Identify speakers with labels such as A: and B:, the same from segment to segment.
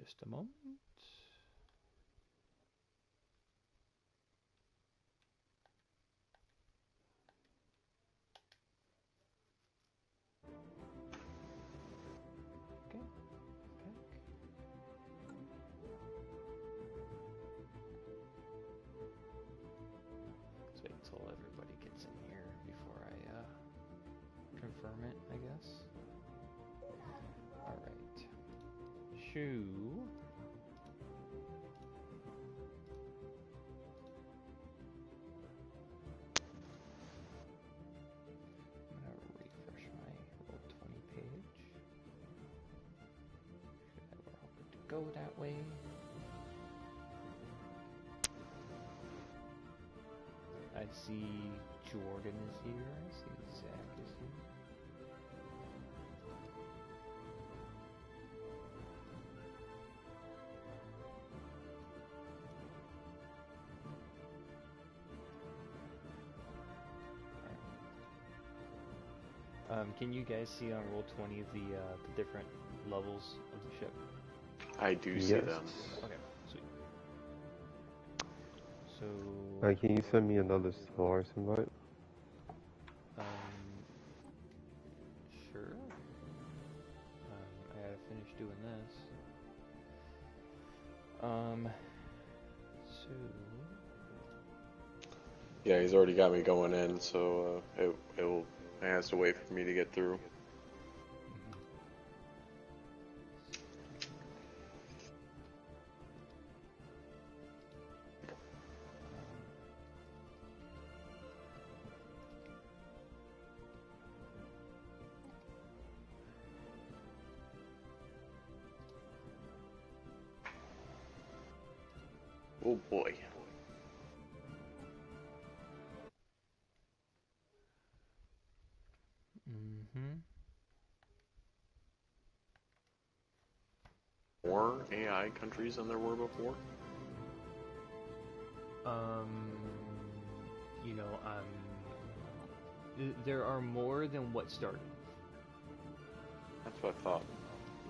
A: Just a moment. Okay, back. Let's wait until everybody gets in here before I confirm it, I guess. Alright. Shoe. I'm gonna refresh my Roll20 page. We're hoping to go that way. I see Jordan is here. I see Zach is here. Can you guys see on Roll20 the different levels of the ship?
B: I do see them.
A: Okay, sweet. So...
C: can you send me another StarWars invite?
A: Sure. I gotta finish doing this. So...
B: Yeah, he's already got me going in, so it has to wait for me to get through. Oh boy. More AI countries than there were before?
A: You know, there are more than what started.
B: That's what I thought.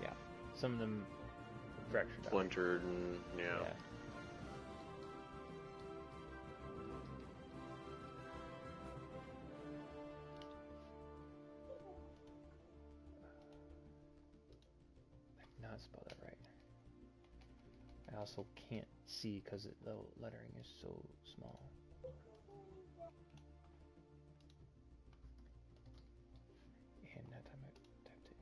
A: Yeah. Some of them fractured out.
B: Splintered and, yeah.
A: I cannot spell that right. I also can't see because the lettering is so small. And that time I typed it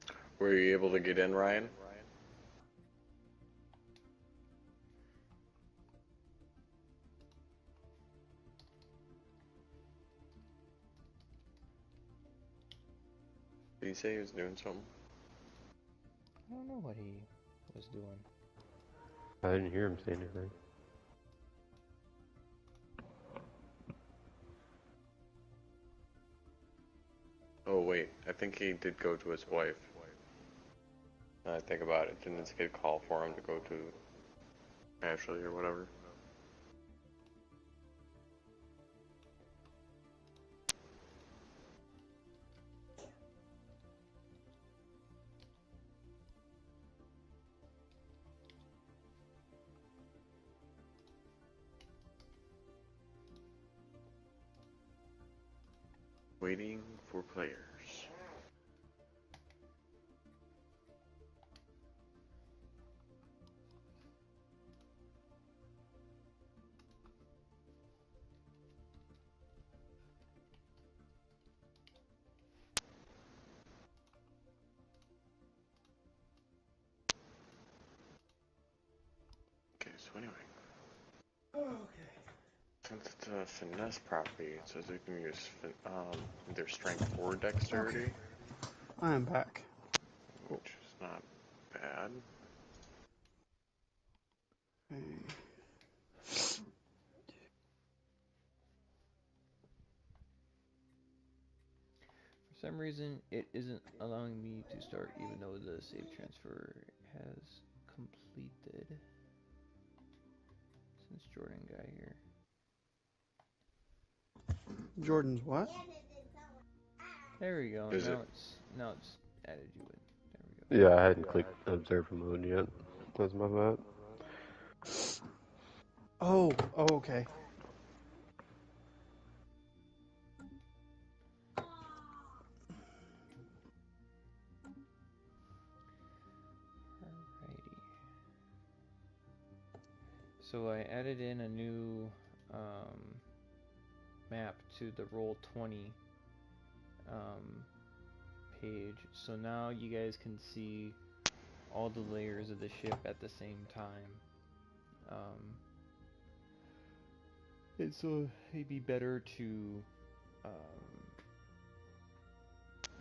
A: in.
B: Were you able to get in, Ryan? Did he say he was doing something?
A: I don't know what he was doing.
C: I didn't hear him say anything.
B: Oh wait, I think he did go to his wife. I think about it, didn't get a call for him to go to Ashley or whatever. Waiting for players. Okay, so anyway. Since it's a finesse property, it says we can use either strength or dexterity.
D: Okay. I am back.
B: Which is not bad.
A: For some reason, it isn't allowing me to start even though the save transfer has completed. Since Jordan got here.
D: Jordan's what?
A: There we go.
B: Is it?
A: Now it's added you in. There we go.
C: Yeah, I hadn't clicked observer mode yet. That's my bad.
D: Oh, okay.
A: Alrighty. So I added in a new map to the Roll20 page. So now you guys can see all the layers of the ship at the same time. And so it'd be better to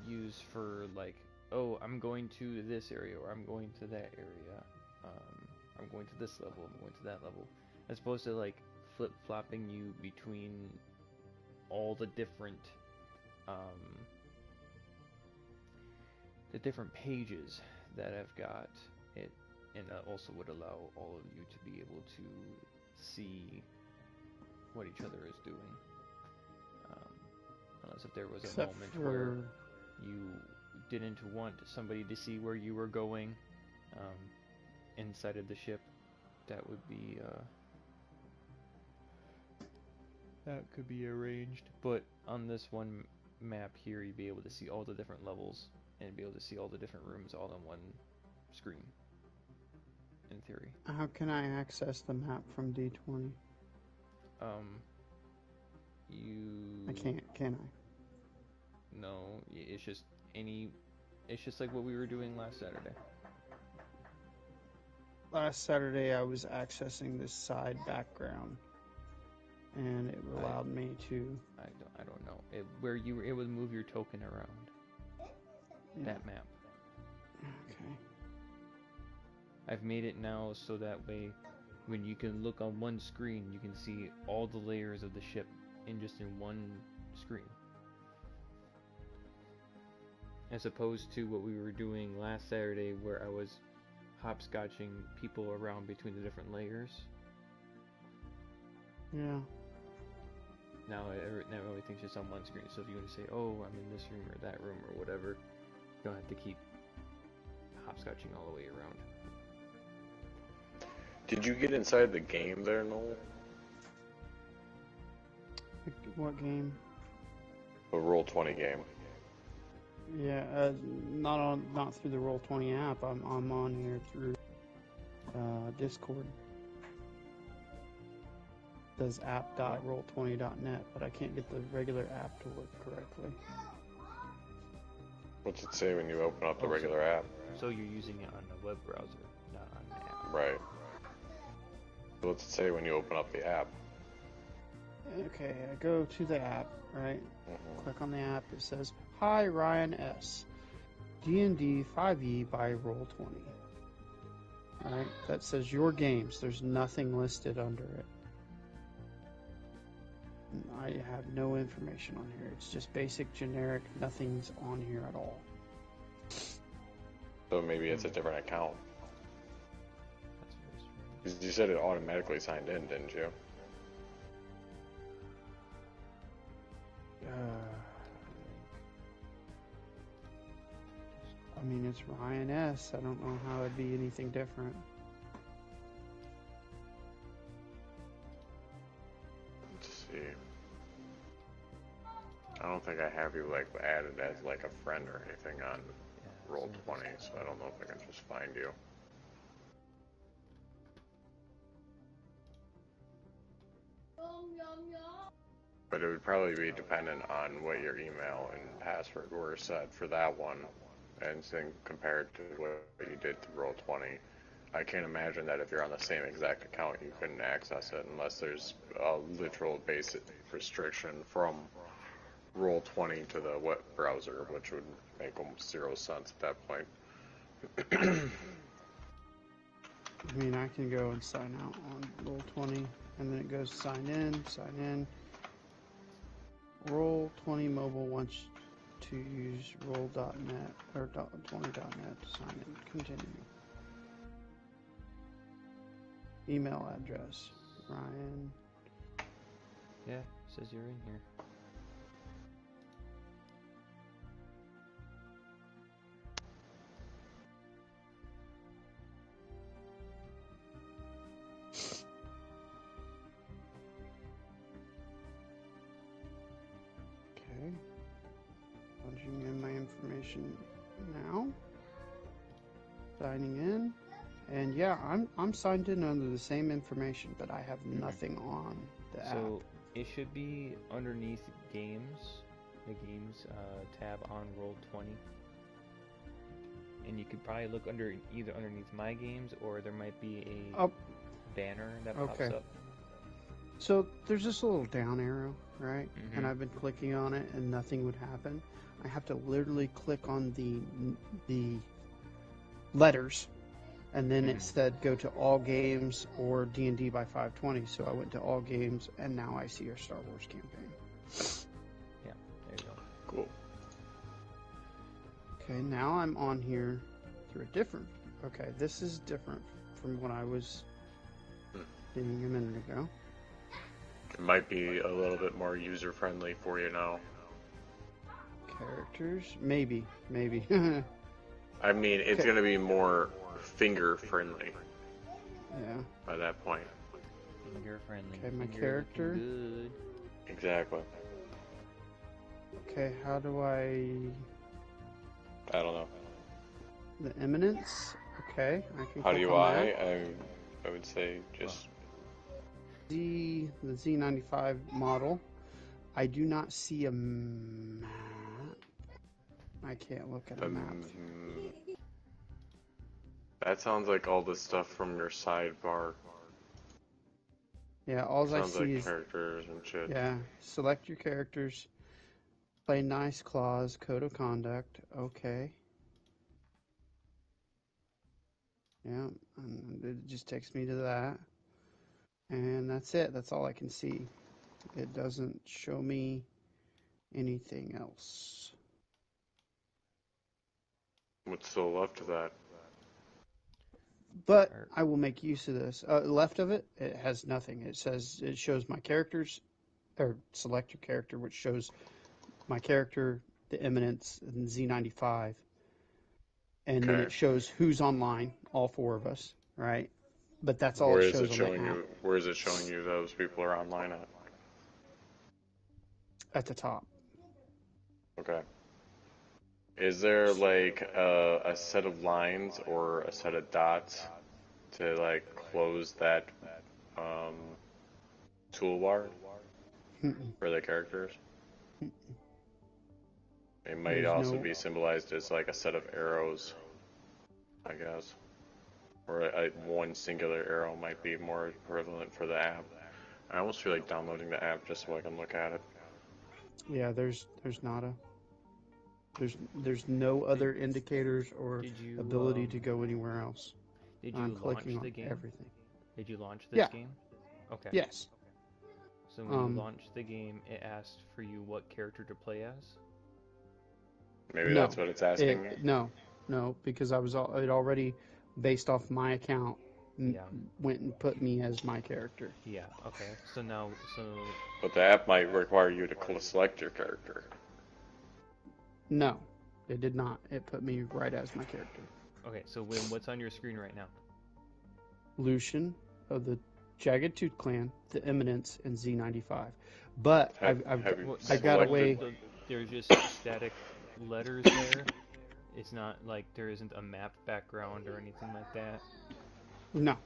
A: use for like, oh, I'm going to this area or I'm going to that area. I'm going to this level, I'm going to that level. As opposed to like flip-flopping you between all the different pages that I've got. It and that also would allow all of you to be able to see what each other is doing. Unless if there was a
D: Except
A: moment
D: for...
A: where you didn't want somebody to see where you were going inside of the ship, that would be that could be arranged. But on this one map here, you'd be able to see all the different levels and be able to see all the different rooms all on one screen, in theory.
D: How can I access the map from D20? I can't, can I?
A: No, it's just like what we were doing last Saturday.
D: Last Saturday I was accessing this side background, and it allowed me to...
A: I don't know. Where you were able to move your token around.
D: Yeah.
A: That map.
D: Okay.
A: I've made it now so that way when you can look on one screen, you can see all the layers of the ship in one screen. As opposed to what we were doing last Saturday where I was hopscotching people around between the different layers.
D: Yeah.
A: Now everything's just on one screen, so if you want to say, oh, I'm in this room or that room or whatever, you don't have to keep hopscotching all the way around.
B: Did you get inside the game there, Noel?
D: What game?
B: The Roll20 game.
D: Yeah, not through the Roll20 app. I'm on here through Discord. It says app.roll20.net, but I can't get the regular app to work correctly.
B: What's it say when you open up the regular app?
A: So you're using it on a web browser, not on an app.
B: Right. What's it say when you open up the app?
D: Okay, I go to the app, right?
B: Mm-hmm.
D: Click on the app. It says, "Hi, Ryan S. D&D 5e by Roll20." Right? That says your games. There's nothing listed under it. I have no information on here. It's just basic, generic. Nothing's on here at all.
B: So maybe it's a different account.
A: That's very strange.
B: 'Cause you said it automatically signed in, didn't you?
D: I mean, it's Ryan S. I don't know how it'd be anything different.
B: Let's see. I don't think I have you like added as like a friend or anything on Roll20, so I don't know if I can just find you. But it would probably be dependent on what your email and password were set for that one, and then compared to what you did to Roll20. I can't imagine that if you're on the same exact account, you couldn't access it unless there's a literal basic restriction from Roll20 to the web browser, which would make almost zero sense at that point.
D: I mean, I can go and sign out on Roll20, and then it goes sign in. Roll20 mobile wants to use roll.net or 20.net to sign in. Continue. Email address, Ryan.
A: Yeah, it says you're in here.
D: information now. Signing in. And yeah, I'm signed in under the same information, but I have nothing on the app.
A: So it should be underneath games, the games tab on Roll20. And you could probably look either underneath my games, or there might be a banner that pops up.
D: So there's this little down arrow, right? And I've been clicking on it and nothing would happen. I have to literally click on the letters, and then it said go to all games or D&D by 520. So I went to all games, and now I see our Star Wars campaign.
A: Yeah, there you go.
B: Cool.
D: Okay, now I'm on here through a different... Okay, this is different from what I was seeing a minute ago.
B: It might be a little bit more user-friendly for you now.
D: Characters? Maybe.
B: I mean, it's going to be more finger-friendly.
D: Yeah.
B: By that point.
A: Finger friendly.
D: Okay, my character.
A: Good.
B: Exactly.
D: Okay, how do I...
B: I don't know.
D: The eminence? Okay, I can
B: How do
D: click
B: you
D: on that.
B: I would say just...
D: The Z95 model. I do not see a map. I can't look at a map.
B: That sounds like all the stuff from your sidebar.
D: Yeah, all I
B: Sounds
D: see
B: like
D: is...
B: characters and shit.
D: Yeah, select your characters. Play nice clause, code of conduct. Okay. Yeah, and it just takes me to that. And that's it. That's all I can see. It doesn't show me anything else.
B: What's still left of that?
D: But I will make use of this. Left of it, it has nothing. It says it shows my characters, or select your character, which shows my character, the eminence, and Z95. And then it shows who's online, all four of us, right? But that's all it shows on the app.
B: Where is it showing you those people are online at?
D: At the top.
B: Okay. Is there like a set of lines or a set of dots to like close that toolbar for the characters? It might also be symbolized as like a set of arrows, I guess. Or one singular arrow might be more prevalent for the app. I almost feel like downloading the app just so I can look at it.
D: Yeah, there's not a... There's no other indicators or ability to go anywhere else.
A: Did you launch the game?
D: Everything.
A: Did you launch this game? Okay.
D: Yes.
A: So when you launched the game, it asked for you what character to play as?
B: Maybe that's what it's asking.
D: No, because it already, based off my account, went and put me as my character.
A: Yeah, okay.
B: But the app might require you to select your character.
D: No, it did not. It put me right as my character.
A: Okay, so what's on your screen right now?
D: Lucian of the Jagged Tooth Clan, the Eminence, and Z95. But I've got a way...
A: There's just static letters there. It's not like there isn't a map background or anything like that.
D: No,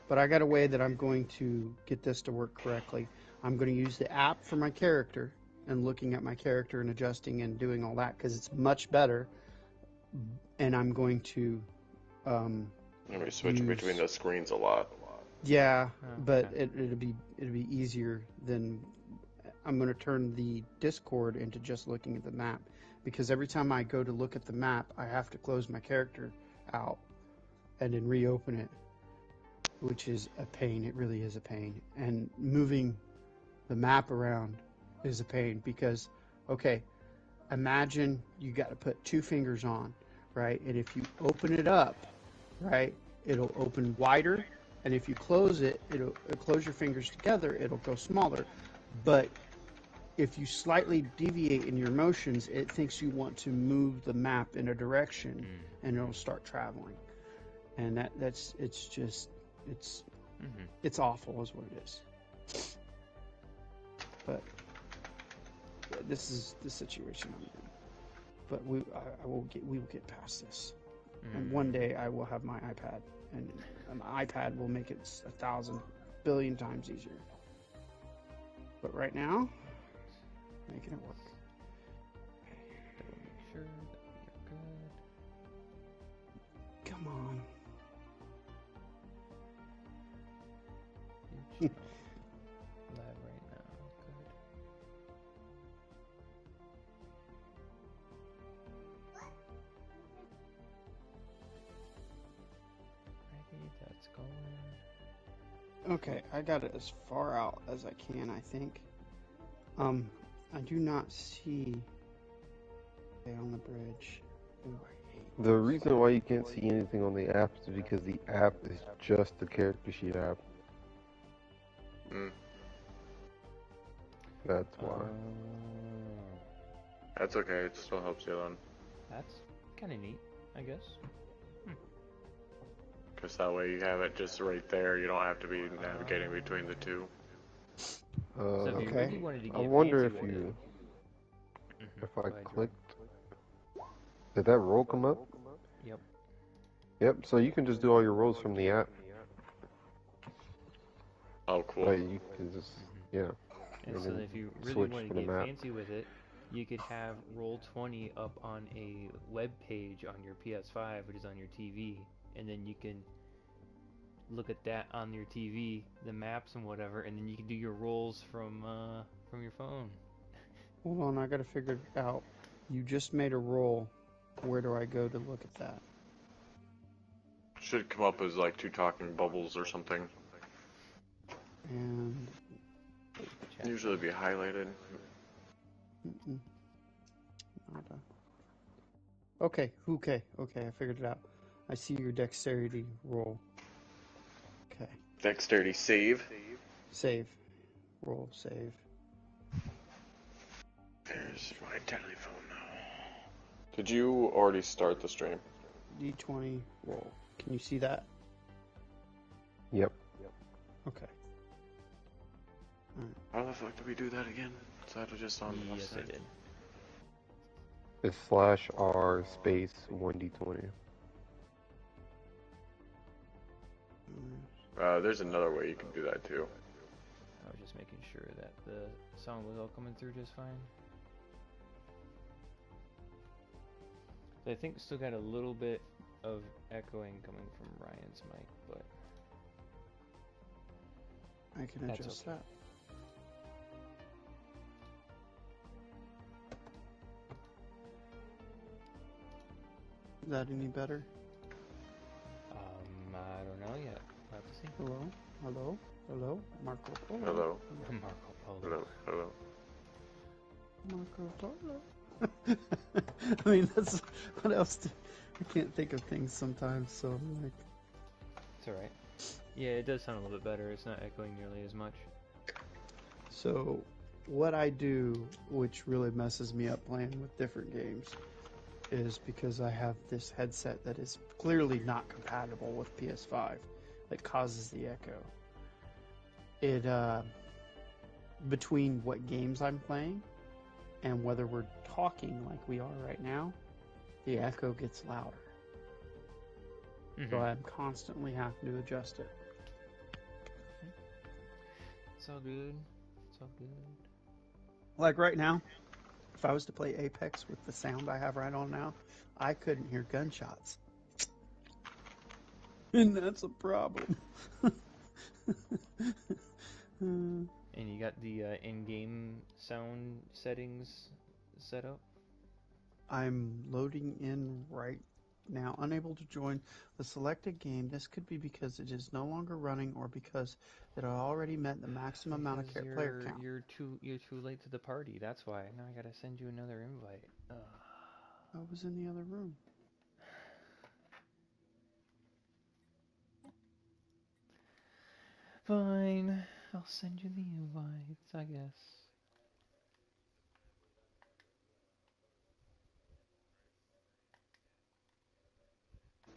D: but I got a way that I'm going to get this to work correctly. I'm going to use the app for my character and looking at my character and adjusting and doing all that because it's much better. And I'm going to
B: we switch between the screens a lot.
D: Yeah, but it'll be easier than... I'm going to turn the Discord into just looking at the map, because every time I go to look at the map, I have to close my character out and then reopen it, which is a pain. It really is a pain. And moving the map around is a pain because, okay, imagine you got to put two fingers on, right? And if you open it up, right, it'll open wider. And if you close it, it'll close your fingers together, it'll go smaller. But if you slightly deviate in your motions, it thinks you want to move the map in a direction, and it'll start traveling. And it's awful is what it is. But this is the situation I'm in. but we will get past this. And
A: Mm.
D: one day I will have my iPad, and an iPad will make it 1,000 billion times easier. But right now, making it work.
A: Double make sure that we are good.
D: Come on.
A: Huge live right now. Good. Ready, that's going.
D: Okay, I got it as far out as I can, I think. I do not see on the bridge. Ooh, I hate
C: The reason why you can't see anything on the app is because the app is just the character sheet app.
B: Mm.
C: That's why.
B: That's okay, it still helps you then.
A: That's kind of neat, I guess.
B: Because that way you have it just right there, you don't have to be navigating between the two.
A: So if you
D: Okay.
A: really wanted to get
C: I wonder
A: fancy
C: if
A: with
C: you,
A: it,
C: if I
A: Go ahead, Jordan.
C: clicked, did that roll come up?
A: Yep.
C: Yep, so you can just do all your rolls from the app.
B: Oh, cool.
C: Like, you can just, yeah.
A: And
C: And
A: so
C: then
A: if you really
C: switch
A: want
C: to
A: to
C: the
A: get
C: map.
A: fancy with it, you could have Roll20 up on a web page on your PS5, which is on your TV, and then you can look at that on your TV, the maps and whatever, and then you can do your rolls from your phone.
D: Hold on, I gotta figure it out. You just made a roll. Where do I go to look at that?
B: Should come up as like two talking bubbles or something.
D: And
A: Chat.
B: Usually be highlighted.
D: nada. Okay, I figured it out. I see your dexterity roll. Okay,
B: Dexterity save.
D: save. Roll, save.
B: There's my telephone now. Did you already start the stream?
D: D20, roll. Can you see that?
C: Yep.
D: Okay.
B: How the fuck did we do that again? Is that just on the
A: Yes, I
B: website?
A: did.
C: It's /R space 1d20.
B: There's another way you can do that too.
A: I was just making sure that the song was all coming through just fine. So I think still got a little bit of echoing coming from Ryan's mic, but
D: I can
A: That's
D: adjust
A: okay.
D: that. Is that any better?
A: I don't know yet. We'll have to see.
D: Hello? Hello? Hello? Marco Polo?
B: Hello.
A: Marco Polo.
B: Hello. Hello.
D: Marco Polo? I mean, that's... What else do... I can't think of things sometimes, so I'm like...
A: It's alright. Yeah, it does sound a little bit better. It's not echoing nearly as much.
D: So, what I do, which really messes me up playing with different games, is because I have this headset that is clearly not compatible with PS5 that causes the echo. It, between what games I'm playing and whether we're talking like we are right now, the echo gets louder. So I'm constantly having to adjust it.
A: It's all good. It's all good.
D: Like right now, if I was to play Apex with the sound I have right on now, I couldn't hear gunshots. And that's a problem.
A: And you got the in-game sound settings set up?
D: I'm loading in right now. Unable to join the selected game. This could be because it is no longer running or because it already met the maximum amount of
A: Because
D: player count.
A: You're too late to the party. That's why. Now I gotta send you another invite.
D: I was in the other room.
A: Fine. I'll send you the invites, I guess.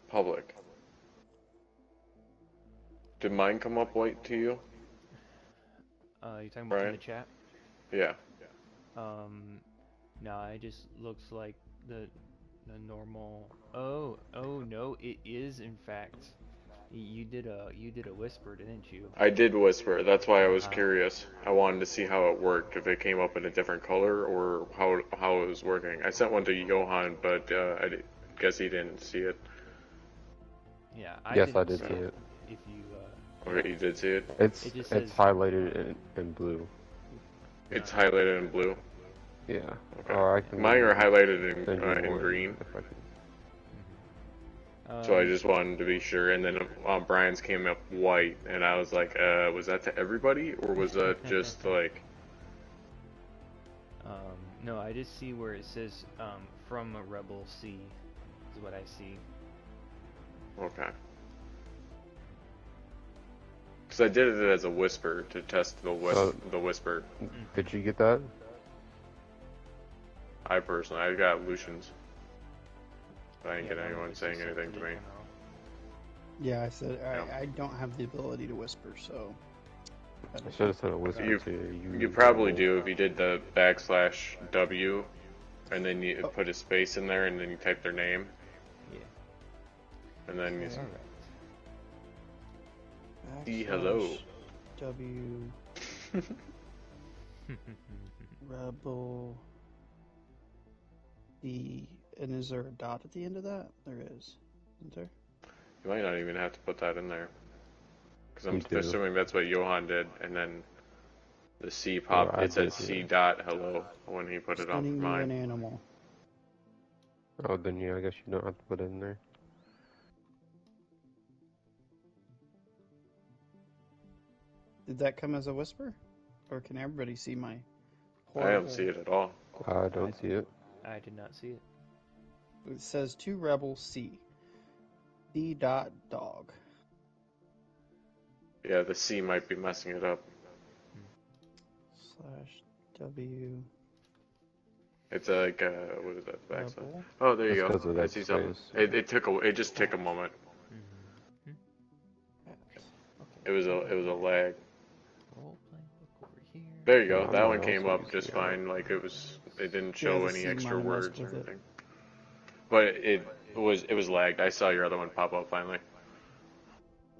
B: Public. Did mine come up white to you?
A: You talking about in
B: Right.
A: the chat?
B: Yeah.
A: No, it just looks like the normal. Oh no, it is in fact. You did a whisper, didn't you?
B: I did whisper. That's why I was
A: Uh,
B: curious. I wanted to see how it worked, if it came up in a different color or how it was working. I sent one to Johan, but guess he didn't see it.
A: yeah, I
C: Yes, I
A: didn't
C: did
A: see
C: see
A: it.
C: it.
A: If you
B: Okay, you did see it?
C: It's
A: It just
C: it's
A: says
C: highlighted in blue.
B: It's
A: uh,
B: highlighted in blue.
C: Yeah.
B: Okay.
C: Or I can
B: Mine are highlighted
C: send you
B: in
C: one
B: green.
C: if I can.
B: So I just wanted to be sure, and then Brian's came up white, and I was like, was that to everybody, or was that just like...
A: no, I just see where it says from a Rebel C is what I see.
B: Okay. Because I did it as a whisper to test the whisper.
C: Did you get that?
B: I personally, I got Lucian's. I didn't
A: Yeah,
B: get
A: mine
B: anyone
A: was
B: saying
A: just
B: anything
A: up
B: to
A: the
B: me.
A: demo.
D: Yeah, I said
B: Yeah.
D: I don't have the ability to whisper, so.
C: I should have said a whisper to
B: You probably do if you did the \W, and then you put a space in there, and then you type their name,
A: Yeah.
B: and then you
A: All right.
B: see hello.
D: W Rebel D, and is there a dot at the end of that? There is, isn't there?
B: You might not even have to put that in there. Because I'm
C: You do.
B: assuming that's what Johan did, and then the C popped,
C: I
B: it said
C: did,
B: C
C: yeah.
B: dot hello when he put it on
D: Sending
B: for
D: you an
B: mine.
D: animal.
C: Oh, then yeah, I guess you don't have to put it in there.
D: Did that come as a whisper, or can everybody see my?
B: I don't see it at all.
C: I don't see it.
A: I did not see it.
D: It says to Rebel C. D dot dog.
B: Yeah, the C might be messing it up.
D: Slash W
B: It's like, what is that, backslash?
D: Rebel.
B: Oh, there you
C: That's
B: go.
C: 'cause of
B: I
C: that
B: see something.
C: space.
B: It just took a moment. It was a lag.
A: Role-playing book over here.
B: There you go.
C: Yeah, I'm
B: That one
C: not
B: came
C: also
B: up just
C: using it.
B: fine. Like it didn't
D: Yeah,
B: show
D: the
B: any
D: C
B: extra
D: might have messed
B: words or
D: with it.
B: anything. But it was lagged. I saw your other one pop up finally.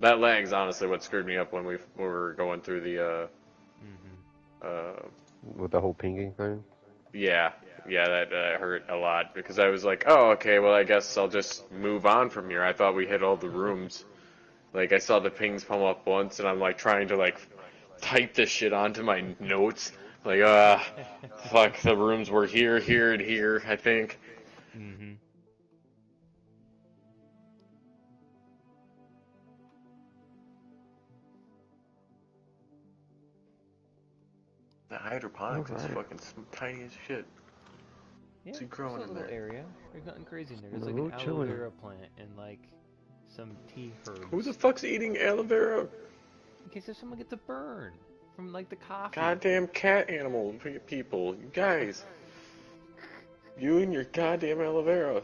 B: That lag's honestly what screwed me up when we were going through the
C: With the whole pinging thing.
B: yeah, that hurt a lot because I was like, oh, okay, well, I guess I'll just move on from here. I thought we hit all the rooms. Like, I saw the pings come up once, and I'm like trying to like type this shit onto my notes. Like, fuck, the rooms were here, here, and here, I think.
A: Mm-hmm.
B: The hydroponics is
C: Alright.
B: fucking tiny as shit.
A: Yeah,
B: What's he
A: just
B: growing
A: a
B: in
A: little
B: there?
A: area. There's nothing crazy in there. There's
C: No,
A: like an aloe
C: chilling.
A: vera plant and like some tea herbs.
B: Who the fuck's eating aloe vera?
A: In case if someone gets a burn from like the coffee.
B: Goddamn cat animal people. You guys. You and your goddamn aloe vera.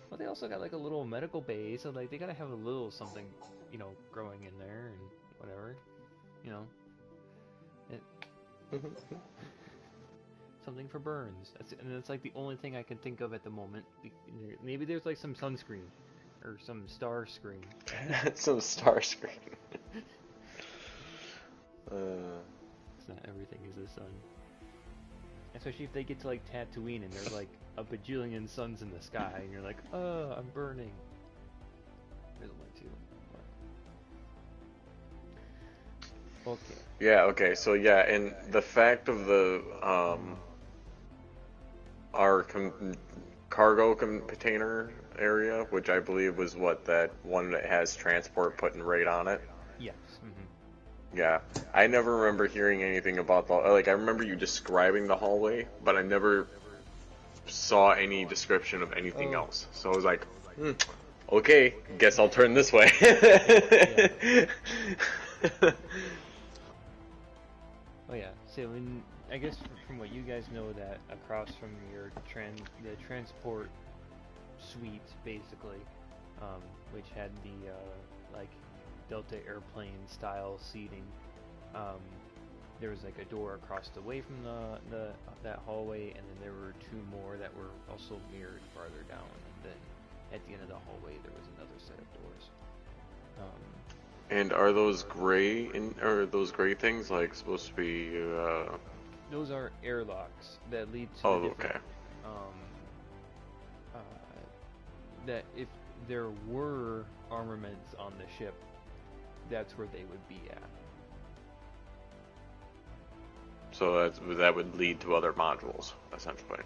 A: Well, they also got like a little medical bay, so like they gotta have a little something, growing in there and whatever, you know. Something for burns. And that's like the only thing I can think of at the moment. Maybe there's like some sunscreen or some star screen.
B: Some star screen.
A: It's not everything is the sun. Especially if they get to like Tatooine and there's like a bajillion suns in the sky and you're like, oh, I'm burning. There's one too. Okay.
B: Yeah, okay, so yeah, and the fact of the, our cargo container area, which I believe was that one that has transport putting right on it.
A: Yes. Mm-hmm.
B: Yeah, I never remember hearing anything about I remember you describing the hallway, but I never saw any description of anything else. So I was like, okay, guess I'll turn this way.
A: Oh yeah. So I guess from what you guys know, that across from the transport suite, basically, which had the like Delta airplane style seating, there was like a door across the way from that hallway, and then there were two more that were also mirrored farther down, and then at the end of the hallway there was another set of doors.
B: And are those gray those gray things like supposed to be?
A: Those are airlocks that lead to
B: Oh,
A: different,
B: okay.
A: That if there were armaments on the ship, that's where they would be at.
B: So that would lead to other modules, essentially.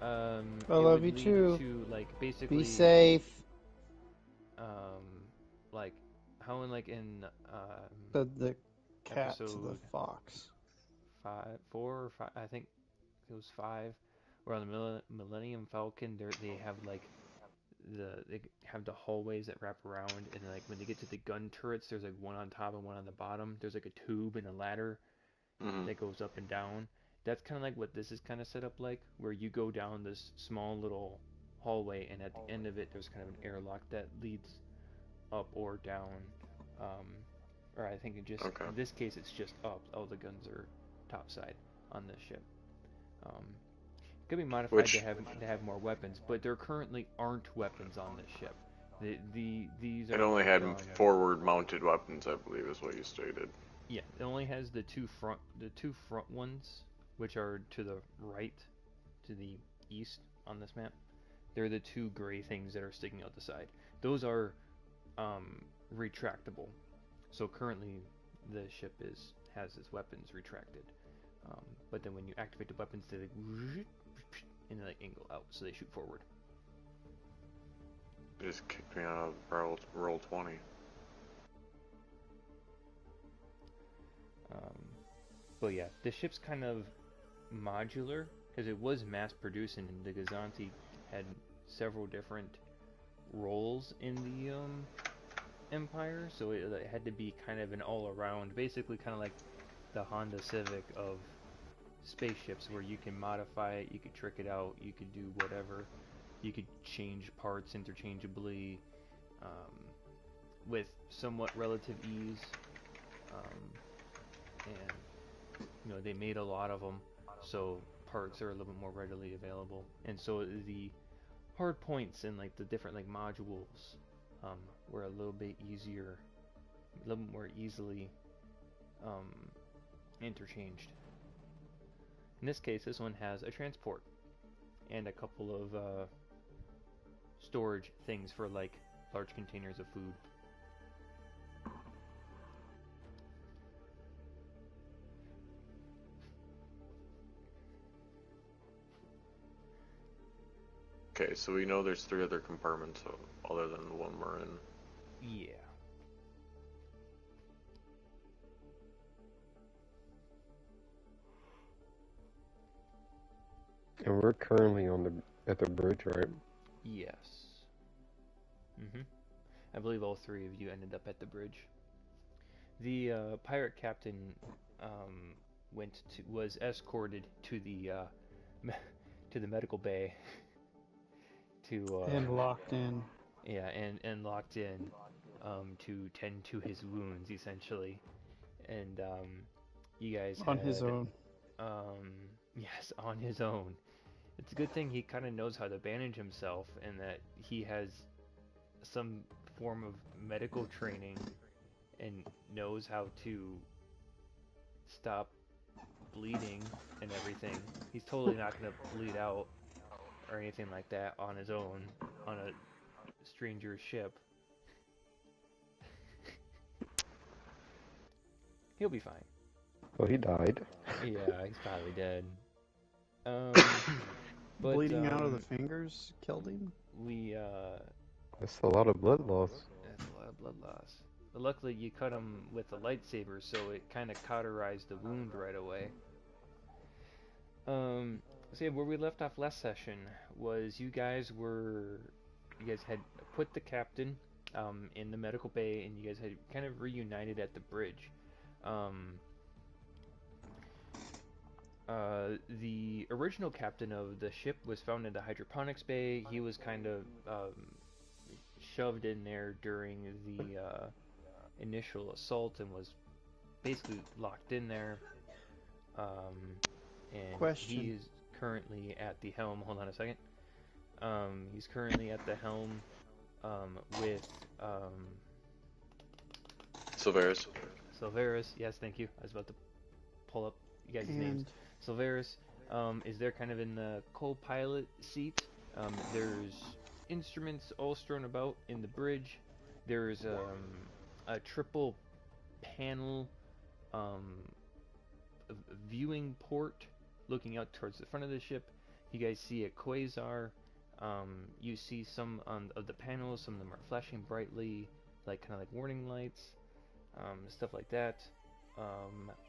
D: I
A: It
D: love
A: would
D: you
A: lead
D: too.
A: to, like, basically,
D: Be safe.
A: like how in
D: The cat to the
A: episode
D: fox.
A: 4 or 5, I think it was 5, where on the Millennium Falcon, they have like they have the hallways that wrap around, and like when they get to the gun turrets, there's like one on top and one on the bottom. There's like a tube and a ladder that goes up and down. That's kind of like what this is kind of set up like, where you go down this small little hallway, and at the end of it, there's kind of an airlock that leads up or down. Or I think in this case, it's just up. All the guns are topside on this ship. Could be modified to have more weapons, but there currently aren't weapons on this ship. These are.
B: It only had forward-mounted weapons, I believe, is what you stated.
A: Yeah, it only has the two front ones, which are to the right, to the east on this map. They're the two gray things that are sticking out the side. Those are retractable. So currently, the ship has its weapons retracted. But then when you activate the weapons, they and they like angle out, so they shoot forward.
B: It just kicked me out of roll 20.
A: But yeah, the ship's kind of modular because it was mass produced, and the Gazanti had several different roles in the Empire, so it had to be kind of an all-around, basically kind of like the Honda Civic of spaceships, where you can modify it, you could trick it out, you could do whatever, you could change parts interchangeably with somewhat relative ease, and you know, they made a lot of them, so parts are a little bit more readily available, and so the hard points and like the different like modules were a little bit easier, a little more easily interchanged. In this case, this one has a transport and a couple of storage things for like large containers of food.
B: Okay, so we know there's 3 other compartments other than the one we're in.
A: Yeah.
C: And we're currently at the bridge, right?
A: Yes. I believe all 3 of you ended up at the bridge. The pirate captain was escorted to the to the medical bay
D: And locked in.
A: Yeah, and locked in to tend to his wounds, essentially. And you guys
D: on his own.
A: Yes, on his own. It's a good thing he kind of knows how to bandage himself, and that he has some form of medical training and knows how to stop bleeding and everything. He's totally not going to bleed out or anything like that on his own on a stranger's ship. He'll be fine.
C: Well, he died.
A: Yeah, he's probably dead. But,
D: bleeding out of the fingers killed him?
C: That's a lot of blood loss.
A: That's a lot of blood loss. But luckily, you cut him with a lightsaber, so it kind of cauterized the wound right away. So yeah, where we left off last session was you guys had put the captain in the medical bay, and you guys had kind of reunited at the bridge. The original captain of the ship was found in the hydroponics bay. He was kind of shoved in there during the initial assault and was basically locked in there. And
D: Question.
A: he is currently at the helm. Hold on a second. He's currently at the helm with
B: Silveris.
A: Silveris. Yes, thank you. I was about to pull up you guys' names.
D: And
A: Silveris is there kind of in the co-pilot seat. There's instruments all strewn about in the bridge. There's a triple panel viewing port looking out towards the front of the ship. You guys see a quasar. You see some of the panels. Some of them are flashing brightly, like kind of like warning lights, stuff like that.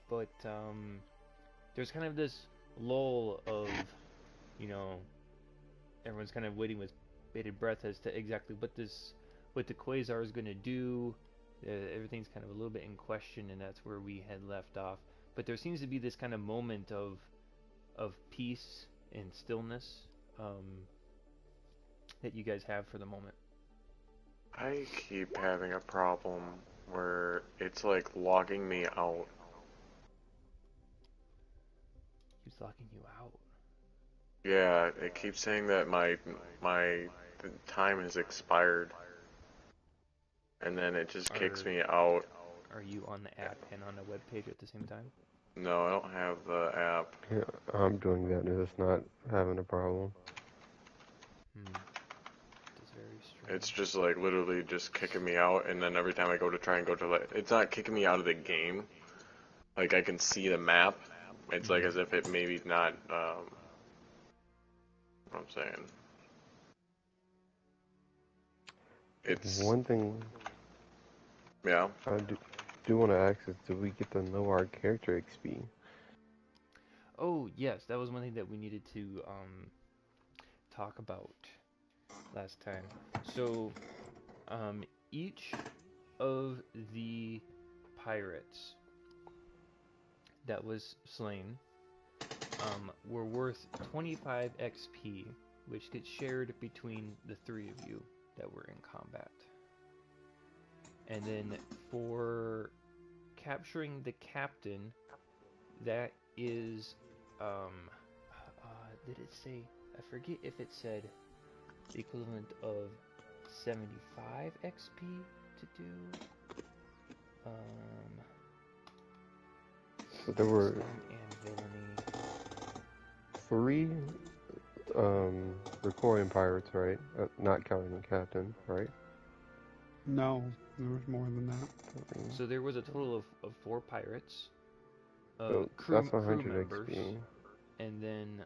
A: But there's kind of this lull of, you know, everyone's kind of waiting with bated breath as to exactly what the quasar is going to do. Everything's kind of a little bit in question, and that's where we had left off. But there seems to be this kind of moment of peace and stillness that you guys have for the moment.
B: I keep having a problem where it's like logging me out.
A: Keeps locking you out.
B: Yeah, it keeps saying that the time has expired, and then it just kicks me out.
A: Are you on the app and on a web page at the same time?
B: No, I don't have the app.
C: Yeah, I'm doing that and it's not having a problem.
A: It's very strange.
B: It's just like literally just kicking me out, and then every time I go to try and go to like, it's not kicking me out of the game. Like I can see the map. It's like as if it maybe not. What I'm saying. It's
C: One thing
B: yeah.
C: I do want to ask is, do we get to know our character XP?
A: Oh yes, that was one thing that we needed to talk about last time. So each of the pirates that was slain were worth 25 XP, which gets shared between the three of you that were in combat. And then for capturing the captain, that is, did it say, I forget if it said the equivalent of 75 XP to do.
C: So there were
A: And
C: three
A: villainy.
C: recording pirates, right? Not counting the captain, right?
D: no, there was more than that.
A: So there was a total of 4 pirates,
C: So
A: crew
C: that's 100
A: members,
C: XP.
A: and then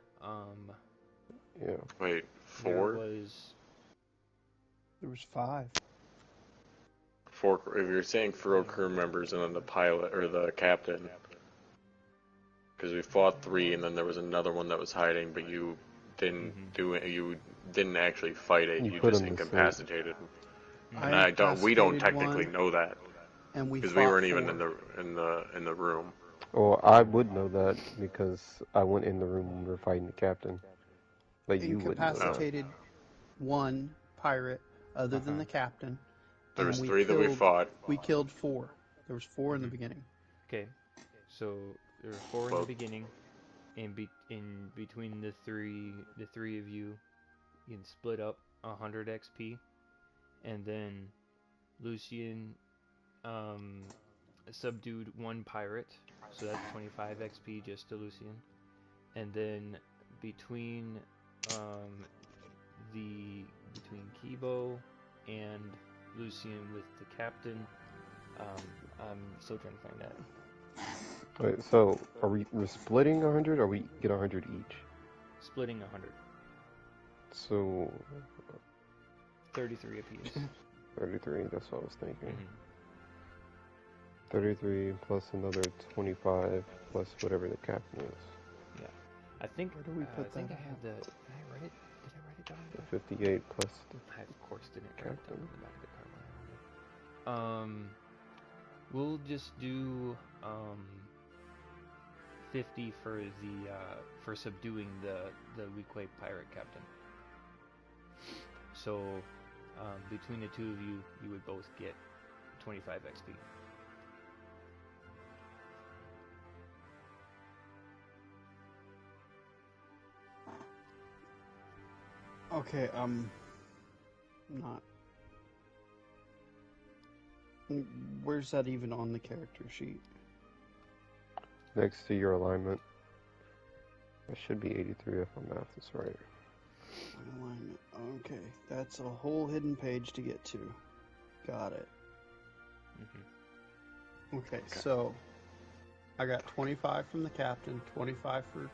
C: Yeah.
B: Wait,
A: there
B: 4?
A: was
D: There was 5.
B: 4. If you're saying 4 crew members and then the pilot or the captain, because we fought 3 and then there was another one that was hiding, but you didn't do it. You didn't actually fight it. You
C: put
B: just
C: him to sleep.
B: incapacitated.
D: I
B: And I don't. We don't
D: incapacitated
B: technically
D: one,
B: know that
D: and we
B: because we
D: fought
B: weren't even
D: 4.
B: in the room.
C: Well, I would know that because I went in the room when we were fighting the captain. But you wouldn't know that.
D: Incapacitated one pirate other than the captain.
B: There
D: and
B: was
D: we
B: 3 that we
D: killed-
B: fought.
D: We killed 4. There was 4 in the beginning.
A: okay. So there were 4 in the beginning, and in between the three of you, you can split up 100 XP, and then Lucian subdued 1 pirate, so that's 25 XP just to Lucian, and then between between Kibo and Lucian with the captain, I'm still trying to find that.
C: Wait, so we're splitting 100 or we get 100 each?
A: Splitting 100.
C: So
A: 33 apiece.
C: 33, that's what I was thinking.
A: Mm-hmm.
C: 33 plus another 25 plus whatever the captain is.
A: Yeah. I think
D: Where do we put
A: I think
D: that
A: I had the. Did I write it? Did I write it down?
C: The 58 plus the
A: I of course didn't write it down
C: captain.
A: in the back of the card. We'll just do 50 for the for subduing the weak pirate captain. So between the two of you, you would both get 25 XP.
D: Okay, not. Where's that even on the character sheet?
C: Next to your alignment. It should be 83 if my math is right.
D: Alignment. Okay, that's a whole hidden page to get to. Got it.
A: Mm-hmm.
D: Okay, so I got 25 from the captain, 25 for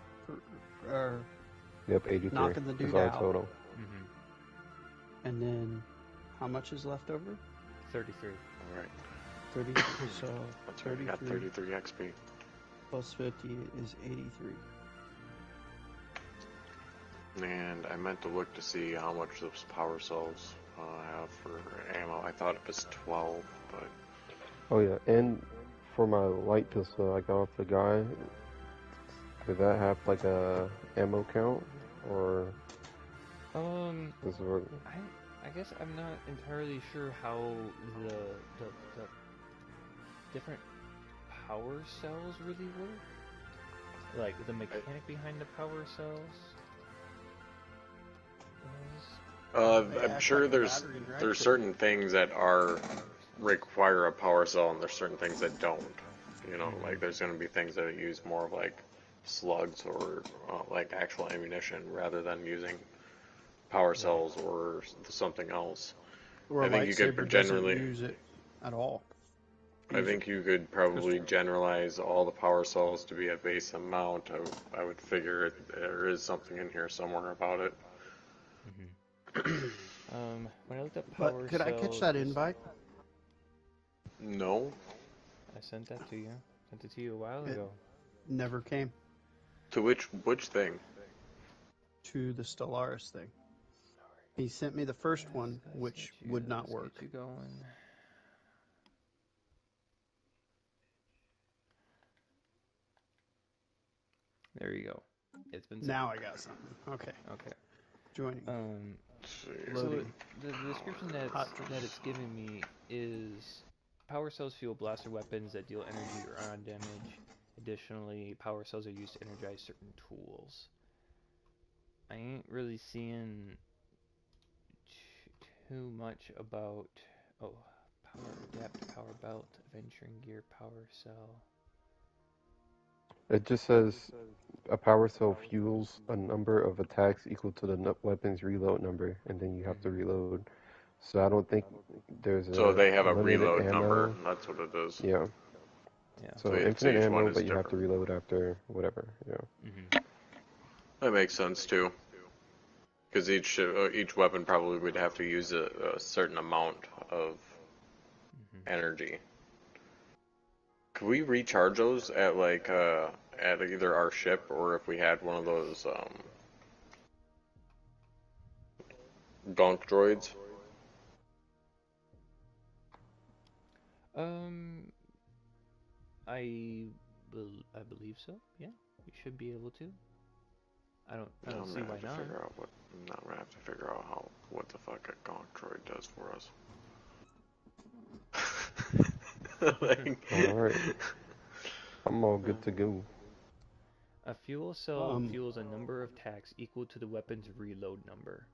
C: Yep, 83
D: knocking the dude
C: is our
D: out.
C: total.
A: Mm-hmm.
D: And then how much is left over?
A: 33.
B: All right.
D: 33. So
B: That's right. I got 33 XP.
D: plus 50 is 83.
B: And I meant to look to see how much those power cells have for ammo. I thought it was 12, but...
C: Oh yeah, and for my light pistol I got off the guy, did that have like a ammo count, or does it work?
A: I guess I'm not entirely sure how the different power cells really work. Like the mechanic behind the power cells.
B: I'm sure there's certain things that require a power cell, and there's certain things that don't. You know, like there's going to be things that use more of like slugs or like actual ammunition rather than using power cells or something else.
D: Or
B: I think you could generally
D: use it at all.
B: I think you could probably generalize all the power cells to be a base amount. I would figure there is something in here somewhere about it.
A: When I looked up power cells...
D: But could I catch that invite?
B: No.
A: I sent that to you. Sent it to you a while ago.
D: Never came.
B: To which thing?
D: To the StarWars thing. He sent me the first one, which would not work.
A: Get you going. There you go. It's been sent.
D: Now I got something. Okay.
A: Okay.
D: Joining.
A: So the description that it's giving me is power cells fuel blaster weapons that deal energy or ion damage. Additionally, power cells are used to energize certain tools. I ain't really seeing too much about power adapt, power belt, adventuring gear, power cell.
C: It just says a power cell fuels a number of attacks equal to the weapon's reload number, and then you have to reload. So I don't think there's a
B: So they have a reload
C: ammo.
B: number. That's what it is.
C: Yeah.
A: Yeah.
C: So infinite ammo, but you have to reload after whatever. Yeah.
B: That makes sense too. Because each weapon probably would have to use a certain amount of energy. Could we recharge those at like at either our ship, or if we had one of those gunk droids?
A: I believe so. Yeah, we should be able to. I don't see why not.
B: I'm gonna have to figure out what the fuck a gunk droid does for us.
C: Alright. I'm all good to go.
A: A fuel cell fuels a number of attacks equal to the weapon's reload number.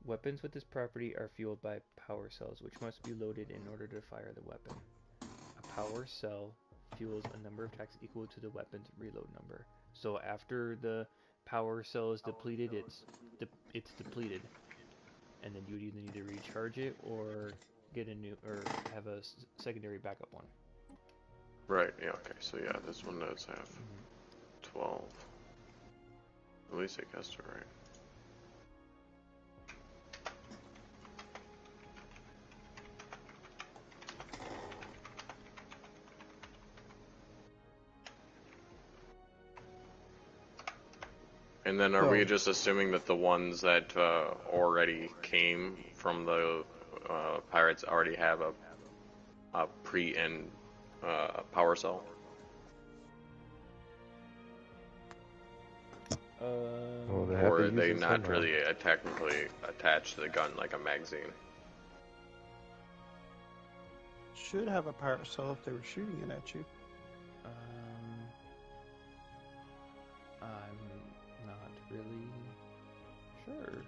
A: Weapons with this property are fueled by power cells, which must be loaded in order to fire the weapon. A power cell fuels a number of attacks equal to the weapon's reload number. So after the power cell is depleted, it's depleted, and then you would either need to recharge it or get a new or have a secondary backup one.
B: Right. Yeah. Okay. So yeah, this one does have 12. At least I guessed it right. And then are we just assuming that the ones that already came from the pirates already have a pre-in power cell? Or are they not really technically attached to the gun like a magazine?
D: Should have a power cell if they were shooting it at you.
A: I'm not really sure.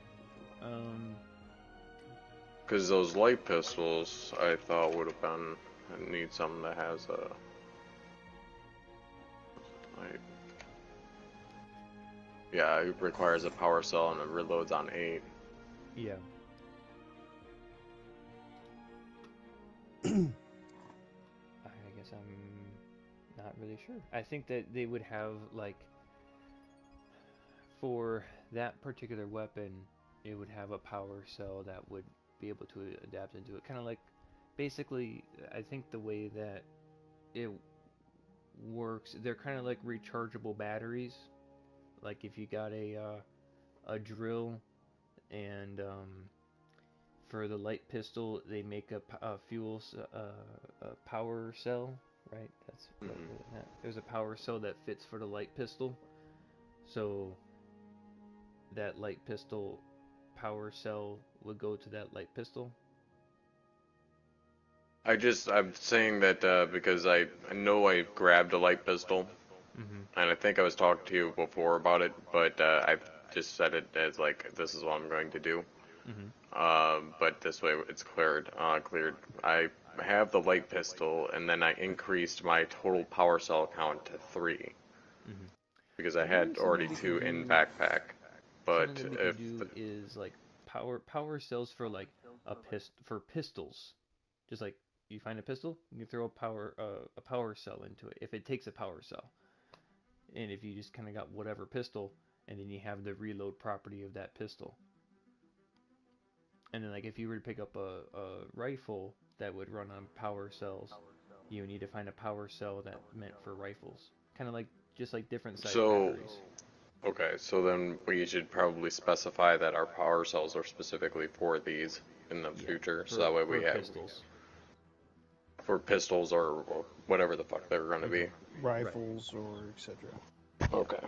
B: Because those light pistols, I thought would have been, I need something that has a, like, yeah, it requires a power cell and it reloads on 8.
A: Yeah. I guess I'm not really sure. I think that they would have, like, for that particular weapon, it would have a power cell that would be able to adapt into it. Kind of like, basically, I think the way that it works, they're kind of like rechargeable batteries. Like if you got a drill and for the light pistol, they make a power cell, right? That's there's a power cell that fits for the light pistol. So that light pistol power cell would go to that light pistol.
B: I'm saying that because I know I grabbed a light pistol, and I think I was talking to you before about it, but I've just said it as like, this is what I'm going to do. But this way it's cleared. I have the light pistol, and then I increased my total power cell count to 3. Because I had already 2 in backpack. But
A: something that we can do is like power cells for like for pistols. Just like you find a pistol, you can throw a power cell into it if it takes a power cell. And if you just kind of got whatever pistol, and then you have the reload property of that pistol. And then like if you were to pick up a rifle that would run on power cells, you would need to find a power cell that meant for rifles. Kind of like just like different size batteries.
B: Okay, so then we should probably specify that our power cells are specifically for these in the future, so that way we have
A: pistols.
B: For pistols or whatever the fuck they're going to be.
D: Rifles or etc.
B: Okay.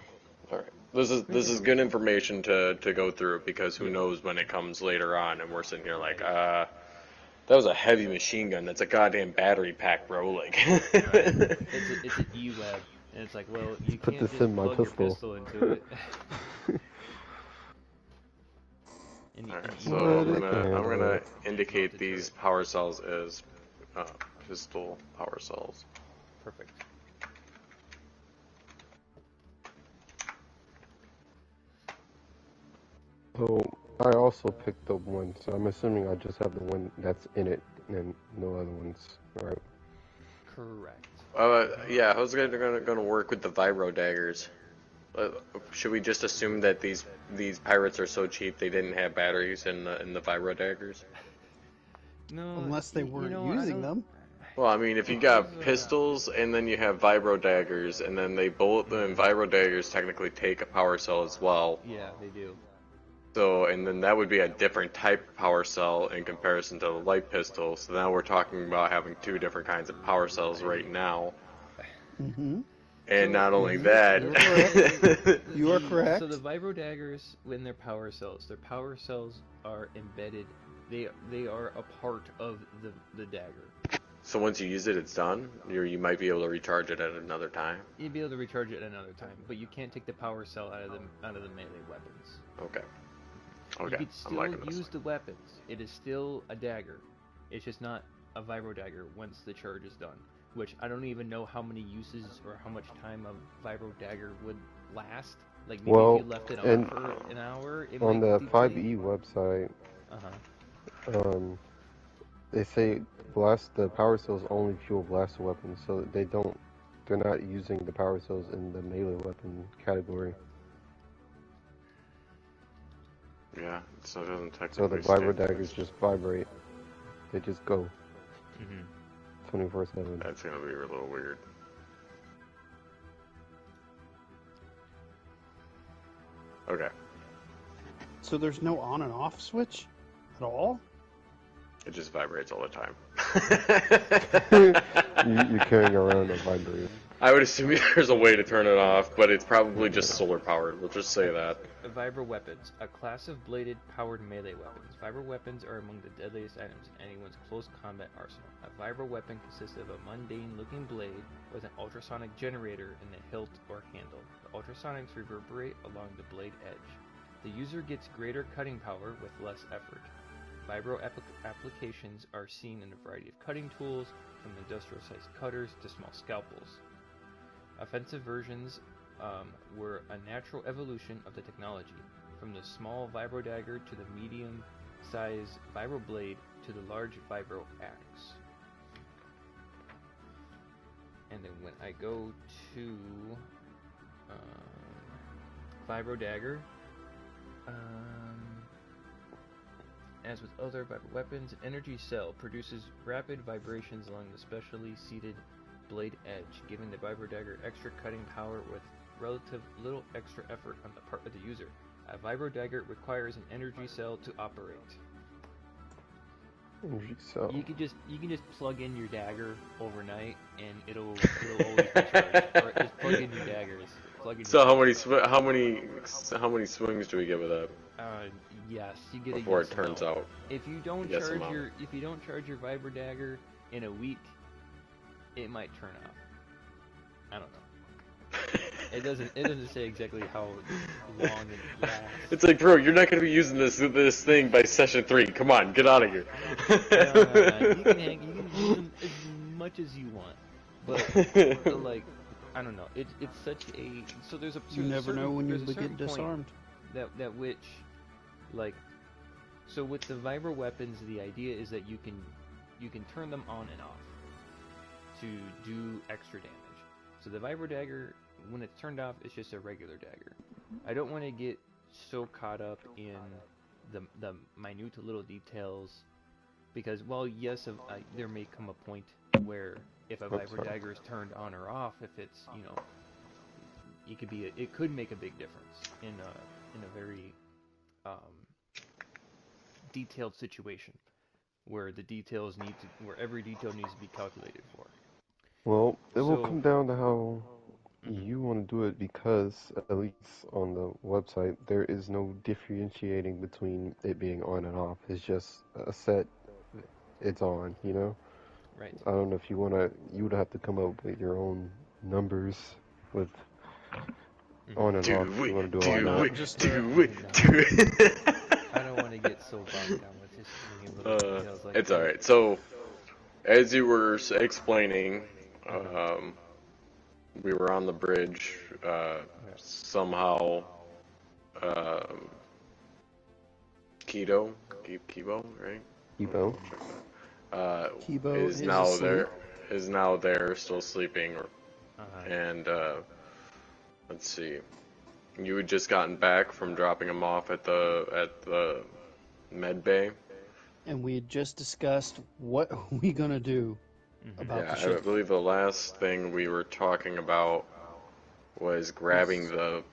B: All right. This is good information to go through, because who knows when it comes later on and we're sitting here like, that was a heavy machine gun. That's a goddamn battery pack, bro. Like.
A: It's an E-web, and it's like, well, you
C: Put
A: can't
C: this
A: just
C: in my
A: plug your
C: pistol.
A: pistol into it.
B: Alright, so I'm gonna indicate these power cells as pistol power cells.
A: Perfect.
C: So I also picked up one, so I'm assuming I just have the one that's in it and no other ones, right?
A: Correct.
B: Yeah, I was gonna work with the vibro daggers. Should we just assume that these pirates are so cheap they didn't have batteries in the vibro daggers?
A: No,
D: Unless they weren't using them.
B: Well, I mean, if you got pistols and then you have vibro daggers, and then vibro daggers technically take a power cell as well.
A: Yeah, they do.
B: So, and then that would be a different type of power cell in comparison to the light pistol. So now we're talking about having 2 different kinds of power cells right now. And not only that,
D: you are correct.
A: So the vibro daggers, when they're power cells are embedded. They are a part of the dagger.
B: So once you use it, it's done? You might be able to recharge it at another time?
A: You'd be able to recharge it at another time, but you can't take the power cell out of the melee weapons.
B: Okay.
A: You could still use the weapons. It is still a dagger. It's just not a vibro dagger once the charge is done. Which I don't even know how many uses or how much time a vibro dagger would last. Like maybe if you left it on for an hour. It
C: on
A: might
C: the 5E website, they say the power cells only fuel blaster weapons, so they're not using the power cells in the melee weapon category.
B: Yeah, so it doesn't technically.
C: So the vibro daggers just vibrate; they just go 24/7.
B: That's gonna be a little weird. Okay.
D: So there's no on and off switch at all?
B: It just vibrates all the time.
C: You're carrying around a vibrator.
B: I would assume there's a way to turn it off, but it's probably just solar powered. We'll just say that.
A: Vibro weapons, a class of bladed powered melee weapons. Vibro weapons are among the deadliest items in anyone's close combat arsenal. A vibro weapon consists of a mundane looking blade with an ultrasonic generator in the hilt or handle. The ultrasonics reverberate along the blade edge. The user gets greater cutting power with less effort. Vibro applications are seen in a variety of cutting tools, from industrial-sized cutters to small scalpels. Offensive versions were a natural evolution of the technology, from the small vibro dagger to the medium-sized vibro blade to the large vibro axe. And then when I go to vibro dagger, as with other vibro weapons, an energy cell produces rapid vibrations along the specially seated blade edge, giving the vibro dagger extra cutting power with relative little extra effort on the part of the user. A vibro dagger requires an energy cell to operate.
C: Energy cell.
A: You can just plug in your dagger overnight, and it'll always be charged. Or just plug in your daggers.
B: So how many swings do we get with that?
A: Yes, you get
B: before
A: a yes
B: it turns
A: no.
B: out.
A: If you don't charge your vibro dagger in a week, it might turn off. I don't know. It doesn't say exactly how long it lasts.
B: It's like, bro, you're not gonna be using this thing by session 3. Come on, get out of here.
A: No. You can use them as much as you want, but like, I don't know. It's such a there's a
D: You never know when you
A: get
D: get disarmed.
A: That which, like, so with the vibro weapons, the idea is that you can turn them on and off to do extra damage. So the vibro dagger, when it's turned off, it's just a regular dagger. I don't want to get so caught up in the minute little details, because while yes, there may come a point where if a vibro dagger is turned on or off, if it's, it could make a big difference in a very detailed situation where where every detail needs to be calculated for.
C: Well, it will come down to how you want to do it, because at least on the website there is no differentiating between it being on and off. It's just a set, it's on,
A: Right.
C: I don't know if you would have to come up with your own numbers with on and off. You want to do all that.
B: Do it.
A: I don't want to get so bogged down with just little details like
B: it's
A: that.
B: alright. So, as you were explaining, we were on the bridge, somehow, Kibo, right?
C: Kibo.
D: Kibo
B: is now there, still sleeping, and let's see, you had just gotten back from dropping him off at the med bay,
D: and we had just discussed what are we gonna do about the ship.
B: I believe the last thing we were talking about was grabbing the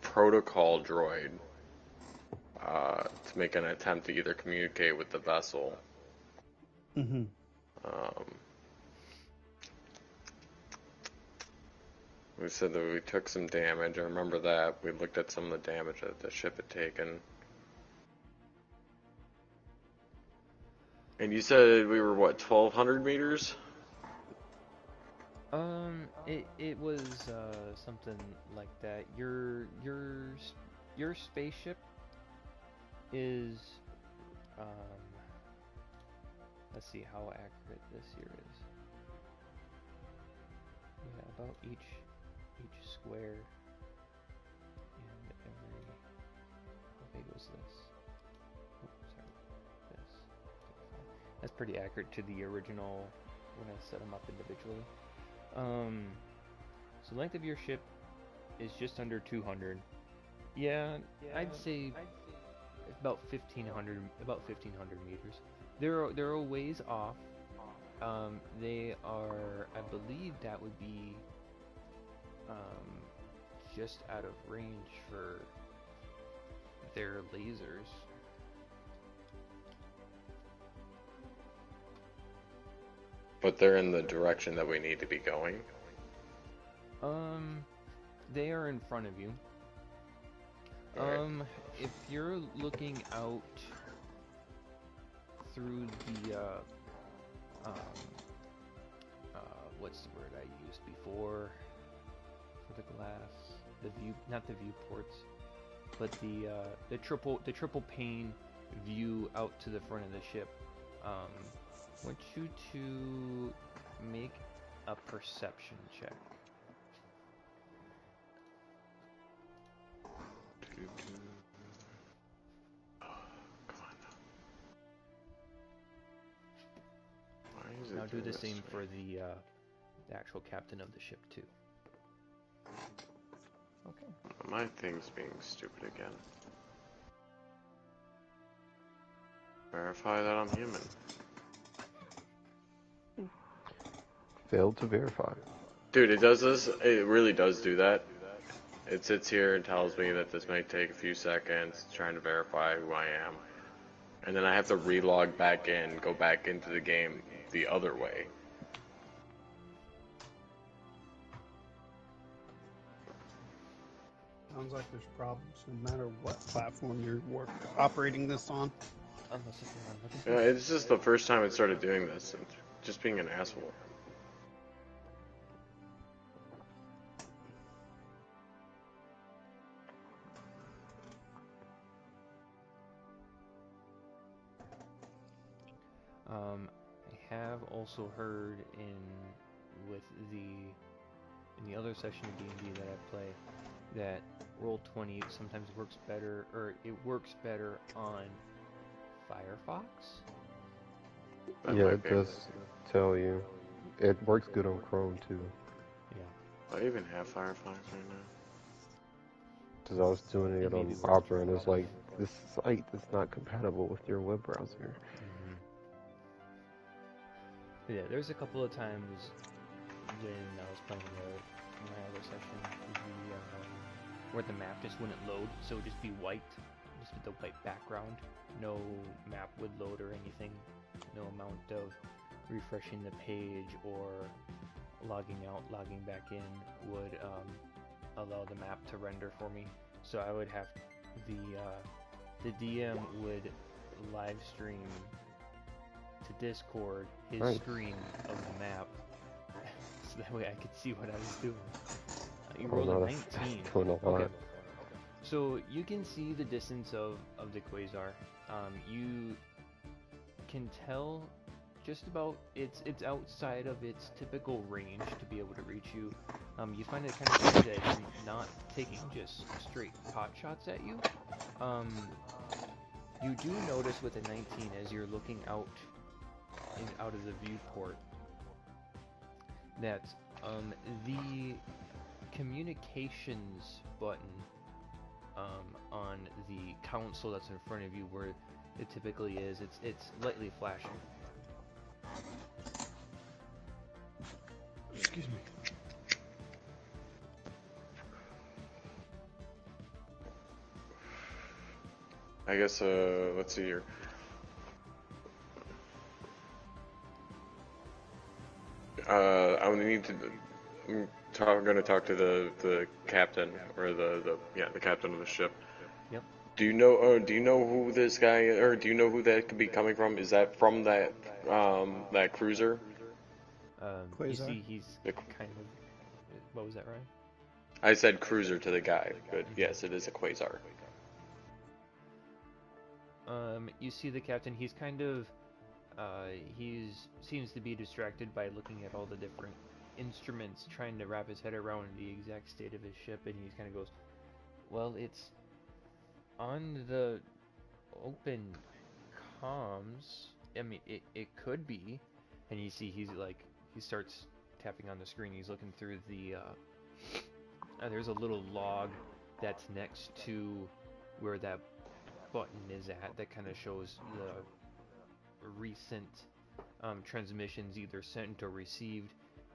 B: protocol droid to make an attempt to either communicate with the vessel.
D: Mm-hmm.
B: We said that we took some damage. I remember that. We looked at some of the damage that the ship had taken. And you said we were, what, 1,200 meters?
A: It was something like that. Your spaceship is let's see how accurate this here is. Yeah, about each square and every. How big was this? Oh, sorry, this. That's pretty accurate to the original when I set them up individually. So length of your ship is just under 200. Yeah, I'd say about 1,500 meters. They're a ways off. They are, I believe that would be just out of range for their lasers.
B: But they're in the direction that we need to be going.
A: They are in front of you.
B: Right.
A: If you're looking out through the what's the word I used before for the glass? Not the viewports, but the triple pane view out to the front of the ship. I want you to make a perception check. Now do the same for the actual captain of the ship too. Okay.
B: My thing's being stupid again. Verify that I'm human.
C: Failed to verify.
B: Dude, it does this. It really does do that. It sits here and tells me that this may take a few seconds, trying to verify who I am. And then I have to relog back in, go back into the game the other way.
D: Sounds like there's problems no matter what platform you're operating this on.
B: Yeah, it's just the first time it started doing this. It's just being an asshole.
A: I have also heard in the other session of D&D that I play that Roll20 sometimes works better, or it works better on Firefox.
C: Yeah, it does tell you. It works good on Chrome too.
A: Yeah.
B: I even have Firefox right now.
C: Because I was doing it on Opera, and it's like, this site is not compatible with your web browser.
A: Yeah, there's a couple of times when I was playing my other session where the map just wouldn't load, so it would just be white, just with the white background. No map would load or anything. No amount of refreshing the page or logging out, logging back in would allow the map to render for me. So I would have the DM would live stream to Discord his screen of the map, so that way I could see what I was doing. You rolled a 19. Okay. So you can see the distance of the quasar. You can tell just about it's outside of its typical range to be able to reach you. You find it kind of weird that it's not taking just straight pot shots at you. You do notice with a 19 as you're looking out of the viewport that the communications button on the console that's in front of you, where it typically is, it's lightly flashing.
D: Excuse me.
B: I guess, let's see here. I'm gonna talk to the captain, or the captain of the ship.
A: Yep.
B: Do you know who this guy, or do you know who that could be coming from? Is that from that cruiser?
A: You see, he's kind of. What was that, Ryan?
B: I said cruiser to the guy, but yes, it is a quasar.
A: You see the captain. He's kind of. Seems to be distracted by looking at all the different instruments, trying to wrap his head around the exact state of his ship, and he kind of goes, "Well, it's on the open comms. I mean, it could be." And you see, he starts tapping on the screen. He's looking through the. There's a little log that's next to where that button is at that kind of shows the recent transmissions either sent or received,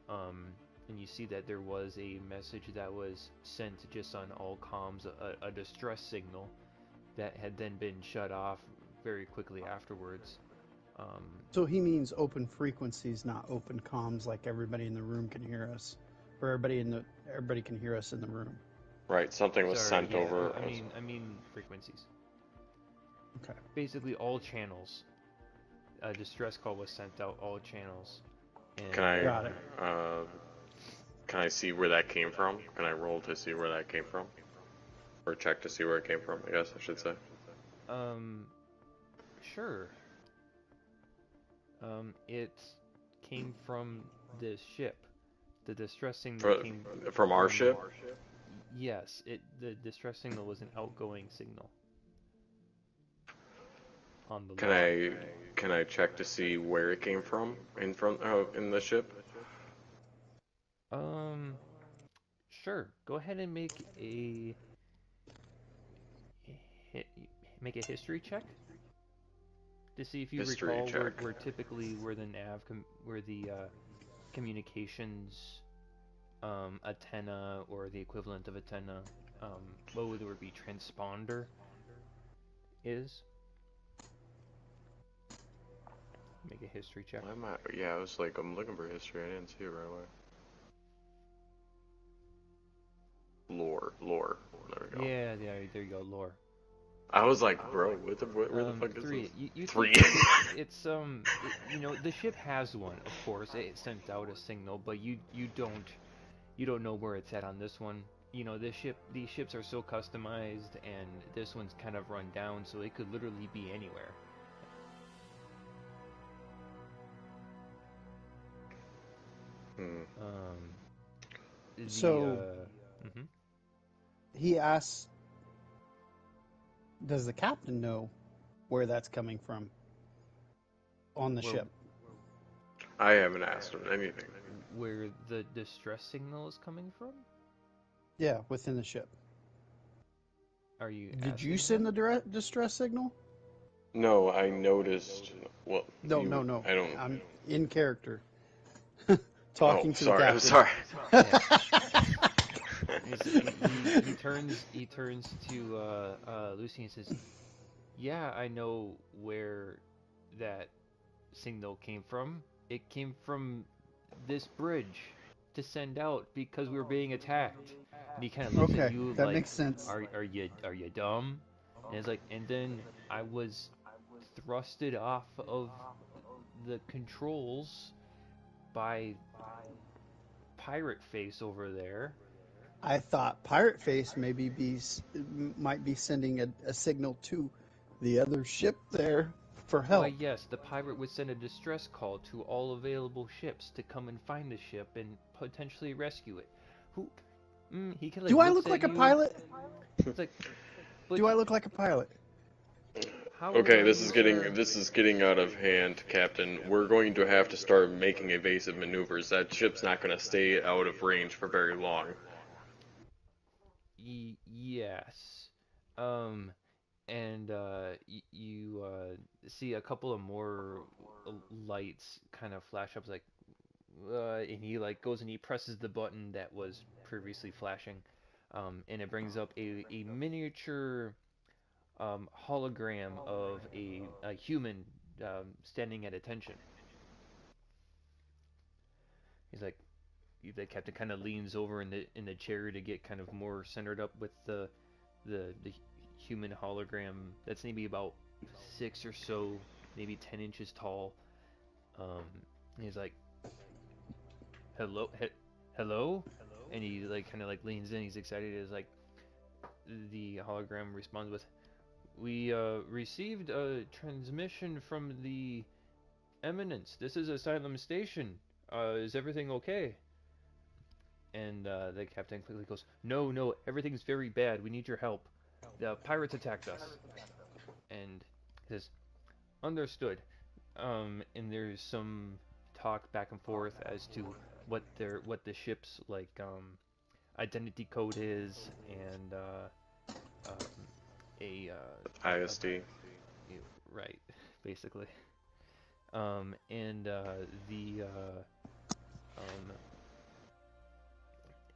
A: and you see that there was a message that was sent just on all comms, a distress signal that had then been shut off very quickly afterwards.
D: So he means open frequencies, not open comms, like everybody in the room can hear us, or everybody can hear us in the room.
B: Right, something was sent over.
A: I mean frequencies.
D: Okay.
A: Basically all channels. A distress call was sent out all channels. And
D: Got it.
B: Can I see where that came from? Can I roll to see where that came from? Or check to see where it came from, I guess I should say.
A: Sure. It came from this ship. The distress signal came
B: from our ship?
A: Yes, the distress signal was an outgoing signal on the log.
B: Can I check to see where it came from in the ship?
A: Sure. Go ahead and make a history check to see if you
B: History
A: recall
B: check.
A: where typically where the where the communications antenna or the equivalent of antenna, what would it be, transponder is. Make a history check.
B: Yeah, I was like, I'm looking for history. I didn't see it right away. Lore. There we go.
A: Yeah, there you go, lore.
B: I was like, bro, where the fuck is
A: 3.
B: this?
A: You
B: 3.
A: it's you know, the ship has one, of course. It sent out a signal, but you don't know where it's at on this one. You know, these ships are so customized, and this one's kind of run down, so it could literally be anywhere.
D: He asks, does the captain know where that's coming from on the ship?
B: I haven't asked him anything.
A: Where the distress signal is coming from?
D: Yeah, within the ship.
A: Are you?
D: Did you send the distress signal?
B: No, I noticed. Well,
D: no.
B: I don't.
D: I'm in character. Talking to the captain.
B: I'm sorry.
A: He turns to Lucy and says, "Yeah, I know where that signal came from. It came from this bridge to send out because we were being attacked." And he kind of looks at you
D: that
A: like,
D: makes sense.
A: Are you dumb?" And it's like, and then I was thrusted off of the controls by Pirate Face over there.
D: I thought Pirate Face might be sending a signal to the other ship there for help.
A: Why, yes, the pirate would send a distress call to all available ships to come and find the ship and potentially rescue it. Who? He can, like,
D: do I look like a pilot?
A: It's like,
D: do I look like a pilot?
B: Okay, this is getting out of hand, Captain. We're going to have to start making evasive maneuvers. That ship's not going to stay out of range for very long.
A: Yes. And you see a couple of more lights kind of flash up, like, and he like goes and he presses the button that was previously flashing, and it brings up a miniature hologram of a human standing at attention. He's like, the captain kind of leans over in the chair to get kind of more centered up with the human hologram that's maybe about 6 or so, maybe 10 inches tall. He's like, hello, and he like kind of like leans in. He's excited. Is like, the hologram responds with, "We received a transmission from the Eminence. This is Asylum Station. Is everything okay?" And the captain quickly goes, No, everything's very bad. We need your help. The pirates attacked us." And he says, "Understood." And there's some talk back and forth as to what the ship's like identity code is, and
B: ISD.
A: Right, basically. And the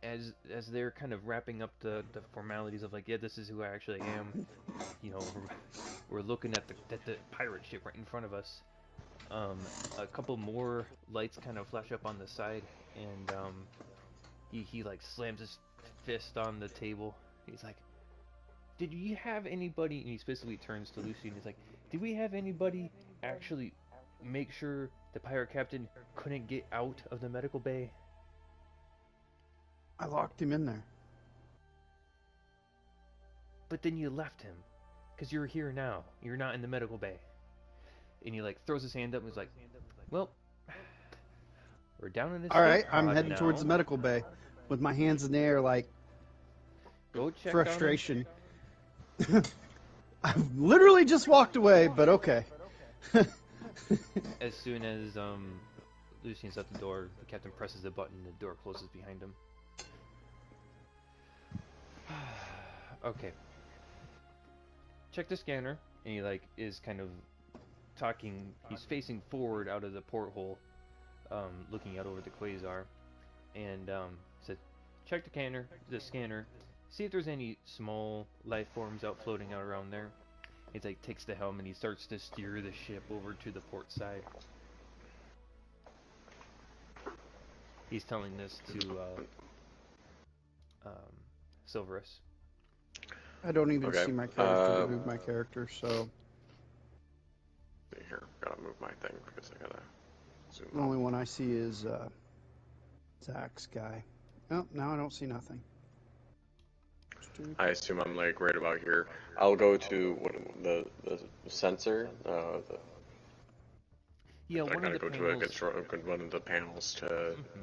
A: as they're kind of wrapping up the formalities of like, yeah, this is who I actually am. You know, we're looking at the pirate ship right in front of us. A couple more lights kind of flash up on the side, and he like slams his fist on the table. He's like, "Did you have anybody?" And he specifically turns to Lucy and he's like, "Did we have anybody actually make sure the pirate captain couldn't get out of the medical bay?"
D: I locked him in there.
A: "But then you left him, because you're here now. You're not in the medical bay." and he like throws his hand up and is like, "Well, we're down in this."
D: All right, I'm
A: pod
D: heading
A: now.
D: towards the medical bay with my hands in the air, like
A: Go check
D: frustration. I've literally just walked away, but okay.
A: As soon as Lucian's at the door, the captain presses the button, and the door closes behind him. Okay. Check the scanner, and he like is kind of talking. He's facing forward out of the porthole, looking out over the quasar, and said, "Check the scanner, see if there's any small life forms out floating out around there." He like takes the helm and he starts to steer the ship over to the port side. He's telling this to Silverus.
D: I don't even see my character, remove my character, so...
B: Here, gotta move my thing because I gotta zoom
D: The only one I see is Zach's guy. Oh, now I don't see nothing.
B: I assume I'm like right about here. I'll go to the sensor.
A: Yeah,
B: I
A: one
B: gotta
A: of the
B: go
A: panels.
B: to one of the panels to.
A: Mm-hmm.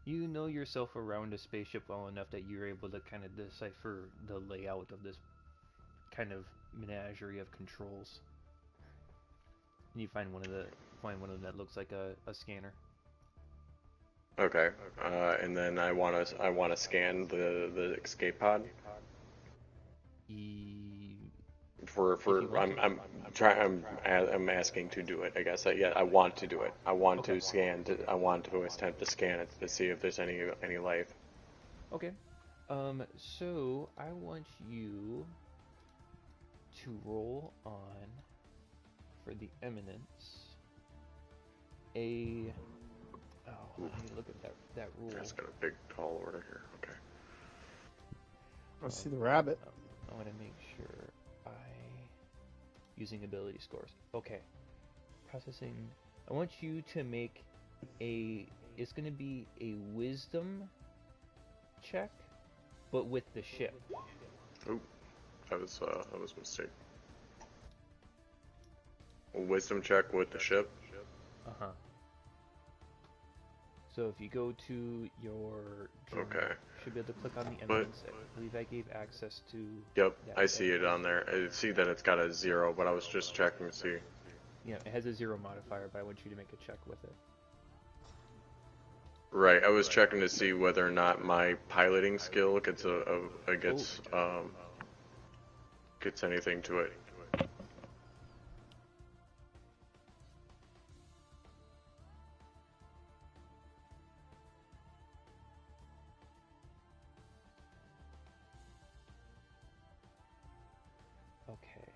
A: You know yourself around a spaceship well enough that you're able to kind of decipher the layout of this kind of menagerie of controls. And you find one of them that looks like a scanner.
B: Okay, and then I wanna scan the escape pod. I'm asking to do it. I guess I want to do it. I want to scan. I want to attempt to scan it to see if there's any life.
A: Okay. So I want you to roll on for the eminence let me look at that rule.
B: It's got a big tall order here. Okay.
D: I see the rabbit.
A: I want to make sure using ability scores. Okay. Processing. I want you to make it's going to be a wisdom check, but with the ship.
B: Oh, that was a mistake. A wisdom check with the ship.
A: Uh-huh. So if you go to your journal,
B: okay,
A: you should be able to click on the eminence. I believe I gave access to.
B: Yep, I see it on there. I see that it's got a 0, but I was just checking to see.
A: Yeah, it has a 0 modifier, but I want you to make a check with it.
B: Right, I was checking to see whether or not my piloting skill gets gets anything to it.
A: Okay.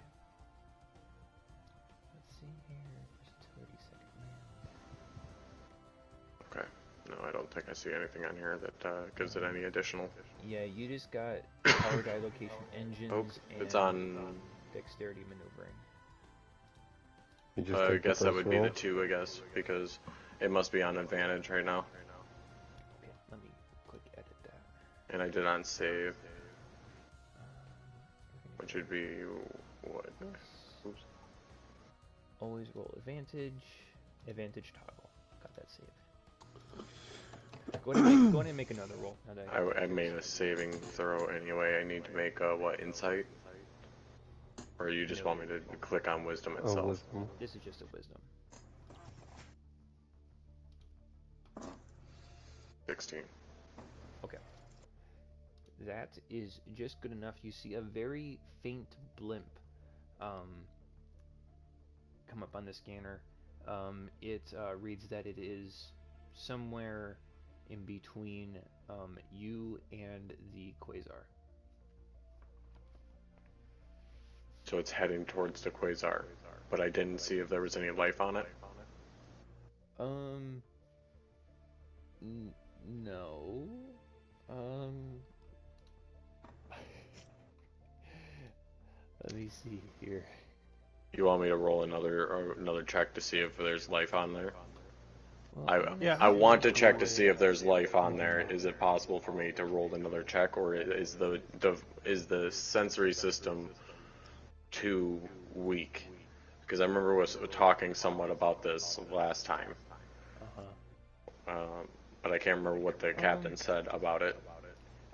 A: Let's see here. Versatility second man.
B: Okay. No, I don't think I see anything on here that gives it any additional.
A: Yeah, you just got power dilocation engines and
B: it's on
A: dexterity maneuvering.
B: I guess that would be the 2, I guess, because it must be on advantage right now.
A: Okay, let me quick edit that.
B: And I did on save, which would be what? Oops.
A: Always roll advantage toggle. Got that saved. Go ahead and make another roll. Now that
B: I made a saving throw anyway. I need to make what, insight? Or you just want me to click on wisdom itself?
C: Wisdom.
A: This is just a wisdom.
B: 16.
A: Okay. That is just good enough. You see a very faint blimp come up on the scanner. It reads that it is somewhere in between you and the quasar.
B: So it's heading towards the quasar, but I didn't see if there was any life on it.
A: No. Let me see here.
B: You want me to roll another check to see if there's life on there?
A: Well,
B: I want to check to see if there's life on there. Is it possible for me to roll another check, or is the sensory system too weak because I remember was talking somewhat about this last time. But I can't remember what the captain said about it.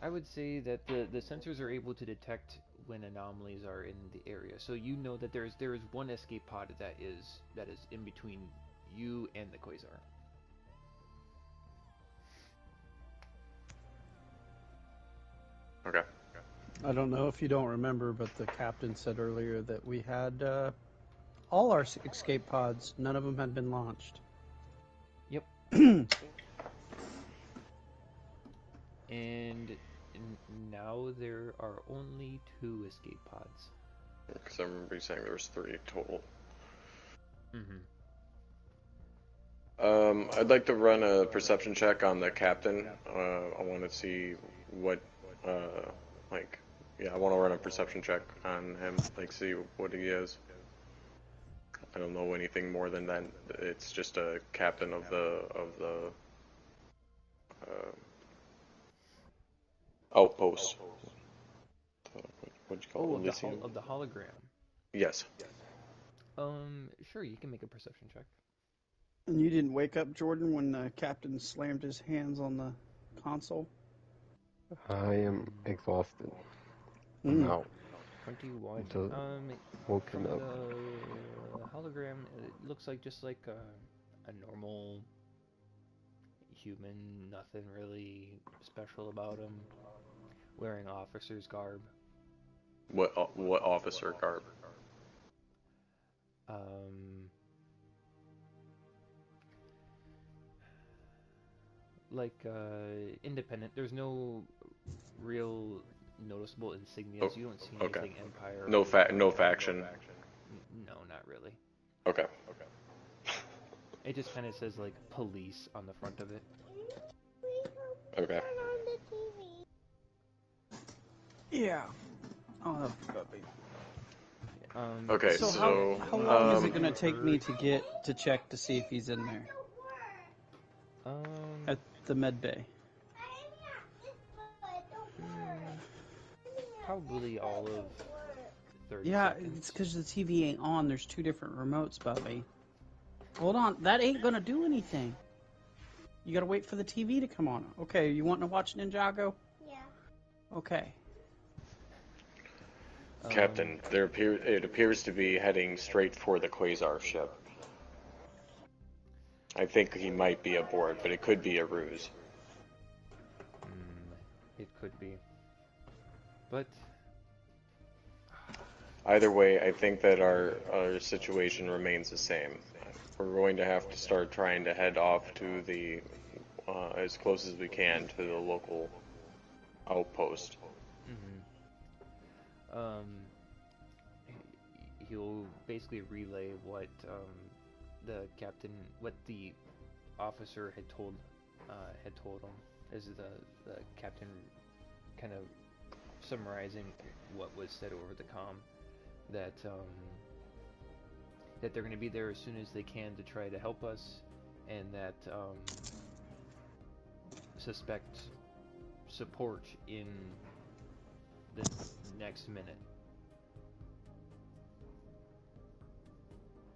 A: I would say that the sensors are able to detect when anomalies are in the area. So you know that there is one escape pod that is in between you and the quasar.
B: Okay.
D: I don't know if you don't remember, but the captain said earlier that we had all our escape pods. None of them had been launched.
A: Yep. And now there are only 2 escape pods.
B: Because I remember you saying there was 3 total. I'd like to run a perception check on the captain. I want to see what, I want to run a perception check on him, see what he is. I don't know anything more than that. It's just a captain of the outpost. What'd you call it?
A: Of the hologram.
B: Yes.
A: Sure, you can make a perception check.
D: And you didn't wake up, Jordan, when the captain slammed his hands on the console?
C: I am exhausted. I'm out.
A: 21.
C: Woken up.
A: The hologram, it looks like just like a normal human, nothing really special about him. Wearing officer's garb.
B: What officer garb?
A: Independent. There's no real noticeable insignias. You don't see anything Empire.
B: No faction.
A: No, not really.
B: Okay.
A: It just kind of says like police on the front of it.
B: Okay.
D: Yeah. Oh, puppy.
B: Okay,
D: so how long is it going to take me to check to see if he's in there? At the med bay.
A: Probably all of 30
D: Yeah,
A: seconds.
D: it's because the TV ain't on. There's 2 different remotes, Bubby. Hold on. That ain't going to do anything. You got to wait for the TV to come on. Okay, you want to watch Ninjago?
E: Yeah.
D: Okay.
B: Captain, it appears to be heading straight for the quasar ship. I think he might be aboard, but it could be a ruse.
A: It could be. But
B: either way, I think that our situation remains the same. We're going to have to start trying to head off to the as close as we can to the local outpost.
A: He'll basically relay what what the officer had told him, as the captain kind of summarizing what was said over the comm, that they're going to be there as soon as they can to try to help us, and that suspect support in the next minute.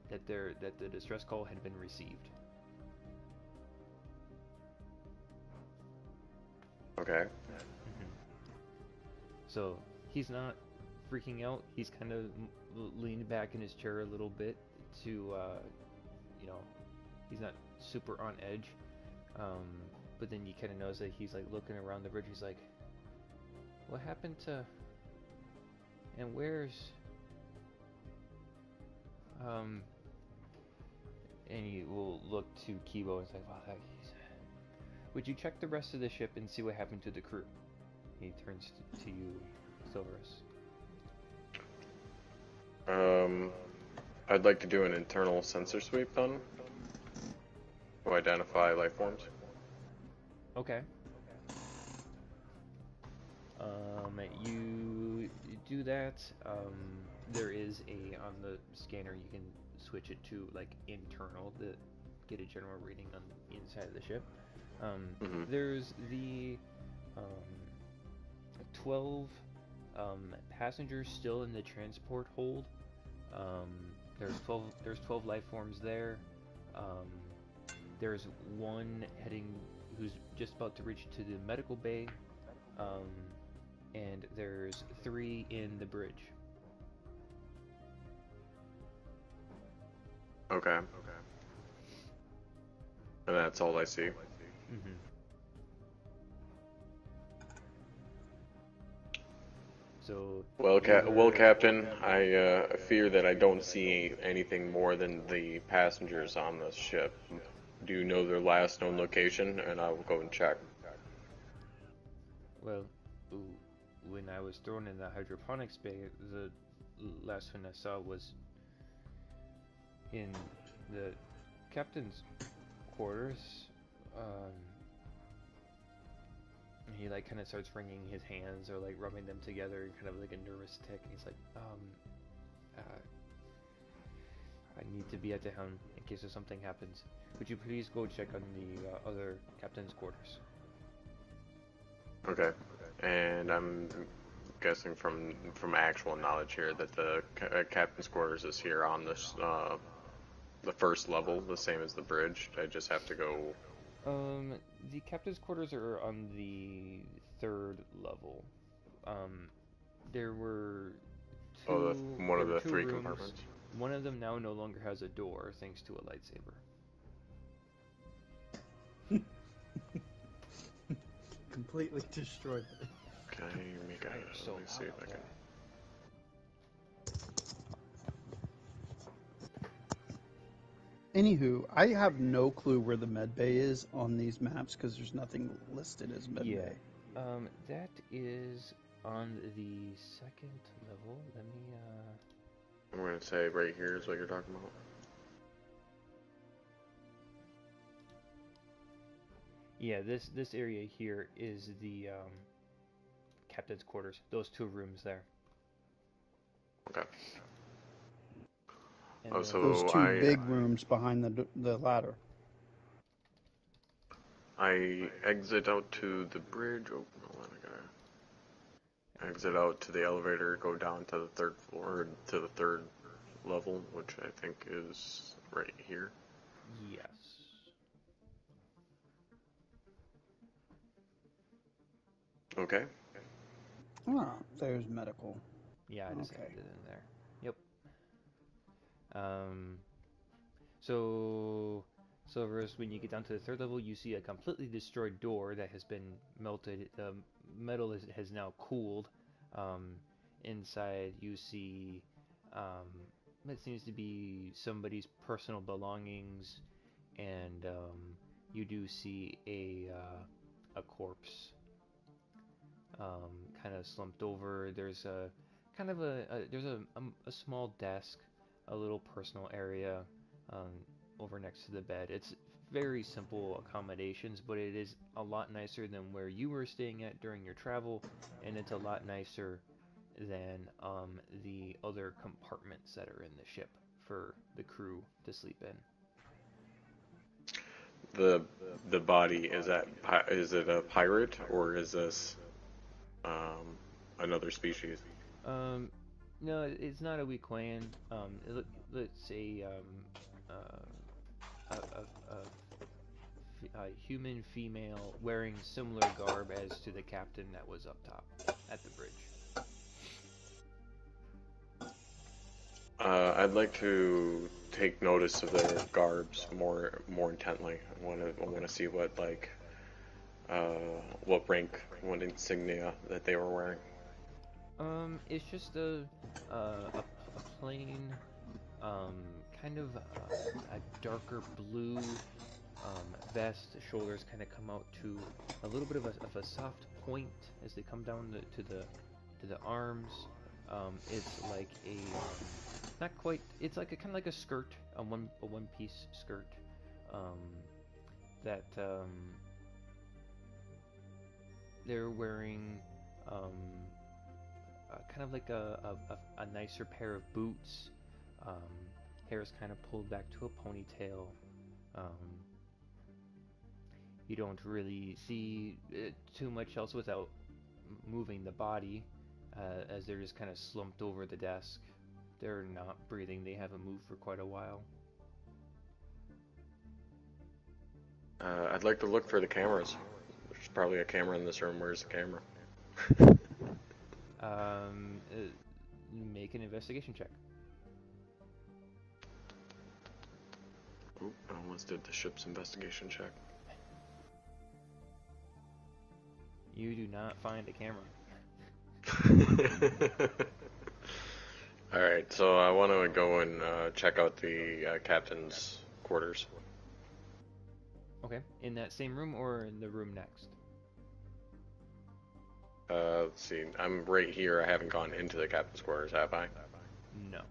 A: That the distress call had been received.
B: Okay.
A: So he's not freaking out. He's kind of leaned back in his chair a little bit to, he's not super on edge. But then you kind of notice that he's like looking around the bridge. He's like, "What happened to? And where's?" And he will look to Kibo and say, "Well, would you check the rest of the ship and see what happened to the crew?" He turns to you, Silverus.
B: I'd like to do an internal sensor sweep then, to identify life forms.
A: Okay. You do that. There is on the scanner, you can switch it to like internal to get a general reading on the inside of the ship. There's the 12 passengers still in the transport hold, There's 12 life forms there. Um, there's one heading who's just about to reach to the medical bay. Um, and there's 3 in the bridge.
B: Okay. And that's all I see.
A: Mm-hmm. So.
B: Well, Captain, I fear that I don't see anything more than the passengers on this ship. Do you know their last known location? And I will go and check.
A: Well, when I was thrown in the hydroponics bay, the last one I saw was in the captain's quarters. He like kind of starts wringing his hands or like rubbing them together in kind of like a nervous tick. He's like, I need to be at the helm in case if something happens. Would you please go check on the other captain's quarters?
B: Okay. And I'm guessing from actual knowledge here that the captain's quarters is here on this the first level, the same as the bridge. I just have to go.
A: The captain's quarters are on the 3rd level. There were
B: one of the 3
A: rooms.
B: compartments.
A: One of them now no longer has a door thanks to a lightsaber.
D: Completely destroyed it.
B: Okay, let me see if I can.
D: Anywho, I have no clue where the med bay is on these maps because there's nothing listed as med bay.
A: That is on the 2nd level. Let me
B: I'm gonna say right here is what you're talking about.
A: Yeah, this area here is the captain's quarters. Those 2 rooms there.
B: Okay.
A: And
B: so
D: those 2 big rooms behind the ladder.
B: I exit out to the bridge. Oh, hold on, I gotta exit out to the elevator, go down to the 3rd floor, to the 3rd level, which I think is right here.
A: Yes.
B: Okay.
D: Ah, there's medical.
A: Yeah, I just added it in there. Yep. So Silverus, when you get down to the 3rd level, you see a completely destroyed door that has been melted. The metal has now cooled. Inside, you see it seems to be somebody's personal belongings, and you do see a corpse, kind of slumped over. There's a kind of there's a small desk, a little personal area over next to the bed. It's very simple accommodations, but it is a lot nicer than where you were staying at during your travel, and it's a lot nicer than the other compartments that are in the ship for the crew to sleep in.
B: The body, is it a pirate or is this another species?
A: No, it's not a Wequan. It's a human female wearing similar garb as to the captain that was up top at the bridge.
B: I'd like to take notice of their garbs more intently. I want to see what rank, what insignia that they were wearing.
A: It's just a plain, kind of a darker blue vest. The shoulders kind of come out to a little bit of a soft point as they come down to the arms. It's like a not quite. It's like kind of like a skirt, a one piece skirt. That they're wearing. Kind of like a nicer pair of boots. Hair is kind of pulled back to a ponytail. You don't really see too much else without moving the body, as they're just kind of slumped over the desk. They're not breathing. They haven't moved for quite a while.
B: I'd like to look for the cameras. There's probably a camera in this room. Where's the camera?
A: Make an investigation check.
B: Oop, I almost did the ship's investigation check.
A: You do not find a camera.
B: Alright, so I want to go and check out the captain's quarters.
A: Okay. In that same room or in the room next?
B: Let's see. I'm right here. I haven't gone into the captain's quarters, have I?
A: No.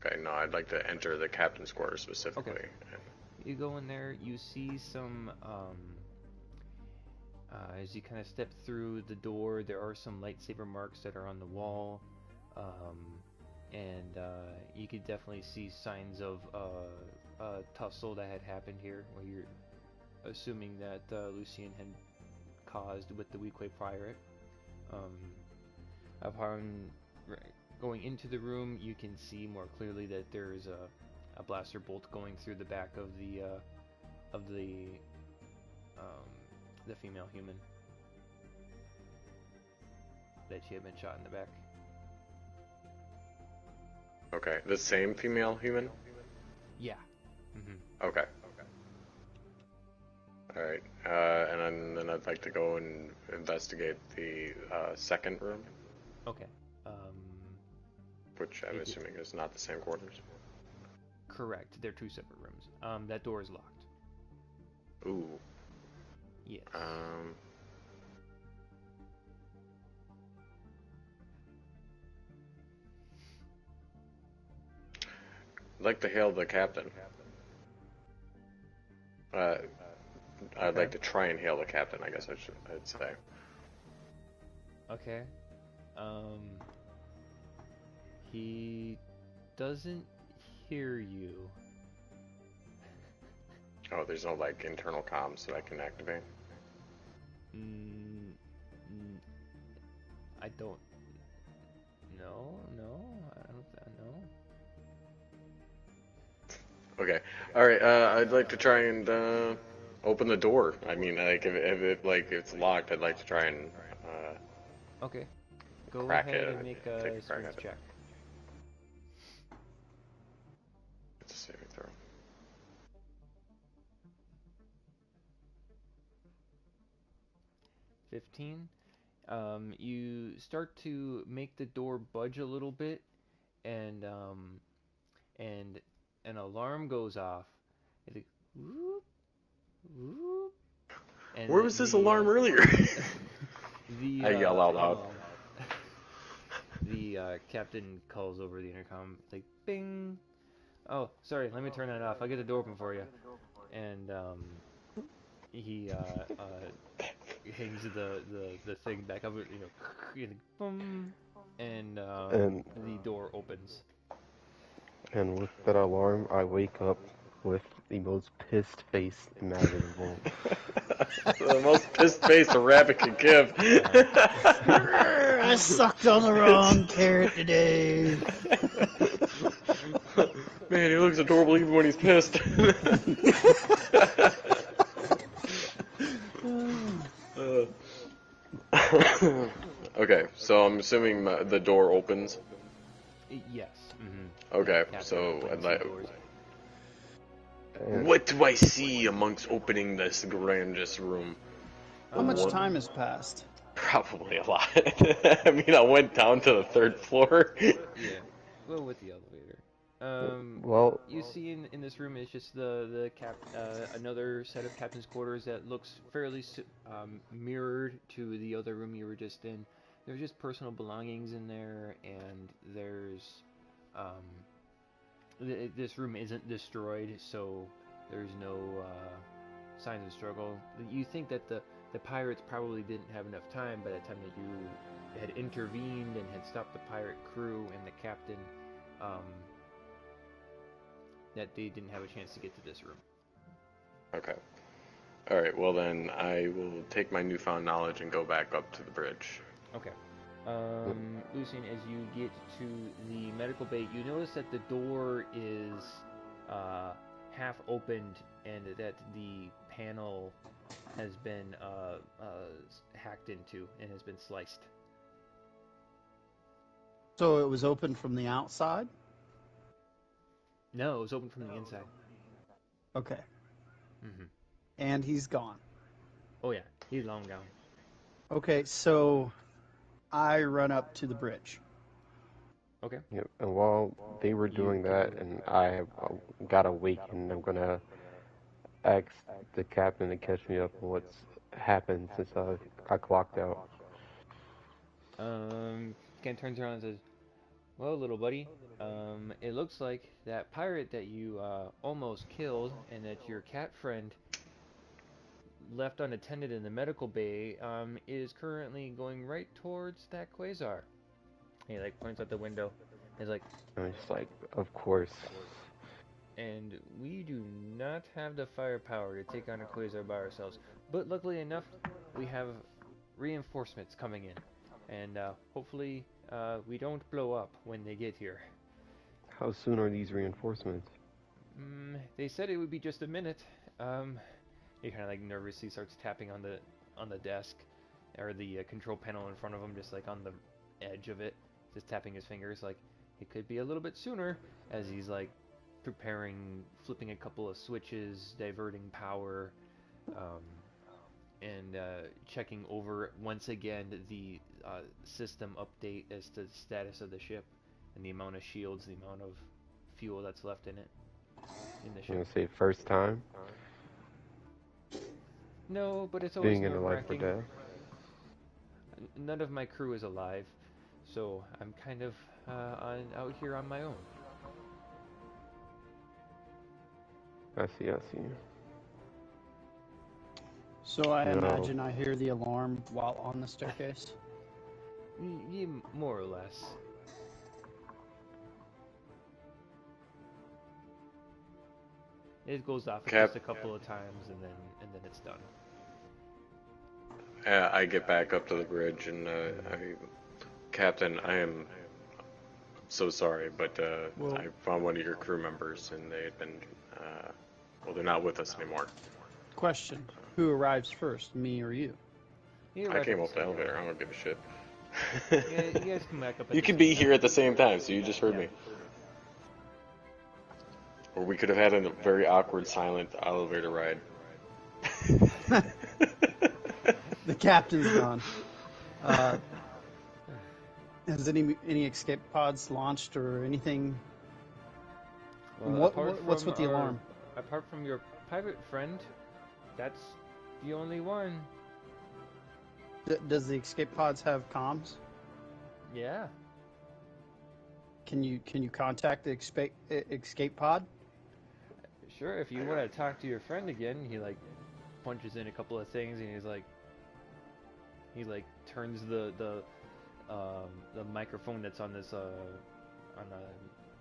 B: Okay, no, I'd like to enter the captain's quarters specifically.
A: Okay. You go in there, you see some, as you kind of step through the door, there are some lightsaber marks that are on the wall, and you could definitely see signs of a tussle that had happened here, where you're assuming that Lucien had caused with the Weequay pirate. Upon going into the room, you can see more clearly that there is a blaster bolt going through the back of the female human that she had been shot in the back.
B: Okay, the same female human?
A: Yeah. Mm-hmm.
B: Okay. Alright, and then I'd like to go and investigate the second room.
A: Okay.
B: Which I'm assuming is not the same quarters.
A: Correct. They're two separate rooms. That door is locked.
B: Ooh.
A: Yes.
B: I'd like to hail the captain. I'd like to try and hail the captain, I guess I'd say.
A: Okay. He doesn't hear you.
B: Oh, there's no, like, internal comms that I can activate?
A: I don't... No, I don't know.
B: Okay. Alright, I'd like to try and, open the door. I mean, like, if it's locked, I'd like to try and,
A: Okay. Go
B: crack
A: ahead
B: it
A: and make
B: take
A: a
B: a crack
A: strength
B: at it.
A: check.
B: It's a saving throw.
A: 15. You start to make the door budge a little bit, and an alarm goes off. It's like, whoop, whoop, and
B: Where was this alarm earlier? I yell out loud.
A: The captain calls over the intercom, like, bing. Oh, sorry, let me turn that off. I'll get the door open for you. And he hangs the thing back up, boom, and the door opens.
C: And with that alarm, I wake up with the most pissed face imaginable.
B: The most pissed face a rabbit can give.
D: I sucked on the wrong carrot today.
B: Man, he looks adorable even when he's pissed. Okay, so I'm assuming the door opens.
A: Yes. Mm-hmm.
B: Okay,
A: Yeah,
B: so
A: Captain
B: I'd like.
A: opens the doors.
B: What do I see amongst opening this grandest room?
D: How much time has passed?
B: Probably a lot. I mean, I went down to the third floor.
A: Yeah. Well, with the elevator.
C: Well,
A: You see in this room is just another set of captain's quarters that looks fairly mirrored to the other room you were just in. There's just personal belongings in there, and there's this room isn't destroyed, so there's no signs of struggle. You think that the pirates probably didn't have enough time by the time that you had intervened and had stopped the pirate crew and the captain, that they didn't have a chance to get to this room.
B: Okay. Alright, well then I will take my newfound knowledge and go back up to the bridge.
A: Okay. Lucian, as you get to the medical bay, you notice that the door is half opened and that the panel has been hacked into and has been sliced.
D: So it was open from the outside?
A: No, it was open from the inside.
D: Okay.
A: Mm-hmm.
D: And he's gone.
A: Oh yeah, he's long gone.
D: Okay, so I run up to the bridge.
A: Okay.
C: Yep. And while they were doing that, and I got awakened, I'm gonna ask the captain to catch me up on what's happened since I clocked out.
A: Ken turns around and says, "Well, little buddy, it looks like that pirate that you almost killed and that your cat friend left unattended in the medical bay is currently going right towards that quasar." He like points out the window. He's like,
C: I'm just like, of course.
A: "And we do not have the firepower to take on a quasar by ourselves. But luckily enough, we have reinforcements coming in, and hopefully we don't blow up when they get here."
C: How soon are these reinforcements?
A: They said it would be just a minute. He kind of like nervously starts tapping on the desk or the control panel in front of him, just like on the edge of it, just tapping his fingers. Like it could be a little bit sooner, as he's like preparing, flipping a couple of switches, diverting power, and checking over once again the system update as to the status of the ship and the amount of shields, the amount of fuel that's left in it in the
C: I'm
A: ship.
C: gonna say first time
A: No, but it's always
C: being in a life or
A: nerve-wracking.
C: death.
A: None of my crew is alive, so I'm kind of out here on my own.
C: I see.
D: So I
C: No.
D: imagine I hear the alarm while on the staircase.
A: More or less. It goes off just a couple of times, and then it's done.
B: I get back up to the bridge and Captain, I am so sorry, but I found one of your crew members and they had been, well, they're not with us anymore.
D: Question: who arrives first, me or you?
B: I came up the elevator. I don't give a shit.
A: Yeah, you guys come back up.
B: You can be here at the same time, so you just heard me. Or we could have had a very awkward, silent elevator ride.
D: The captain's gone. Has any escape pods launched or anything?
A: Well,
D: What's with the alarm?
A: Apart from your pirate friend, that's the only one.
D: Does the escape pods have comms?
A: Yeah.
D: Can you contact the escape pod?
A: Sure, if you want to talk to your friend again, he like punches in a couple of things, and he turns the microphone that's on this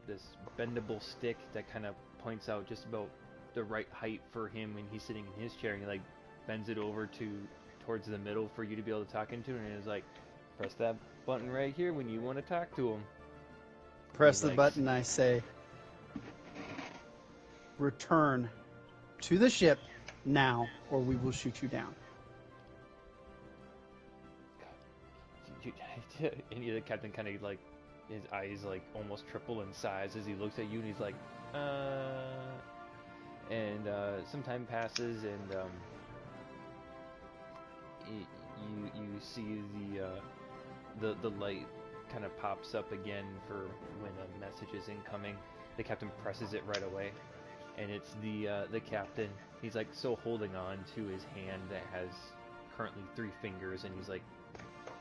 A: this bendable stick that kind of points out just about the right height for him when he's sitting in his chair, and he like bends it over towards the middle for you to be able to talk into, and it's like, press that button right here when you want to talk to him.
D: Press the button, I say. Return to the ship now, or we will shoot you down.
A: And the captain kind of like, his eyes like almost triple in size as he looks at you, and he's like, and some time passes, and you see the light kind of pops up again for when a message is incoming. The captain presses it right away, and it's the captain. He's like so holding on to his hand that has currently 3 fingers, and he's like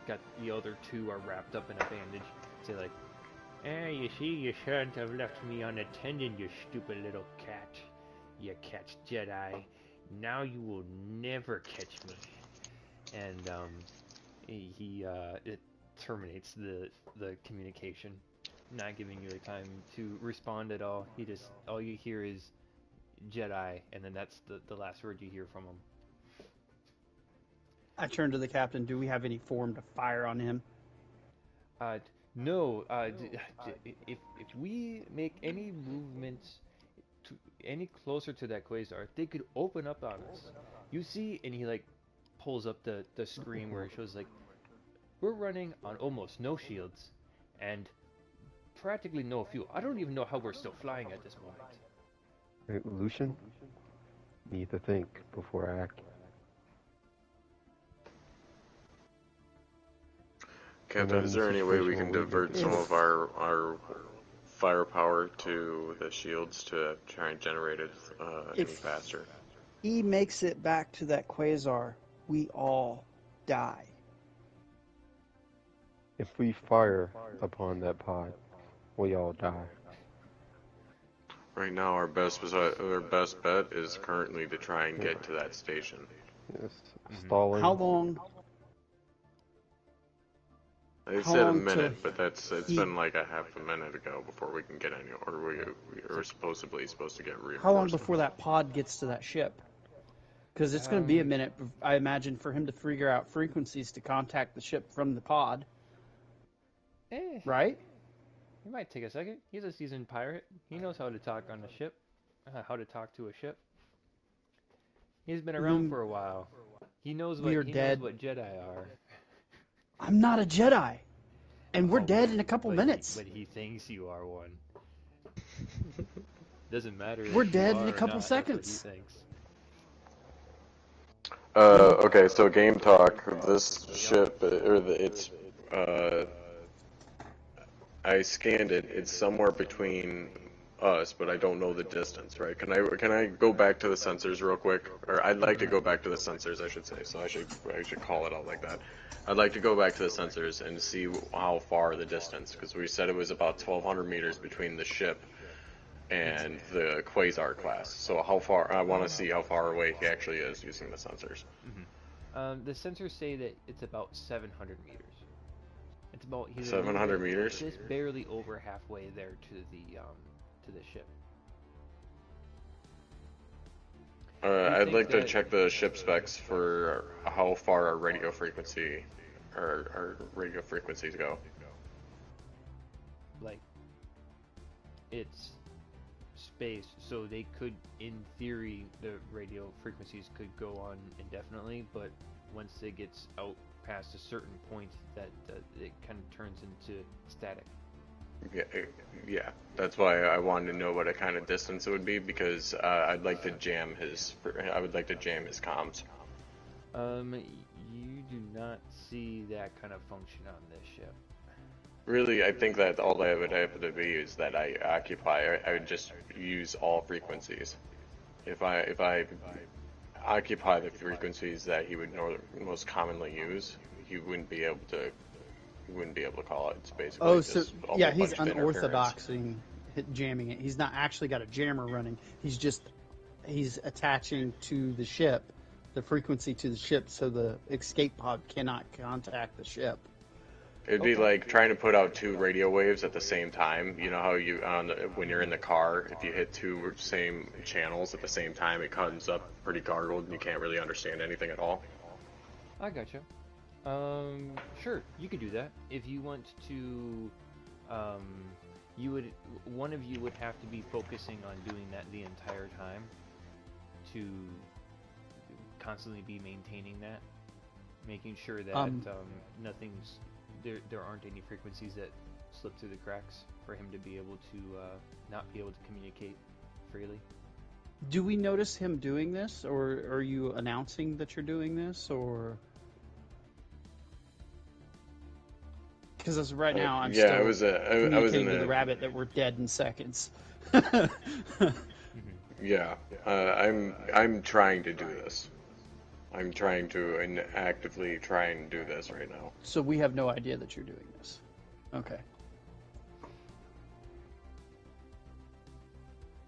A: got the other 2 are wrapped up in a bandage. So like, you see, you shouldn't have left me unattended, you stupid little cat. You catch Jedi. Now you will never catch me. And it terminates the communication, not giving you the time to respond at all. All you hear is Jedi, and then that's the last word you hear from him.
D: I turn to the captain. Do we have any form to fire on him?
A: No. If we make any movements to any closer to that quasar, they could open up on us. You see, and he like pulls up the screen where it shows like we're running on almost no shields and practically no fuel. I don't even know how we're still flying at this moment.
C: Hey, Lucian, need to think before I act.
B: Captain, is there any way we can divert some of our firepower to the shields to try and generate it any faster?
D: He makes it back to that quasar, we all die.
C: If we fire upon that pod, we all die.
B: Right now, our best bet is currently to try and get to that station.
C: Yes, stalling.
D: How long?
B: They said a minute, but it's been like a half a minute ago before we can get any, or we are supposedly supposed to get reinforcements.
D: How long before that pod gets to that ship? Because it's going to be a minute, I imagine, for him to figure out frequencies to contact the ship from the pod. Right?
A: It might take a second. He's a seasoned pirate. He knows how to talk on a ship, how to talk to a ship. He's been around for a while. He knows what Jedi are.
D: I'm not a Jedi, and we're dead in a couple minutes.
A: But he thinks you are one. Doesn't matter.
D: We're dead in a couple seconds.
A: That's what he thinks.
B: Okay, so game talk. This ship, I scanned it. It's somewhere between us, but I don't know the distance, right? Can I go back to the sensors real quick? Or I'd like to go back to the sensors, I should say. So I should call it out like that. I'd like to go back to the sensors and see how far the distance, because we said it was about 1,200 meters between the ship and the Quasar class. So how far? I want to see how far away he actually is using the sensors.
A: The sensors say that it's about 700 meters. It's about
B: 700 meters.
A: Just barely over halfway there to the ship.
B: I'd like to check the ship specs for how far our radio frequencies go.
A: Like, it's space, so they could, in theory, the radio frequencies could go on indefinitely, but once it gets out past a certain point, that it kind of turns into static.
B: Yeah, that's why I wanted to know what kind of distance it would be, because I'd like to jam his comms.
A: You do not see that kind of function on this ship.
B: Really, I think that all that would have to be is that I would just use all frequencies. If I occupy the frequencies that he would most commonly use, he wouldn't be able to call it. It's basically
D: he's unorthodox in jamming it. He's not actually got a jammer running. He's attaching to the ship, the frequency to the ship, so the escape pod cannot contact the ship.
B: It'd be like trying to put out two radio waves at the same time. You know how when you're in the car, if you hit two same channels at the same time, it comes up pretty gargled and you can't really understand anything at all.
A: I gotcha. Sure, you could do that. If you want to, one of you would have to be focusing on doing that the entire time to constantly be maintaining that, making sure that there aren't any frequencies that slip through the cracks for him to be able to not be able to communicate freely.
D: Do we notice him doing this, or are you announcing that you're doing this, or? Because as of right now, I'm still communicating to the rabbit that we're dead in seconds.
B: Yeah, I'm trying to do this. I'm trying to actively try and do this right now.
D: So we have no idea that you're doing this. Okay.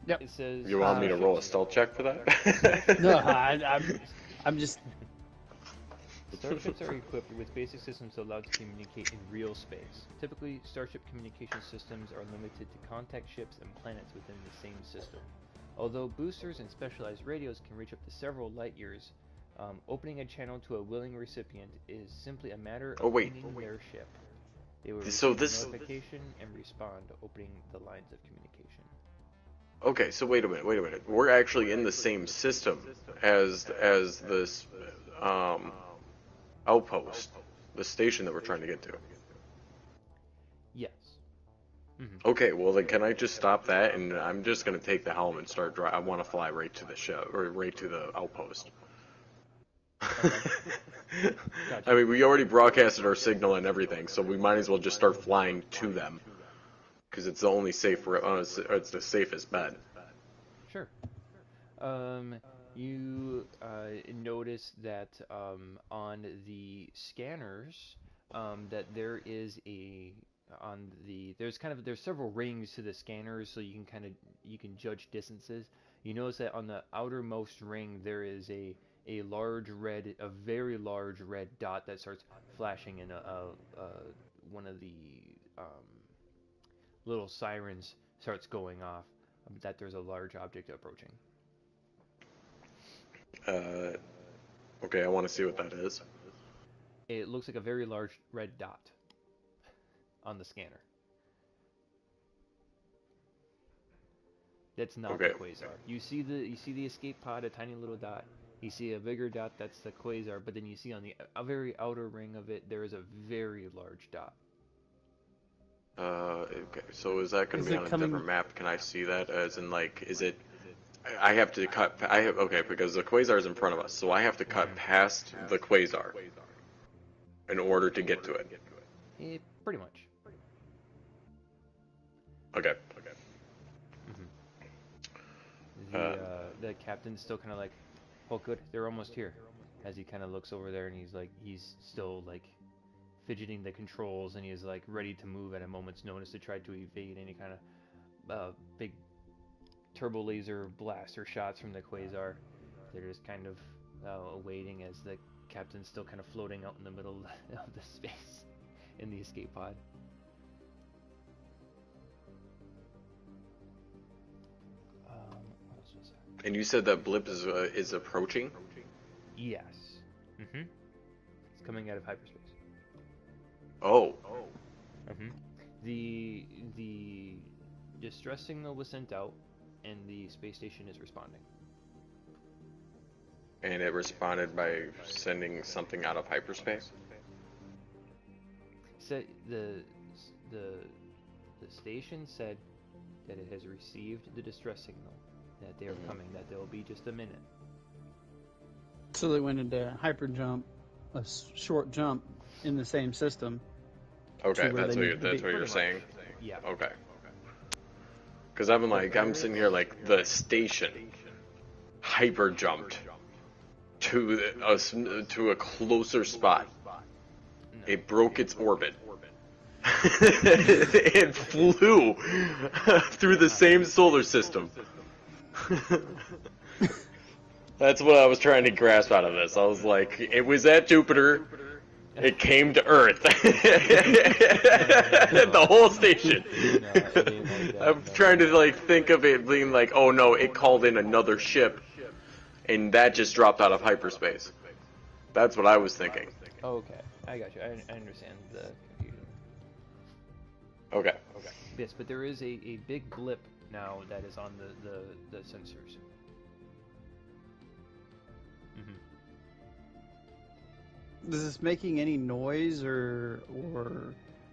D: Yep.
A: It says.
B: You want me to roll a stealth check for that?
D: No, I'm just.
A: Starships are equipped with basic systems allowed to communicate in real space. Typically, starship communication systems are limited to contact ships and planets within the same system. Although boosters and specialized radios can reach up to several light years, opening a channel to a willing recipient is simply a matter of winning their ship. They will
B: So
A: receive
B: this.
A: a notification and respond, opening the lines of communication.
B: Okay, so wait a minute. We're actually in the same system as this outpost, the station that we're trying to get to.
A: Yes.
B: Okay, well then can I just stop that, and I'm just gonna take the helm and start driving. I want to fly right to the ship, or right to the outpost.
A: Okay. Gotcha.
B: I mean, we already broadcasted our signal and everything, so we might as well just start flying to them, because it's the only safe. It's the safest bet.
A: Sure. You notice that on the scanners, that there is there's several rings to the scanners, so you can judge distances. You notice that on the outermost ring there is a very large red dot that starts flashing, and one of the um, little sirens starts going off, that there's a large object approaching.
B: Okay, I want to see what that is.
A: It looks like a very large red dot on the scanner. That's not
B: Okay.
A: the quasar. You see the escape pod, a tiny little dot. You see a bigger dot, that's the quasar. But then you see on a very outer ring of it, there is a very large dot.
B: Okay, so is that going to be on a
D: coming-
B: different map? Can I see that? As in, like, is it? I have to cut. Okay, because the quasar is in front of us, so I have to cut past the quasar in order to get to it.
A: Pretty much.
B: Okay.
A: The captain's still kind of like, oh good, they're almost here. As he kind of looks over there, and he's still like fidgeting the controls, and he's like ready to move at a moment's notice to try to evade any kind of big turbo laser blaster shots from the quasar. They're just kind of awaiting as the captain's still kind of floating out in the middle of the space in the escape pod. What else was that?
B: And you said that blip is approaching?
A: Yes. It's coming out of hyperspace.
B: Oh.
A: The distress signal was sent out, and the space station is responding.
B: And it responded by sending something out of hyperspace?
A: So the station said that it has received the distress signal, that they are coming, that there will be just a minute.
D: So they went into hyper jump, a short jump in the same system.
B: Okay,
D: where
B: that's
D: they
B: what
D: need to be.
B: you're saying.
A: Yeah.
B: Okay. Because I'm sitting here like the station hyper jumped to a closer spot.
A: No.
B: It broke its orbit. It flew through the same solar system. That's what I was trying to grasp out of this. I was like, it was at Jupiter. It came to Earth. The whole station.
A: No, it ain't like that.
B: I'm trying to like think of it being like, oh no, it called in another ship, and that just dropped out of hyperspace. That's what I was thinking.
A: Oh, okay, I got you. I understand the confusion.
B: Okay.
A: Yes, but there is a big blip now that is on the sensors.
D: Is this making any noise or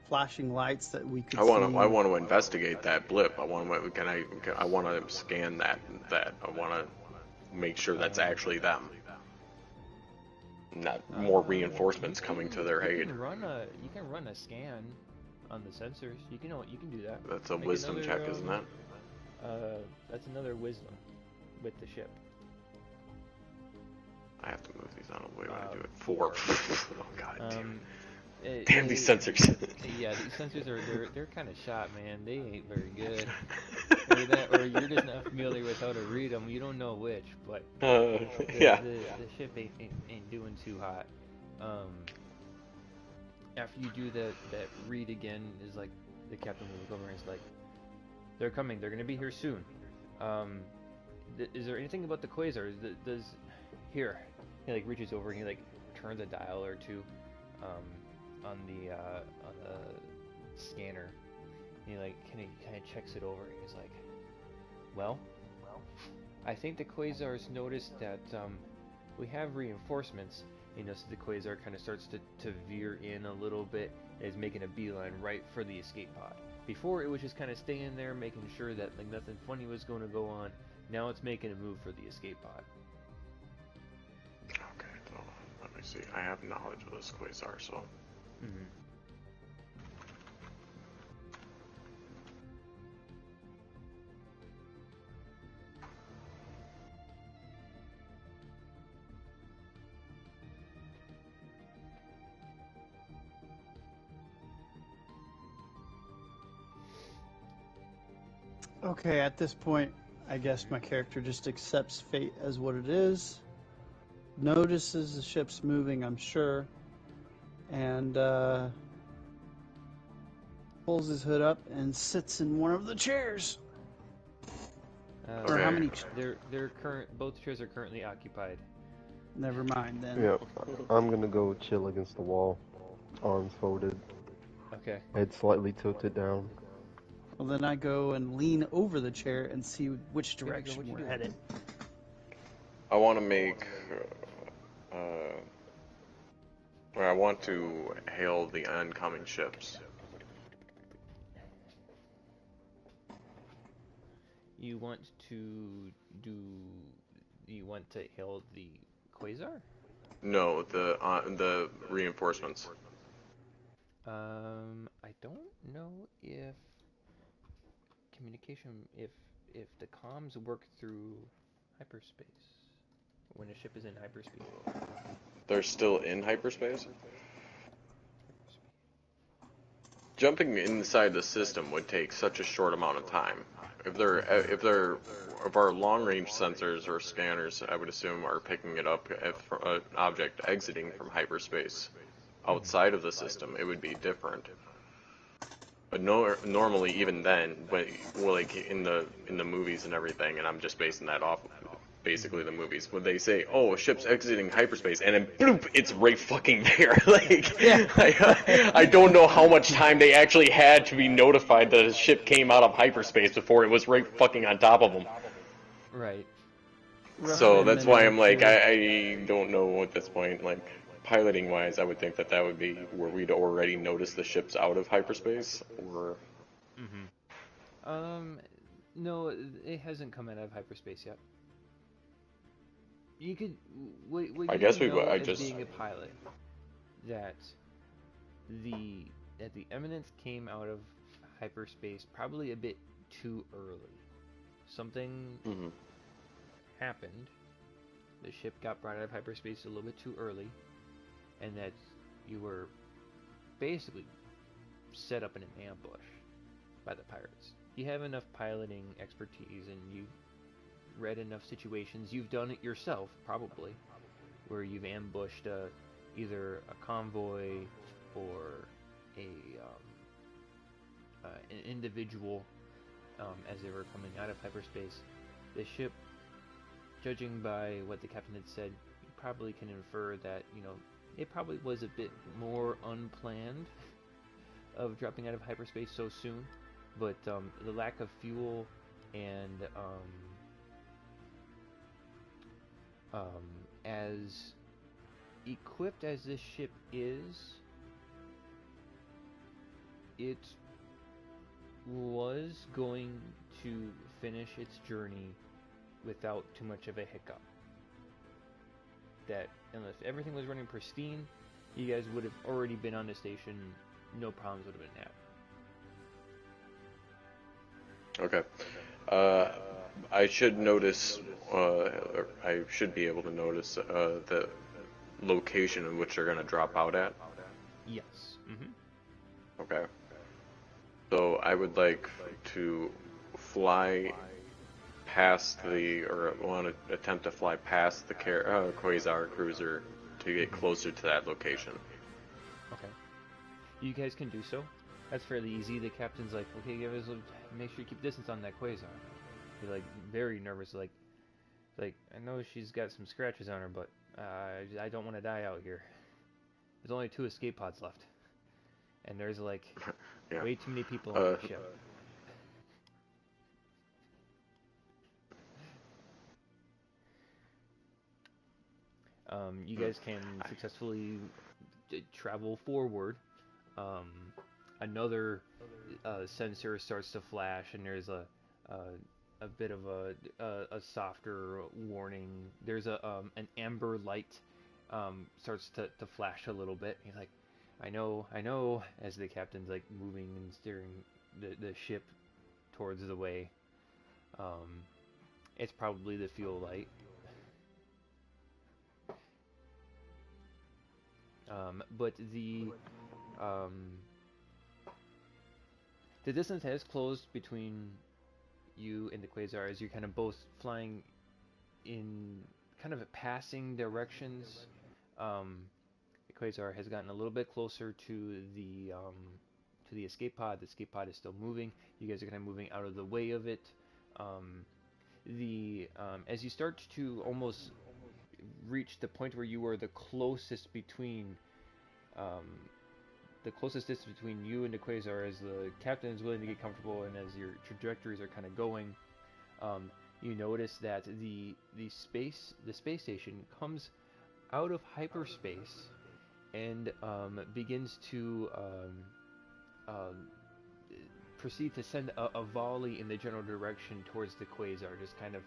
D: flashing lights that we could
B: I
D: see?
B: want to investigate that blip. I want to scan that. I want to make sure that's actually them. Not more reinforcements coming to their aid.
A: You can run a scan on the sensors. You can do that.
B: That's a
A: Make
B: wisdom
A: another,
B: check, isn't it?
A: That's another wisdom with the ship.
B: I have to move these out of the way when I do it. 4. Oh god damn.
A: Damn
B: These sensors.
A: Yeah, these sensors they're kind of shot, man. They ain't very good. or you're just not familiar with how to read them. You don't know which, but
B: Yeah.
A: the ship ain't doing too hot. After you do that read again, is like the captain will look over and is like, they're coming. They're gonna be here soon. Is there anything about the quasar? Does here? He like reaches over and he like turns a dial or two on the he like kind of checks it over. And he's like, well, I think the Quasars noticed that we have reinforcements. You know, so the Quasar kind of starts to veer in a little bit and is making a beeline right for the escape pod. Before, it was just kind of staying there, making sure that like nothing funny was going to go on. Now it's making a move for the escape pod.
B: Okay, so let me see. I have knowledge of this Quasar, so...
A: Mm-hmm.
D: Okay, at this point, I guess my character just accepts fate as what it is, notices the ship's moving, I'm sure, and pulls his hood up and sits in one of the chairs. Or how many?
A: Both chairs are currently occupied.
D: Never mind then.
C: Yeah, I'm gonna go chill against the wall, arms folded.
A: Okay.
C: Head slightly tilted down.
D: Well, then I go and lean over the chair and see which direction we're headed.
B: I want to make... I want to hail the oncoming ships.
A: You want to hail the Quasar?
B: No, the reinforcements.
A: I don't know if communication, if the comms work through hyperspace when a ship is in hyperspace.
B: They're still in hyperspace? Jumping inside the system would take such a short amount of time. If our long-range sensors or scanners, I would assume, are picking it up if an object exiting from hyperspace outside of the system, it would be different. But normally, even then, like in the movies and everything, and I'm just basing that off basically the movies, when they say, "Oh, a ship's exiting hyperspace," and then bloop, it's right fucking there. Like, yeah. I don't know how much time they actually had to be notified that a ship came out of hyperspace before it was right fucking on top of them.
A: Right.
B: So that's why I'm like, I don't know at this point, like, piloting wise, I would think that would be where we'd already noticed the ships out of hyperspace, or...
A: No, it hasn't come out of hyperspace yet. You could,
B: I guess we
A: know
B: I
A: as
B: just
A: being a pilot, that the Eminence came out of hyperspace probably a bit too early. Something happened. The ship got brought out of hyperspace a little bit too early, and that you were basically set up in an ambush by the pirates. You have enough piloting expertise, and you've read enough situations. You've done it yourself, probably, where you've ambushed either a convoy or an individual as they were coming out of hyperspace. The ship, judging by what the captain had said, you probably can infer that, you know, it probably was a bit more unplanned of dropping out of hyperspace so soon, but the lack of fuel and as equipped as this ship is, it was going to finish its journey without too much of a hiccup. That unless everything was running pristine, you guys would have already been on the station, no problems would have been had.
B: Okay. I should notice, I should be able to notice the location in which they're going to drop out at.
A: Yes.
B: Okay. So I would like to fly past or want to attempt to fly past the Quasar cruiser to get closer to that location.
A: Okay. You guys can do so. That's fairly easy. The captain's like, okay, guys, make sure you keep distance on that Quasar. You're like very nervous, like I know she's got some scratches on her, but I don't want to die out here. There's only 2 escape pods left. and there's like
B: Yeah.
A: way too many people on the ship. You guys can successfully travel forward. Another sensor starts to flash, and there's a bit of a softer warning. There's an amber light starts to flash a little bit. He's like, I know, as the captain's like moving and steering the ship towards the way. It's probably the fuel light. But um, the distance has closed between you and the quasar as you're kind of both flying in kind of passing directions. The quasar has gotten a little bit closer to the escape pod. The escape pod is still moving. You guys are kind of moving out of the way of it. As you start to almost reach the point where you are the closest distance between you and the quasar, as the captain is willing to get comfortable and as your trajectories are kind of going, you notice that the space station comes out of hyperspace and begins to proceed to send a volley in the general direction towards the quasar. Just kind of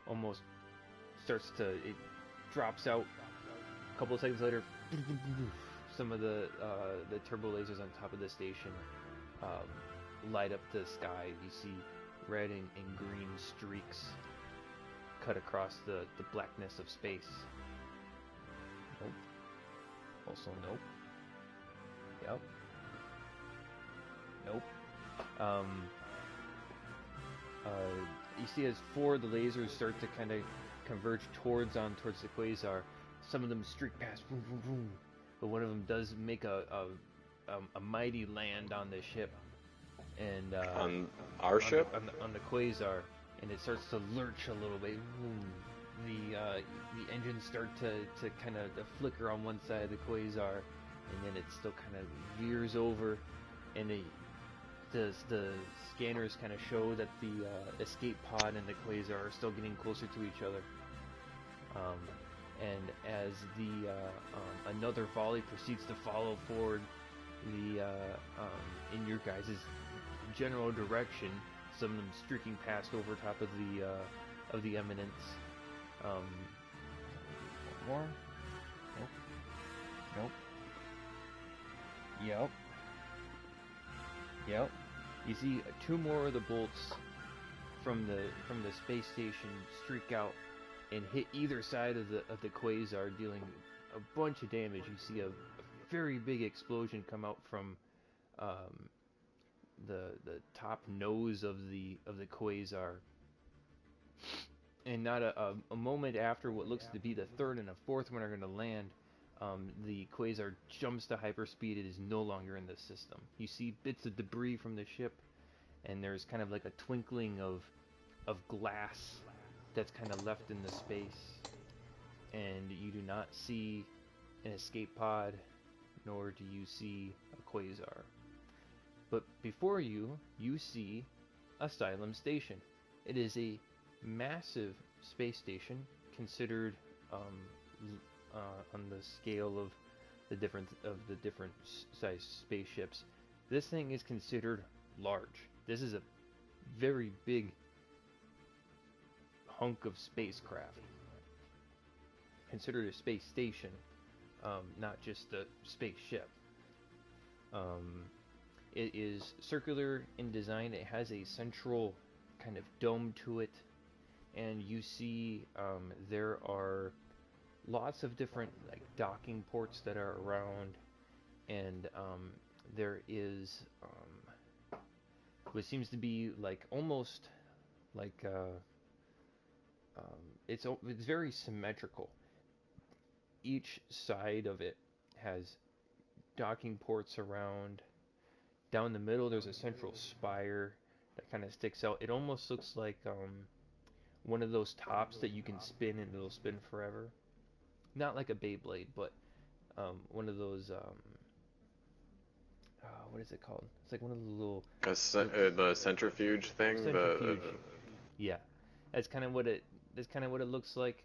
A: almost it drops out. A couple of seconds later, some of the turbo lasers on top of the station light up the sky. You see red and green streaks cut across the blackness of space. Nope. Also nope. Yep. Nope. You see as four of the lasers start to kind of converge towards the quasar. Some of them streak past, boom, boom, boom. But one of them does make a mighty land on the ship, and
B: on our ship,
A: on the quasar, and it starts to lurch a little bit. The engines start to kind of flicker on one side of the quasar, and then it still kind of veers over, and the scanners kind of show that the escape pod and the quasar are still getting closer to each other. And as another volley proceeds to follow forward in your guys' general direction, some of them streaking past over top of the eminence. One more? Nope. Nope. Yep. Yep. You see two more of the bolts from the space station streak out and hit either side of the quasar, dealing a bunch of damage. You see a very big explosion come out from the top nose of the quasar, and not a moment after what looks to be the third and a fourth one are going to land, the quasar jumps to hyperspeed. It is no longer in the system. You see bits of debris from the ship, and there's kind of like a twinkling of glass that's kind of left in the space, and you do not see an escape pod, nor do you see a quasar. But before you see Asylum Station. It is a massive space station, considered on the scale of the different size spaceships. This thing is considered large. This is a very big hunk of spacecraft, considered a space station, not just a spaceship. It is circular in design. It has a central kind of dome to it, and you see there are lots of different like docking ports that are around, and there is what seems to be like almost like it's very symmetrical. Each side of it has docking ports around. Down the middle, there's a central spire that kind of sticks out. It almost looks like one of those tops that you can spin and it'll spin forever. Not like a Beyblade, but one of those what is it called? It's like one of the little
B: the centrifuge thing.
A: centrifuge. Yeah, that's kind of what it. That's kind of what it looks like.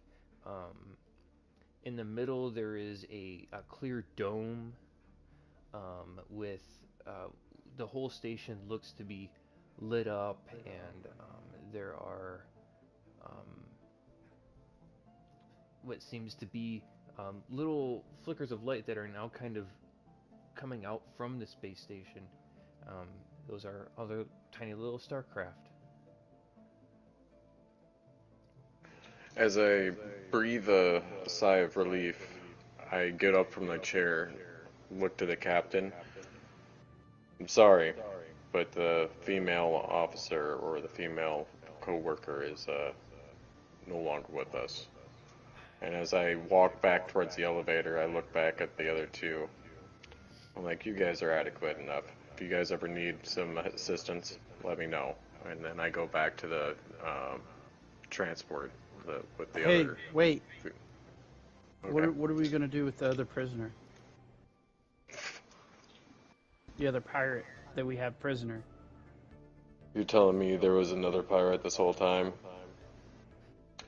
A: In the middle, there is a clear dome with the whole station looks to be lit up, and there are what seems to be little flickers of light that are now kind of coming out from the space station. Those are other tiny little starcraft.
B: As I breathe a sigh of relief, I get up from my chair, look to the captain. I'm sorry, but the female officer or the female co-worker is no longer with us. And as I walk back towards the elevator, I look back at the other two. I'm like, you guys are adequate enough. If you guys ever need some assistance, let me know. And then I go back to the transport with the other.
D: Hey, wait.
B: Okay.
D: What are we gonna do with the other prisoner? The other pirate that we have prisoner.
B: You're telling me there was another pirate this whole time?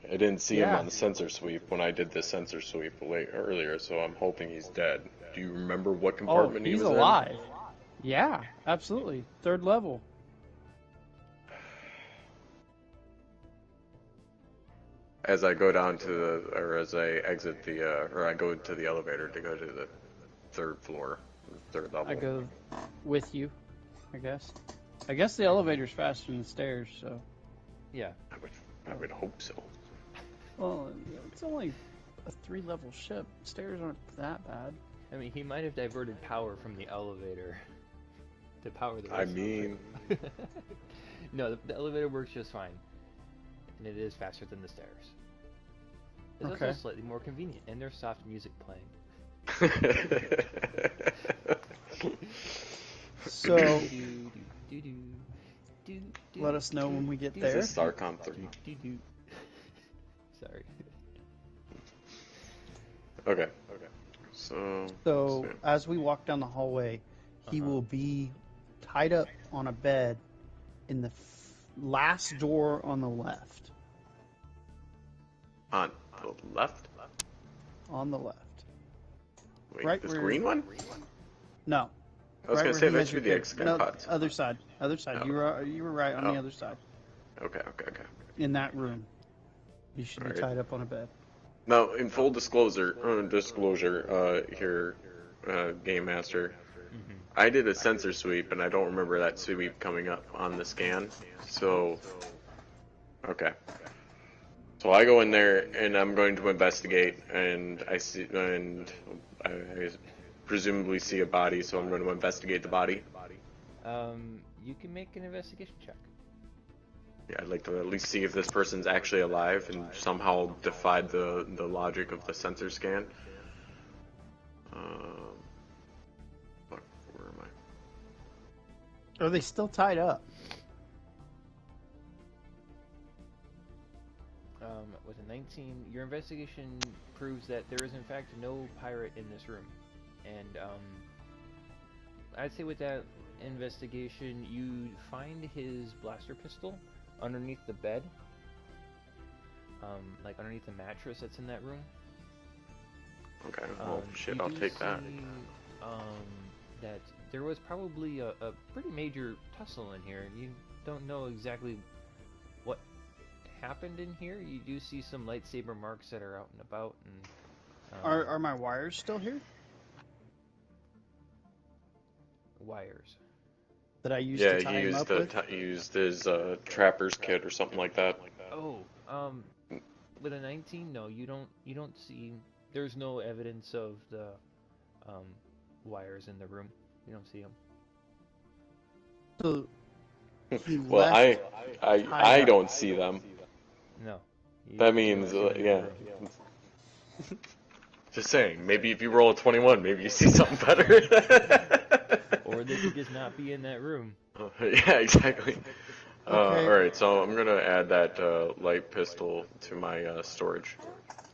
B: I didn't see him on the sensor sweep when I did the sensor sweep earlier, so I'm hoping he's dead. Do you remember what compartment he was in?
D: Oh, he's alive. Yeah, absolutely. 3rd level.
B: As I go down to the, or as I exit the, or I go to the elevator to go to the 3rd floor, 3rd level.
D: I go with you, I guess. I guess the elevator's faster than the stairs, so.
A: Yeah.
B: I would hope so.
D: Well, it's only a 3-level ship. Stairs aren't that bad.
A: I mean, he might have diverted power from the elevator to power the rest
B: I
A: of
B: mean...
A: No, the elevator works just fine. And it is faster than the stairs. It's also slightly more convenient, and there's soft music playing.
D: So, let us know when we get there.
B: This is StarCom 3.
A: Sorry.
B: Okay.
D: So, as we walk down the hallway, he will be tied up on a bed in the last door on the left.
B: On the left?
D: On the left.
B: Wait,
D: Right
B: this
D: where-
B: green one?
D: No.
B: I was
D: Right
B: gonna
D: where
B: say
D: he
B: that
D: has
B: should be
D: your
B: the
D: kid.
B: X-Gun
D: No,
B: pods.
D: other side. Other side.
B: Oh.
D: You were right on the other side.
B: Okay.
D: In that room. You should be
B: Alright.
D: tied up on a bed.
B: Now, in full disclosure, here, Game Master, I did a sensor sweep, and I don't remember that sweep coming up on the scan. So, okay. So I go in there, and I'm going to investigate, and I presumably see a body, so I'm going to investigate the body.
A: You can make an investigation check.
B: Yeah, I'd like to at least see if this person's actually alive and somehow defied the logic of the sensor scan. Fuck, where am I?
D: Are they still tied up?
A: With a 19, your investigation proves that there is in fact no pirate in this room. And I'd say with that investigation, you find his blaster pistol underneath the bed, like underneath the mattress that's in that room.
B: Okay, well, shit,
A: You
B: I'll
A: do
B: take that.
A: see, that there was probably a pretty major tussle in here. You don't know exactly what happened in here. You do see some lightsaber marks that are out and about. And
D: Are my wires still here?
A: wires.
D: That I used to tie
B: he
D: him
B: used
D: up
B: to
D: with?
B: used his trapper's kit or something like that.
A: Oh, with a 19, no, you don't see. There's no evidence of the wires in the room. You don't see them.
D: So he
B: Well,
D: left
B: I
D: tied up.
B: don't see them.
A: No.
B: That means, yeah. Just saying, maybe if you roll a 21, maybe you see something better.
A: Or they could just not be in that room.
B: Yeah, exactly.
D: Okay.
B: Alright, so I'm gonna add that light pistol to my storage.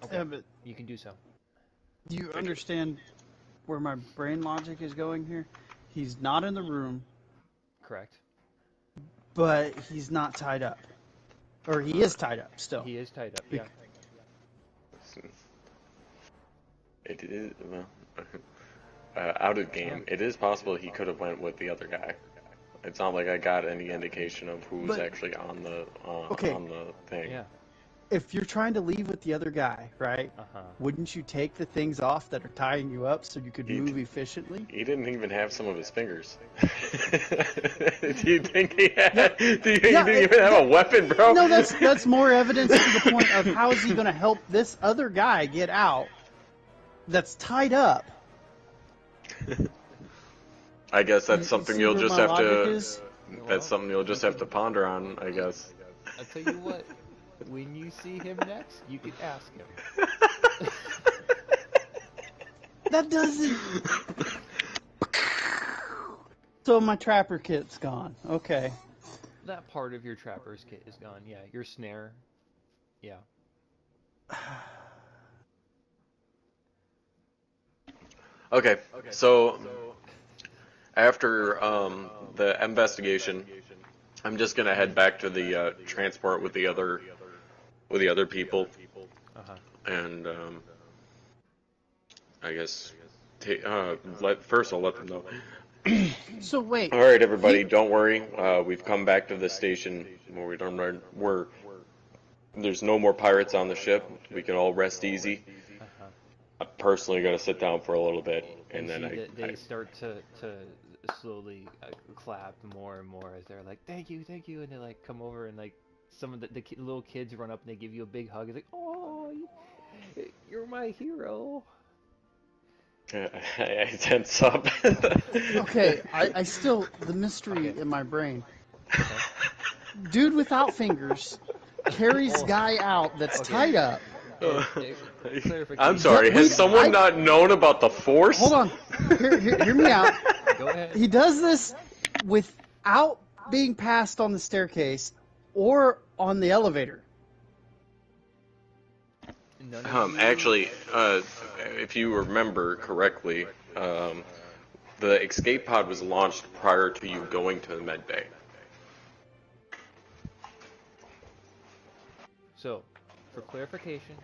A: Okay.
D: Yeah, but
A: You can do so.
D: do you understand where my brain logic is going here? He's not in the room,
A: Correct.
D: but he's not tied up. Or he is tied up still.
A: He is tied up, yeah.
B: It is, well, out of game, it is possible he could have went with the other guy. It's not like I got any indication of who's actually on the thing.
A: Yeah.
D: If you're trying to leave with the other guy, right? Wouldn't you take the things off that are tying you up so you could move efficiently?
B: He didn't even have some of his fingers. Do you think he had? Do you didn't even have a weapon, bro?
D: No, that's more evidence to the point of how is he going to help this other guy get out that's tied up.
B: I guess that's something you'll just have to.
D: Is?
B: That's something you'll just have to ponder on, I guess.
A: I'll tell you what. When you see him next, you can ask him.
D: That doesn't. So my trapper kit's gone. Okay.
A: That part of your trapper's kit is gone. Yeah, your snare. Yeah.
B: Okay. So after the investigation, I'm just gonna head back to the transport with the other people, and I guess first I'll let them know.
D: So wait.
B: All right, everybody, don't worry. We've come back to the station where there's no more pirates on the ship. We can all rest easy. I'm personally gonna sit down for a little bit, and then
A: they start to slowly clap more and more as they're like, thank you, and they like come over and like some of the little kids run up and they give you a big hug. It's like, oh, you're my hero.
B: I tense up.
D: Okay, I still, the mystery in my brain. Dude without fingers carries guy out that's tied up.
B: I'm sorry, has someone not known about the Force?
D: Hold on, hear me out.
A: Go ahead.
D: He does this without being passed on the staircase or on the elevator.
B: Actually, if you remember correctly, the escape pod was launched prior to you going to the med bay.
A: So, for clarification,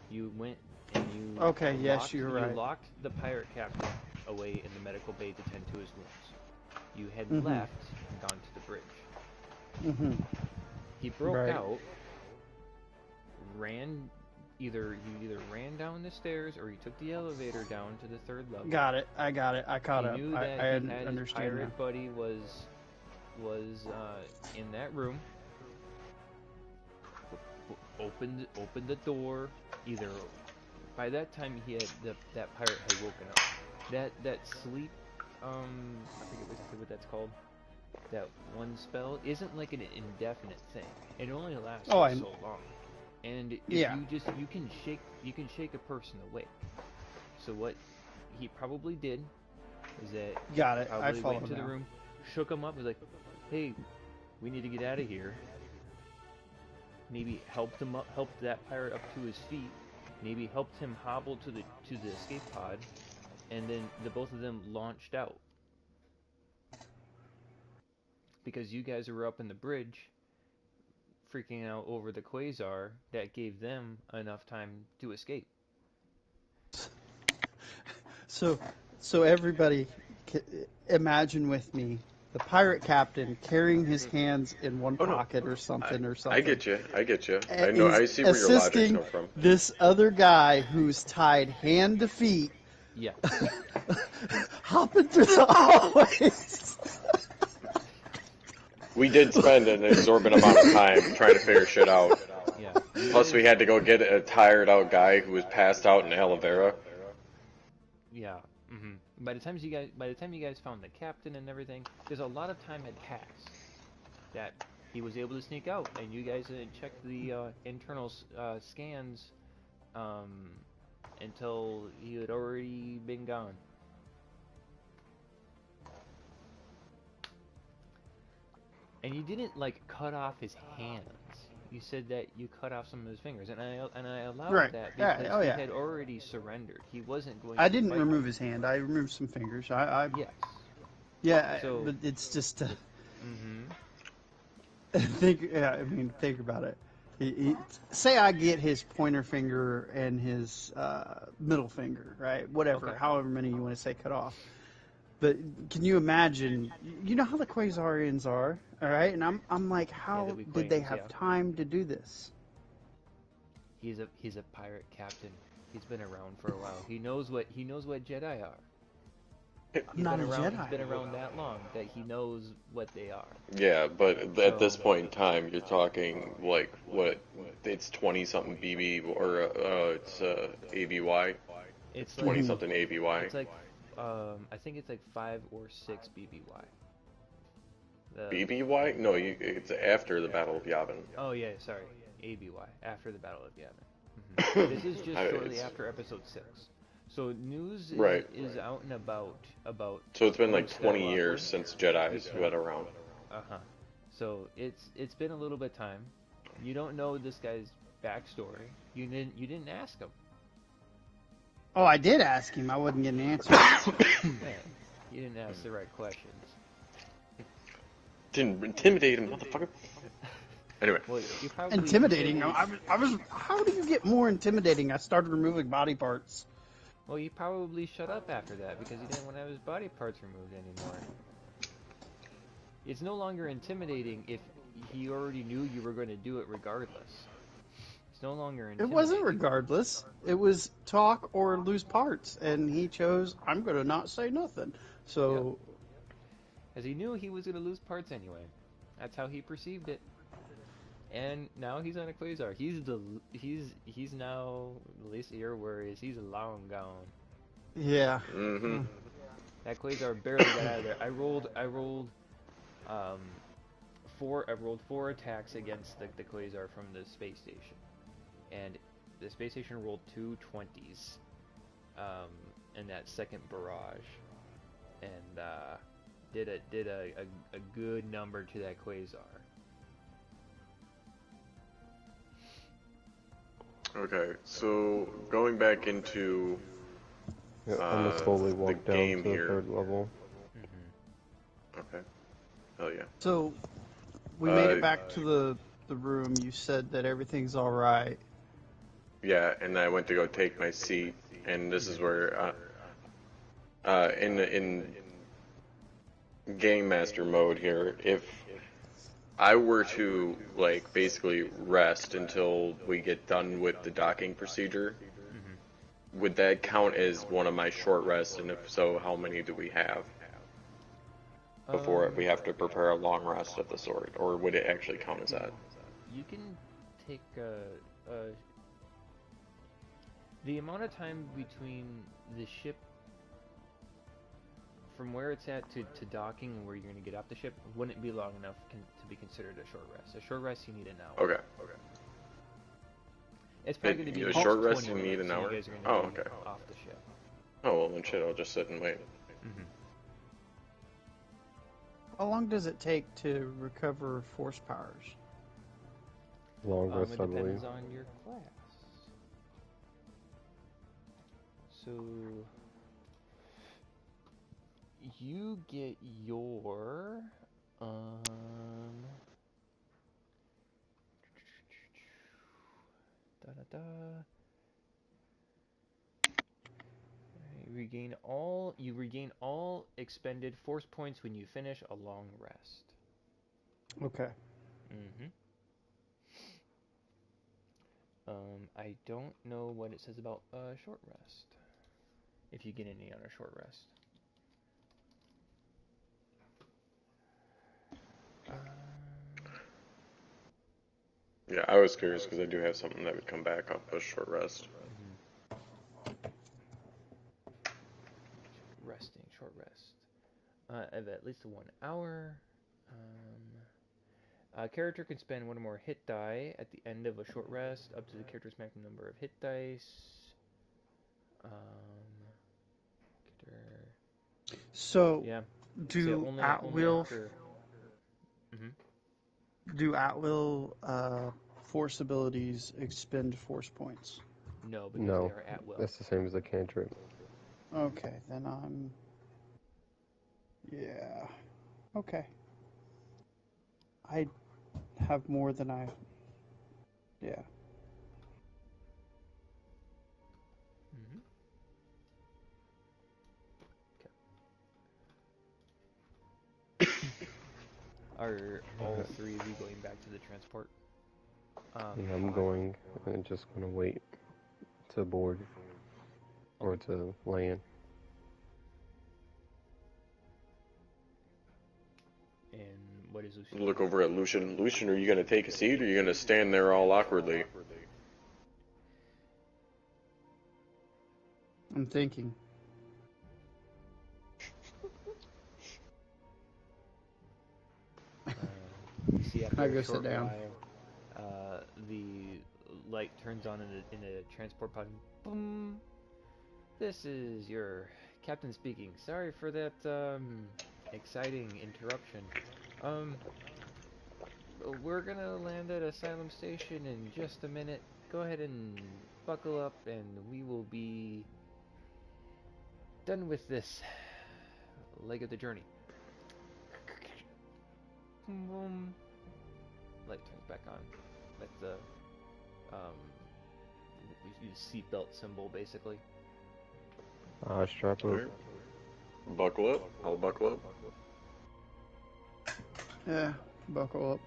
A: you went and you
D: Okay, yes, you're right.
A: You locked the pirate captain away in the medical bay to tend to his wounds. You had left and gone to the bridge. He broke out, you either ran down the stairs or he took the elevator down to the 3rd level.
D: Got it. I got it. I caught up.
A: He knew that
D: I
A: his
D: understand
A: pirate
D: now.
A: buddy was in that room. Opened the door. Either by that time he had that pirate had woken up. That sleep, I forget exactly what that's called. That one spell isn't like an indefinite thing. It only lasts so long. And if you can shake a person awake. So what he probably did is that
D: Got it.
A: probably
D: I follow
A: went into the room, shook him up, was like, "Hey, we need to get out of here." Maybe helped that pirate up to his feet. Maybe helped him hobble to the escape pod, and then the both of them launched out. Because you guys were up in the bridge, freaking out over the quasar, that gave them enough time to escape.
D: So everybody, imagine with me the pirate captain carrying his hands in one pocket or something.
B: I get you. I know. I see where your logic's coming from.
D: This other guy who's tied hand to feet.
A: Yeah.
D: Hopping through the hallways.
B: We did spend an exorbitant amount of time trying to figure shit out.
A: Yeah.
B: Plus, we had to go get a tired out guy who was passed out in aloe vera.
A: Yeah. By the time you guys found the captain and everything, there's a lot of time had passed that he was able to sneak out, and you guys didn't check the internal scans until he had already been gone. And you didn't like cut off his hands. You said that you cut off some of his fingers, and I allowed that because he had already surrendered. He wasn't going.
D: I didn't remove his hand. I removed some fingers.
A: Yes.
D: Yeah,
A: So,
D: but it's just
A: mm-hmm.
D: think about it. Say I get his pointer finger and his middle finger, right? Whatever,
A: Okay.
D: however many you want to say cut off. But can you imagine? You know how the Quasarians are, all right? And I'm like, how
A: the
D: did they
A: Wequations,
D: have
A: yeah.
D: time to do this?
A: He's a pirate captain. He's been around for a while. He knows what Jedi are.
D: I'm not a Jedi.
A: He's been around that long that he knows what they are.
B: Yeah, but at this
A: So-
B: point in time, you're talking like what? It's 20 something BB or it's ABY.
A: It's
B: 20
A: like
B: something ABY.
A: it's like I think it's like 5 or 6 BBY.
B: BBY? No, it's after the Battle of Yavin.
A: Oh yeah, sorry, ABY after the Battle of Yavin. This is just shortly after Episode 6. So news is out and about.
B: So it's been like
A: Luke
B: 20
A: Skywalker.
B: years since Jedi's been around.
A: So it's been a little bit of time. You don't know this guy's backstory. You didn't ask him.
D: Oh, I did ask him. I wasn't getting an answer.
A: Man, you didn't ask the right questions.
B: Didn't intimidate him, motherfucker. Anyway.
A: Well, you probably
D: Intimidating? I was. How do you get more intimidating? I started removing body parts.
A: Well, you probably shut up after that because he didn't want to have his body parts removed anymore. It's no longer intimidating if he already knew you were going to do it regardless. It's no longer intimidating.
D: It wasn't regardless. It was talk or lose parts, and he chose, I'm going to not say nothing. So,
A: As he knew he was going to lose parts anyway. That's how he perceived it. And now he's on a Quasar. He's now, at least your word is, he's long gone.
D: yeah.
B: Mm-hmm.
A: That Quasar barely got out of there. I rolled 4 attacks against the Quasar from the space station, and the space station rolled 2 20s in that second barrage, and did a good number to that Quasar.
B: Okay, so going back into
C: I'm gonna slowly
B: the
C: walk down
B: game
C: to the
B: here.
C: 3rd level.
B: Okay. Hell yeah.
D: So, we made it back to the room. You said that everything's all right.
B: Yeah, and I went to go take my seat, and this is where, in Game Master mode here, if I were to, like, basically rest until we get done with the docking procedure, would that count as one of my short rests, and if so, how many do we have before we have to prepare a long rest of the sort, or would it actually count as that?
A: You can take the amount of time between the ship from where it's at to docking and where you're going to get off the ship wouldn't be long enough to be considered a short rest. A short rest, you need an hour.
B: Okay.
A: It's probably going to be
B: A short rest,
A: 20
B: you need
A: minutes,
B: an
A: so
B: hour?
A: You guys are going
B: Oh,
A: to be
B: okay.
A: off the ship.
B: Oh, well then shit, I'll just sit and wait.
D: How long does it take to recover force powers?
C: Long rest,
A: It
C: I believe.
A: depends on your class. So you get your you regain all expended force points when you finish a long rest.
D: Okay.
A: I don't know what it says about a short rest. If you get any on a short rest.
B: Yeah, I was curious because I do have something that would come back off a short rest.
A: Short rest. Of at least 1 hour. A character can spend 1 or more hit die at the end of a short rest, up to the character's maximum number of hit dice.
D: So,
A: Yeah.
D: do
A: only
D: at-will
A: after...
D: do at-will force abilities expend force points?
A: No, because
C: No,
A: they are at will.
C: that's the same as a cantrip.
D: Okay, then I'm... Yeah. Okay. I have more than I. Yeah.
A: Mm-hmm. Are all
C: Alright.
A: three of you going back to the transport?
C: Yeah, I'm going and just gonna wait to board or
A: Okay.
C: to land.
A: And what is Lucian
B: Look
A: doing?
B: over at Lucian. Lucian, are you going to take a seat, or are you going to stand there all awkwardly?
D: I'm thinking.
A: You see,
D: I
A: after a
D: go sit
A: short
D: down.
A: while, the light turns on in the transport pod. Boom! This is your captain speaking. Sorry for that exciting interruption. Um, we're gonna land at Asylum Station in just a minute. Go ahead and buckle up, and we will be done with this leg of the journey. Boom. Light turns back on. With the um, seatbelt symbol, basically.
C: Strap up.
B: Alright. Buckle up. I'll buckle up.
D: Yeah. Buckle up.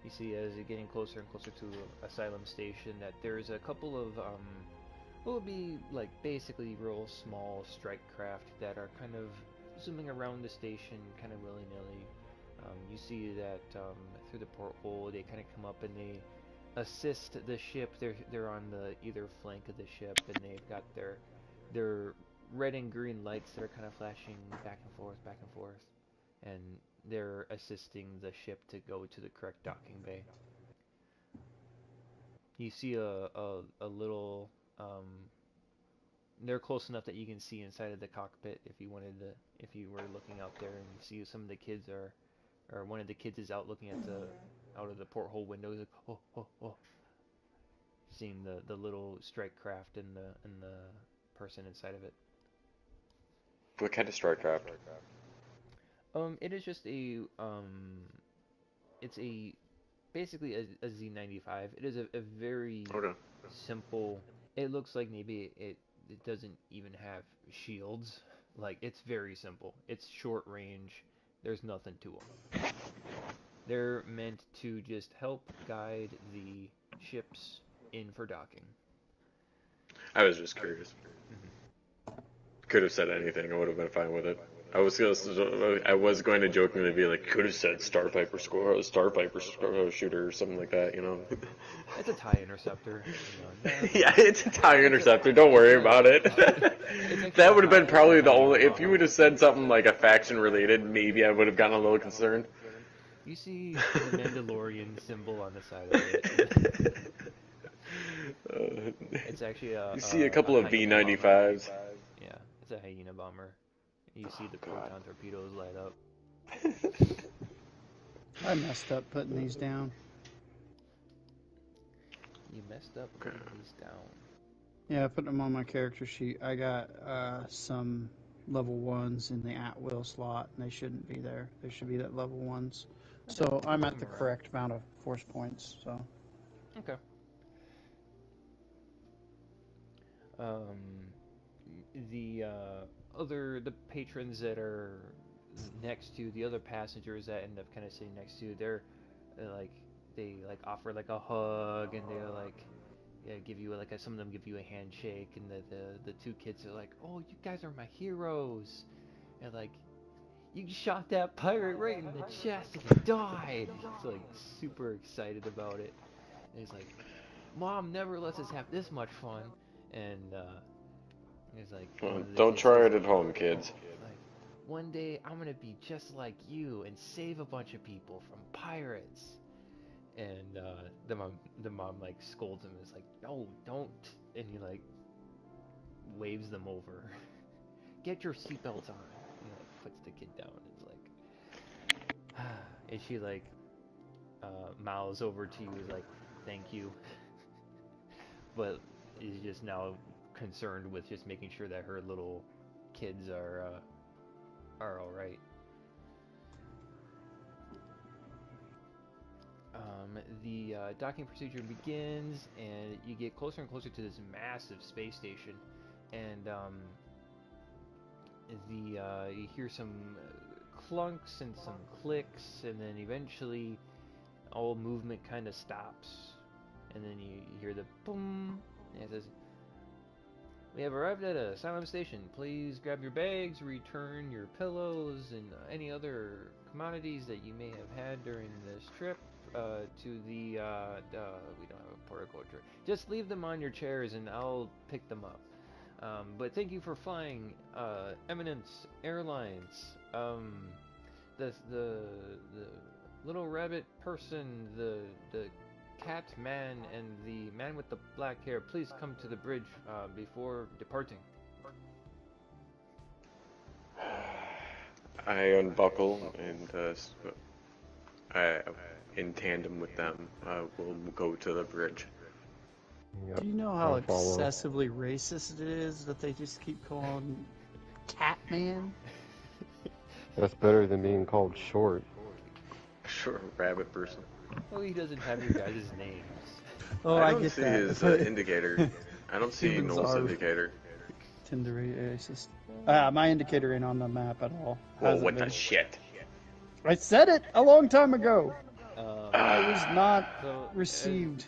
A: You see, as you're getting closer and closer to Asylum Station, that there's a couple of what would be like basically real small strike craft that are kind of zooming around the station, kind of willy-nilly. You see that through the porthole, they kind of come up and they assist the ship. They're on the either flank of the ship, and they've got their red and green lights that are kind of flashing back and forth, and they're assisting the ship to go to the correct docking bay. You see a little they're close enough that you can see inside of the cockpit if you wanted to, if you were looking out there, and you see some of the kids are, or one of the kids is out looking at the out of the porthole window. He's like, oh, oh, oh, seeing the little strike craft and the person inside of it.
B: What kind of strike craft?
A: It is just it's a basically a Z95. It is a very
B: Okay.
A: simple. It looks like maybe it doesn't even have shields. Like, it's very simple. It's short range. There's nothing to them. They're meant to just help guide the ships in for docking.
B: I was just curious.
A: Hmm.
B: Could have said anything. I would have been fine with it. I was going to jokingly be like, could have said Starpiper shooter or something like that, you know.
A: It's a TIE interceptor. You know,
B: Yeah, it's a TIE interceptor. Don't worry about it. That would have been probably the only. If you would have said something like a faction related, maybe I would have gotten a little concerned.
A: You see the Mandalorian symbol on the side of it. It's actually
B: You see a couple
A: a
B: of
A: hyena bomber.
B: B-95s.
A: Yeah, it's a hyena bomber. You see the
B: God.
A: proton torpedoes light up.
D: I messed up putting these down.
A: You messed up putting these down.
D: Yeah, I put them on my character sheet. I got some level 1s in the at will slot, and they shouldn't be there. They should be at level 1s. So I'm
A: Move
D: at
A: them
D: the
A: around.
D: correct amount of force points. So
A: Okay. Um, the patrons that are next to the other passengers that end up kind of sitting next to, like they like offer like a hug, and they're like, yeah, give you like some of them give you a handshake, and the two kids are like, oh, you guys are my heroes, and like, you shot that pirate right in the chest and he died. He's like super excited about it. And he's like, Mom never lets us have this much fun. And he's like, one of the
B: Don't
A: kids says,
B: try it at home, kids.
A: like, one day I'm gonna be just like you and save a bunch of people from pirates. And the mom like scolds him. And is like, no, don't. And he like waves them over. Get your seatbelts on. He like puts the kid down. It's like, and she like mouths over to you is like, thank you, but is just now concerned with just making sure that her little kids are are all right. The docking procedure begins, and you get closer and closer to this massive space station, and you hear some clunks and some clicks, and then eventually all movement kind of stops, and then you hear the boom, and it says, "We have arrived at Asylum Station. Please grab your bags, return your pillows, and any other commodities that you may have had during this trip to the, we don't have a protocol. Just leave them on your chairs and I'll pick them up. But thank you for flying Eminence Airlines. The little rabbit person, the cat man, and the man with the black hair, please come to the bridge before departing."
B: I unbuckle and in tandem with them, we'll go to the bridge.
C: Yep,
D: Do you know how
C: I'll follow.
D: excessively racist it is that they just keep calling Catman?
C: That's better than being called short.
B: Sure, rabbit person.
A: Oh, he doesn't have your guys' names.
D: Oh,
B: I
D: I
B: don't
D: get
B: see
D: that.
B: his indicator. I don't see
D: Humans
B: Noel's
D: are
B: indicator.
D: Tend to racist. My indicator ain't on the map at all.
B: Well,
D: Hasn't
B: what
D: been.
B: the shit?
D: I said it a long time ago.
A: Um,
D: I was not
A: so
D: received.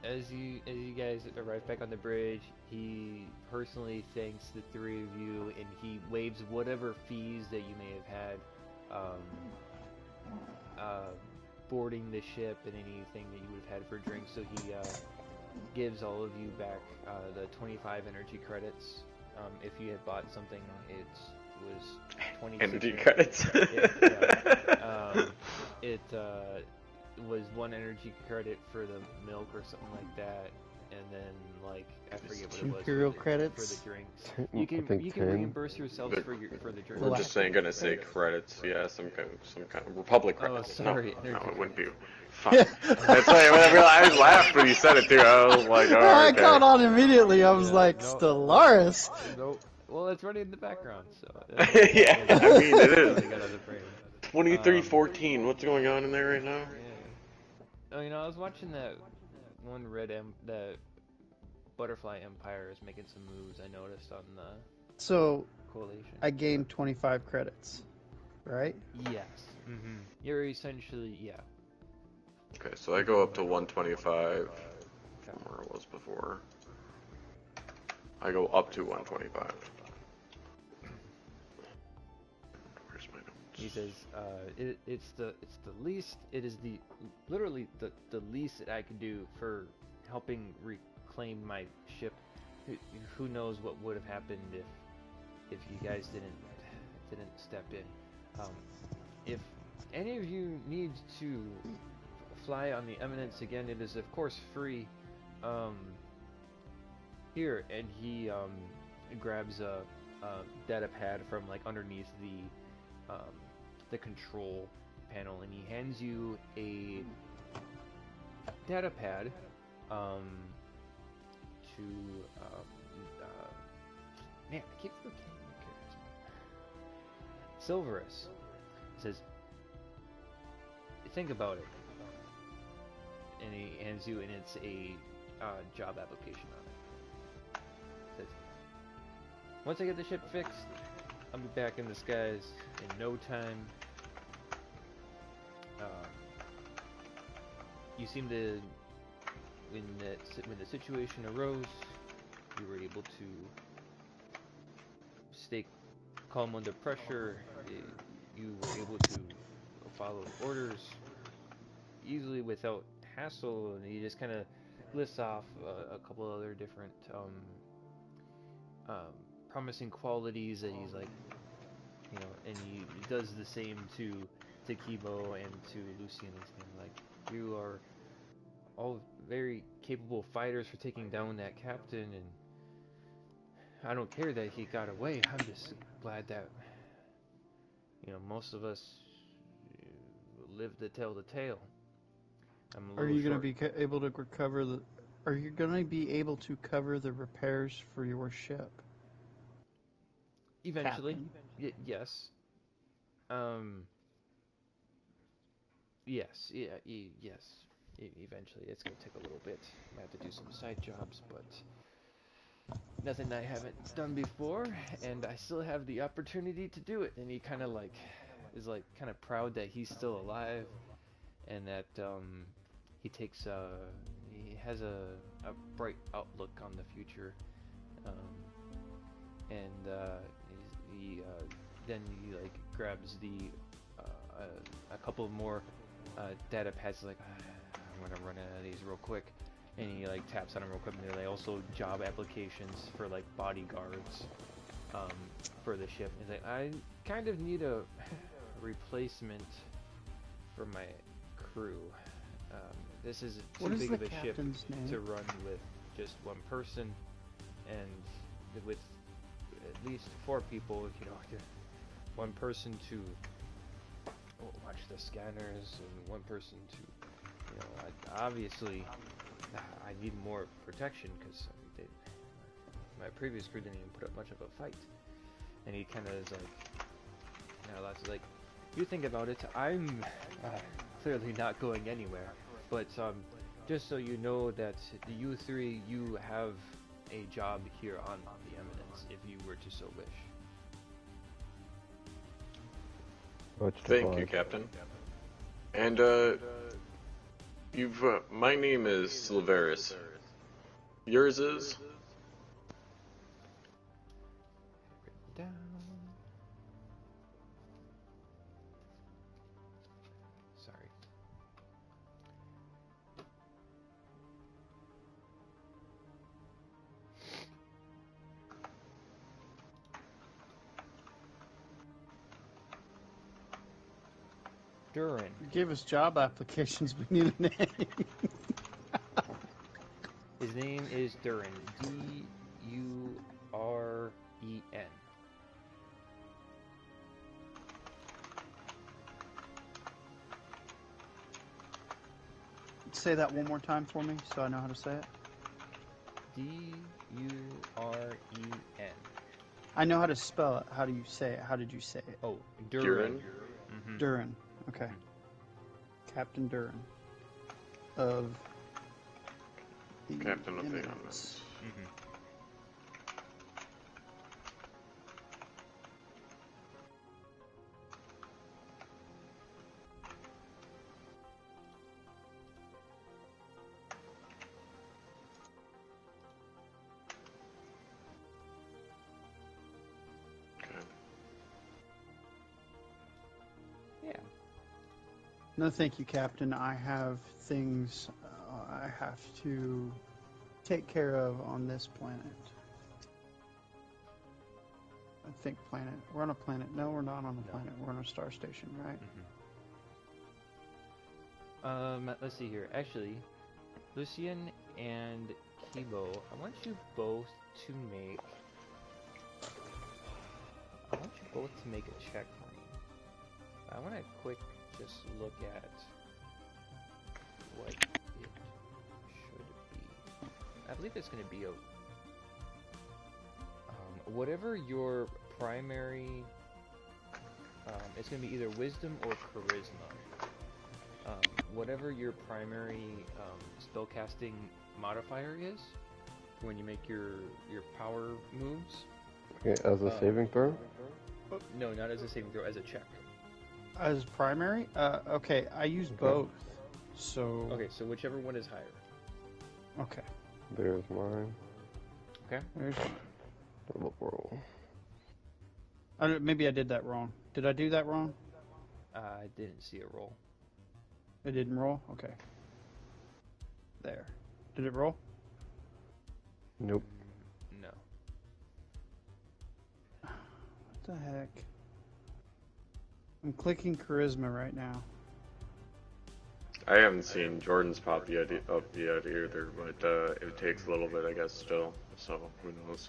A: as you guys arrive back on the bridge, he personally thanks the three of you, and he waives whatever fees that you may have had boarding the ship and anything that you would have had for drinks. So he gives all of you back the 25 energy credits. If you had bought something, it was 26
B: Energy credits.
A: It was 1 energy credit for the milk or something like that, and then like I forget what it was.
D: Imperial
A: for
D: credits?
A: the drinks.
C: I
A: You can
C: think 10.
A: reimburse yourselves for the drinks.
B: We're just saying, gonna say credits. Yeah, some kind of Republic
A: Oh,
B: credits.
A: sorry,
B: No,
A: energy
B: it wouldn't be.
A: credits.
B: Fuck. That's why I laughed when you said it too. I was like, oh,
D: I
B: okay.
D: caught on immediately. I was
A: Yeah,
D: like,
A: no.
D: Stellaris?
A: Nope. Well, it's running in the background, so.
B: Yeah, I mean it is.
A: They got other frames.
B: 2314. What's going on in there right now?
A: Yeah. Oh, I was watching that one that Butterfly Empire is making some moves. I noticed on the
D: So,
A: coalition.
D: I gained 25 credits, right?
A: Yes. You're essentially
B: Okay, so I go up to 125 from where it was before. I go up to 125. Where's my notes?
A: He says, it's the least. It is literally the least that I could do for helping reclaim my ship. Who knows what would have happened if you guys didn't step in. If any of you need to fly on the Eminence again, it is of course free. Here, and he grabs a data pad from like underneath the control panel, and he hands you a data pad to man, I keep forgetting your character's name. Silverus. He says, think about it, and he hands you, and it's a job application on it. It says, once I get the ship fixed, I'll be back in the skies in no time. You seem to, when the situation arose, you were able to stay calm under pressure. You were able to follow orders easily without hassle, and he just kind of lists off a couple other different promising qualities that he's like, and he does the same to Kibo and to Lucian. And saying, like, you are all very capable fighters for taking down that captain, and I don't care that he got away. I'm just glad that most of us lived to tell the tale.
D: Are you going to be able to recover the? Are you going to be able to cover the repairs for your ship?
A: Eventually, yes. Yes, yeah, yes. Eventually, it's gonna take a little bit. I have to do some side jobs, but nothing I haven't done before, and I still have the opportunity to do it. And he kind of like is like kind of proud that he's still alive, and that he takes he has a bright outlook on the future, and he then he like grabs the a couple more data pads like I'm gonna run out of these real quick, and he like taps on them real quick, and they're like also job applications for like bodyguards for the ship. He's like, I kind of need a replacement for my crew. This is too big of a ship to run with just one person, and with at least 4 people, you know, one person to watch the scanners and one person to, you know, obviously I need more protection because my previous crew didn't even put up much of a fight. And he kind of is like, now that's like, you think about it, I'm clearly not going anywhere, but just so you know that you 3, you have a job here on the Eminence if you were to so wish.
B: Thank you, Captain. And you've my name is Silveris. Yours is?
A: Down. Sorry. Durin.
D: You gave us job applications. We need a name.
A: His name is Durin. D-U-R-E-N.
D: Say that one more time for me so I know how to say it.
A: D-U-R-E-N.
D: I know how to spell it. How do you say it? How did you say it?
A: Oh, Durin.
D: Mm-hmm. Durin. Okay. Captain Durin. Of the
B: Captain of the
D: Eminence.
B: Eminence.
A: Mm-hmm. Yeah.
D: No, thank you, Captain. I have things I have to take care of on this planet. I think planet. We're on a planet. No, we're not on a planet. We're on a star station, right?
A: Mm-hmm. Let's see here. Actually, Lucian and Kibo, I want you both to make a check for me. I want to quick just look at what it should be. I believe it's going to be a whatever your primary. It's going to be either wisdom or charisma. Whatever your primary spellcasting modifier is when you make your power moves.
C: Okay, as a saving throw?
A: No, not as a saving throw, as a check.
D: As primary? Okay, I use both. So.
A: Okay, so whichever one is higher.
D: Okay.
C: There's mine.
A: Okay.
D: There's mine.
C: Double roll.
D: Maybe I did that wrong. Did I do that wrong?
A: I didn't see a roll.
D: It didn't roll? Okay. There. Did it roll?
C: Nope.
A: No.
D: What the heck? I'm clicking charisma right now.
B: I haven't seen Jordan's pop up yet either, but it takes a little bit, I guess, still. So who knows?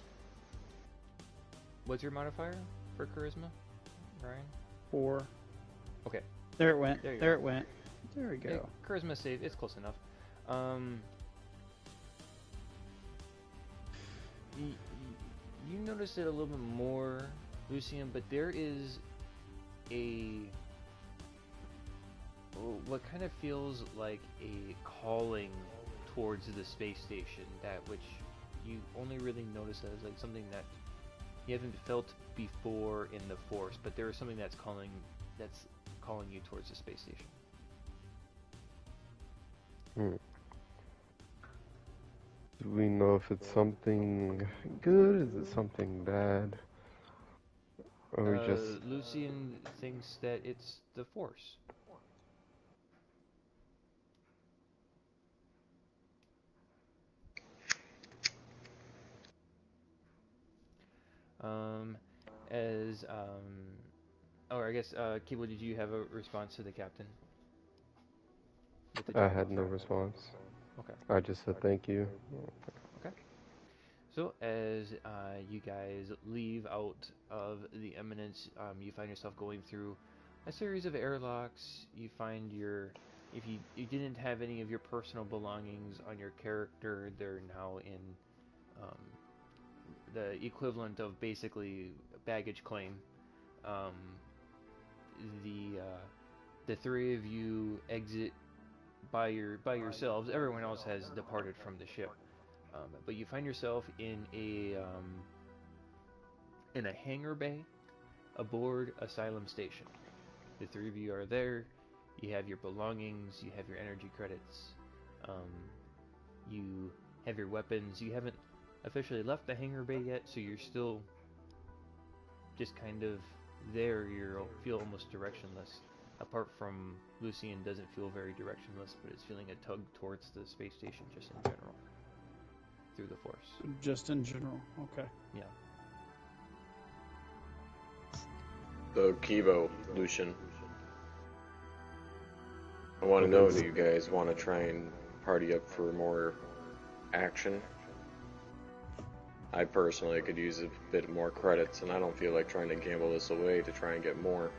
A: What's your modifier for charisma, Ryan?
D: 4.
A: Okay.
D: There it went.
A: There you
D: There
A: go.
D: it went. There we go.
A: Yeah, charisma save. It's close enough. You notice it a little bit more, Lucian, but there is what kind of feels like a calling towards the space station, that which you only really notice as like something that you haven't felt before in the Force, but there is something that's calling you towards the space station.
C: Do we know if it's something good? Is it something bad? Or just...
A: Lucian thinks that it's the Force. Or I guess, Kibo, did you have a response to the captain?
C: I had no response.
A: Okay.
C: I just said thank you.
A: Okay. So as you guys leave out of the Eminence, you find yourself going through a series of airlocks. You find if you didn't have any of your personal belongings on your character, they're now in the equivalent of basically baggage claim. The three of you exit by yourselves. Everyone else has departed from the ship, but you find yourself in a hangar bay aboard Asylum Station. The three of you are there. You have your belongings. You have your energy credits. You have your weapons. You haven't officially left the hangar bay yet, so you're still just kind of there. You feel almost directionless. Apart from Lucian doesn't feel very directionless, but is feeling a tug towards the space station just in general. Through the Force.
D: Just in general, okay.
A: Yeah.
B: So, Kibo, Lucian, I want to know, do you guys want to try and party up for more action? I personally could use a bit more credits, and I don't feel like trying to gamble this away to try and get more.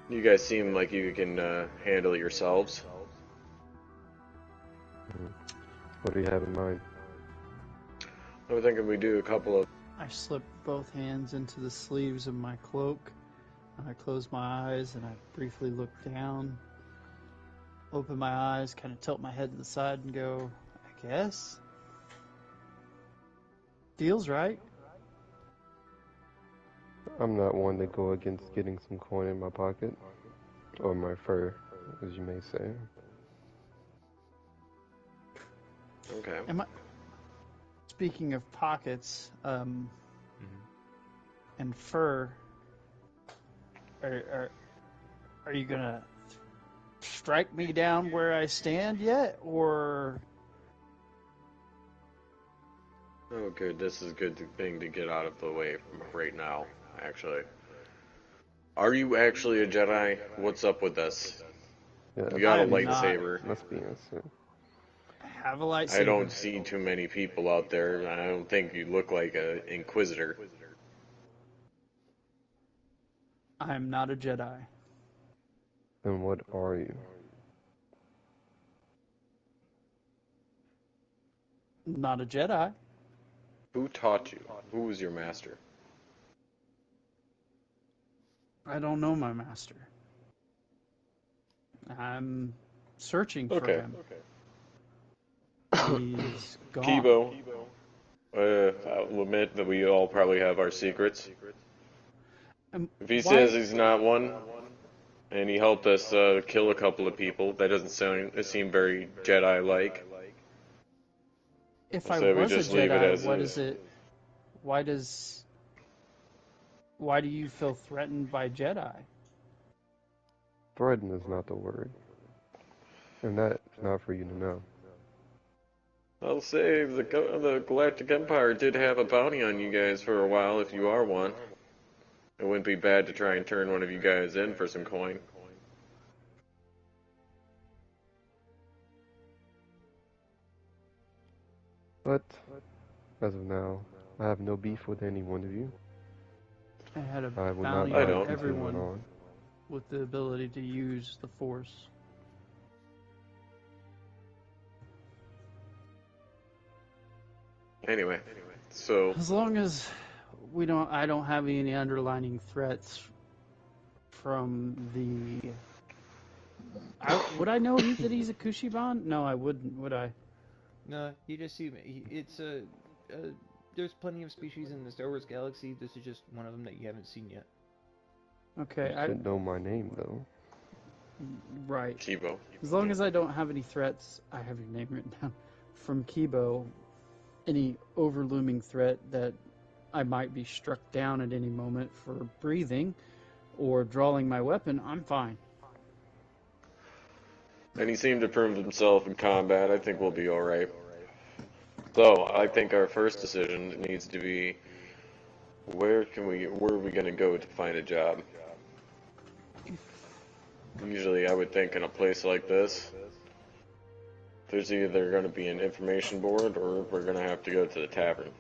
B: You guys seem like you can handle it yourselves.
C: What do you have in mind?
B: I was thinking we do a couple of...
D: I slip both hands into the sleeves of my cloak, and I close my eyes, and I briefly look down, open my eyes, kind of tilt my head to the side and go, I guess. Feels right.
C: I'm not one to go against getting some coin in my pocket. Or my fur, as you may say.
B: Okay.
D: Speaking of pockets, and fur, are you gonna strike me down where I stand yet, or?
B: Oh, good. This is a good thing to get out of the way right now, actually. Are you actually a Jedi? What's up with this?
C: Yeah,
B: You got a
D: I'm not.
B: lightsaber.
C: Must be innocent.
D: I have a lightsaber.
B: I don't see too many people out there, and I don't think you look like an Inquisitor.
D: I'm not a Jedi.
C: Then what are you?
D: Not a Jedi.
B: Who taught you? Who was your master?
D: I don't know my master. I'm searching for
B: Okay.
D: him. He's gone.
B: Kibo, I'll admit that we all probably have our secrets. If he says he's not one, and he helped us kill a couple of people, that doesn't seem very Jedi-like.
D: If
B: I
D: I
B: say we
D: was a
B: just leave it as
D: Jedi, what
B: is.
D: is it? Why do you feel threatened by Jedi?
C: Threaten is not the word. And that's not for you to know.
B: I'll say the Galactic Empire did have a bounty on you guys for a while, if you are one. It wouldn't be bad to try and turn one of you guys in for some coin.
C: But, as of now, I have no beef with any one of you.
D: I had a
C: I would
D: bounty
C: not
B: I
D: on
B: don't.
C: mind continuing
D: everyone
C: on.
D: with the ability to use the Force.
B: Anyway, so
D: As long as I don't have any underlining threats from the... would I know that he's a Kushiban? No, I wouldn't, would I?
A: No, you just see it's there's plenty of species in the Star Wars galaxy. This is just one of them that you haven't seen yet.
D: Okay,
C: You should know my name, though.
D: Right.
B: Kibo.
D: As long as I don't have any threats, I have your name written down, from Kibo, any overlooming threat that I might be struck down at any moment for breathing or drawing my weapon, I'm fine.
E: And he seemed to prove himself in combat. I think we'll be alright. So, I think our first decision needs to be, where are we going to go to find a job? Usually I would think in a place like this, there's either going to be an information board or we're going to have to go to the tavern.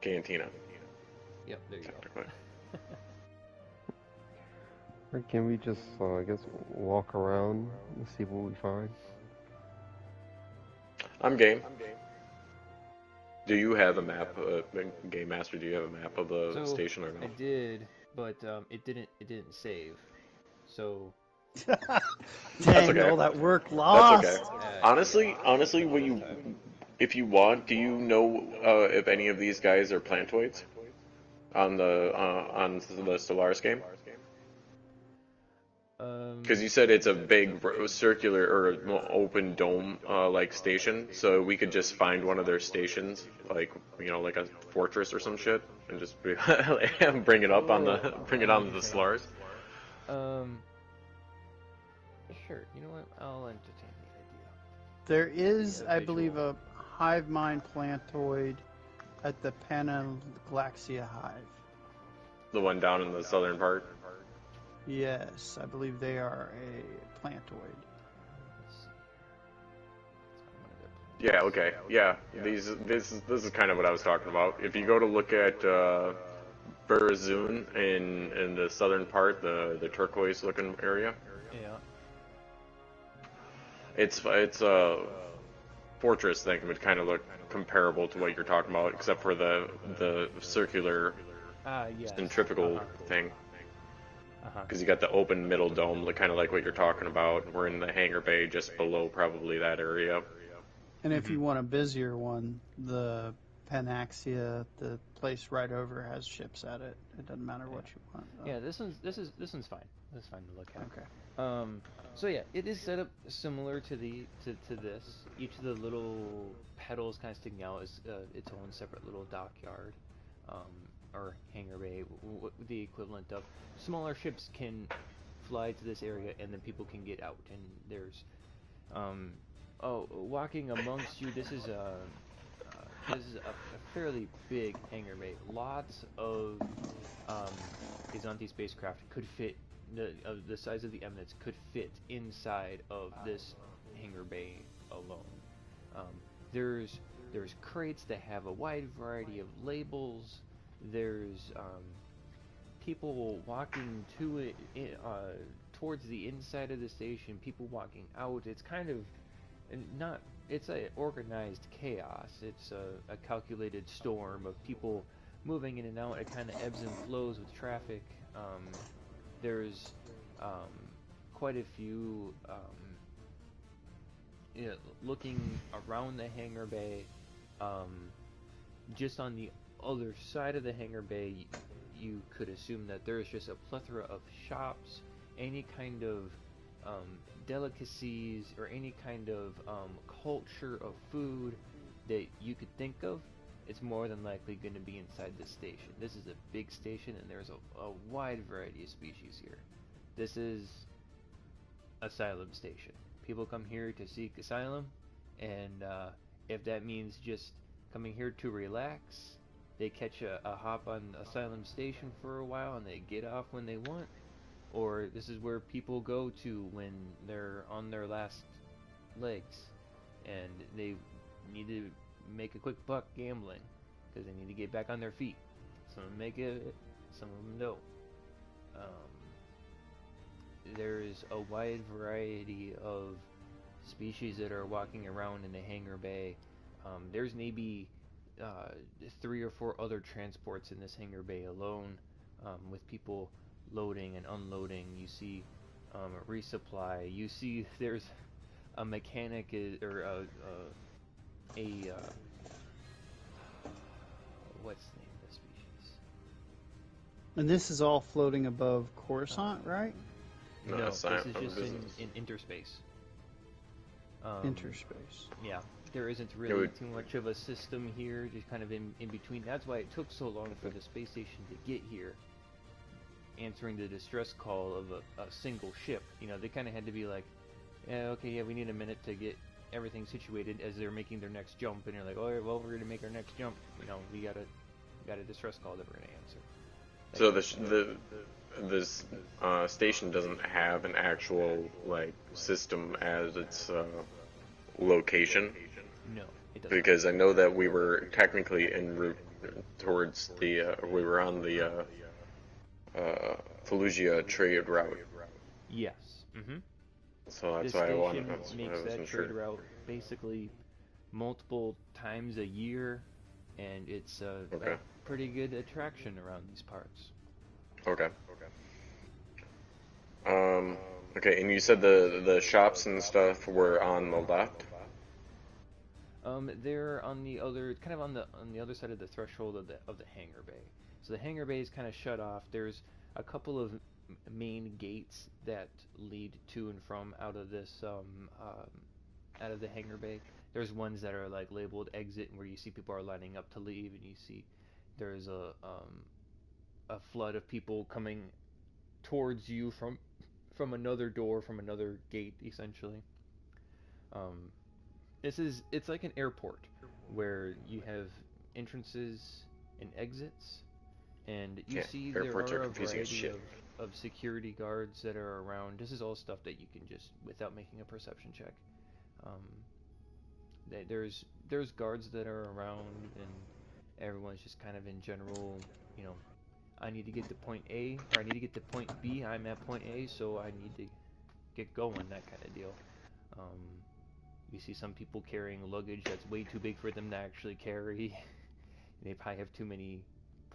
E: Cantina.
A: Yep, there you go.
C: Or can we just, I guess, walk around and see what we find?
E: I'm game. Do you have a map, Game Master? Do you have a map of the station or no?
A: I did, but it didn't save. So
D: Dang,
E: okay.
D: all that work lost.
E: That's okay. Honestly, if you want, do you know if any of these guys are plantoids on the Stellaris game? Because you said it's a big circular or open dome like station, so we could just find one of their stations, like like a fortress or some shit, and just bring it up on the the Stellaris.
A: Sure. You know what? I'll entertain the idea.
D: There is, I believe, a hive mind plantoid at the Panaglaxia hive.
E: The one down in the southern part.
D: Yes, I believe they are a plantoid.
E: Yeah. Okay. Yeah. This is kind of what I was talking about. If you go to look at Burzun in the southern part, the turquoise looking area.
A: Yeah.
E: It's a fortress thing would kind of look comparable to what you're talking about, except for the circular centrifugal thing. Because you got the open middle dome, kind of like what you're talking about. We're in the hangar bay just below probably that area.
D: And if you want a busier one, the Panaxia, the place right over, has ships at it. It doesn't matter what you want.
A: Yeah, this one's fine. This is fine to look at.
D: Okay.
A: So yeah, it is set up similar to this. Each of the little petals kind of sticking out is its own separate little dockyard, or hangar bay, the equivalent of. Smaller ships can fly to this area, and then people can get out. And there's, walking amongst you. This is a fairly big hangar bay. Lots of Gazanti spacecraft could fit. The size of the Eminence could fit inside of this hangar bay alone. There's crates that have a wide variety of labels. There's people walking to it towards the inside of the station. People walking out. It's kind of it's a organized chaos. It's a calculated storm of people moving in and out. It kind of ebbs and flows with traffic. There's quite a few looking around the hangar bay. Just on the other side of the hangar bay, you could assume that there's just a plethora of shops, any kind of delicacies, or any kind of culture of food that you could think of. It's more than likely going to be inside this station. This is a big station, and there's a wide variety of species here. This is Asylum Station. People come here to seek asylum, and if that means just coming here to relax, they catch a hop on Asylum Station for a while, and they get off when they want. Or this is where people go to when they're on their last legs, and they need to make a quick buck gambling because they need to get back on their feet. Some of them make it, some of them don't. There's a wide variety of species that are walking around in the hangar bay. There's maybe 3 or 4 other transports in this hangar bay alone, with people loading and unloading. You see resupply. You see there's a mechanic or what's the name of the species?
D: And this is all floating above Coruscant, right?
A: No, this is just in interspace.
D: Interspace.
A: Yeah, there isn't really too much of a system here, just kind of in between. That's why it took so long for the space station to get here, answering the distress call of a single ship. You know, they kind of had to be like, yeah, okay, yeah, we need a minute to get everything situated as they're making their next jump, and you're like, oh, well, we're gonna make our next jump. You know, we got a distress call that we're gonna answer.
E: So this station doesn't have an actual like system as its location.
A: No, it doesn't.
E: Because I know that we were technically en route towards the we were on the Fallujah trade route.
A: Yes. Mm-hmm.
E: So that's
A: This
E: why I
A: station
E: wanted.
A: makes that trade route basically multiple times a year, and it's a pretty good attraction around these parts.
E: Okay. Okay, and you said the shops and stuff were on the left.
A: They're on the other, kind of on the other side of the threshold of the hangar bay. So the hangar bay is kind of shut off. There's a couple of main gates that lead to and from out of this out of the hangar bay. There's ones that are like labeled exit, where you see people are lining up to leave, and you see there's a flood of people coming towards you from another door, from another gate, essentially. It's like an airport where you have entrances and exits, and you see there are a variety of security guards that are around. This is all stuff that you can just, without making a perception check. There's guards that are around, and everyone's just kind of in general, you know, I need to get to point A, or I need to get to point B. I'm at point A, so I need to get going, that kind of deal. You see some people carrying luggage that's way too big for them to actually carry. They probably have too many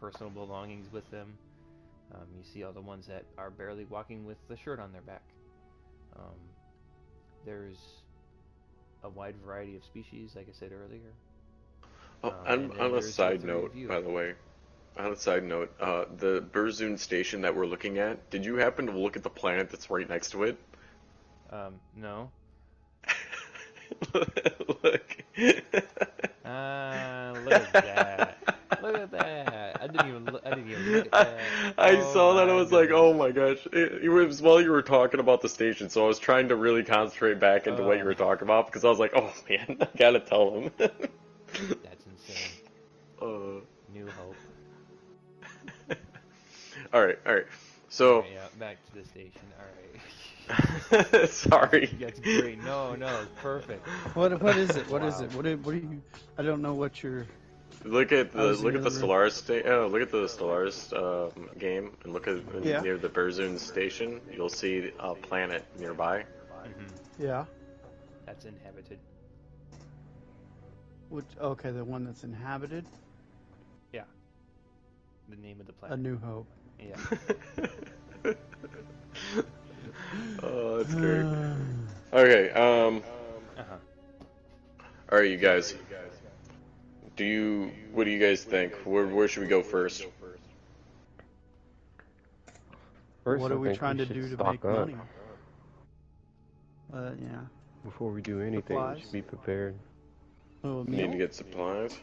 A: personal belongings with them. You see all the ones that are barely walking with the shirt on their back. There's a wide variety of species, like I said earlier.
E: On a side note, by the way, on a side note, the Burzoon station that we're looking at, did you happen to look at the planet that's right next to it?
A: No.
E: Look.
A: Look at that. Look at that. I didn't even look at that.
E: I saw that, I was like, oh my gosh. It was while you were talking about the station, so I was trying to really concentrate back into what you were talking about, because I was like, oh man, I gotta tell him.
A: That's insane. New Hope.
E: Alright. So...
A: Okay, yeah, back to the station. Alright.
E: Sorry.
A: That's great. No, it's perfect.
D: What is it? What is it? What are you? I don't know what you're.
E: Look at the Stellaris look at the Stellaris game, and look at near the Burzoon station. You'll see a planet nearby.
A: Mm-hmm.
D: Yeah.
A: That's inhabited.
D: Which? Okay, the one that's inhabited.
A: Yeah. The name of the planet.
D: A New Hope.
A: Yeah.
E: Oh, that's great. Okay, Alright, you guys. What do you guys think? Where should we go first?
D: What are we trying to do to make money? Yeah.
C: Before we do anything, we should be prepared.
D: Oh,
E: We need to get supplies.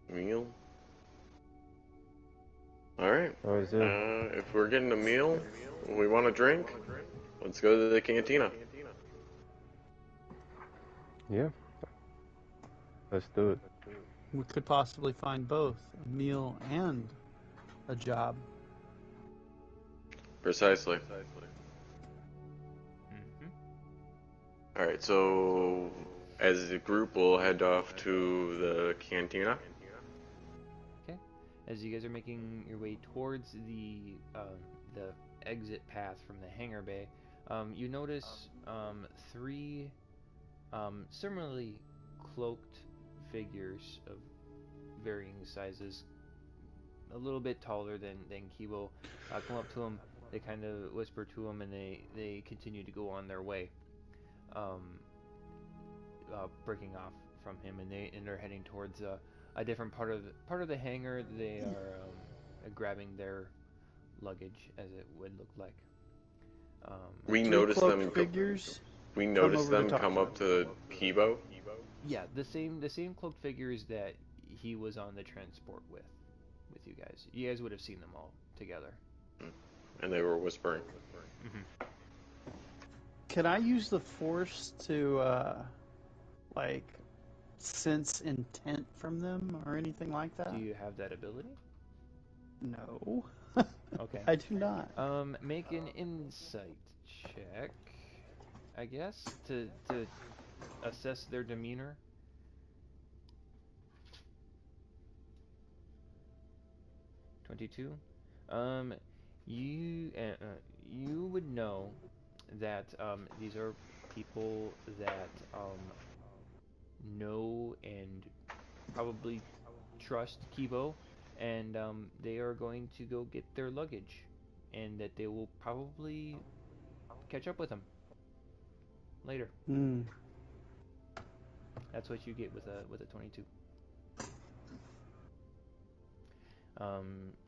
E: Meal. Alright. If we're getting a meal, we want a drink, let's go to the cantina.
C: Yeah. Let's do it.
D: We could possibly find both a meal and a job.
E: Precisely.
A: Mm-hmm.
E: Alright, so as a group, we'll head off to the cantina.
A: As you guys are making your way towards the exit path from the hangar bay, you notice three similarly cloaked figures of varying sizes a little bit taller than Kibo, come up to him. They kind of whisper to him, and they continue to go on their way, breaking off from him, and they're heading towards a different part of the hangar. They are grabbing their luggage, as it would look like.
E: We
D: Two
E: noticed
D: cloaked
E: them.
D: figures.
E: We noticed
D: over to
E: them
D: talk
E: come
D: to
E: up to Kibo.
A: Yeah, the same cloaked figures that he was on the transport with you guys. You guys would have seen them all together.
E: And they were whispering.
A: Mm-hmm.
D: Can I use the Force to, like, sense intent from them or anything like that?
A: Do you have that ability?
D: No.
A: Okay.
D: I do not.
A: Make an insight check, I guess, to assess their demeanor. 22. You would know that these are people that know and probably trust Kibo, and they are going to go get their luggage, and that they will probably catch up with him later. That's what you get with a 22.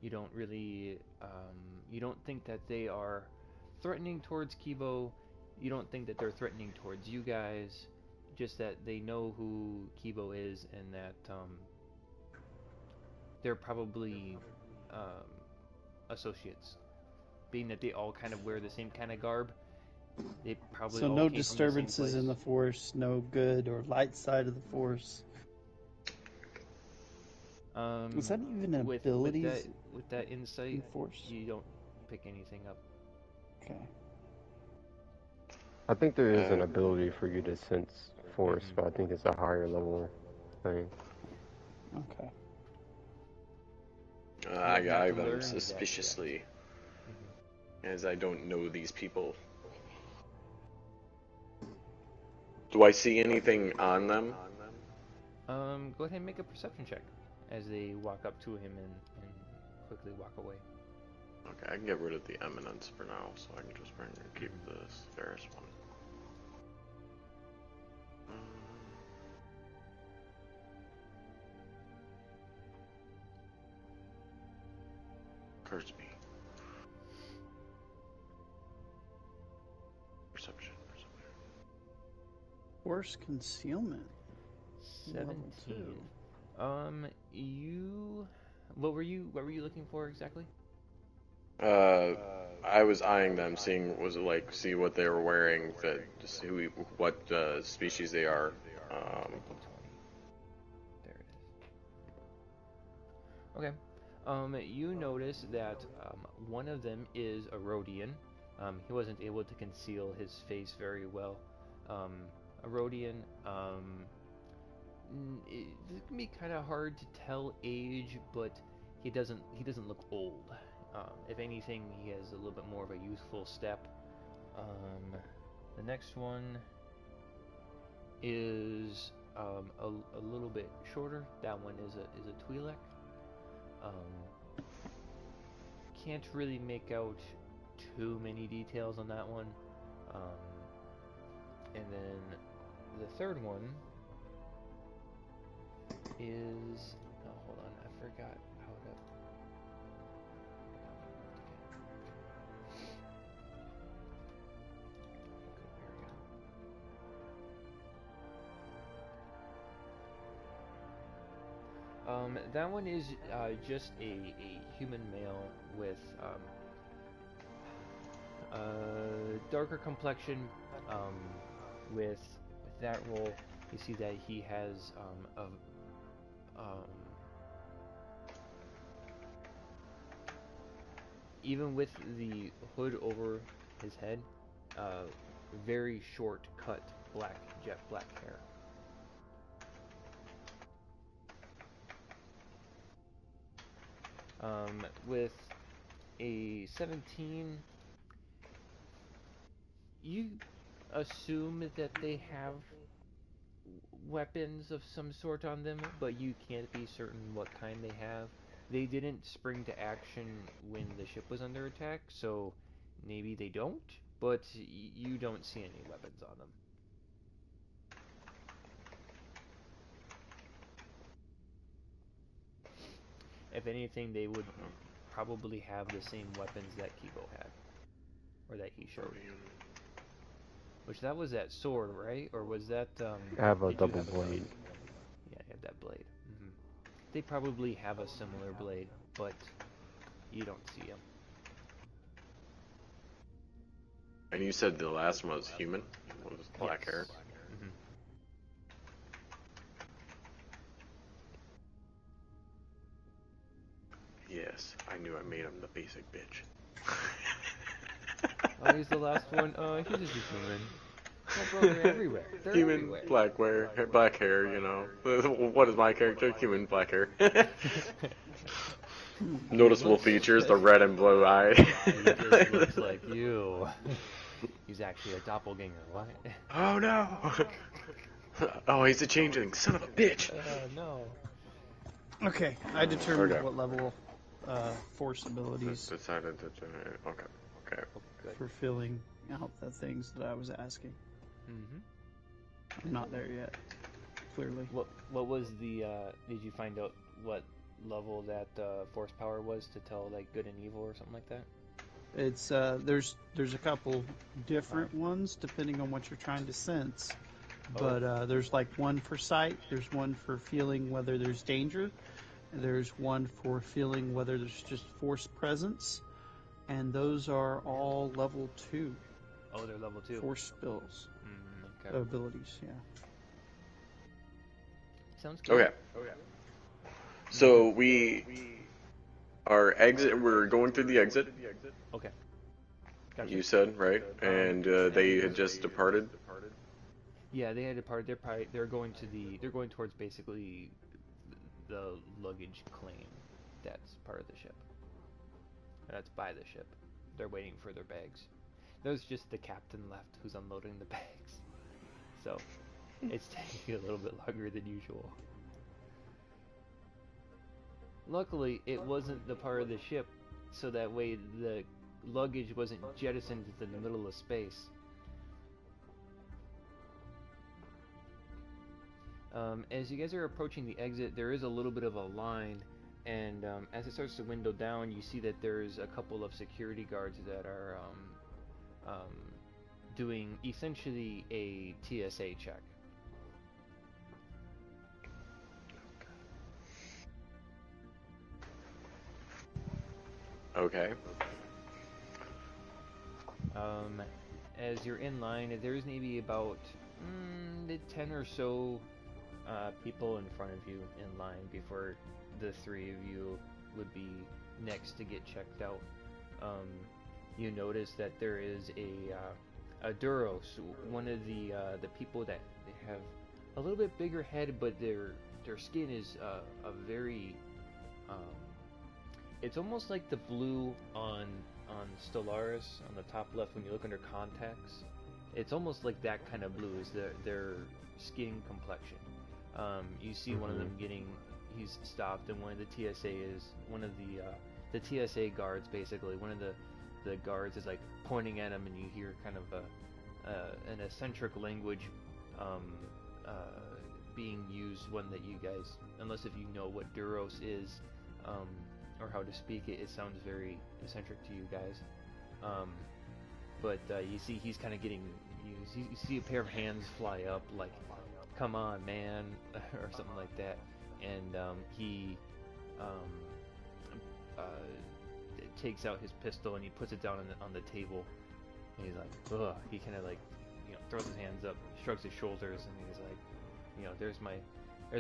A: You don't really, you don't think that they are threatening towards Kibo. You don't think that they're threatening towards you guys. Just that they know who Kibo is, and that they're probably associates. Being that they all kind of wear the same kind of garb, they probably
D: So
A: all
D: no
A: came from the same
D: disturbances
A: place.
D: in the Force, no good or light side of the Force. Is that even abilities?
A: With that insight,
D: Force?
A: you don't pick anything up.
D: Okay.
C: I think there is an ability for you to sense Force, but I think it's a higher level thing.
D: Okay.
E: I eye them suspiciously, as I don't know these people. Do I see anything on them?
A: Go ahead and make a perception check as they walk up to him and quickly walk away.
E: Okay, I can get rid of the eminence for now, so I can just keep this Ferris one. Curse me. Perception.
D: Force concealment.
A: 17. What were you looking for exactly?
E: I was eyeing them, see what they were wearing, to see what species they are.
A: 19, 20. There it is. Okay. You notice that one of them is a Rhodian. He wasn't able to conceal his face very well. A Rhodian. It can be kind of hard to tell age, but he doesn't look old. If anything, he has a little bit more of a youthful step. The next one is a little bit shorter. That one is a Twi'lek. Can't really make out too many details on that one. And then the third one is, oh, hold on, I forgot how to. That one is just a human male with darker complexion. With that role, you see that he has even with the hood over his head, very short cut jet black hair. With a 17, you assume that they have weapons of some sort on them, but you can't be certain what kind they have. They didn't spring to action when the ship was under attack, so maybe they don't, but you don't see any weapons on them. If anything, they would probably have the same weapons that Kibo had, or that he showed. Which that was that sword, right? Or was that?
C: I have a double blade.
A: Yeah, I have that blade. They probably have a similar blade, but you don't see them.
E: And you said the last one was human? Was black hair? Yes, I knew I made him the basic bitch.
A: Oh, he's the last one. He's just a human. Oh, bro, they're everywhere. They're
E: human,
A: everywhere.
E: black hair, you know. What is my character? Human, black hair. Noticeable features, the red and blue eye.
A: He just looks like you. He's actually a doppelganger, what?
E: Oh no! Oh, he's a changeling, son of a bitch!
A: No.
D: Okay, I determined what level force abilities
E: Decided to okay.
D: for filling out the things that I was asking. I'm not there yet, clearly.
A: What was the, did you find out what level that force power was to tell, like, good and evil or something like that?
D: It's, there's a couple different ones depending on what you're trying to sense. But there's like one for sight, there's one for feeling whether there's danger, there's one for feeling whether there's just force presence, and those are all level 2.
A: Oh, they're level 2.
D: Force spills.
A: Okay.
D: Abilities, yeah.
A: Sounds good.
E: Okay. So we're going through the exit.
A: Okay. Gotcha.
E: You said, right? And they had just departed.
A: Yeah, they had departed. They're going towards basically the luggage claim that's part of the ship. That's by the ship. They're waiting for their bags. There's just the captain left who's unloading the bags. So, it's taking a little bit longer than usual. Luckily, it wasn't the part of the ship, so that way the luggage wasn't jettisoned into the middle of space. As you guys are approaching the exit, there is a little bit of a line, and as it starts to window down, you see that there's a couple of security guards that are doing essentially a TSA check.
E: Okay.
A: As you're in line, there's maybe about 10 or so people in front of you in line before the 3 of you would be next to get checked out. You notice that there is a Duros, one of the people that they have a little bit bigger head, but their skin is a very it's almost like the blue on StarWars on the top left when you look under contacts. It's almost like that kind of blue is their skin complexion. You see one of them he's stopped, and one of the TSA is one of the TSA guards basically. One of the guards is like pointing at him, and you hear kind of an eccentric language being used, one that you guys, unless if you know what Duros is or how to speak it, it sounds very eccentric to you guys. But you see he's kind of getting used. You see a pair of hands fly up like, come on man, or something like that, and he takes out his pistol and he puts it down on the table, and he's like, ugh. He kind of like, throws his hands up, shrugs his shoulders, and he's like, there's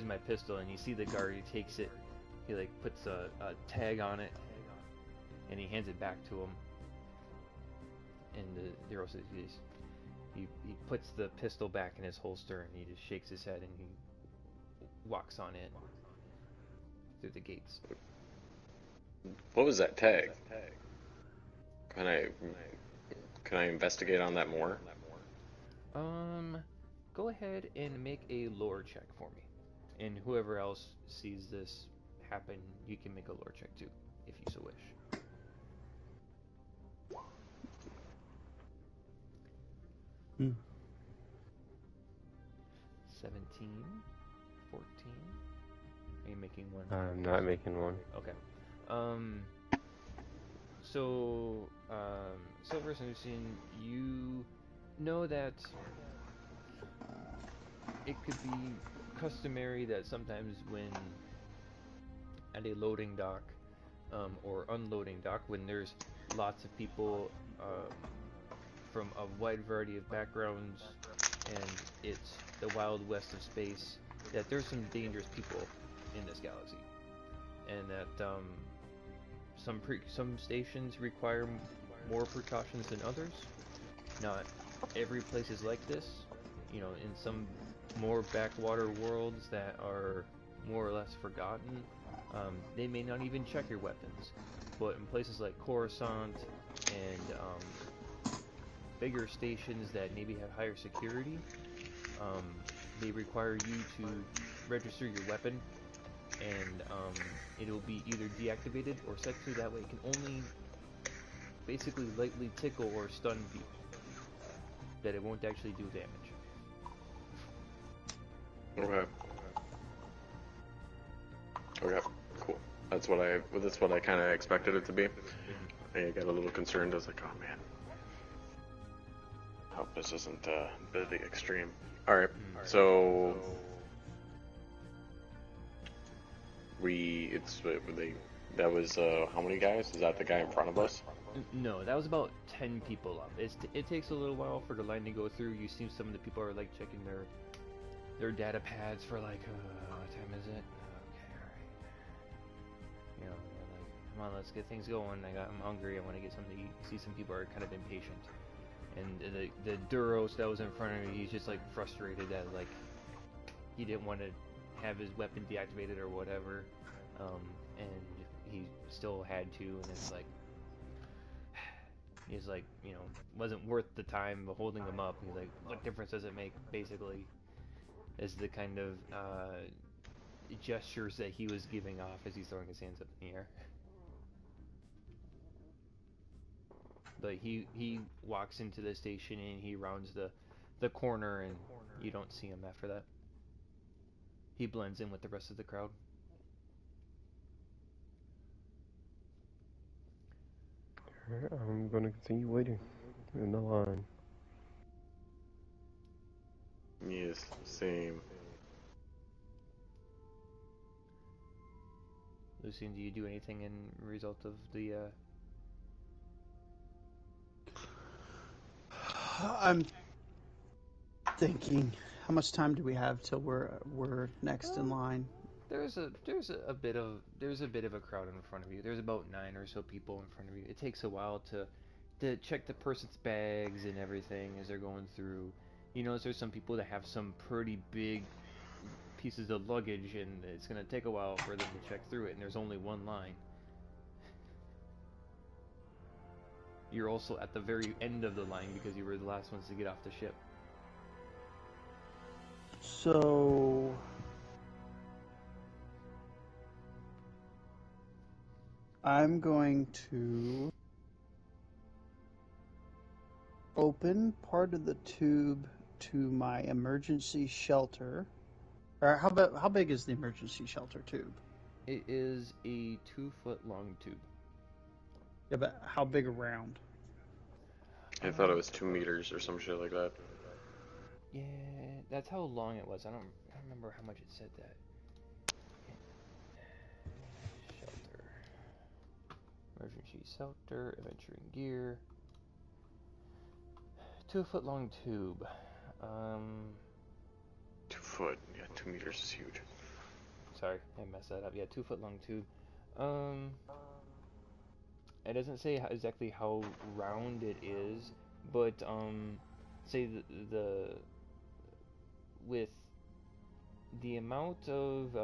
A: my pistol. And you see the guard, he takes it, he like puts a tag on it, and he hands it back to him. And the hero says, he puts the pistol back in his holster, and he just shakes his head, and he walks on in through the gates.
E: What was that tag? Can I investigate on that more?
A: Go ahead and make a lore check for me, and whoever else sees this happen, you can make a lore check too, if you so wish.
D: Hmm.
A: 17, 14. Are you making one?
C: I'm not making one.
A: Okay. So, Silver Lucian, you know that it could be customary that sometimes when at a loading dock or unloading dock, when there's lots of people from a wide variety of backgrounds and it's the wild west of space, that there's some dangerous people in this galaxy, and that some stations require more precautions than others. Not every place is like this. You know, in some more backwater worlds that are more or less forgotten, they may not even check your weapons. But in places like Coruscant and bigger stations that maybe have higher security, they require you to register your weapon, and it'll be either deactivated or set to that way it can only basically lightly tickle or stun people, that it won't actually do damage.
E: Okay, cool. That's what I kind of expected it to be. I got a little concerned. I was like, oh man, hope this isn't a bit of the extreme. All right, so that was how many guys? Is that the guy in front of us?
A: No, that was about 10 people up. It takes a little while for the line to go through. You see some of the people are like checking their data pads for like, what time is it? Okay, alright. You know, they're like, come on, let's get things going. I'm hungry, I want to get something to eat. You see some people are kind of impatient. And the Duros that was in front of me, he's just like frustrated that like he didn't want to have his weapon deactivated or whatever. And he still had to, and it's like, he's like, you know, wasn't worth the time of holding him up. He's like, what difference does it make, basically, is the kind of gestures that he was giving off as he's throwing his hands up in the air. But he walks into the station and he rounds the corner, and you don't see him after that. He blends in with the rest of the crowd.
C: I'm gonna continue waiting in the line.
E: Yes, same.
A: Lucian, do you do anything in result of the
D: I'm thinking, how much time do we have till we're next in line?
A: There's a bit of a crowd in front of you. There's about 9 or so people in front of you. It takes a while to check the person's bags and everything as they're going through. You notice there's some people that have some pretty big pieces of luggage, and it's gonna take a while for them to check through it. And there's only one line. You're also at the very end of the line because you were the last ones to get off the ship.
D: So I'm going to open part of the tube to my emergency shelter. Or how big is the emergency shelter tube?
A: It is a 2-foot long tube.
D: Yeah, but how big around?
E: I thought it was 2 meters or some shit like that.
A: Yeah, that's how long it was. I don't remember how much it said that. Shelter. Emergency shelter, adventuring gear. 2-foot long tube.
E: 2 foot, yeah, 2 meters is huge.
A: Sorry, I messed that up. Yeah, 2-foot long tube. It doesn't say exactly how round it is, but say the with the amount of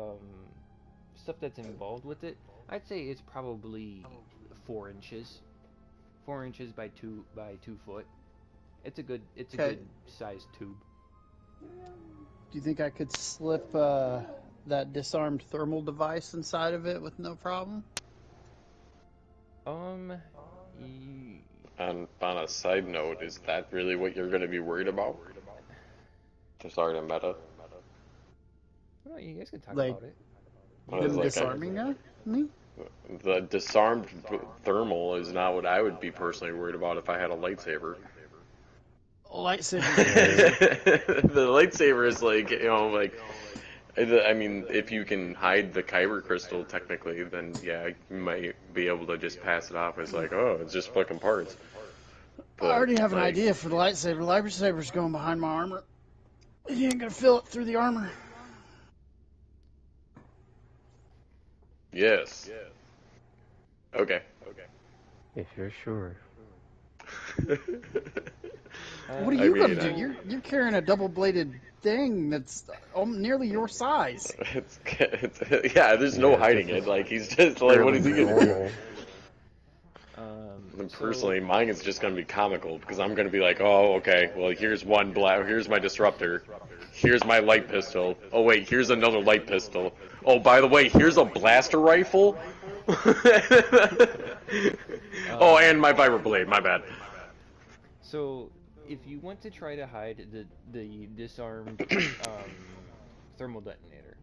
A: stuff that's involved with it, I'd say it's probably 4 inches. 4 inches by 2 foot. It's a good sized tube.
D: Do you think I could slip that disarmed thermal device inside of it with no problem?
B: On a side note, is that really what you're going to be worried about? Sorry to meta.
A: No, you guys can talk about it.
D: Them disarming me?
B: The disarmed thermal is not what I would be personally worried about if I had a lightsaber.
D: Lightsaber.
B: The lightsaber is like, you know, like, I mean, if you can hide the kyber crystal, technically, then yeah, you might be able to just pass it off as like, oh, it's just flicking parts.
D: But, I already have an idea for the lightsaber. The lightsaber's going behind my armor. You ain't gonna feel it through the armor.
B: Yes. Okay.
C: If you're sure.
D: What are you gonna do? You're carrying a double-bladed thing that's nearly your size.
B: Yeah, there's no hiding it. Like, he's just like, what is he gonna do? Personally, mine is just gonna be comical because I'm gonna be like, oh, okay, well, here's my disruptor, here's my light pistol. Oh wait, here's another light pistol. Oh, by the way, here's a blaster rifle. Oh, and my vibra blade. My bad.
A: So, if you want to try to hide the disarmed thermal detonator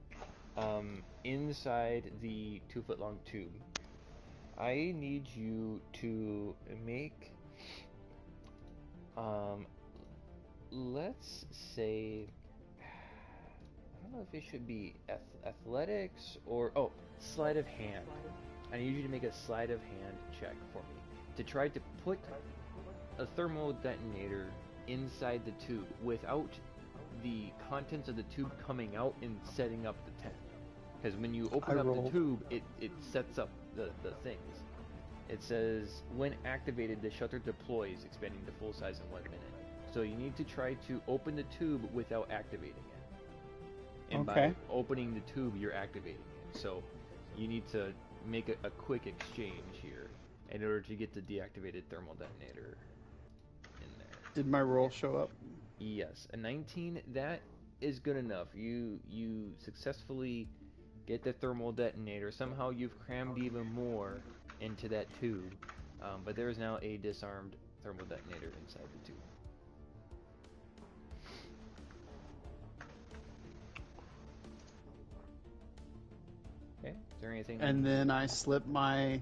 A: inside the 2-foot-long tube, I need you to make, let's say, I don't know if it should be athletics or, sleight of hand. I need you to make a sleight of hand check for me to try to put a thermal detonator inside the tube without the contents of the tube coming out and setting up the tent. Because when you open up the tube, it sets up the things. It says, when activated, the shutter deploys, expanding to full size in 1 minute. So you need to try to open the tube without activating it. And by opening the tube, you're activating it. So you need to make a quick exchange here in order to get the deactivated thermal detonator in there.
D: Did my roll show up?
A: Yes, a 19. That is good enough. You successfully get the thermal detonator. Somehow you've crammed even more into that tube, but there is now a disarmed thermal detonator inside the tube. Okay, is there anything?
D: And then I slip my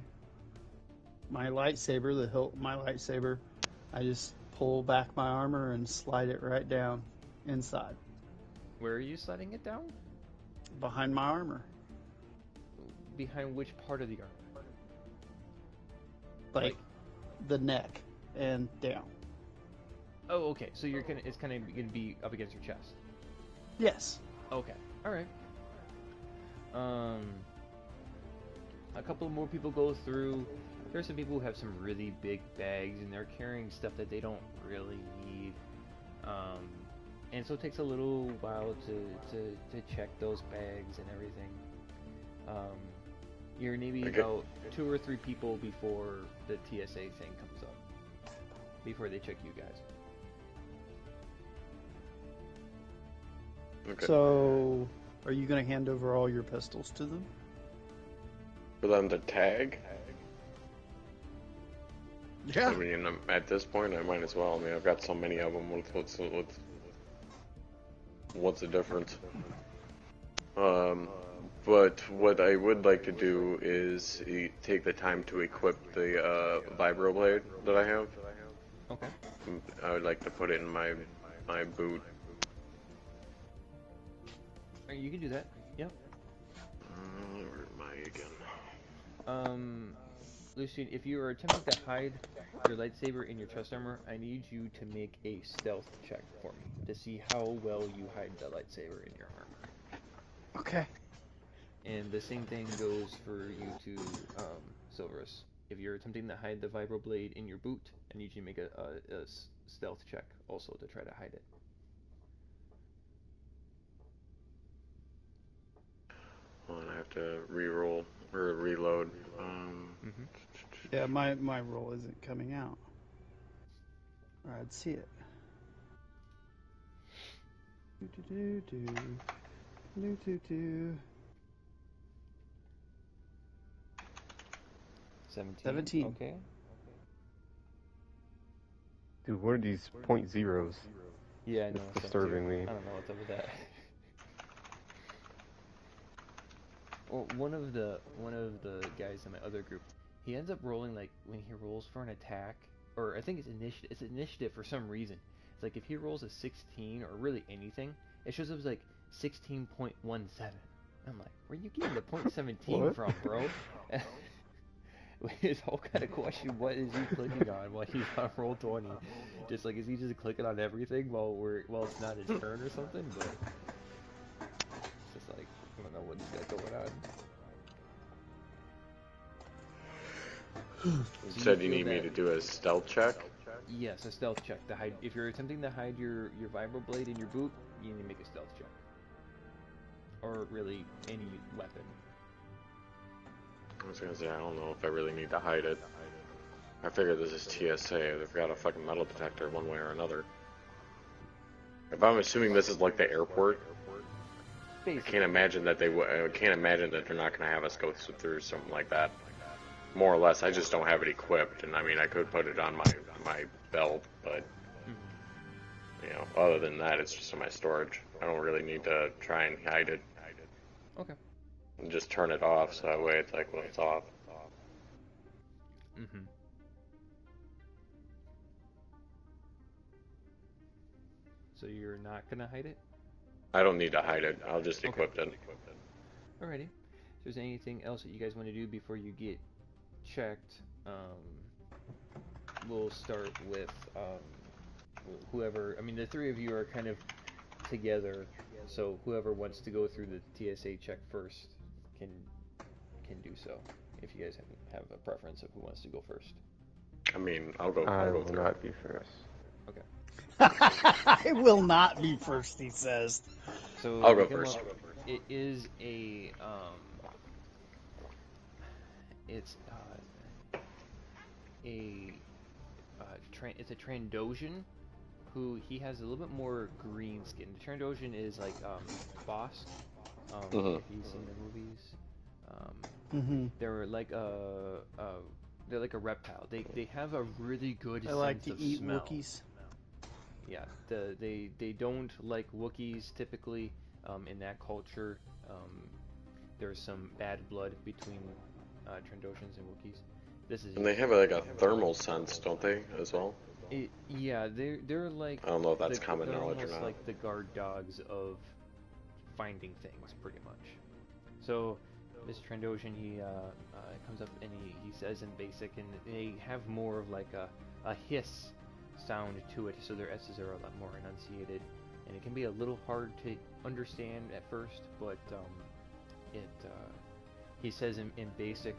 D: lightsaber, the hilt of my lightsaber. I just pull back my armor and slide it right down inside.
A: Where are you sliding it down?
D: Behind my armor.
A: Behind which part of the armor?
D: Like the neck and down.
A: Oh, okay. So it's kind of gonna be up against your chest.
D: Yes.
A: Okay. All right. A couple more people go through. There's some people who have some really big bags and they're carrying stuff that they don't really need. And so it takes a little while to check those bags and everything. You're maybe about 2 or 3 people before the TSA thing comes up. Before they check you guys.
B: Okay.
D: So, are you going to hand over all your pistols to them?
B: For them to tag?
D: Yeah.
B: I mean, at this point, I might as well. I mean, I've got so many of them. What's the difference? But what I would like to do is take the time to equip the vibro blade that I have.
A: Okay.
B: I would like to put it in my boot.
A: You can do that. Yep.
B: Where am I again?
A: Lucian, if you are attempting to hide your lightsaber in your chest armor, I need you to make a stealth check for me to see how well you hide the lightsaber in your armor.
D: Okay.
A: And the same thing goes for you too, Silverus. If you're attempting to hide the vibro blade in your boot, I need you to make a stealth check also to try to hide it.
B: Well, I have to re-roll or reload.
D: Yeah, my roll isn't coming out. Or I'd see it. Do.
A: 17. Okay.
C: Dude, what are these point zeros?
A: Yeah, I know.
C: It's disturbing me.
A: I don't know what's up with that. Well, one of the guys in my other group, he ends up rolling like when he rolls for an attack, or I think it's initiative. It's initiative for some reason. It's like if he rolls a 16 or really anything, it shows up as like 16.17. I'm like, where are you getting the .17 from, bro? It's all kind of question. What is he clicking on while he's on roll 20? Just like, is he just clicking on everything while it's not his turn or something? But it's just like, I don't know what he's got going on.
E: You said you need me to do a stealth check?
A: Yes, a stealth check to hide. If you're attempting to hide your vibroblade in your boot, you need to make a stealth check, or really any weapon.
E: I was gonna say, I don't know if I really need to hide it. I figure this is TSA. They've got a fucking metal detector one way or another. If I'm assuming this is like the airport, basically. I can't imagine that I can't imagine that they're not gonna have us go through something like that. More or less, I just don't have it equipped, and I mean, I could put it on my belt, but you know, other than that, it's just in my storage. I don't really need to try and hide it.
A: Okay.
E: And just turn it off, so that way it's like when it's off.
A: Mm-hmm. So you're not gonna hide it?
E: I don't need to hide it. I'll just equip it.
A: Alrighty. If there's anything else that you guys want to do before you get checked, we'll start with whoever. I mean, the three of you are kind of together, so whoever wants to go through the TSA check first can do so. If you guys have a preference of who wants to go first.
E: I mean, I'll go.
C: I
E: I'll go
C: will
E: through.
C: not be first.
A: Okay.
D: I will not be first, he says.
A: So
E: I'll go first.
A: It is a it's it's a Trandoshan who he has a little bit more green skin. The Trandoshan is like Boss. If you've seen the movies, they're like a reptile. They have a really good sense
D: like to
A: of
D: eat
A: smell.
D: Wookiees.
A: Yeah, they don't like Wookiees typically. In that culture, there's some bad blood between Trandoshans and Wookiees.
E: And they have like a thermal sense, don't they, as well?
A: Yeah, they're like.
E: I don't know if that's common knowledge or not.
A: Like the guard dogs of finding things, pretty much. So, Mr. Trandoshan, he comes up and he says in basic, and they have more of like a hiss sound to it, so their S's are a lot more enunciated, and it can be a little hard to understand at first, but he says in basic,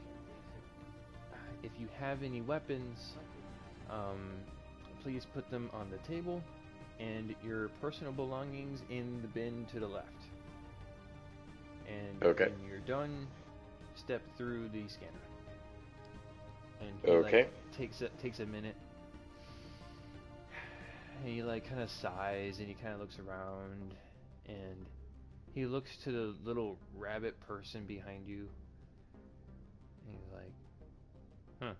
A: if you have any weapons, please put them on the table, and your personal belongings in the bin to the left. And when you're done, step through the scanner. And he like, takes a minute. And he like kind of sighs and he kind of looks around and he looks to the little rabbit person behind you. And he's like, huh,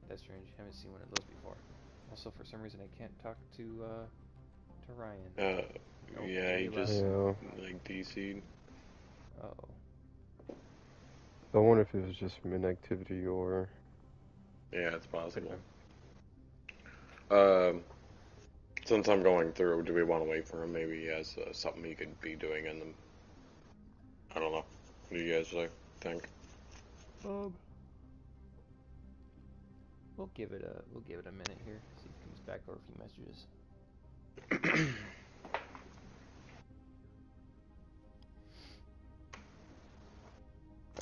A: that's strange. I haven't seen one of those before. Also, for some reason, I can't talk to Ryan.
E: Yeah, he just like DC'd.
A: Oh.
C: I wonder if it was just from inactivity or.
E: Yeah, it's possible. Since I'm going through, do we want to wait for him? Maybe he has something he could be doing in them. I don't know. What do you guys think?
A: We'll give it a minute here. See if he comes back or a few messages.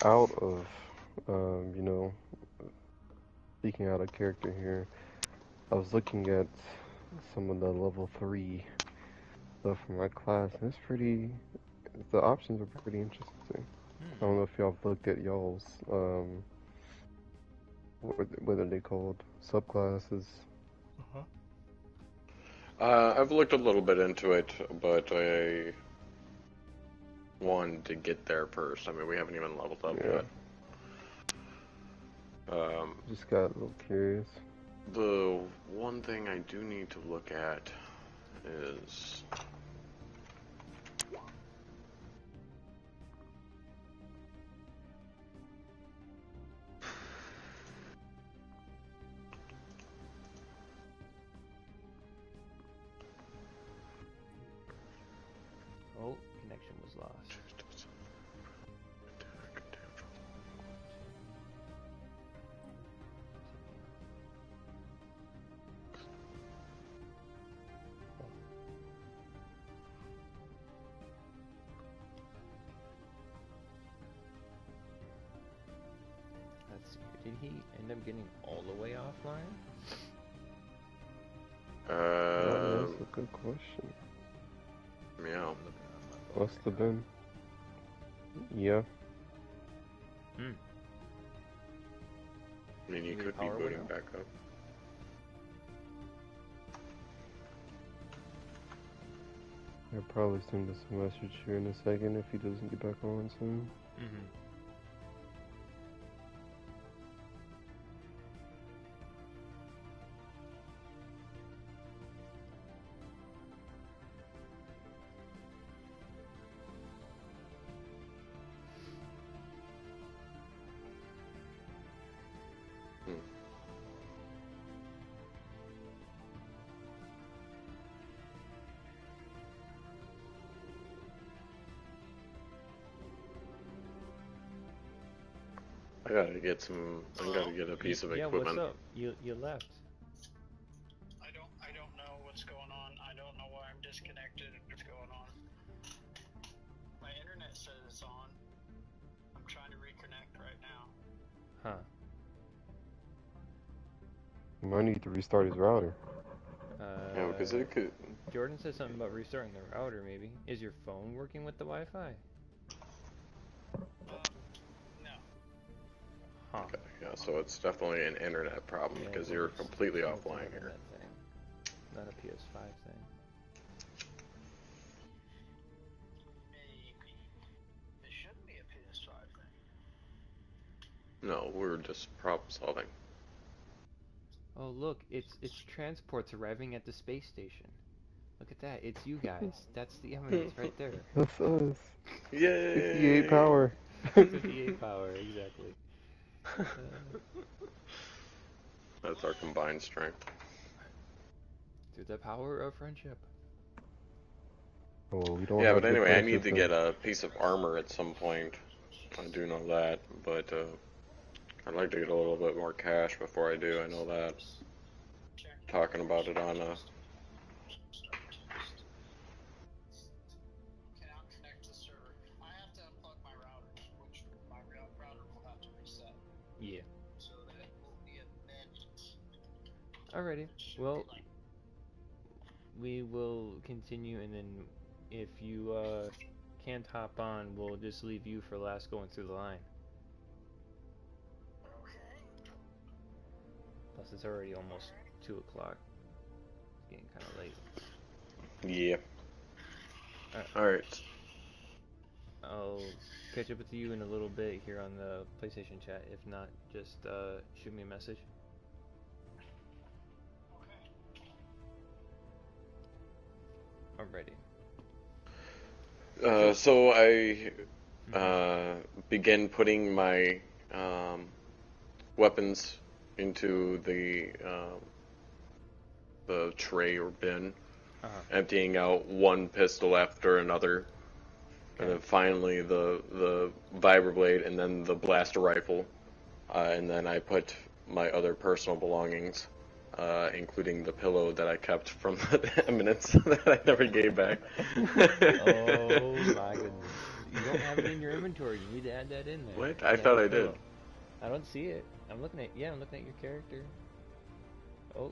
C: Out of, speaking out of character here, I was looking at some of the level 3 stuff for my class, and the options are pretty interesting. I don't know if y'all have looked at y'all's, what are they called? Subclasses?
E: I've looked a little bit into it, but
B: one to get there first. I mean, we haven't even leveled up yet.
C: Just got a little curious.
B: The one thing I do need to look at is...
A: Oh, connection was lost. Let's see. Did he end up getting all the way offline?
C: That's a good question.
B: Yeah.
C: Must have been. Yeah.
A: Hmm.
B: I mean, you
A: Maybe
B: could be
A: power went
B: booting
A: out.
B: back up.
C: I'll probably send us a message here in a second if he doesn't get back on soon.
A: Mm-hmm.
B: I gotta get some. I gotta get a piece of equipment.
A: Yeah, what's up? You left.
D: I don't know what's going on. I don't know why I'm disconnected and what's going on. My internet says it's on. I'm trying to reconnect right now.
A: Huh.
C: He might need to restart his router.
B: Yeah, because it could.
A: Jordan said something about restarting the router, maybe. Is your phone working with the Wi-Fi?
D: No.
A: Huh.
B: Okay, yeah, so it's definitely an internet problem
A: Yeah,
B: because you're
A: it's-
B: completely
A: it's
B: offline
A: an
B: here.
A: internet thing, not a PS5 thing.
D: Maybe. It shouldn't be a PS5 thing.
B: No, we're just problem solving.
A: Oh look, it's transports arriving at the space station. Look at that, it's you guys. That's the evidence right there.
C: That's us.
B: Yay!
C: 58 power.
A: 58 power, exactly.
B: That's our combined strength.
A: Through the power of friendship.
C: Well, we don't
B: Yeah,
C: have
B: but
C: good
B: anyway, I need
C: friendship
B: to get a piece of armor at some point. I do know that, but I'd like to get a little bit more cash before I do. I know that. Talking about it on
D: Okay, I'll connect to the server. I have to unplug my router, which my router will have to reset.
A: Yeah.
D: So that will be a minute.
A: Alrighty. Well, we will continue, and then if you can't hop on, we'll just leave you for last going through the line.
D: Okay.
A: Plus, it's already almost 2 o'clock. It's getting kind of late.
B: Yeah. Alright.
A: I'll catch up with you in a little bit here on the PlayStation chat. If not, just shoot me a message. Alrighty.
B: So I began putting my weapons into the tray or bin, emptying out one pistol after another, and then finally the vibroblade, and then the blaster rifle, and then I put my other personal belongings, including the pillow that I kept from the eminence that I never gave back.
A: Oh my goodness. You don't have it in your inventory. You need to add that in there.
B: What? I thought I did.
A: I don't see it. I'm looking at your character. Oh,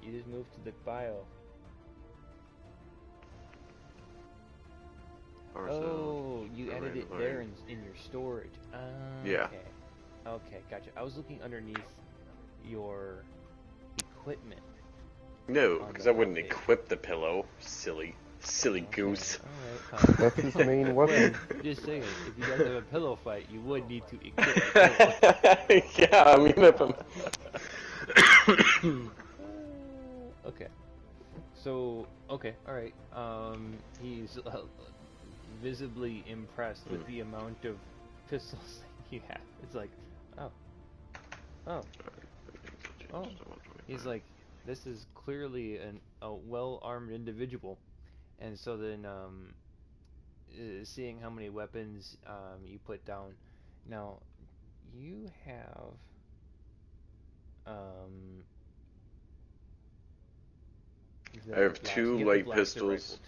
A: you just moved to the file. Oh, you added it there in your storage.
B: Yeah.
A: Okay, gotcha. I was looking underneath your equipment.
B: No, because I wouldn't equip the pillow. Silly.
E: Silly goose.
A: All right.
C: That's his main weapon.
A: Well, just saying, if you guys have a pillow fight, you would need to equip the pillow.
E: Yeah, I mean, if I'm...
A: Okay. So, okay, alright. He's visibly impressed with the amount of pistols that you have. It's like, oh. He's like, this is clearly a well-armed individual. And so then, seeing how many weapons you put down. Now, you have
E: I have two light pistols,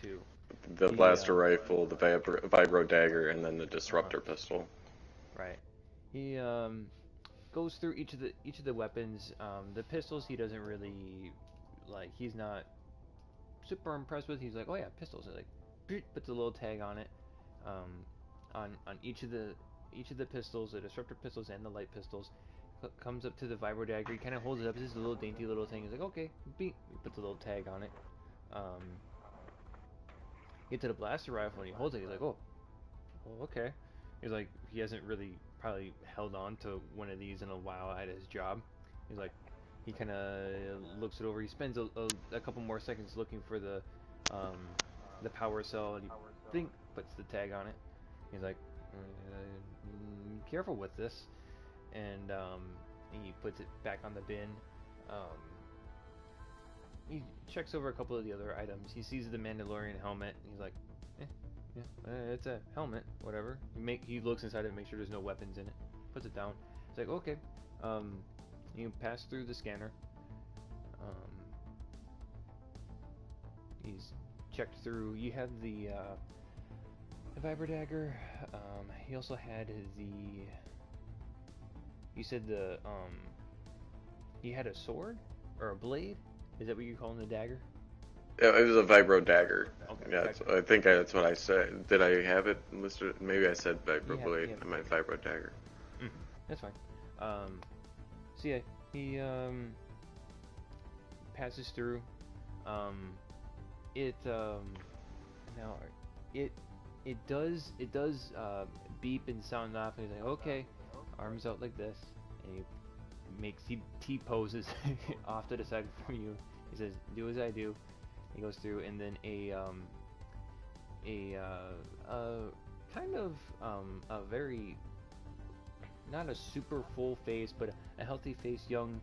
E: the blaster rifle, the vibro dagger, and then the disruptor pistol.
A: Right. He goes through each of the weapons. The pistols he doesn't really like. He's not super impressed with. He's like, oh yeah, pistols. He's like, puts a little tag on it. On each of the pistols, the disruptor pistols and the light pistols. Comes up to the vibro dagger. He kind of holds it up. It's just a little dainty little thing. He's like, okay, beep. He puts a little tag on it. Get to the blaster rifle and he holds it. He's like, oh, well, okay. He's like, he hasn't really probably held on to one of these in a while at his job. He's like, he kind of looks it over. He spends a couple more seconds looking for the power cell, and he puts the tag on it. He's like, careful with this, and he puts it back on the bin. He checks over a couple of the other items. He sees the Mandalorian helmet, and he's like, it's a helmet, whatever. He looks inside it and makes sure there's no weapons in it. Puts it down. It's like, okay. You pass through the scanner. He's checked through. You had the vibro dagger. He also had the. You said you had a sword or a blade? Is that what you're calling the dagger?
E: Yeah, it was a vibro dagger.
A: Okay,
E: yeah, I think that's what I said. Did I have it listed? Maybe I said vibro blade. I meant vibro dagger.
A: That's fine. So yeah, he passes through. It does beep and sound off, and he's like, okay, arms out like this, and he T-poses off to the side from you. He says, do as I do. He goes through, and then a kind of a very, not a super full face, but a healthy face, young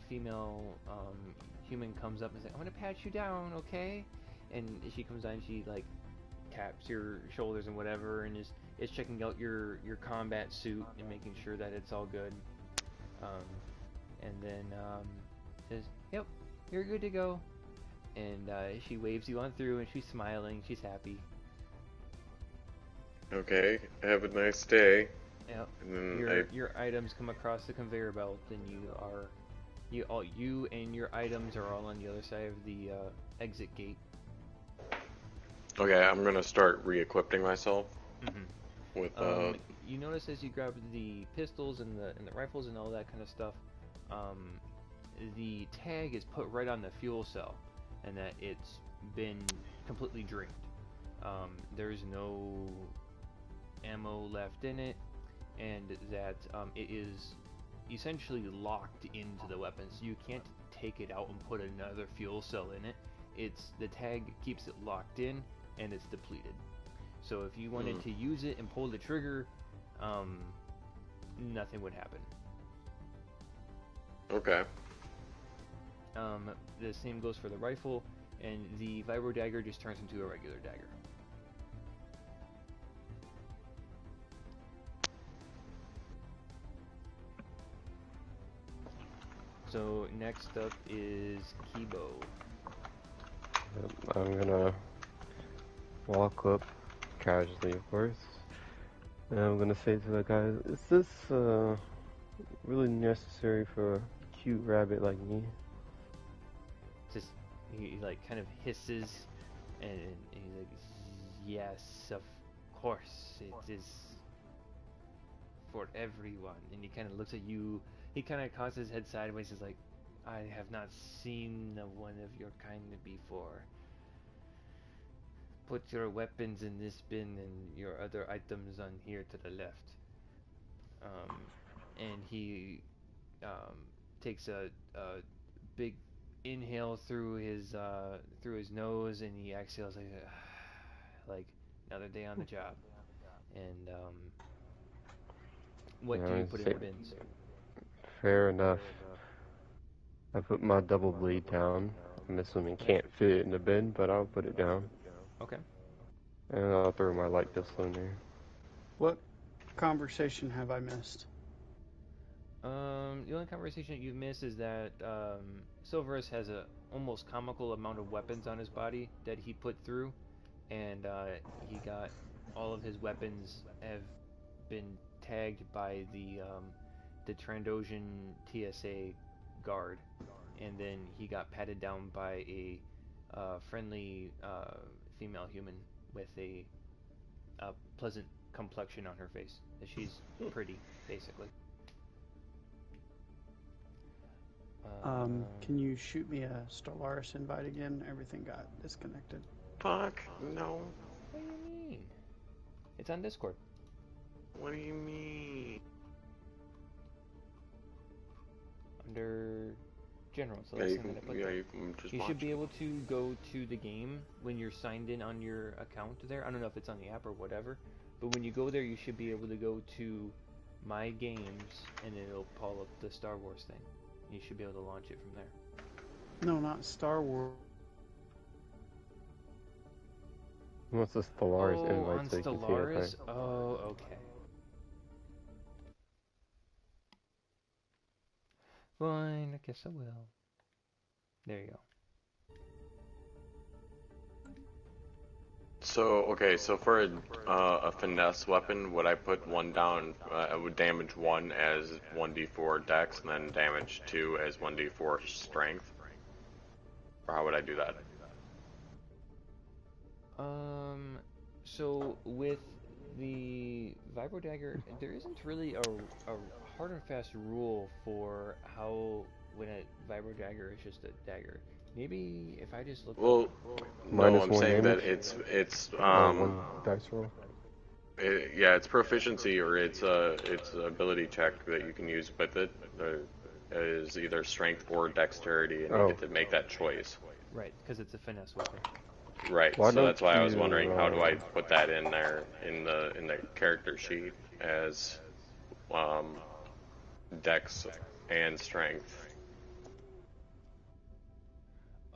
A: female human comes up and says, I'm gonna pat you down, okay? And she comes down and she like taps your shoulders and whatever, and is checking out your combat suit and making sure that it's all good. And then says, yep, you're good to go. And she waves you on through, and she's smiling, she's happy.
E: Okay, have a nice day.
A: Yep.
E: And then
A: your items come across the conveyor belt, and you and your items are all on the other side of the exit gate.
E: Okay, I'm gonna start re-equipping myself. With
A: you notice as you grab the pistols and the rifles and all that kind of stuff, the tag is put right on the fuel cell, and that it's been completely drained. There's no ammo left in it, and that it is essentially locked into the weapon, so you can't take it out and put another fuel cell in it. The tag keeps it locked in, and it's depleted. So if you wanted to use it and pull the trigger, nothing would happen.
E: Okay.
A: The same goes for the rifle, and the vibro dagger just turns into a regular dagger. So next up is Kibo.
C: I'm gonna walk up casually, of course, and I'm gonna say to the guy, is this really necessary for a cute rabbit like me?
A: Just he like kind of hisses, and he's like, yes, of course it is for everyone. And he kind of looks at you. He kind of cocks his head sideways. He's like, I have not seen one of your kind before. put your weapons in this bin and your other items on here to the left. And he takes a big inhale through his nose, and he exhales like another day on the job. And what do you put in the bins?
C: Fair enough. I put my double blade down. I'm assuming can't fit it in the bin, but I'll put it down.
A: Okay.
C: And I'll throw my light pistol in there.
D: What conversation have I missed?
A: The only conversation that you miss is that Silverus has a almost comical amount of weapons on his body that he put through, and he got all of his weapons have been tagged by the Trandoshan TSA guard, and then he got patted down by a friendly female human with a pleasant complexion on her face. She's pretty, basically.
D: Can you shoot me a StarWars invite again? Everything got disconnected.
E: Fuck, no.
A: What do you mean? It's on Discord.
E: What do you mean?
A: Under General, so that's something I put there. You should be able to go to the game when you're signed in on your account there. I don't know if it's on the app or whatever, but when you go there, you should be able to go to My Games, and it'll pull up the Star Wars thing. You should be able to launch it from there.
D: No, not Star Wars.
C: What's the StarWars invite
A: on
C: so you can see
A: StarWars? Oh, okay. Fine, I guess I will. There you go.
E: So, okay, so for a finesse weapon, would I put one down, I would damage 1 as 1d4 dex, and then damage 2 as 1d4 strength? Or how would I do that?
A: So with the Vibro Dagger, there isn't really a hard and fast rule for how, when a Vibro Dagger is just a dagger. Maybe if I just look.
E: Well, no, I'm saying that it's
C: one dice roll.
E: Yeah, it's proficiency or it's ability check that you can use, but that is either strength or dexterity, and you get to make that choice.
A: Right, because it's a finesse weapon.
E: Right, so that's why I was wondering how do I put that in there in the character sheet as dex and strength.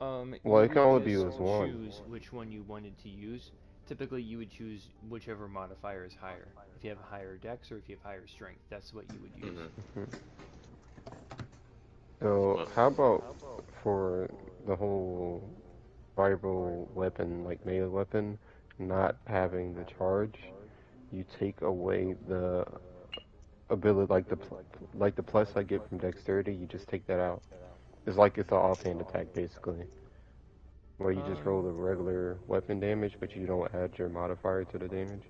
C: Well, it can only be as one.
A: Choose which one you wanted to use. Typically, you would choose whichever modifier is higher. If you have a higher dex or if you have higher strength, that's what you would use.
C: So, how about for the whole vibro weapon, like melee weapon, not having the charge, you take away the ability, like the plus I get from dexterity, you just take that out. It's like it's an offhand attack, basically. Where you just roll the regular weapon damage, but you don't add your modifier to the damage.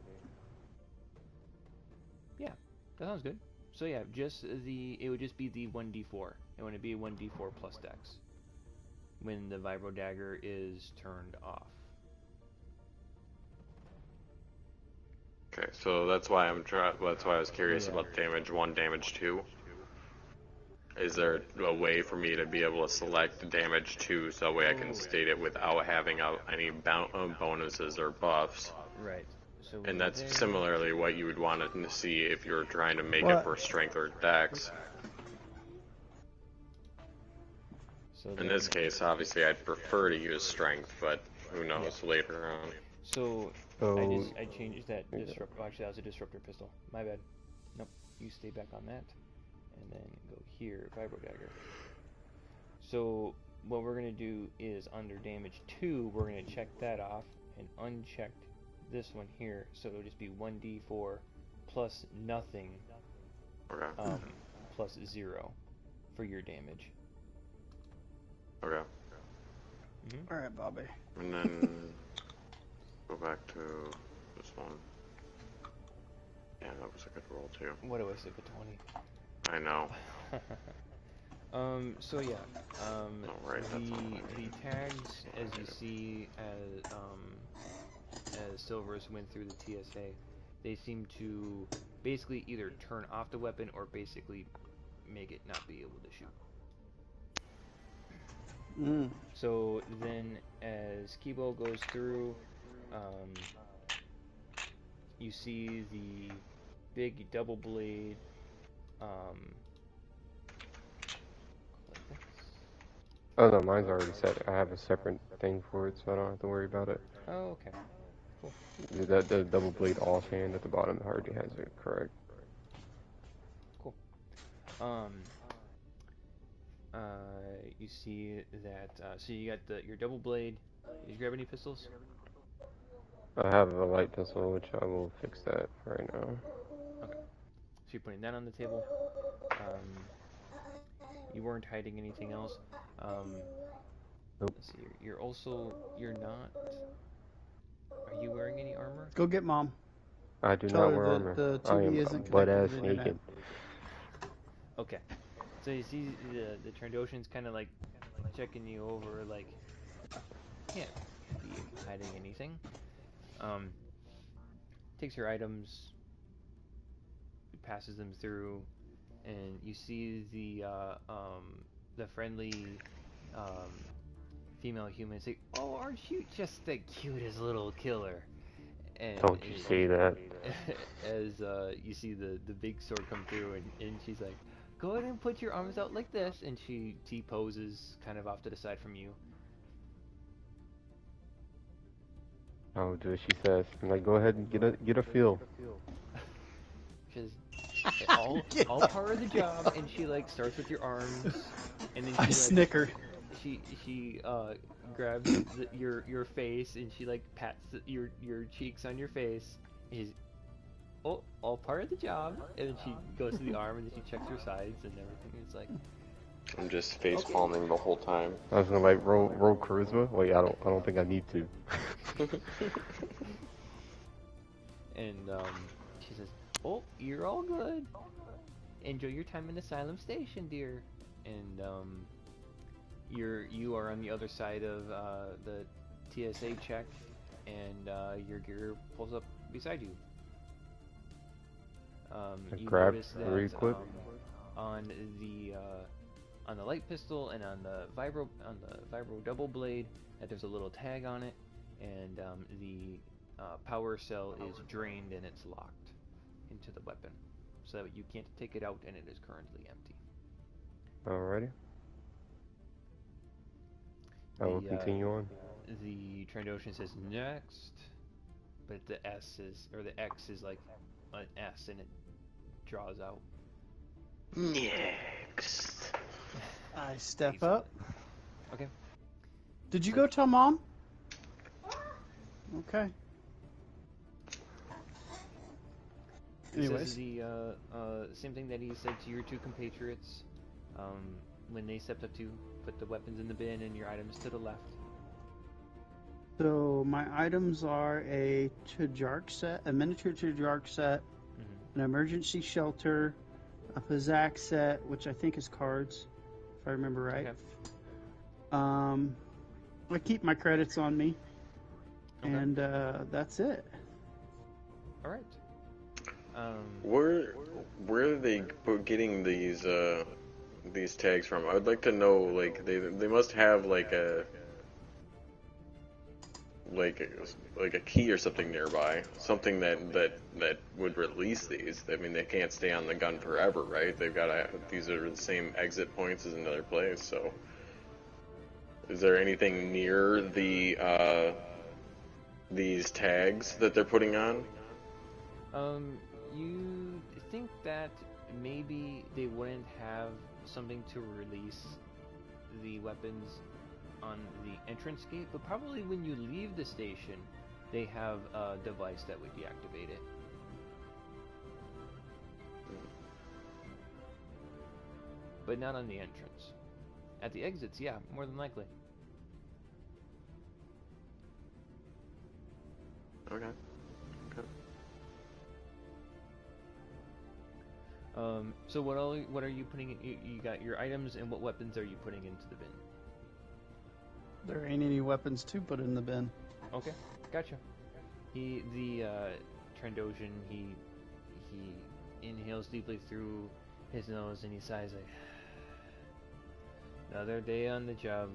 A: Yeah, that sounds good. So yeah, it would just be the 1d4. It wouldn't be a 1d4 plus dex when the Vibro Dagger is turned off.
E: Okay, so that's why that's why I was curious about damage 1, damage 2. Is there a way for me to be able to select damage 2 so that way I can state it without having any bonuses or buffs?
A: Right. So
E: and that's similarly what you would want to see if you're trying to make it for strength or dex. So in this case, obviously, I'd prefer to use strength, but who knows later on.
A: So I changed that disruptor. Actually, that was a disruptor pistol. My bad. Nope. You stay back on that. And then go here, Vibro Dagger. So what we're going to do is under damage 2, we're going to check that off and uncheck this one here. So it'll just be 1d4 plus nothing, plus 0 for your damage.
E: Okay.
D: Alright, Bobby.
E: And then go back to this one. Yeah, that was a good roll too.
A: What do I say, the 20?
E: I know.
A: So yeah,
E: right,
A: the tags, as you see, as as Silvers went through the TSA, they seem to basically either turn off the weapon or basically make it not be able to shoot. So then, as Kibo goes through, you see the big double blade.
C: Oh no, mine's already set. I have a separate thing for it, so I don't have to worry about it.
A: Oh, okay. Cool.
C: The double blade offhand at the bottom already has it correct.
A: Cool. You see that. So you got your double blade. Did you grab any pistols?
C: I have a light pistol, which I will fix that right now.
A: Okay. So you're putting that on the table. You weren't hiding anything else.
C: Nope.
A: Let's see. You're not. Are you wearing any armor?
D: Go get Mom.
C: I do
D: Tell
C: not
D: her
C: wear armor.
D: the
C: I
D: TV
C: am
D: isn't
C: butt-ass
D: connected to the internet.
C: naked.
A: Okay. So you see the Trandoshan's kind of like checking you over, like, can't be hiding anything. Takes your items, passes them through, and you see the friendly female human say, "Oh, aren't you just the cutest little killer?" And
C: Don't you say that.
A: as you see the big sword come through, and she's like, "Go ahead and put your arms out like this," and she T-poses kind of off to the side from you.
C: I'll do as she says. I'm like, go ahead and get a feel.
A: Because all part of the job, and she like starts with your arms, and then she
D: snicker.
A: She grabs your face, and she like pats your cheeks on your face. Is all part of the job, and then she goes to the arm, and then she checks your sides and everything. It's like,
E: I'm just face palming the whole time.
C: I was gonna like roll charisma. Wait, I don't think I need to.
A: and she says, "Oh, you're all good. Enjoy your time in Asylum Station, dear." And you are on the other side of the TSA check, and your gear pulls up beside you. You
C: grab,
A: notice that
C: re-equip.
A: On the light pistol and on the vibro double blade, that there's a little tag on it, and the power cell is drained and it's locked into the weapon, so that you can't take it out, and it is currently empty.
C: Alrighty. I will continue on.
A: The Trandoshan says next, but the X is like an S, and it draws out.
E: Next.
D: I step up.
A: Okay.
D: Did you go tell Mom? Okay. Anyways.
A: This is the same thing that he said to your two compatriots when they stepped up to put the weapons in the bin and your items to the left.
D: So my items are a Tajark set, a miniature Tajark set, an emergency shelter, a Pazak set, which I think is cards, if I remember right. Okay. I keep my credits on me, and that's it.
A: All right.
E: Where are they getting these tags from? I would like to know. Like they must have like a key or something nearby, something that would release these. I mean, they can't stay on the gun forever, right? These are the same exit points as another place. So, is there anything near these tags that they're putting on?
A: You think that maybe they wouldn't have something to release the weapons on the entrance gate, but probably when you leave the station, they have a device that would deactivate it. But not on the entrance. At the exits, yeah, more than likely.
E: Okay.
A: So what are you putting in? You got your items, and what weapons are you putting into the bin?
D: There ain't any weapons to put in the bin.
A: Okay, gotcha. The Trandoshan, he inhales deeply through his nose and he sighs like, another day on the job,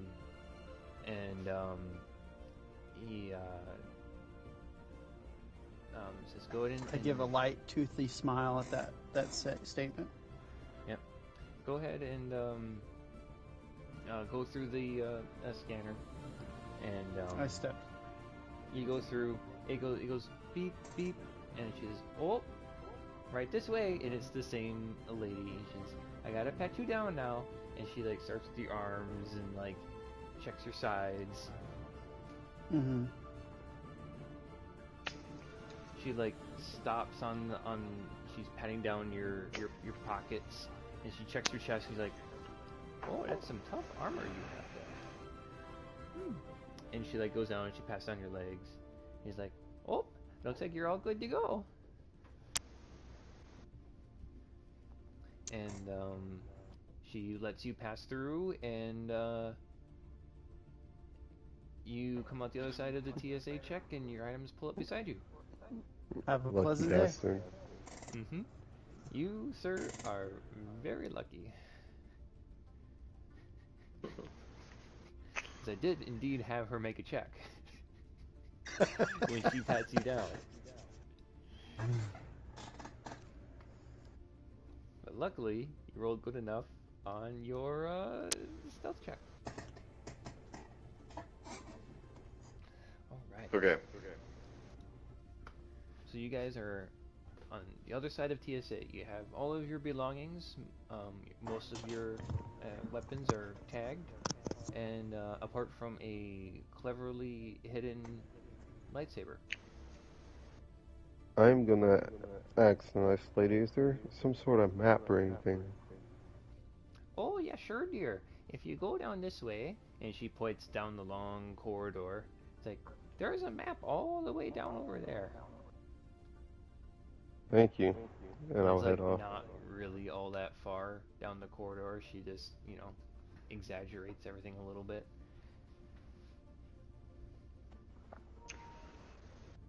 A: and he says, go ahead and...
D: I give a light, toothy smile at that statement.
A: Yep. Go ahead and go through the scanner, and
D: I step.
A: You go through. It goes beep beep, and she says, "Oh, right this way." And it's the same lady. And she's, "I gotta pat you down now." And she like starts with your arms and like checks your sides.
D: Mm-hmm.
A: She like stops on. She's patting down your pockets, and she checks your chest. She's like, "Oh, that's some tough armor you have there." And she like goes down and she passes down your legs. He's like, "Oh, looks like you're all good to go." And she lets you pass through, and you come out the other side of the TSA check, and your items pull up beside you.
D: Have a
C: Lucky
D: pleasant day.
C: bastard.
A: Mm-hmm. You, sir, are very lucky. Because I did indeed have her make a check when she pats you down. But luckily, you rolled good enough on your stealth check. Alright.
E: Okay.
A: So you guys are on the other side of TSA. You have all of your belongings. Most of your weapons are tagged. And apart from a cleverly hidden lightsaber.
C: I'm gonna ask the nice lady, is there some sort of map or anything?
A: Oh, yeah, sure, dear. If you go down this way, and she points down the long corridor, it's like, there's a map all the way down over there.
C: Thank you. And I'll
A: It's
C: head
A: like
C: off.
A: not really all that far down the corridor. She just, exaggerates everything a little bit.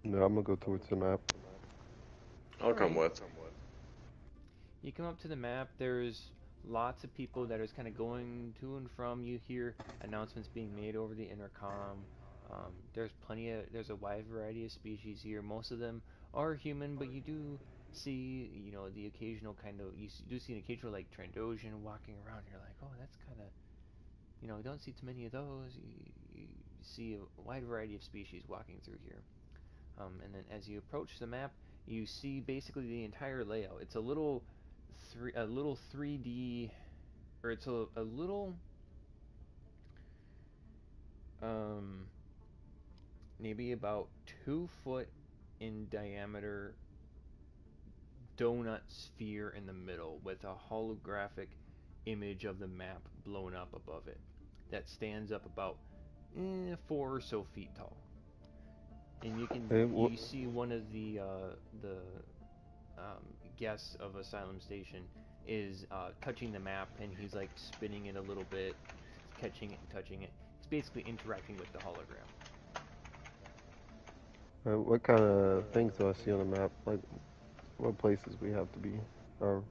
C: No, I'm gonna go towards the map.
E: I'll come with.
A: You come up to the map, there's lots of people that are kind of going to and from. You hear announcements being made over the intercom. There's a wide variety of species here. Most of them are human, but you do see, the occasional do see an occasional like Trandoshan walking around. You're like, oh, that's kind of, you don't see too many of those. You see a wide variety of species walking through here. And then as you approach the map, you see basically the entire layout. It's a little 3D, or it's a little maybe about 2 foot in diameter donut sphere in the middle with a holographic image of the map blown up above it that stands up about 4 or so feet tall. And you see one of the guests of Asylum Station is touching the map, and he's like spinning it a little bit, catching it and touching it. He's basically interacting with the hologram.
C: What kind of things do I see on the map? Like, what places we have to be, or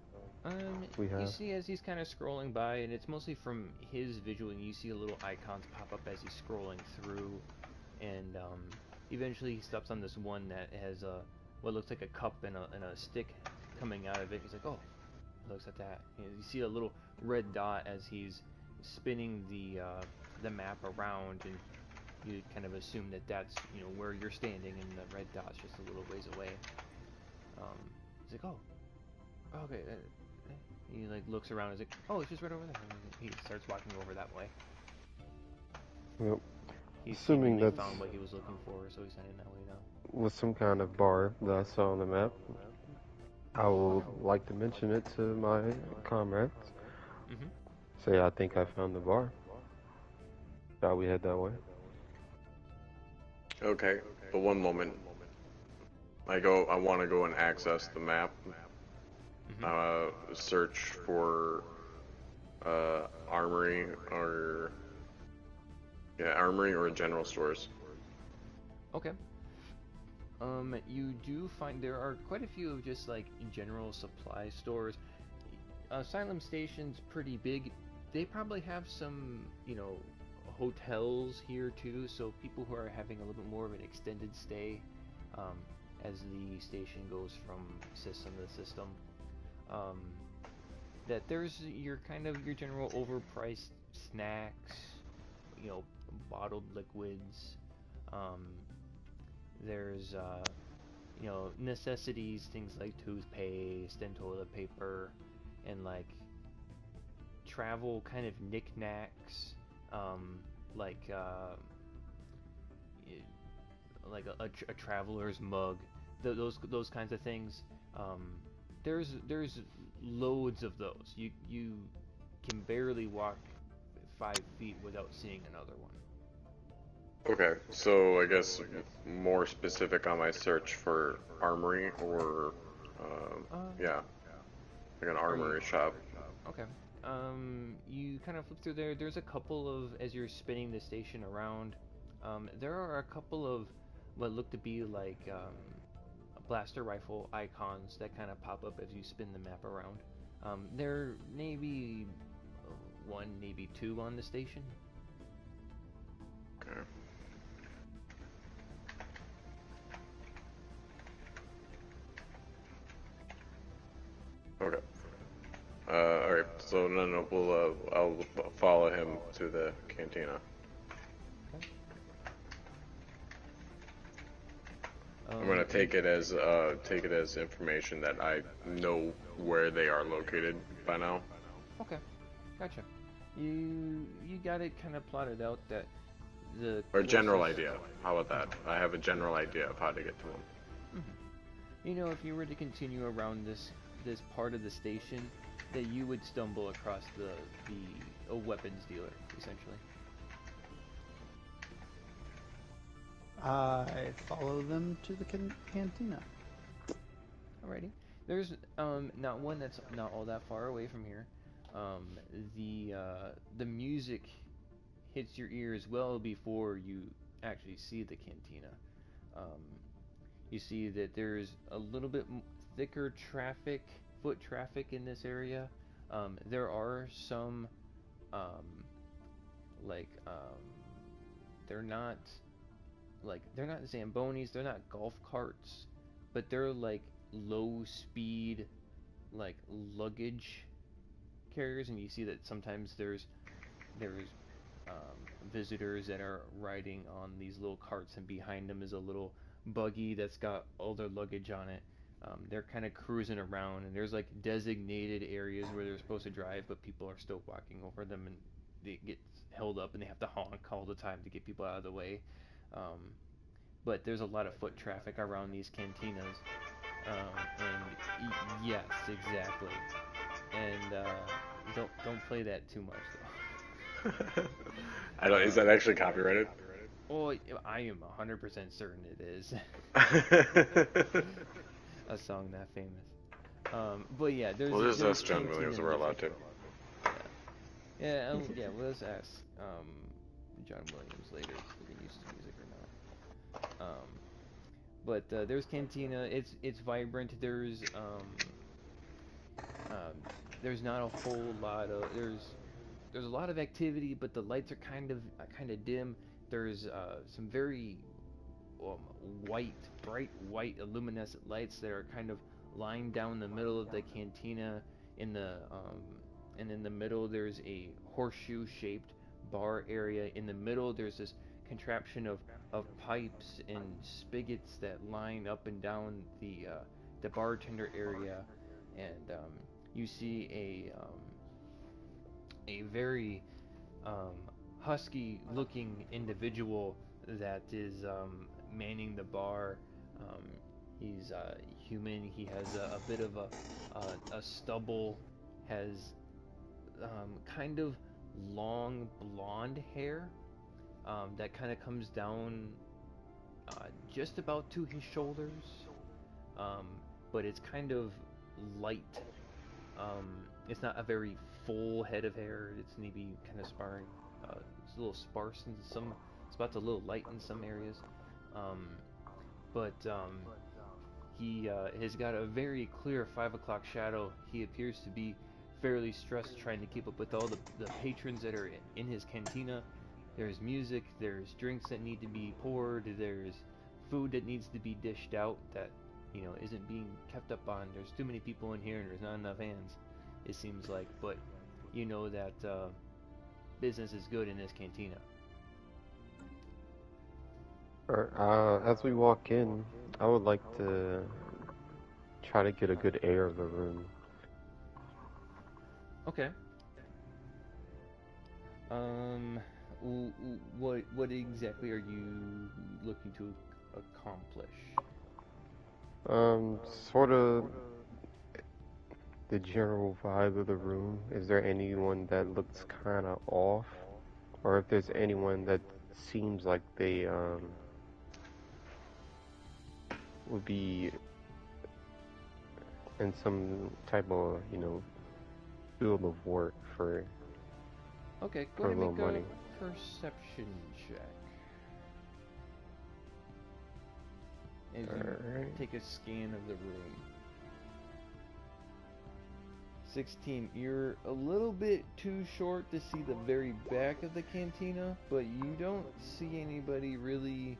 C: we have?
A: You see as he's kind of scrolling by, and it's mostly from his visual, and you see little icons pop up as he's scrolling through, and eventually he stops on this one that has what looks like a cup and a stick coming out of it. He's like, oh, looks at that. You see a little red dot as he's spinning the map around, and you kind of assume that that's where you're standing, and the red dot's just a little ways away. He's like, oh, okay. He like looks around. He's like, oh, it's just right over there. And he starts walking over that way.
C: Yep.
A: He's
C: Assuming
A: seemingly
C: that's
A: found what he was looking for, so he's heading that way now.
C: with some kind of bar that I saw on the map, I would like to mention it to my comrades.
A: Mm-hmm.
C: Say, I think I found the bar. Shall we head that way?
E: Okay, but one moment. I want to go and access the map. Search for armory or general stores.
A: Okay. You do find there are quite a few of just like general supply stores. Asylum Station's pretty big. They probably have some, hotels here too, so people who are having a little bit more of an extended stay, um, as the station goes from system to system. Um, that there's your kind of your general overpriced snacks, bottled liquids. Um, there's necessities, things like toothpaste and toilet paper, and like travel kind of knickknacks, um, like a traveler's mug, those kinds of things. Um, there's loads of those. You can barely walk 5 feet without seeing another one.
E: Okay, so I guess more specific on my search for armory or, yeah, like an armory shop.
A: Okay. You kind of flip through there. There's a couple of, as you're spinning the station around, there are a couple of what look to be like blaster rifle icons that kind of pop up as you spin the map around. There may be one, maybe two on the station.
E: Okay. Okay. Alright, so no, I'll follow him to the cantina.
A: Okay.
E: I'm gonna take it as information that I know where they are located by now.
A: Okay, gotcha. You got it kind of plotted out that the
E: or a general idea. How about that? I have a general idea of how to get to them.
A: Mm-hmm. If you were to continue around this part of the station, that you would stumble across a weapons dealer, essentially.
D: I follow them to the cantina.
A: Alrighty. There's not one that's not all that far away from here. The music hits your ears well before you actually see the cantina. You see that there's a little bit thicker foot traffic in this area. There are some, like, they're not Zambonis, they're not golf carts, but they're like low speed, like luggage carriers, and you see that sometimes there's visitors that are riding on these little carts, and behind them is a little buggy that's got all their luggage on it. They're kind of cruising around, and there's like designated areas where they're supposed to drive, but people are still walking over them, and they get held up, and they have to honk all the time to get people out of the way. But there's a lot of foot traffic around these cantinas, and yes, exactly. And don't play that too much though.
E: I don't. Is that actually copyrighted?
A: Oh, I am 100% certain it is. A song that famous. But yeah, there's.
E: Well, there's
A: there's
E: us John Williams. We're allowed to.
A: Yeah. Yeah. We'll just ask John Williams later if he uses music or not. But there's cantina. It's vibrant. There's not a whole lot of there's a lot of activity, but the lights are kind of dim. There's some very bright white luminescent lights that are kind of lined down the middle of the cantina. And in the middle there's a horseshoe-shaped bar area. In the middle there's this contraption of pipes and spigots that line up and down the bartender area, and you see a very husky-looking individual that is manning the bar. He's human. He has a bit of a stubble, has kind of long blonde hair that kind of comes down just about to his shoulders, but it's kind of light. It's not a very full head of hair. It's maybe kind of sparse. It's a little sparse in some spots, a little light in some areas. but he has got a very clear 5 o'clock shadow. He appears to be fairly stressed trying to keep up with all the patrons that are in his cantina. There's music, there's drinks that need to be poured, there's food that needs to be dished out that, isn't being kept up on. There's too many people in here and there's not enough hands, it seems like, but you know that business is good in this cantina.
C: As we walk in, I would like to try to get a good air of the room.
A: Okay. What exactly are you looking to accomplish?
C: Sort of the general vibe of the room. Is there anyone that looks kind of off? Or if there's anyone that seems like they, would be in some type of, field of work for
A: okay, go
C: for a
A: ahead and
C: little
A: make
C: money.
A: a perception check. As you
C: Alright.
A: take a scan of the room. 16. You're a little bit too short to see the very back of the cantina, but you don't see anybody really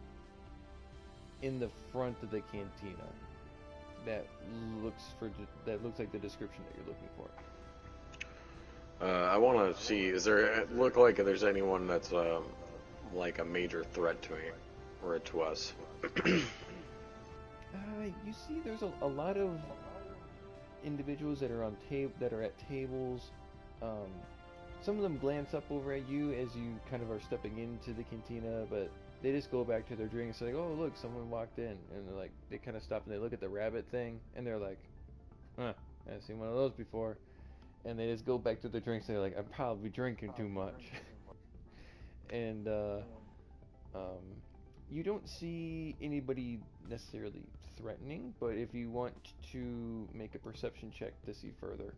A: in the front of the cantina that looks like the description that you're looking for.
E: I want to see, look like there's anyone that's like a major threat to me or to us?
A: You see, there's a lot of individuals that are at tables. Some of them glance up over at you as you kind of are stepping into the cantina, but they just go back to their drinks. Like, oh look, someone walked in, and they're like, they kind of stop and they look at the rabbit thing, and they're like, huh, I've seen one of those before. And they just go back to their drinks. They're like, I'm probably drinking too much. And you don't see anybody necessarily threatening, but if you want to make a perception check to see further.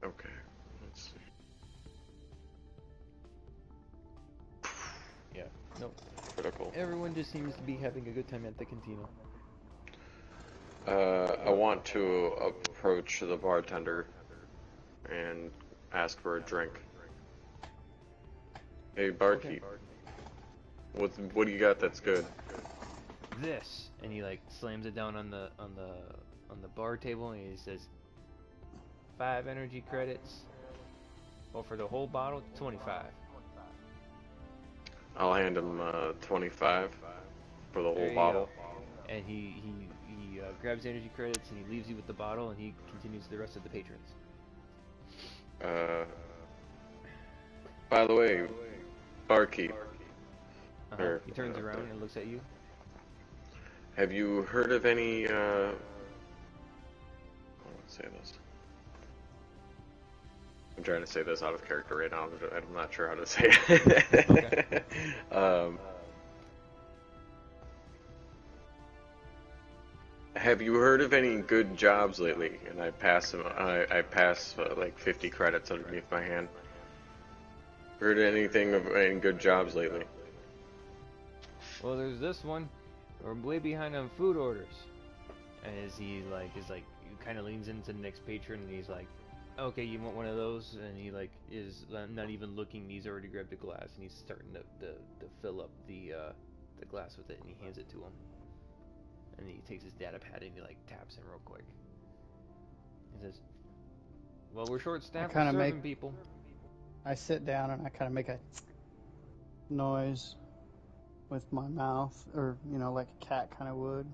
E: Okay, let's see.
A: Yeah, nope.
E: Critical.
A: Everyone just seems to be having a good time at the cantina.
E: I want to approach the bartender and ask for a drink. Hey, barkeep. What do you got that's good?
A: This, and he like slams it down on the bar table, and he says, 5 energy credits, or for the whole bottle, 25.
E: I'll hand him 25 for the
A: There
E: whole
A: you
E: bottle.
A: go. And he grabs the energy credits and he leaves you with the bottle, and he continues to the rest of the patrons.
E: By the way, barkeep.
A: He turns around and looks at you.
E: Have you heard of any? I don't want to say this. I'm trying to say this out of character right now. I'm not sure how to say it.
A: Okay.
E: Have you heard of any good jobs lately? And I pass like 50 credits underneath my hand. Heard anything of any good jobs lately?
A: Well, there's this one. We're way behind on food orders. And as he kind of leans into the next patron, and he's like, okay, you want one of those? And he is not even looking. He's already grabbed a glass, and he's starting to fill up the glass with it, and he hands it to him. And he takes his data pad and he taps him real quick. He says, well, we're short-staffed with serving people.
D: I sit down and I kind of make a noise with my mouth, or like a cat kind of would,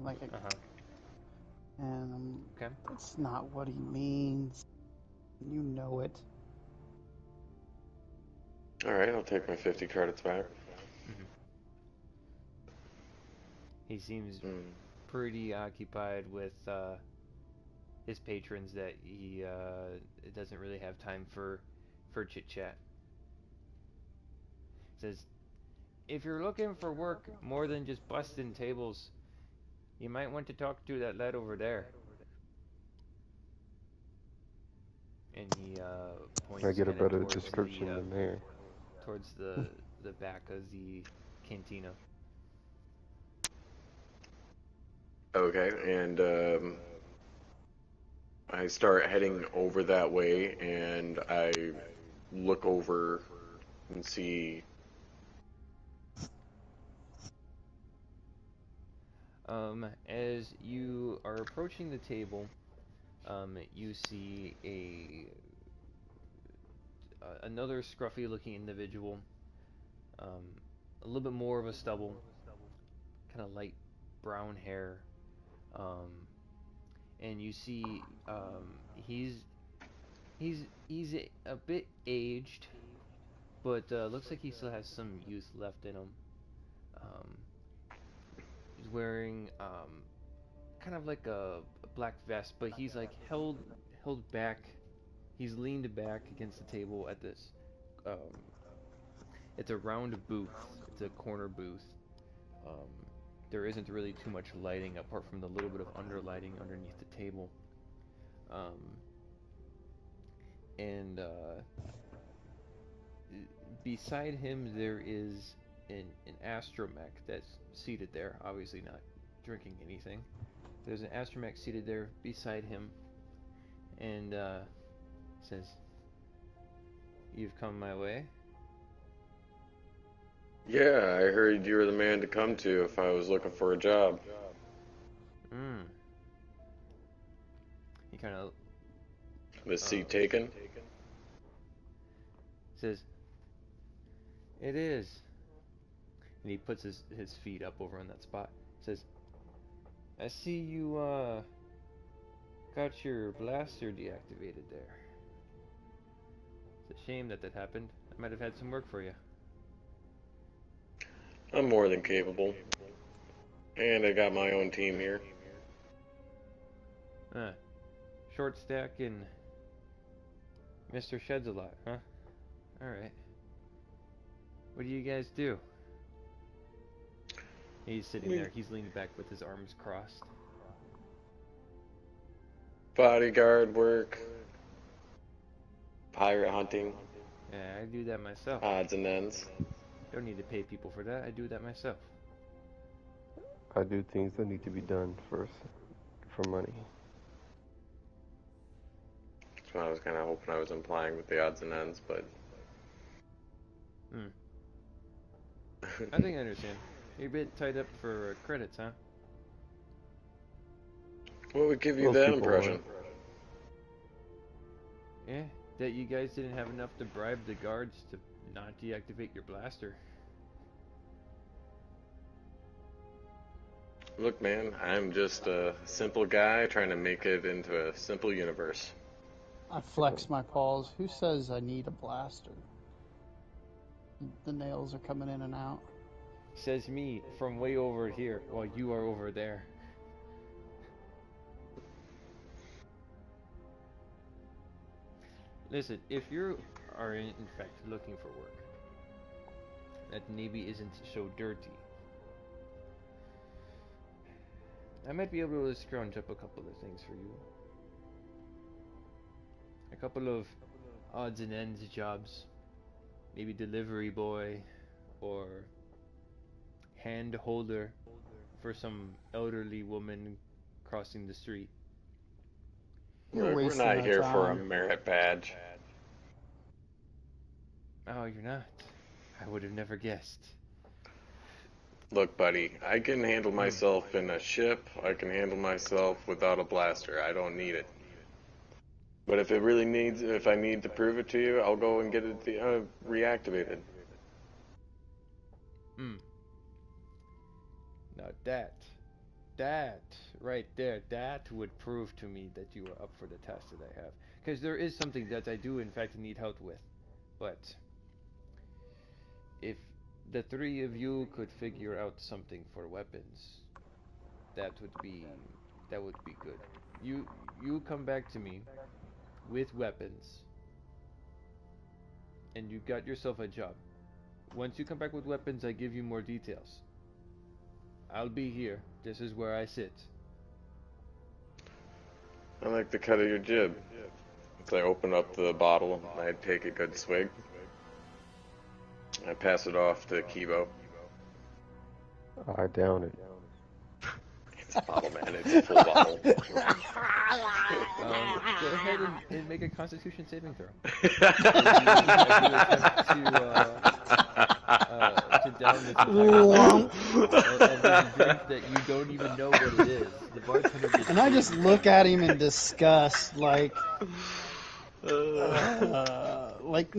D: and
A: okay.
D: That's not what he means. You know it.
E: Alright, I'll take my 50 credits back.
A: Mm-hmm. He seems pretty occupied with his patrons that he doesn't really have time for chit-chat. Says, if you're looking for work more than just busting tables, you might want to talk to that lad over there. And he points.
C: I get a better
A: towards
C: description than there.
A: towards the back of the cantina.
E: Okay, and I start heading over that way, and I look over and see.
A: As you are approaching the table, you see another scruffy-looking individual, a little bit more of a stubble, kind of light brown hair, and you see he's a bit aged, but looks like he still has some youth left in him. He's wearing kind of like a black vest, but he's like held back. He's leaned back against the table at this. Um, it's a round booth. It's a corner booth. Um, there isn't really too much lighting apart from the little bit of underlighting underneath the table. And beside him there is an astromech that's seated there, obviously not drinking anything. There's an astromech seated there beside him, and says, "You've come my way."
E: Yeah, I heard you were the man to come to if I was looking for a job.
A: He kind of
E: The seat taken?
A: says, "It is." And he puts his feet up over on that spot. Says, "I see you got your blaster deactivated there. It's a shame that happened. I might have had some work for you."
E: I'm more than capable. And I got my own team here.
A: Short stack and Mr. Sheds a lot, huh? Alright. What do you guys do? He's sitting there. He's leaned back with his arms crossed.
E: Bodyguard work. Pirate hunting.
A: Yeah, I do that myself.
E: Odds and ends.
A: Don't need to pay people for that. I do that myself.
C: I do things that need to be done first for money.
E: That's what I was kind of hoping I was implying with the odds and ends, but...
A: I think I understand. You're a bit tied up for credits, huh?
E: What would give you that impression?
A: Yeah, that you guys didn't have enough to bribe the guards to not deactivate your blaster.
E: Look, man, I'm just a simple guy trying to make it into a simple universe.
D: I flex my paws. Who says I need a blaster? The nails are coming in and out.
A: Says me from way over here while you are over there. Listen, if you are in fact looking for work that maybe isn't so dirty, I might be able to scrounge up a couple of things for you. A couple of odds and ends jobs. Maybe delivery boy or hand holder for some elderly woman crossing the street.
E: We're not here for a merit badge.
A: Oh, you're not? I would have never guessed.
E: Look, buddy, I can handle myself in a ship. I can handle myself without a blaster. I don't need it. But if I need to prove it to you, I'll go and get it reactivated.
A: Now that right there, that would prove to me that you are up for the task that I have. Because there is something that I do in fact need help with. But if the three of you could figure out something for weapons, that would be good. You come back to me with weapons, and you got yourself a job. Once you come back with weapons, I give you more details. I'll be here. This is where I sit.
E: I like the cut of your jib. As I open up the bottle, I take a good swig.
B: I pass it off to Kibo.
C: I down it.
B: It's a bottle, man. It's a full bottle.
A: Go ahead and make a Constitution saving throw. To down this entire bottle. And this drink that you don't even know what it is. The bartender just
D: and I just look at him in disgust, like you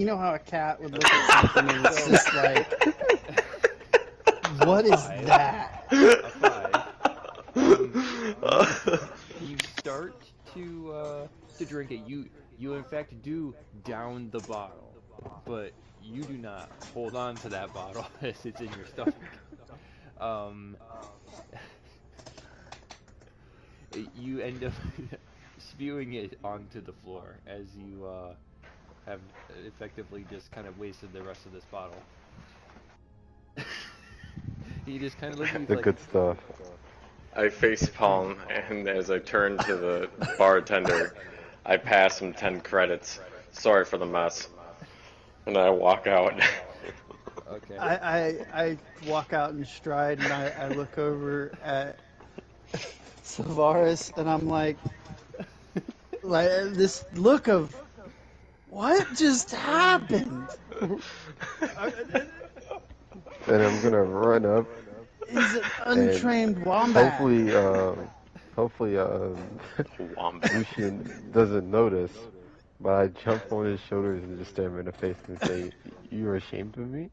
D: know how a cat would look at something and it's just like, what is that?
A: A 5. You start to drink it. You in fact do down the bottle, but you do not hold on to that bottle as it's in your stomach. You end up spewing it onto the floor as you have effectively just kind of wasted the rest of this bottle. He just kind of looks at you
C: The
A: like,
C: good stuff.
B: I facepalm, and as I turn to the bartender, I pass him 10 credits. Sorry for the mess. And I walk out.
A: okay.
D: I walk out in stride and I look over at Savaris and I'm like this look of what just happened?
C: And I'm gonna run up.
D: He's an untrained wombat.
C: Hopefully,
B: Wombat.
C: Lucian doesn't notice. But I jump on his shoulders and just stare him in the face and say, "You're ashamed of me?"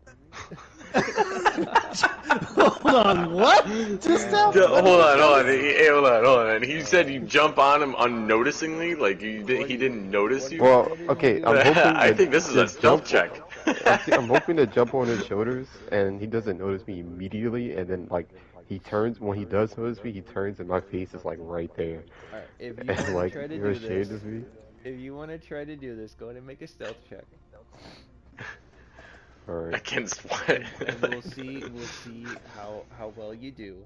D: Hold on, what? Just
B: hold on. Hey, hold on. He said you jump on him unnoticingly, like he didn't notice you.
C: Well, okay, I'm hoping.
B: I think this is a stealth check.
C: I'm hoping to jump on his shoulders and he doesn't notice me immediately, and then like he turns. When he does notice me, he turns and my face is like right there.
A: Alright, if you
C: And
A: want
C: like,
A: to try to
C: you're
A: do
C: ashamed
A: this,
C: of me?
A: if you want to try to do this, go ahead and make a stealth check.
B: Alright. Against what?
A: And we'll see how well you do.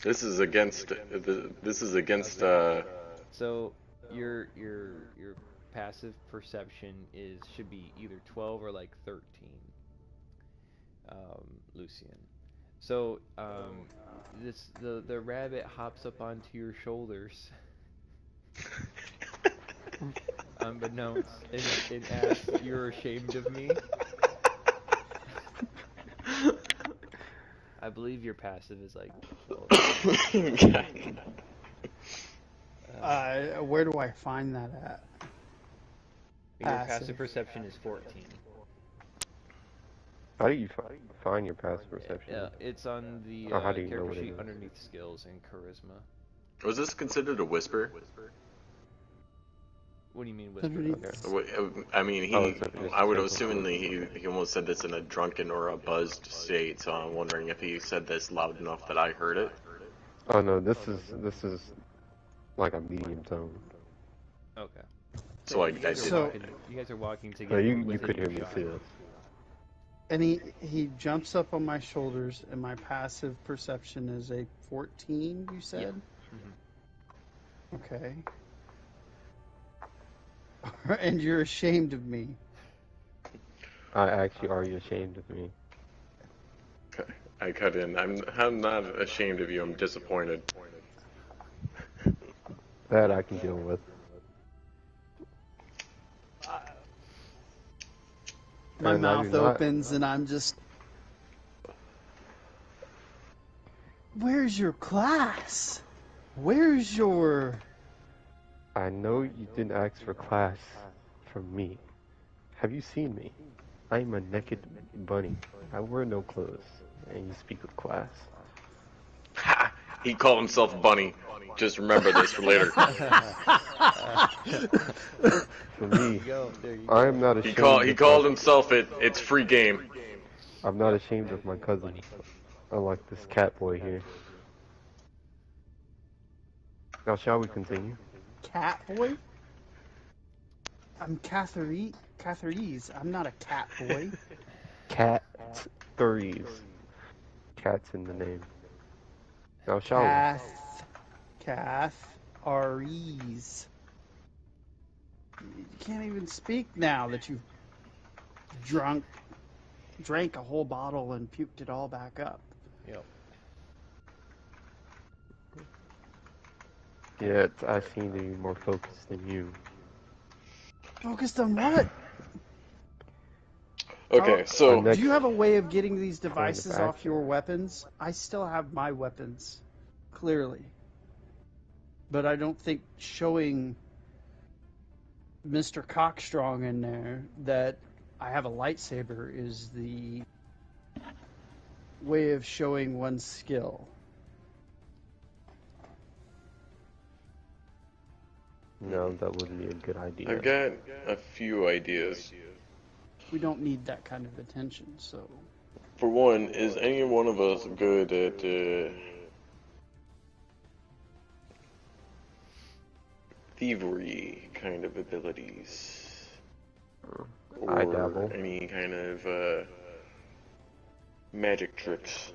B: This is against.
A: So your passive perception should be either 12 or like 13. Lucian. So the rabbit hops up onto your shoulders. Unbeknownst, and asks, "You're ashamed of me?" I believe your passive is like 12.
D: Where do I find that at?
A: Your passive perception is 14.
C: How do you find your passive perception?
A: Yeah, it's on the
C: how do you know
A: character
C: what it
A: sheet
C: is?
A: underneath skills and charisma.
B: Was this considered a whisper?
A: What do you mean whisper?
C: Okay.
B: I mean, I would assume he almost said this in a drunken or a buzzed state, so I'm wondering if he said this loud enough that I heard it.
C: Oh no, this is like a medium tone.
A: Okay.
B: So
A: you guys are walking
C: No,
A: together.
C: you could hear me too.
D: And he jumps up on my shoulders, and my passive perception is a 14, you said?
A: Yeah.
D: Okay. And you're ashamed of me.
C: Are you ashamed of me?
B: I cut in. I'm not ashamed of you. I'm disappointed.
C: That I can deal with.
D: My
C: And I
D: mouth
C: do not-
D: opens, and I'm just... Where's your class? Where's your...
C: I know you didn't ask for class from me. Have you seen me? I'm a naked bunny. I wear no clothes. And you speak of class.
B: Ha! He called himself Bunny. Just remember this for later.
C: For me,
A: There you go.
C: I am not ashamed.
B: He called himself it. It's free game.
C: I'm not ashamed of my cousin. Unlike this cat boy here. Now, shall we continue?
D: Cat boy? I'm Catherese. I'm not a cat boy.
C: Cat threes. Cat's in the name. Now, shall we?
D: Catharies. You can't even speak now that you've drank a whole bottle and puked it all back up.
A: Yep.
C: Yeah, I seem to be more focused than you.
D: Focused on what?
E: Okay, so
D: do you have a way of getting these devices off your weapons? I still have my weapons, clearly. But I don't think showing Mr. Cockstrong in there that I have a lightsaber is the way of showing one's skill.
C: No, that wouldn't be a good idea.
E: I've got a few ideas.
D: We don't need that kind of attention, so...
E: For one, is any one of us good at thievery kind of abilities?
C: I dabble.
E: Or any kind of magic tricks?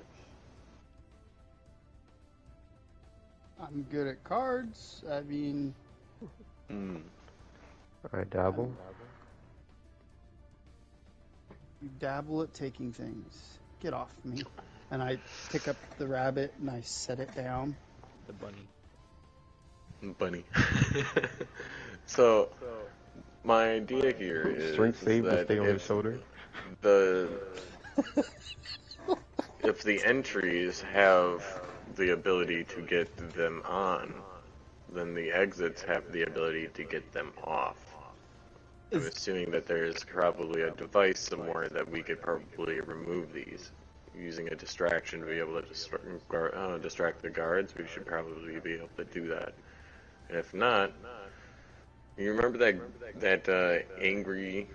D: I'm good at cards. I mean...
C: I dabble.
D: You dabble at taking things. Get off me. And I pick up the rabbit and I set it down.
A: The
E: Bunny. So, my idea here is
C: Strength save to
E: that
C: stay on his shoulder.
E: If the entries have the ability to get them on, then the exits have the ability to get them off. I'm assuming that there's probably a device somewhere that we could probably remove these. Using a distraction to be able to distract the guards, we should probably be able to do that. And if not, you remember that angry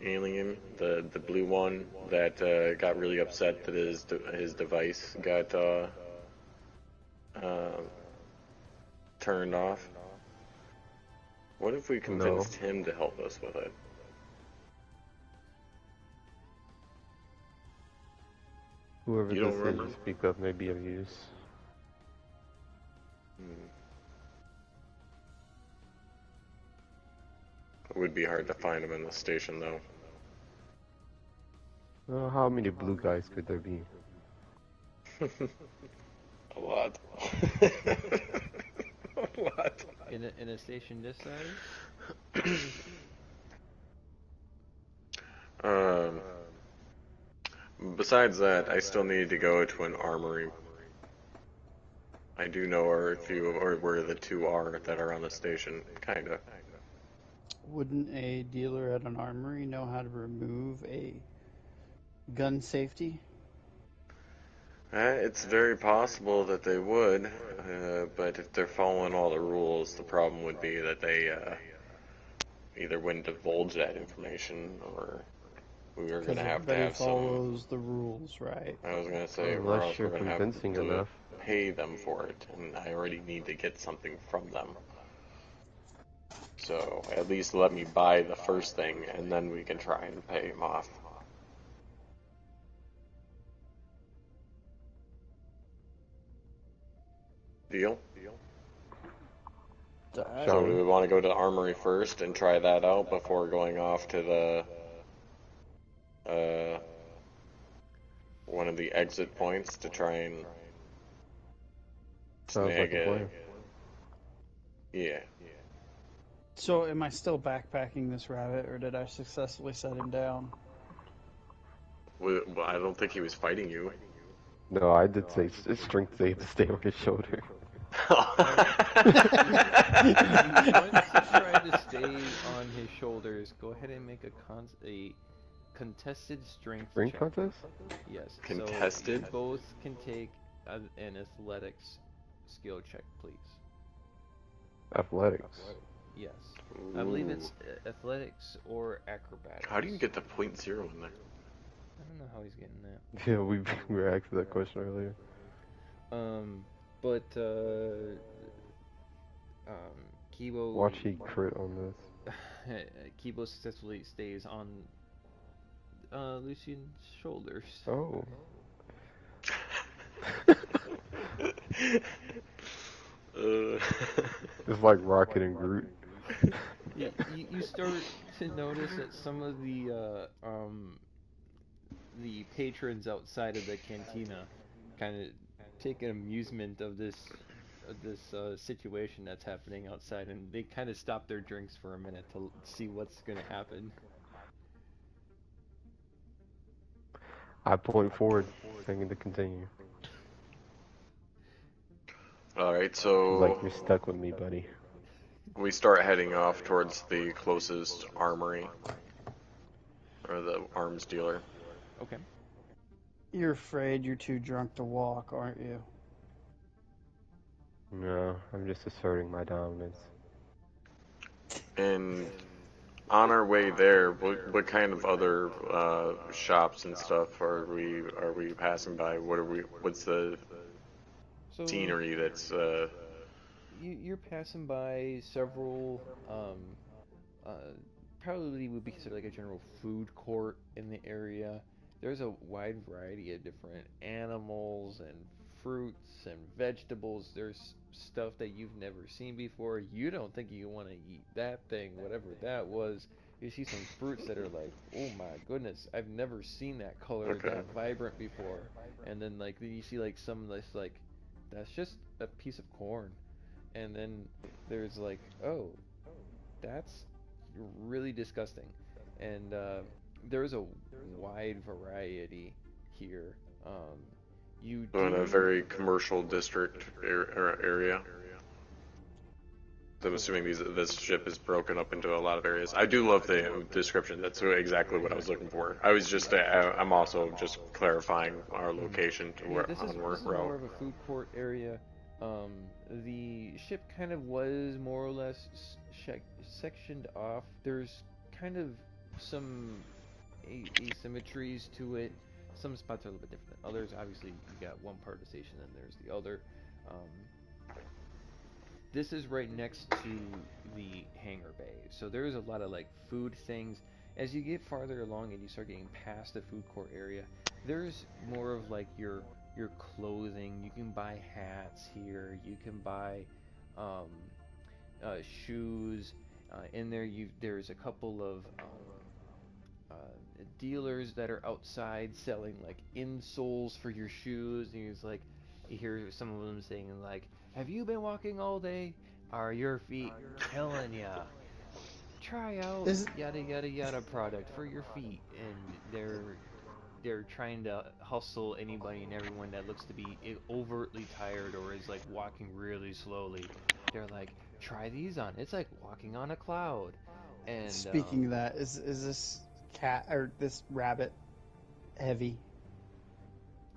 E: alien, the blue one that got really upset that his device got turned off? What if we convinced him to help us with it?
C: Whoever
E: You
C: this
E: don't
C: is
E: remember?
C: you speak of may be of use.
E: It would be hard to find him in the station, though.
C: Well, how many blue guys could there be?
E: A lot. A lot.
A: In a station this size?
E: Besides that, I still need to go to an armory. I do know where the two are that are on the station, kinda.
D: Wouldn't a dealer at an armory know how to remove a gun safety?
E: It's very possible that they would, but if they're following all the rules, the problem would be that they either wouldn't divulge that information, or we were going to have
D: follows the rules, right?
E: I was going to say,
C: Unless
E: or else
C: you're
E: we're going to have
C: convincing
E: to
C: enough.
E: pay them for it, and I already need to get something from them. So at least let me buy the first thing, and then we can try and pay him off. Deal? So do we want to go to the armory first and try that out before going off to the one of the exit points to try and snag it? Yeah.
D: So am I still backpacking this rabbit, or did I successfully set him down?
E: Well, I don't think he was fighting you.
C: No, I did say it's strength save to stay on his shoulder.
A: If you want to try to stay on his shoulders, go ahead and make a contested strength check.
C: Contest?
A: Yes.
E: Contested?
A: So you both can take an athletics skill check, please.
C: Athletics.
A: Yes.
E: Ooh.
A: I believe it's athletics or acrobatics.
E: How do you get the .0 in there?
A: I don't know how he's getting that.
C: Yeah, we were asked that question earlier.
A: Kibo...
C: Watch he crit on this.
A: Kibo successfully stays on Lucian's shoulders.
C: Oh.
A: Uh,
C: It's like Rocket and Groot.
A: you start to notice that some of the patrons outside of the cantina kind of take an amusement of this situation that's happening outside, and they kind of stop their drinks for a minute to see what's going to happen.
C: I point forward, saying to continue.
E: Alright, so...
C: Like, you're stuck with me, buddy.
E: We start heading off towards the closest armory. Or the arms dealer.
A: Okay.
D: You're afraid you're too drunk to walk, aren't you?
C: No, I'm just asserting my dominance.
E: And on our way there, what kind of other shops and stuff are we passing by? What's the scenery that's
A: You're passing by several probably would be considered like a general food court in the area. There's a wide variety of different animals and fruits and vegetables. There's stuff that you've never seen before. You don't think you want to eat that thing, whatever that was. You see some fruits that are like, oh my goodness, I've never seen that color that vibrant before. And then like you see like some that's like, that's just a piece of corn. And then there's like, oh, that's really disgusting. And there's a wide variety here.
E: in a very commercial district area. I'm assuming this ship is broken up into a lot of areas. I do love the description. That's exactly what I was looking for. I'm also just clarifying our location to where
A: this is more of a food court area. The ship kind of was more or less sectioned off. There's kind of some asymmetries to it. Some spots are a little bit different than others. Obviously, you got one part of the station, and there's the other. This is right next to the hangar bay, so there's a lot of like food things. As you get farther along and you start getting past the food court area, there's more of like your clothing. You can buy hats here. You can buy shoes. In there, there's a couple of dealers that are outside selling like insoles for your shoes. And he's like, you hear some of them saying like, "Have you been walking all day? Are your feet killing ya? Try out yada yada yada product for your feet." And they're trying to hustle anybody and everyone that looks to be overtly tired or is like walking really slowly. They're like, "Try these on. It's like walking on a cloud." And
D: speaking of that, is this cat or this rabbit heavy?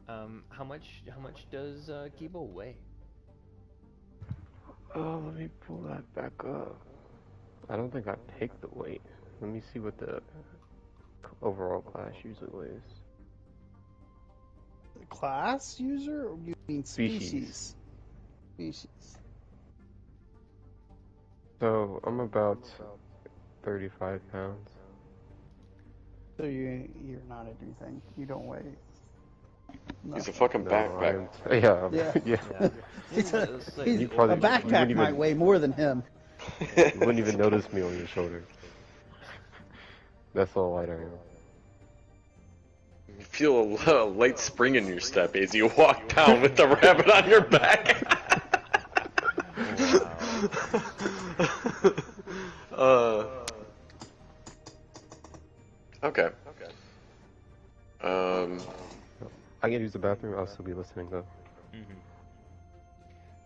A: How much does Kibo weigh?
C: Oh, let me pull that back up. I don't think I take the weight. Let me see what the overall class usually weighs.
D: Class user, or you mean species? Species.
C: So I'm about 35 pounds.
D: So you're not anything. You don't weigh.
E: He's a fucking backpack.
C: Yeah.
D: A backpack might weigh more than him.
C: You wouldn't even notice me on your shoulder. That's all light I am.
E: You feel a light spring in your step as you walk down with the rabbit on your back. Okay.
C: I can use the bathroom. I'll still be listening though.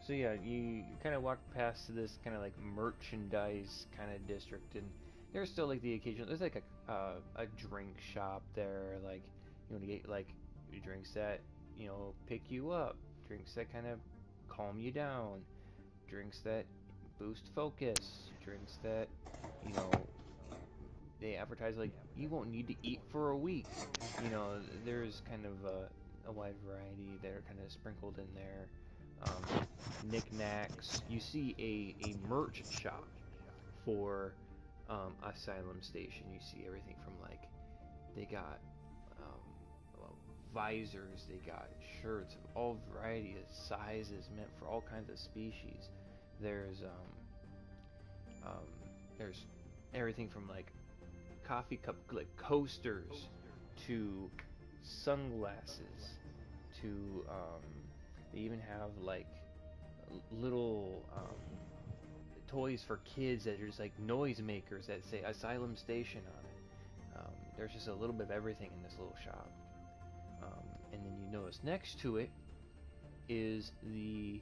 A: So yeah, you kind of walk past this kind of like merchandise kind of district, and there's still like the occasional. There's like a drink shop there, like you want to get like drinks that pick you up, drinks that kind of calm you down, drinks that boost focus, drinks that they advertise like you won't need to eat for a week. There's kind of a wide variety that are kind of sprinkled in there. Knickknacks. You see a merch shop for Asylum Station. You see everything from like they got visors, they got shirts of all variety of sizes meant for all kinds of species. There's everything from like coffee cup like coasters to sunglasses to they even have like little toys for kids that are just like noise makers that say Asylum Station on it. There's just a little bit of everything in this little shop. And then you notice next to it is the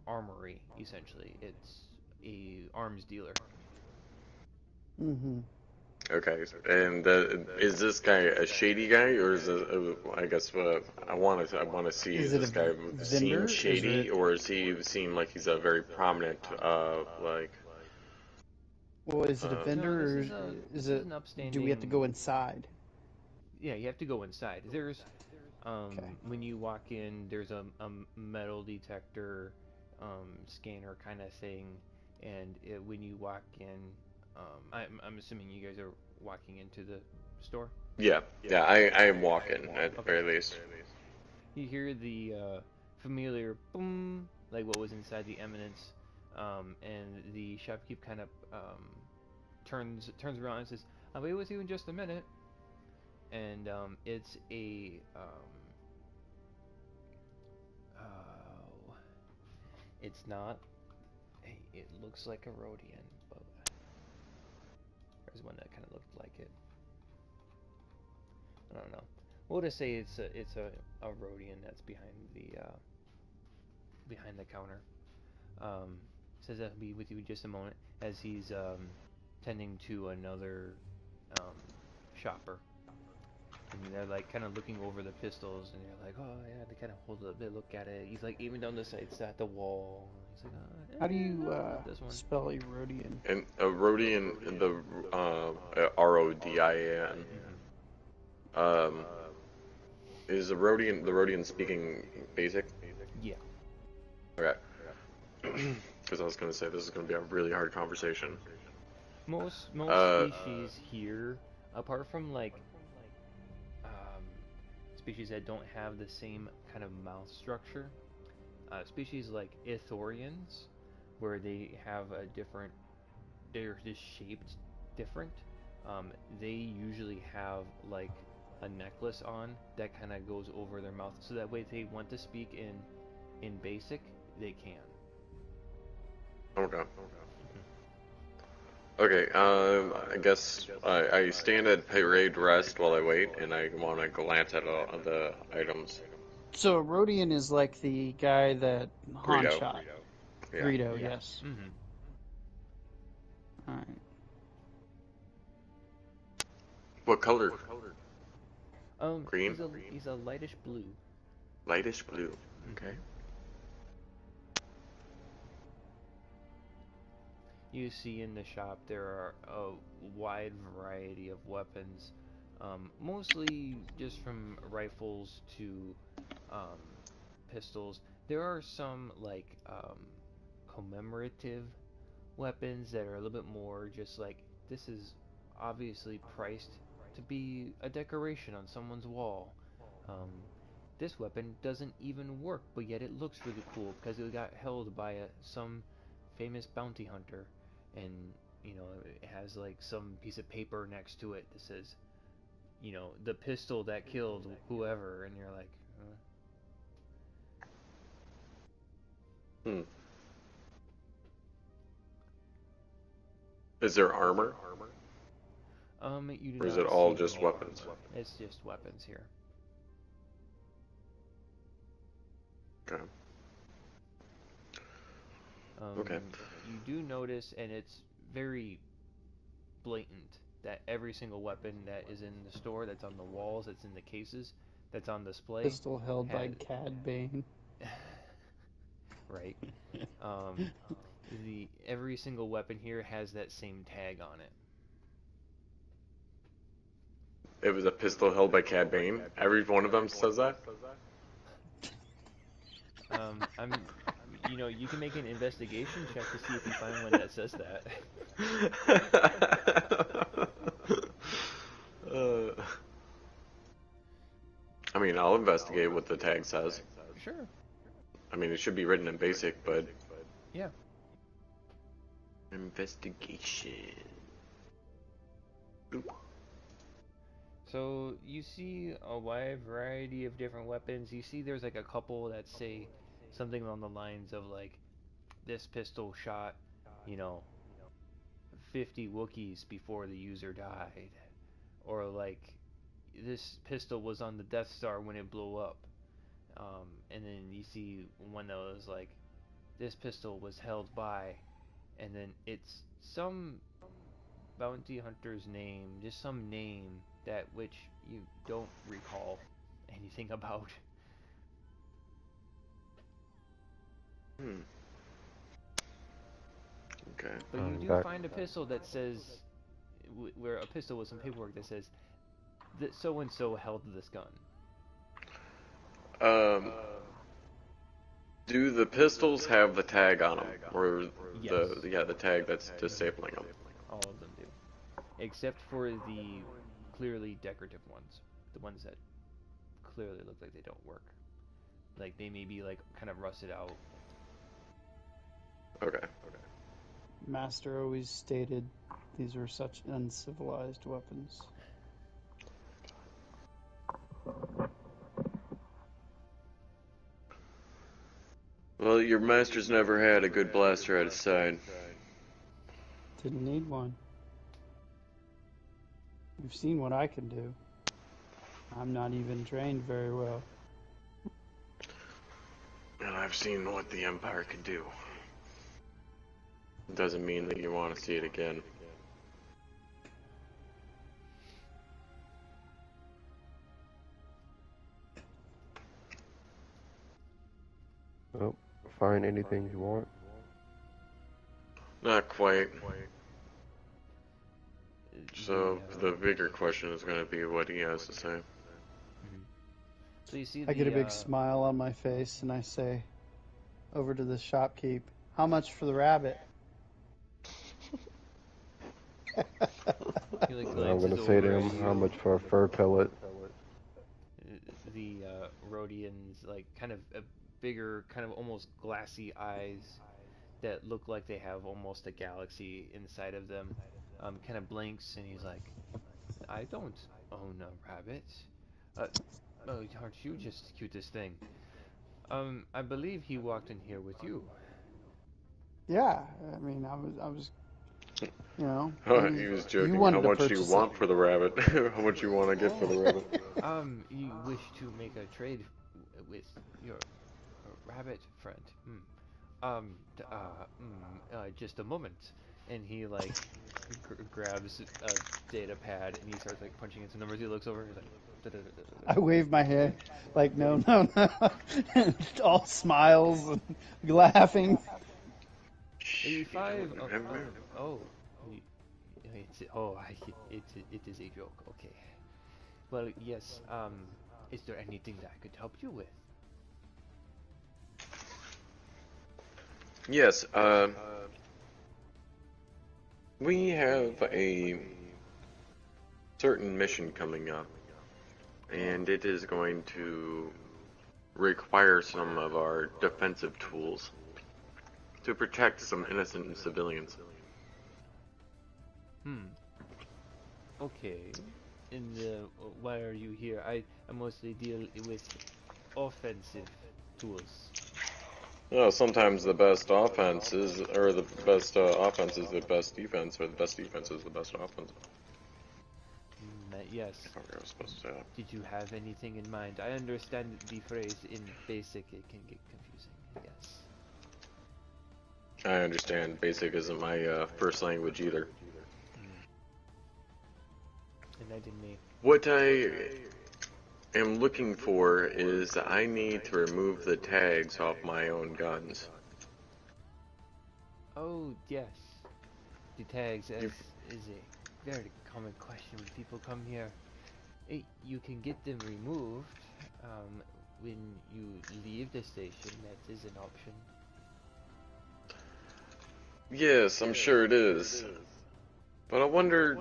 A: armory. Essentially, it's a arms dealer.
D: Mm-hmm.
E: Okay, and is this guy a shady guy, or is it? I guess what I want to see is this guy seem shady, or is he seem like he's a very prominent like?
D: Well, is it a vendor, or is it?
A: An upstanding...
D: Do we have to go inside?
A: Yeah, you have to go inside. There's when you walk in, there's a metal detector scanner kind of thing, and when you walk in, I'm assuming you guys are walking into the store?
E: Yeah, I am walking at the very least.
A: You hear the familiar boom, like what was inside the Eminence, and the shopkeep kind of turns around and says, "I'll be with you in just a minute." And it's a it's not. It looks like a Rhodian, but there's one that kind of looked like it. I don't know. We'll just say it's a Rhodian that's behind the counter. Says I'll be with you in just a moment as he's tending to another shopper. And they're like kind of looking over the pistols, and you're like, oh yeah. They kind of hold it, they look at it. He's like even down the sights at the wall. He's like,
D: how do you spell a Rhodian?
E: And a Rhodian, the Rodian. Is the Rhodian speaking basic?
A: Yeah.
E: Okay. Because I was gonna say this is gonna be a really hard conversation.
A: Most species here, apart from like species that don't have the same kind of mouth structure, species like Ithorians, where they have a different, they're just shaped different. They usually have like a necklace on that kind of goes over their mouth, so that way if they want to speak in basic, they can.
E: Okay. Okay, I guess I stand at parade rest while I wait, and I want to glance at the items.
D: So a Rhodian is like the guy that Han
E: Greedo.
D: shot.
E: Yeah.
D: Greedo, yes.
A: Mm-hmm.
D: All right.
E: What color?
A: Green? He's a lightish blue.
E: Lightish blue. Okay.
A: You see in the shop there are a wide variety of weapons, mostly just from rifles to pistols. There are some like commemorative weapons that are a little bit more just like, this is obviously priced to be a decoration on someone's wall. This weapon doesn't even work, but yet it looks really cool because it got held by some famous bounty hunter, and you know it has like some piece of paper next to it that says, you know, the pistol that killed whoever, and you're like,
E: Is there armor?
A: You do
E: or is
A: not
E: it all
A: see
E: just
A: any
E: weapons?
A: armor. It's just weapons here.
E: Okay.
A: Okay. You do notice, and it's very blatant, that every single weapon that is in the store, that's on the walls, that's in the cases, that's on display,
D: pistol held by Cad Bane.
A: Right. Every single weapon here has that same tag on it.
E: It was a pistol held by Cad Bane. Every one of them says that.
A: You know, you can make an investigation check to see if you find one that says that.
E: I mean, I'll investigate what the tag says.
A: Sure.
E: I mean, it should be written in basic, but...
A: Yeah.
E: Investigation.
A: So you see a wide variety of different weapons. You see there's like a couple that say something along the lines of like, this pistol shot, you know, 50 Wookiees before the user died. Or like, this pistol was on the Death Star when it blew up. And then you see one that was like, this pistol was held by, and then it's some bounty hunter's name, just some name that which you don't recall anything about.
E: Okay.
A: But you do find a pistol that says, where a pistol with some paperwork that says that so and so held this gun.
E: Do the pistols have the tag on them, or
A: Yes.
E: the tag that's disabling them?
A: All of them do, except for the clearly decorative ones, the ones that clearly look like they don't work. Like they may be like kind of rusted out.
E: Okay.
D: Master always stated these were such uncivilized weapons.
E: Well, your master's never had a good blaster at his side.
D: Didn't need one. You've seen what I can do. I'm not even trained very well.
E: And I've seen what the Empire can do. It doesn't mean that you want to see it again.
C: Well, find anything you want.
E: Not quite. So the bigger question is going to be what he has to say.
A: So you see
D: I get a big smile on my face and I say, over to the shopkeep, how much for the rabbit?
C: I'm going to say to him, how much for a fur pellet?
A: The Rhodians, like, kind of a bigger, kind of almost glassy eyes that look like they have almost a galaxy inside of them, kind of blinks, and he's like, I don't own a rabbit. Aren't you just the cutest thing? I believe he walked in here with you.
D: Yeah, I mean, I was, you know.
E: He was joking. How much do you want for the rabbit? How much you want to get for the rabbit?
A: You wish to make a trade with your rabbit friend? Just a moment. And he like grabs a data pad and he starts like punching in some numbers. He looks over. He's like,
D: I wave my hand like no, and all smiles and laughing.
A: 85. It is a joke. Okay. Well, yes. Is there anything that I could help you with?
E: Yes. We have a certain mission coming up, and it is going to require some of our defensive tools to protect some innocent civilians.
A: Okay. And why are you here? I mostly deal with offensive tools.
E: Well, sometimes the best offense is, or the best offense is the best defense, or the best defense is the best offense.
A: Yes.
E: I forgot I was supposed to say that.
A: Did you have anything in mind? I understand the phrase in basic, it can get confusing. Yes.
E: I understand. Basic isn't my first language either.
A: Enlighten me.
E: What I am looking for is I need to remove the tags off my own guns.
A: Oh, yes. The tags is a very common question when people come here. You can get them removed when you leave the station. That is an option.
E: Yes, I'm sure it is. But I wonder,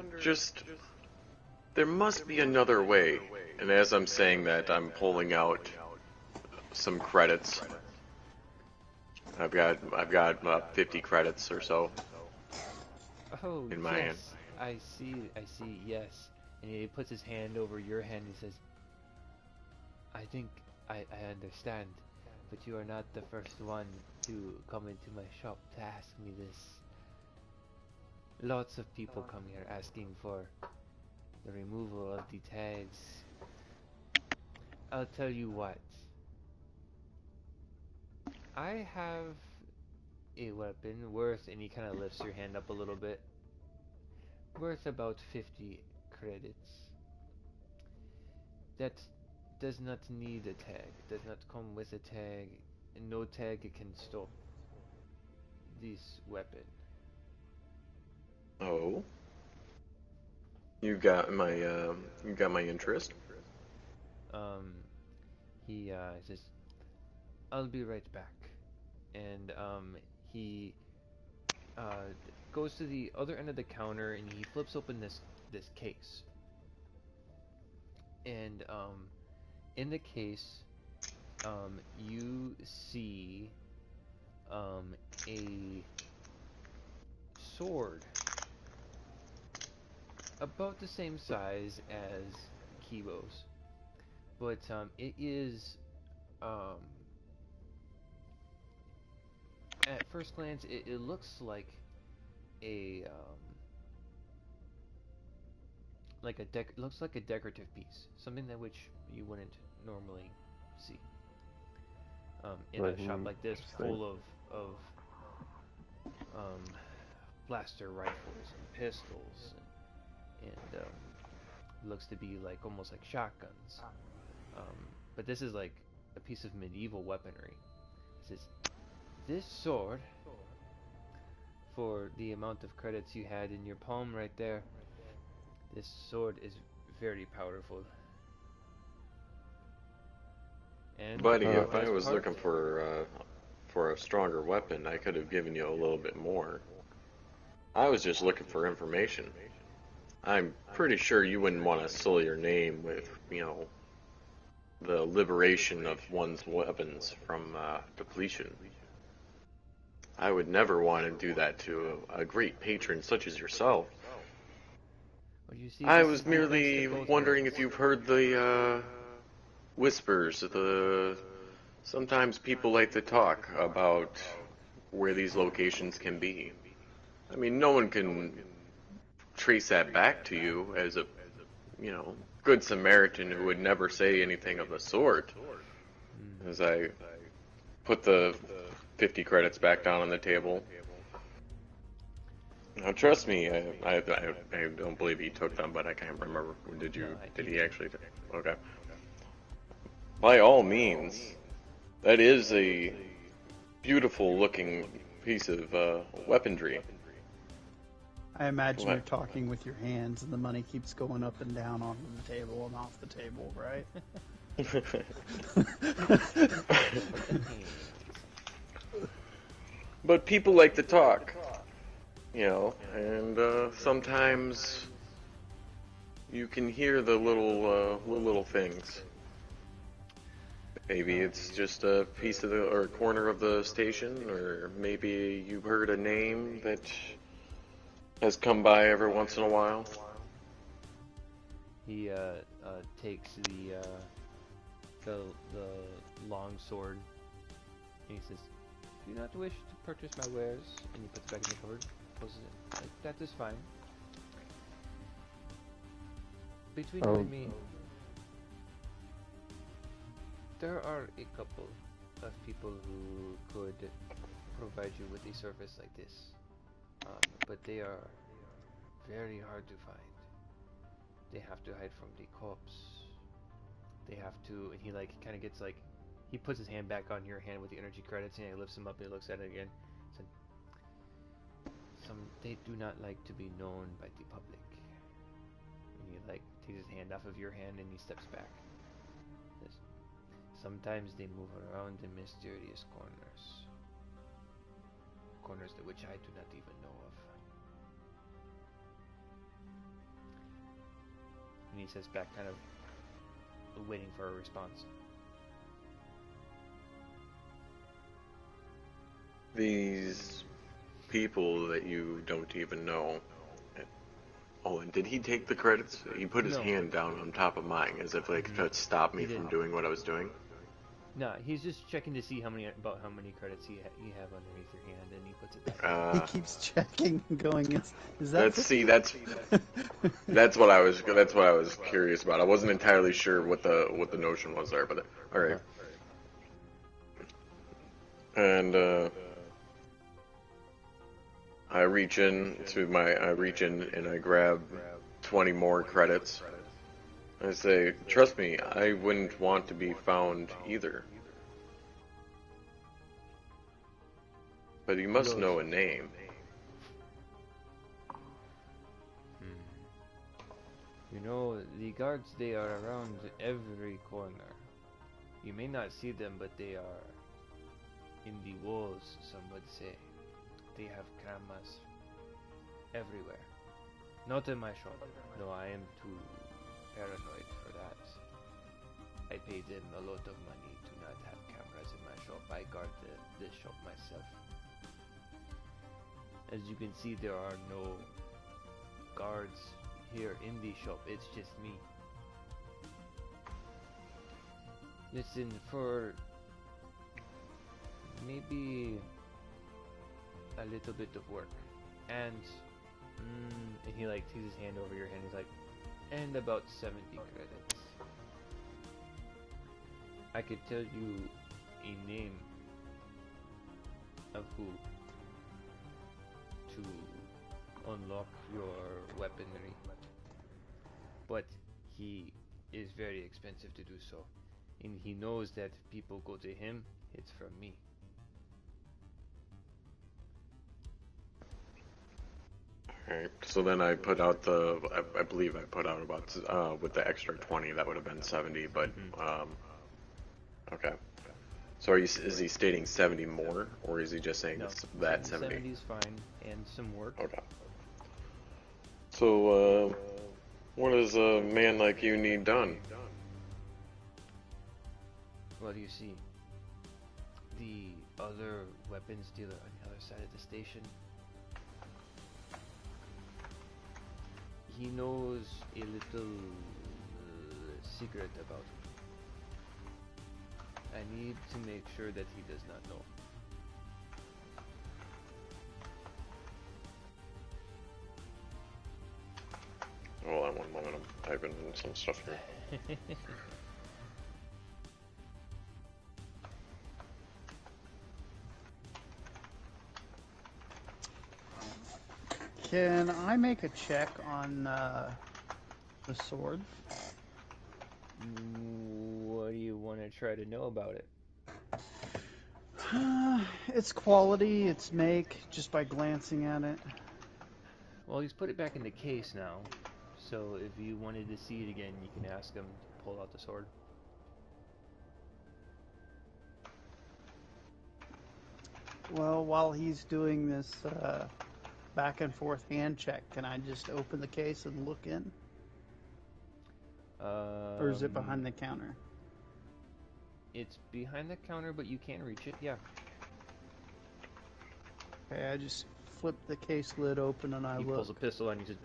E: there must be another way. And as I'm saying that, I'm pulling out some credits. I've got 50 credits or so.
A: Oh,
E: in my hand.
A: yes, I see, yes. And he puts his hand over your hand and he says, I think I understand, but you are not the first one to come into my shop to ask me this. Lots of people come here asking for the removal of the tags. I'll tell you what. I have a weapon worth, and he kind of lifts your hand up a little bit, worth about 50 credits. That does not need a tag, does not come with a tag, and no tag can stop this weapon.
E: Oh, you got my interest.
A: He says, I'll be right back. And he goes to the other end of the counter and he flips open this case. And in the case, you see a sword about the same size as Kibo's, but it is at first glance it looks like a looks like a decorative piece, something that which you wouldn't normally see in a shop like this, full of blaster rifles and pistols and looks to be like almost like shotguns. But this is like a piece of medieval weaponry. It says, this sword, for the amount of credits you had in your palm right there, this sword is very powerful. And
E: Buddy, if I was looking for a stronger weapon, I could have given you a little bit more. I was just looking for information. I'm pretty sure you wouldn't want to sully your name with, the liberation of one's weapons from depletion. I would never want to do that to a great patron such as yourself.
A: Well, you see,
E: I was merely wondering if you've heard the whispers. Sometimes people like to talk about where these locations can be. I mean, no one can trace that back to you as a, good Samaritan who would never say anything of the sort. As I put the 50 credits back down on the table. Now, trust me, I don't believe he took them, but I can't remember. Did he actually? Okay. By all means, that is a beautiful looking piece of weaponry.
D: I imagine you're talking with your hands and the money keeps going up and down onto the table and off the table, right?
E: But people like to talk, and sometimes you can hear the little things. Maybe it's just a piece of or corner of the station, or maybe you've heard a name that has come by every once in a while.
A: He takes the long sword and he says, "Do you not wish to purchase my wares?" And he puts it back in the cupboard, closes it. Like, that is fine. Between you and me, there are a couple of people who could provide you with a service like this, but they are very hard to find. They have to hide from the cops. They have to, and he kind of gets he puts his hand back on your hand with the energy credits, and he lifts them up and he looks at it again. They do not like to be known by the public. And he takes his hand off of your hand and he steps back. Sometimes they move around in mysterious corners that which I do not even know of. And he sits back, kind of waiting for a response.
E: These people that you don't even know. Oh, and did he take the credits? He put his hand down on top of mine as if like to stop me from doing what I was doing.
A: No, he's just checking to see how many credits you have underneath your hand, and he puts it back.
D: He keeps checking and going. Is that?
E: That's what I was curious about. I wasn't entirely sure what the notion was there, but all right. And I reach in and I grab 20 more credits. I say, trust me, I wouldn't want to be found either. But you must know a name.
A: You know, the guards, they are around every corner. You may not see them, but they are in the walls, some would say. They have cameras everywhere. Not in my shop. No, I am too paranoid for that. I pay them a lot of money to not have cameras in my shop. I guard this shop myself. As you can see, there are no guards here in the shop. It's just me. Listen, for maybe a little bit of work, and he like takes his hand over your hand. He's like, and about 70 credits. I could tell you a name of who to unlock your weaponry, but he is very expensive to do so, and he knows that if people go to him, it's from me.
E: Alright, so then I put out I believe I put out about, with the extra 20, that would have been 70, but, okay. So is he stating 70 more, or is he just saying that 70?
A: 70 is fine, and some work.
E: Okay. So, what does a man like you need done?
A: Well, you see, the other weapons dealer on the other side of the station, he knows a little secret about me. I need to make sure that he does not know.
E: Hold on one moment, I'm typing in some stuff here.
D: Can I make a check on the sword?
A: What do you want to try to know about it?
D: Its quality, its make, just by glancing at it.
A: Well, he's put it back in the case now, so if you wanted to see it again, you can ask him to pull out the sword.
D: Well, while he's doing this back and forth hand check, can I just open the case and look in? Or is it behind the counter?
A: It's behind the counter, but you can reach it, yeah.
D: Okay, I just flip the case lid open and I look.
A: He pulls a pistol and he says,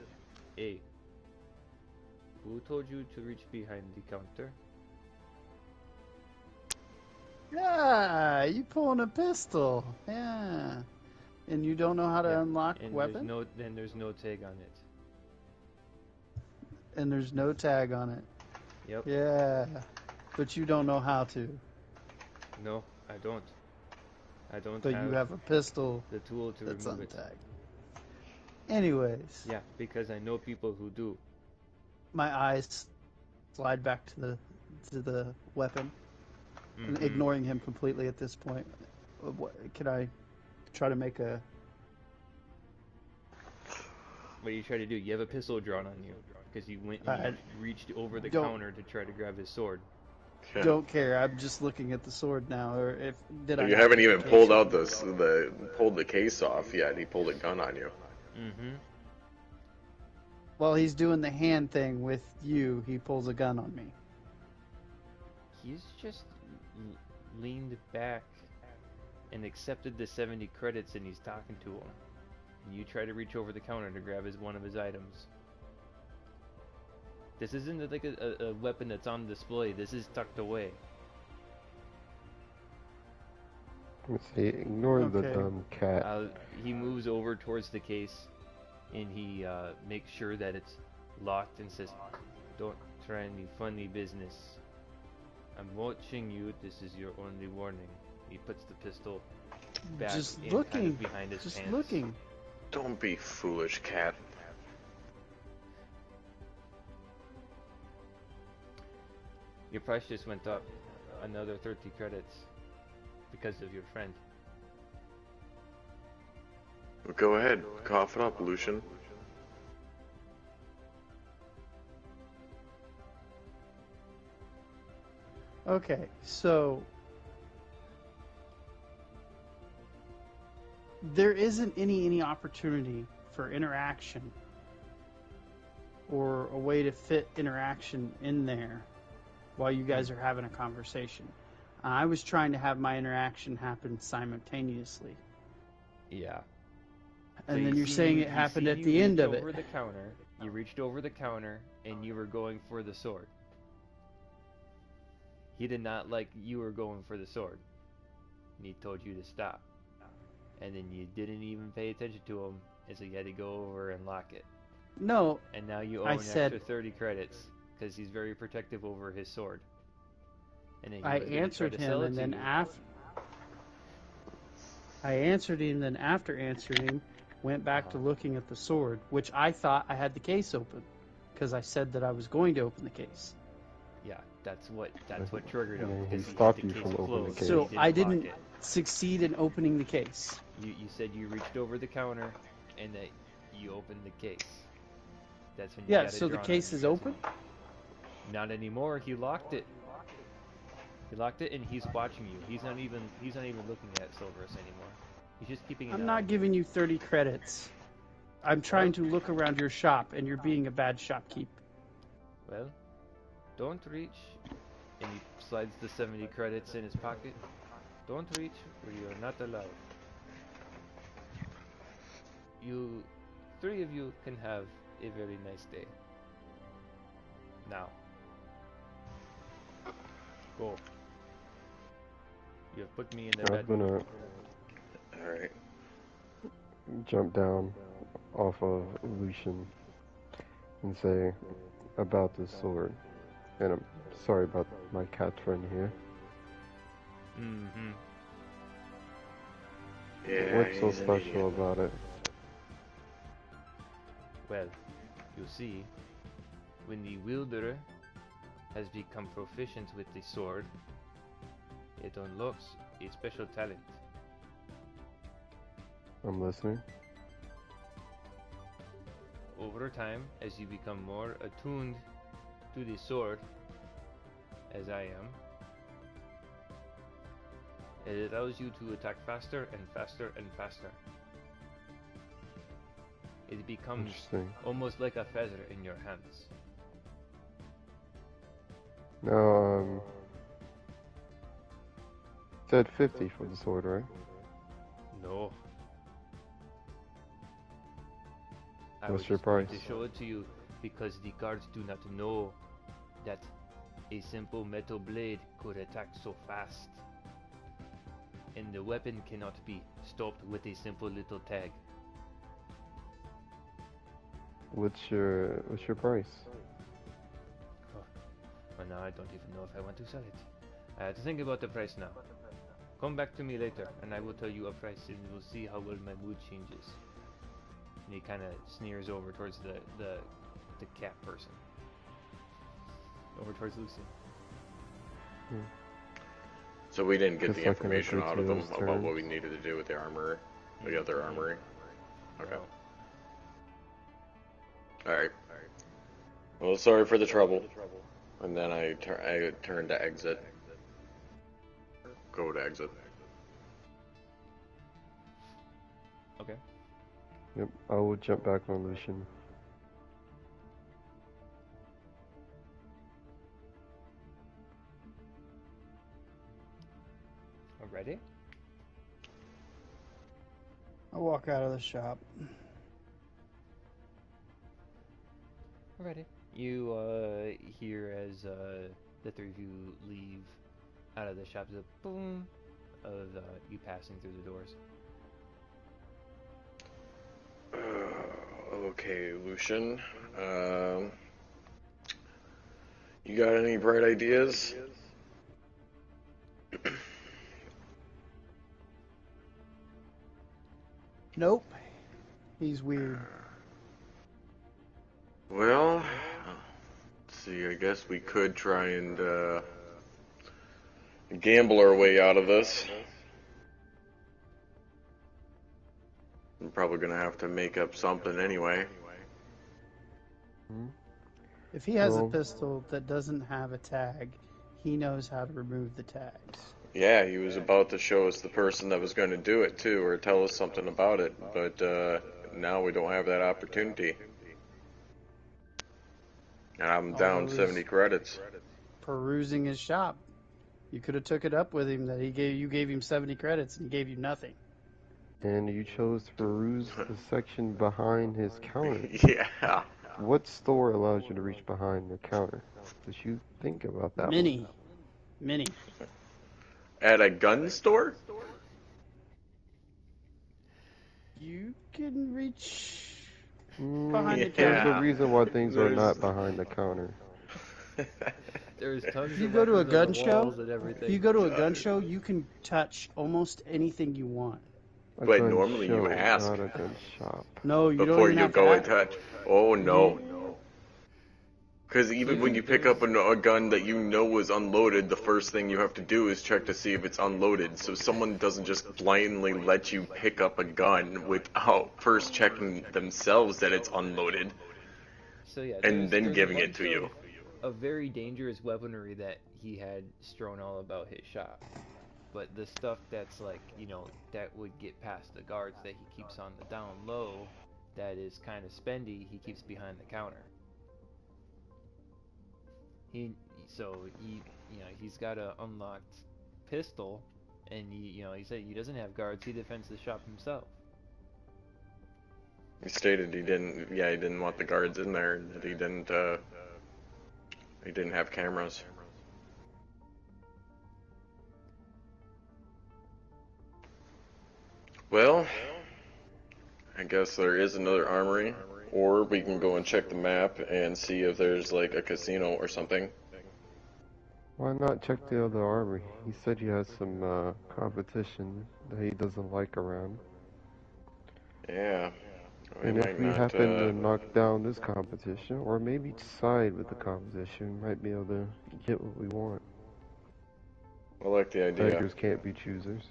A: "Hey, who told you to reach behind the counter?"
D: Yeah, you pulling a pistol. Yeah. And you don't know how to unlock weapon?
A: There's no tag on it.
D: And there's no tag on it.
A: Yep.
D: Yeah. But you don't know how to.
A: No, I don't.
D: But you have a pistol.
A: The tool to
D: that's
A: remove it.
D: untagged. Anyways.
A: Yeah, because I know people who do.
D: My eyes slide back to the weapon, ignoring him completely at this point. Can I try to make a...
A: What do you try to do? You have a pistol drawn on you because you went and reached over the counter to try to grab his sword.
E: Yeah.
D: Don't care. I'm just looking at the sword now. Or
E: you haven't even pulled out pulled the case off yet. He pulled a gun on you.
D: While he's doing the hand thing with you, he pulls a gun on me.
A: He's just leaned back and accepted the 70 credits, and he's talking to him. and you try to reach over the counter to grab one of his items. This isn't like a weapon that's on display. This is tucked away.
C: Let's see, ignore the dumb cat.
A: He moves over towards the case, and he makes sure that it's locked and says, "Don't try any funny business. I'm watching you. This is your only warning." He puts the pistol back kind of behind his pants.
D: Just looking.
B: Don't be foolish, cat.
A: Your price just went up another 30 credits because of your friend.
B: Well, go ahead, cough it up, Lucian.
D: Okay, so there isn't any opportunity for interaction or a way to fit interaction in there while you guys are having a conversation. I was trying to have my interaction happen simultaneously.
A: Yeah.
D: And so then you're saying it happened at the end of it.
A: You reached over the counter and you were going for the sword. He did not like you were going for the sword. And he told you to stop. And then you didn't even pay attention to him, and so you had to go over and lock it.
D: No.
A: And now you owe an extra 30 credits because he's very protective over his sword. And then
D: I answered him, and then after answering him, went back to looking at the sword, which I thought I had the case open because I said that I was going to open the case.
A: Yeah, that's what triggered him.
C: He stopped you from opening the case.
D: So I didn't succeed in opening the case.
A: You said you reached over the counter and that you opened the case. That's when you got it
D: so the case is open?
A: Not anymore. He locked it. He locked it and he's watching you. He's not even looking at Silverus anymore. He's just keeping an eye.
D: I'm not giving you 30 credits. I'm trying to look around your shop and you're being a bad shopkeep.
A: Well, don't reach. And he slides the 70 credits in his pocket. Don't reach where you are not allowed. You, 3 of you can have a very nice day. Now. Go. You have put me in the bed.
C: I'm gonna
B: Alright.
C: jump down off of Lucian and say about this sword. And I'm sorry about my cat friend here.
A: Mm-hmm.
B: Yeah,
C: What's so special about it?
A: Well, you see, when the wielder has become proficient with the sword, it unlocks a special talent.
C: I'm listening.
A: Over time, as you become more attuned to the sword, as I am, it allows you to attack faster and faster and faster. It becomes almost like a feather in your hands.
C: Now, said 50 for the sword, right?
A: No.
C: What's your price?
A: I was just going to show it to you because the guards do not know that a simple metal blade could attack so fast. And the weapon cannot be stopped with a simple little tag.
C: What's your price?
A: Oh, well, now I don't even know if I want to sell it. I have to think about the price now. Come back to me later, and I will tell you a price, and we'll see how well my mood changes. And he kind of sneers over towards the cat person. Over towards Lucian.
B: So we didn't get the information out of him about what we needed to do with the armor, the other armory. Okay. Alright. Well, sorry for the trouble. And then I turn to exit. Go to exit.
A: Okay.
C: Yep, I will jump back on Lucian.
A: Ready?
D: I'll walk out of the shop.
A: Alrighty. You hear as the three of you leave out of the shop, the boom of you passing through the doors.
E: Okay, Lucian. You got any bright ideas?
D: Nope. He's weird.
E: Well, let's see, I guess we could try and gamble our way out of this. I'm probably gonna have to make up something anyway.
D: If he has a pistol that doesn't have a tag, he knows how to remove the tags.
E: Yeah, he was about to show us the person that was going to do it too, or tell us something about it, but now we don't have that opportunity. And I'm down 70 credits.
D: Perusing his shop. You could have took it up with him that you gave him 70 credits and he gave you nothing.
C: And you chose to peruse the section behind his counter.
E: Yeah.
C: What store allows you to reach behind the counter? Did you think about that?
D: Mini.
E: At a gun store?
D: You can reach behind the counter.
C: There's a reason why things are not behind the counter.
A: There's tons
D: If you
A: of
D: go to a
A: weapons on
D: gun
A: the
D: show,
A: walls and everything.
D: if you go to a gun show, you can touch almost anything you want.
E: But normally you ask.
C: Not a gun shop.
D: No, you
E: before
D: don't even
E: you
D: have
E: go
D: to
E: and touch. Oh no. Because even when you pick up a gun that you know was unloaded, the first thing you have to do is check to see if it's unloaded. So someone doesn't just blindly let you pick up a gun without first checking themselves that it's unloaded.
A: So yeah,
E: and then
A: there's
E: giving it to you.
A: A very dangerous weaponry that he had strewn all about his shop. But the stuff that's like, that would get past the guards that he keeps on the down low, that is kind of spendy, he keeps behind the counter. He's got an unlocked pistol, and he said he doesn't have guards. He defends the shop himself.
E: He stated he didn't want the guards in there, and that he didn't have cameras. Well, I guess there is another armory, or we can go and check the map and see if there's like a casino or something.
C: Why not check the other armory? He said he has some competition that he doesn't like around.
E: Yeah.
C: And if we happen to knock down this competition, or maybe side with the competition, we might be able to get what we want.
E: I like the idea.
C: Beggars can't be choosers.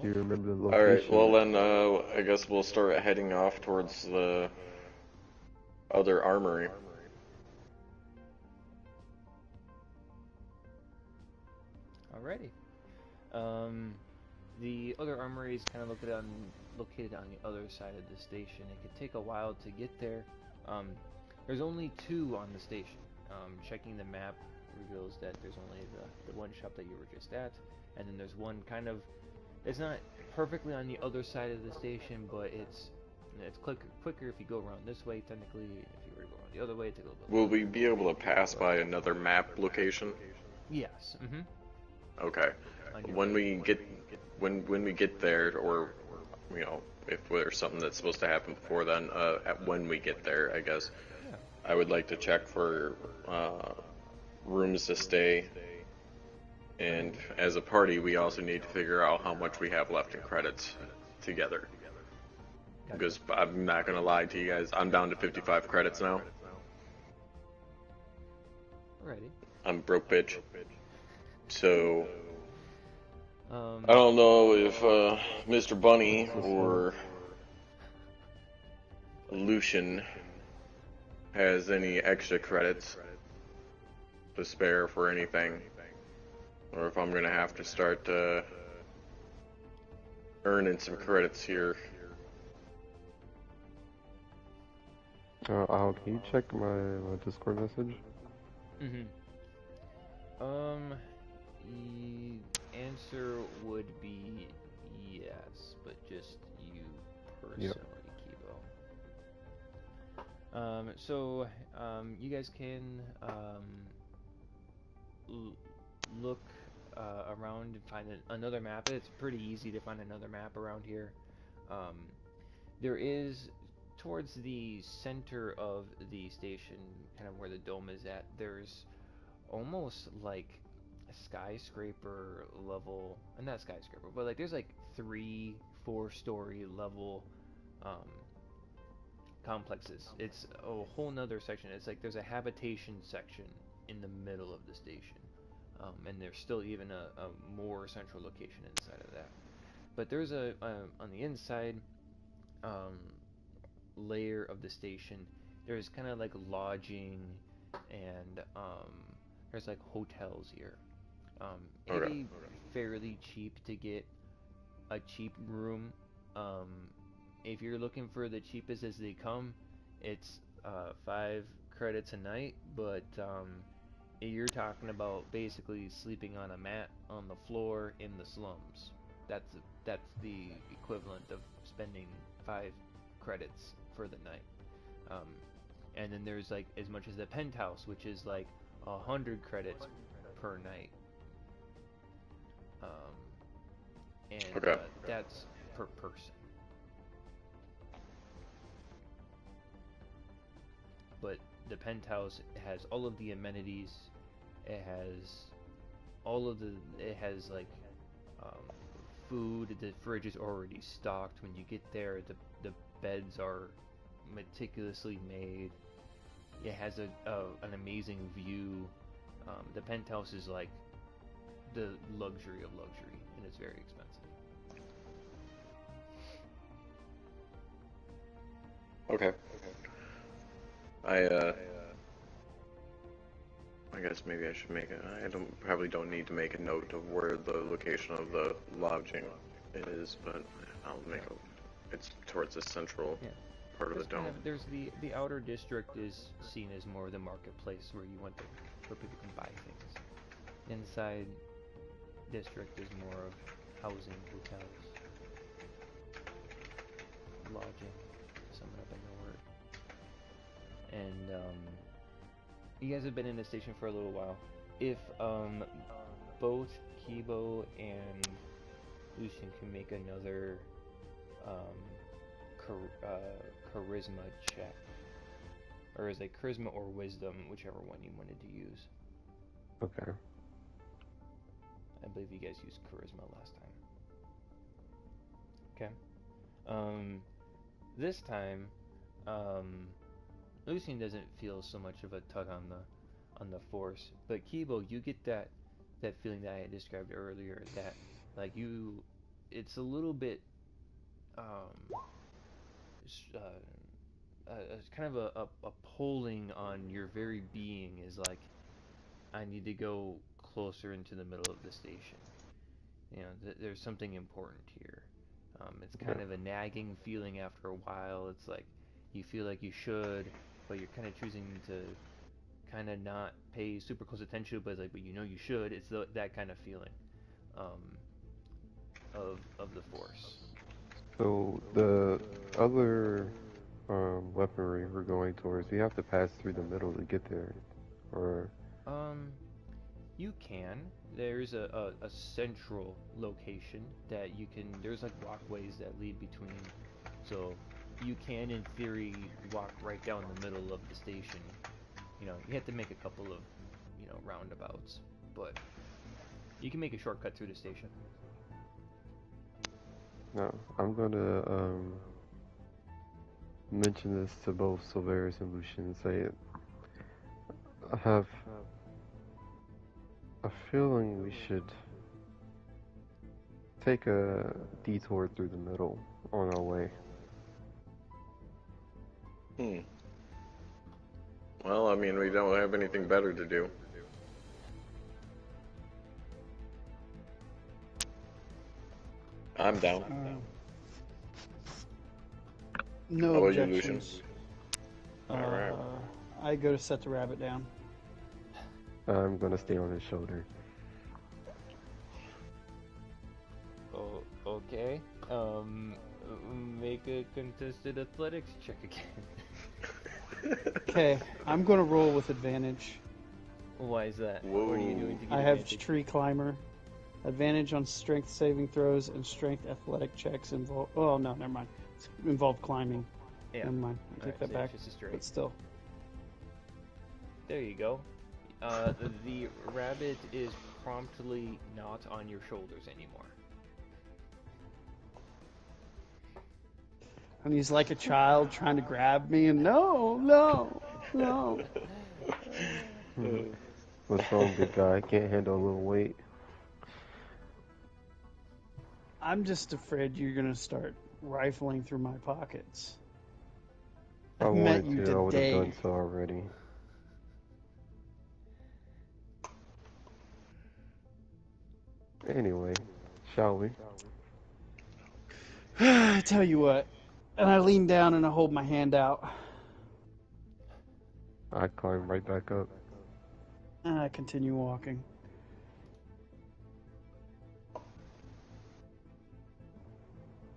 C: Do you remember the location?
E: Alright, well then, I guess we'll start heading off towards the other armory.
A: Alrighty. The other armory is kind of located on the other side of the station. It could take a while to get there. There's only two on the station. Checking the map reveals that there's only the one shop that you were just at, and then there's one kind of, it's not perfectly on the other side of the station, but it's quicker if you go around this way. Technically, if you were to go around the other way, it takes a little bit.
E: Will we be able to pass by another map location?
A: Yes.
E: Okay. When we get there, or if there's something that's supposed to happen before then, when we get there, I guess, I would like to check for rooms to stay. And as a party, we also need to figure out how much we have left in credits together. Because I'm not gonna lie to you guys, I'm down to 55 credits now.
A: Alrighty.
E: I'm broke, bitch. So I don't know if Mr. Bunny or Lucian has any extra credits to spare for anything, or if I'm gonna have to start earning some credits here.
C: Al, can you check my Discord message?
A: Mm-hmm. The answer would be yes, but just you personally, Kibo. You guys can look around and find another map. It's pretty easy to find another map around here. Um, there is, towards the center of the station, kind of where the dome is at, there's almost like a skyscraper level, not skyscraper, but like there's like 3-4 story level um, complexes. It's a whole nother section. It's like there's a habitation section in the middle of the station. And there's still even a more central location inside of that. But there's on the inside um, layer of the station, there's kind of like lodging and there's like hotels here. It'd be fairly cheap to get a cheap room. If you're looking for the cheapest as they come, it's 5 credits a night, but you're talking about basically sleeping on a mat on the floor in the slums. That's the equivalent of spending 5 credits for the night. And then there's like as much as the penthouse, which is like 100 credits per night. That's per person. But the penthouse has all of the amenities. It has It has like food. The fridge is already stocked. When you get there, the beds are meticulously made. It has an amazing view. The penthouse is like the luxury of luxury, and it's very expensive.
E: Okay. I guess maybe I should probably don't need to make a note of where the location of the lodging is, but I'll make it's towards the central part of the dome.
A: There's the outer district is seen as more of the marketplace where you want where people can buy things. Inside district is more of housing, hotels, lodging, summing up in the word. And you guys have been in the station for a little while. If both Kibo and Lucian can make another charisma check, or is it charisma or wisdom, whichever one you wanted to use.
C: Okay.
A: I believe you guys used charisma last time. Okay. This time, Lucian doesn't feel so much of a tug on the force, but Kibo, you get that feeling that I had described earlier, that like it's a little bit kind of a pulling on your very being, is like, I need to go closer into the middle of the station. You know, there's something important here. It's kind of a nagging feeling after a while. It's like you feel like you should, but you're kind of choosing to kind of not pay super close attention, but you know you should. It's that kind of feeling of the force.
C: So the other weaponry we're going towards, we have to pass through the middle to get there, or
A: you can. There's a central location that you can. There's like walkways that lead between, so you can, in theory, walk right down the middle of the station. You know, you have to make a couple of, roundabouts, but you can make a shortcut through the station.
C: no, I'm gonna mention this to both Silverius and Lucian and say it. I have a feeling we should take a detour through the middle on our way.
E: Well, I mean, we don't have anything better to do. I'm down.
D: No
E: How about
D: objections.
E: you, Lucian? Alright.
D: I go to set the rabbit down.
C: I'm gonna stay on his shoulder.
A: Oh, okay. Make a contested athletics check again.
D: Okay, I'm gonna roll with advantage.
A: Why is that?
E: Whoa.
A: What are you doing to get
D: I have
A: advantage?
D: tree climber. Advantage on strength saving throws and strength athletic checks involve. Oh no, never mind. It's involved climbing.
A: Yeah.
D: Never mind. I take that
A: so
D: back.
A: it's just a straight.
D: But still.
A: There you go. The rabbit is promptly not on your shoulders anymore.
D: And he's like a child trying to grab me, and no.
C: What's wrong, big guy? I can't handle a little weight.
D: I'm just afraid you're gonna start rifling through my pockets.
C: If I
D: met
C: wanted
D: you
C: to, I would have
D: today.
C: done so already. Anyway, shall we?
D: I tell you what. And I lean down and I hold my hand out.
C: I climb right back up.
D: And I continue walking.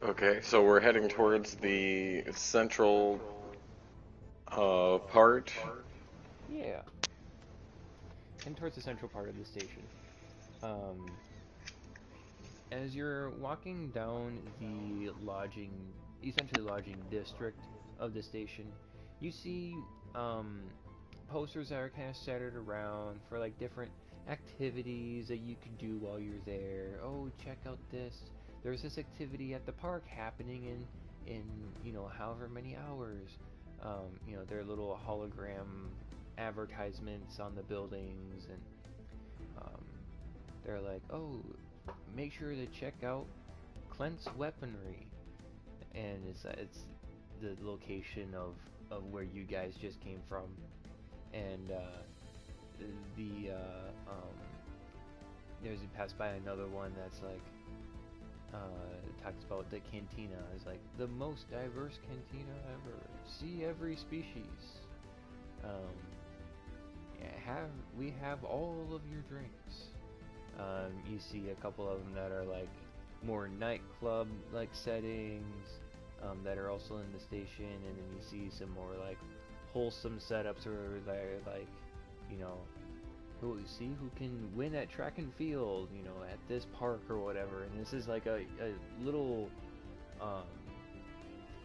E: Okay, so we're heading towards the central part.
A: Yeah. And towards the central part of the station. As you're walking down the essentially lodging district of the station, you see posters that are kind of scattered around for like different activities that you could do while you're there. Oh, check out this. There's this activity at the park happening in however many hours. There are little hologram advertisements on the buildings, and they're like, oh, make sure to check out Clint's Weaponry, and it's the location of where you guys just came from, and there's you pass by another one that's like talks about the cantina. It's like the most diverse cantina ever. See every species. We have all of your drinks. You see a couple of them that are like more nightclub like settings that are also in the station, and then you see some more like wholesome setups where they're like, who can win at track and field, at this park or whatever. And this is like a little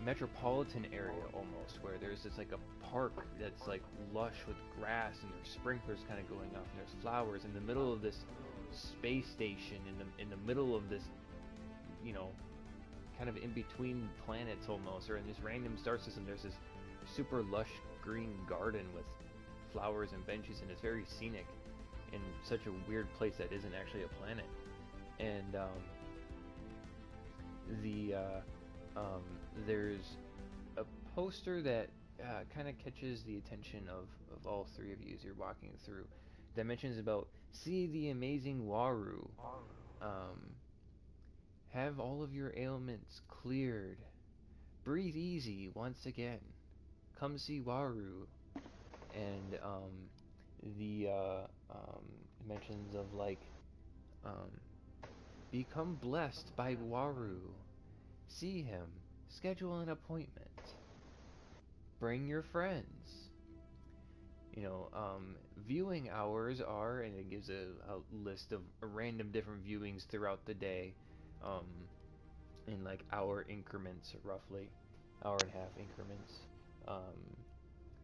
A: metropolitan area almost, where there's this like a park that's like lush with grass, and there's sprinklers kind of going off, and there's flowers in the middle of this space station, in the middle of this, kind of in between planets almost, or in this random star system. There's this super lush green garden with flowers and benches, and it's very scenic in such a weird place that isn't actually a planet. And there's a poster that kind of catches the attention of all three of you as you're walking through, that mentions about see the amazing Waru, have all of your ailments cleared, breathe easy once again, come see Waru. And the mentions of like become blessed by Waru, see him, schedule an appointment, bring your friends. Viewing hours are, and it gives a list of random different viewings throughout the day, in like hour increments, roughly, hour and a half increments.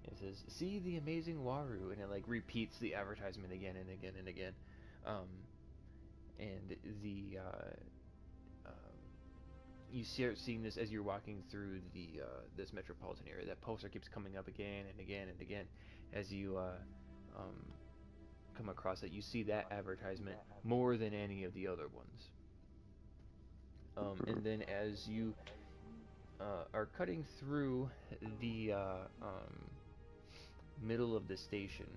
A: It says, see the amazing Waru, and it like repeats the advertisement again and again and again. And you start seeing this as you're walking through this metropolitan area. That poster keeps coming up again and again and again as you come across it. You see that advertisement more than any of the other ones. And then as you are cutting through the middle of the station,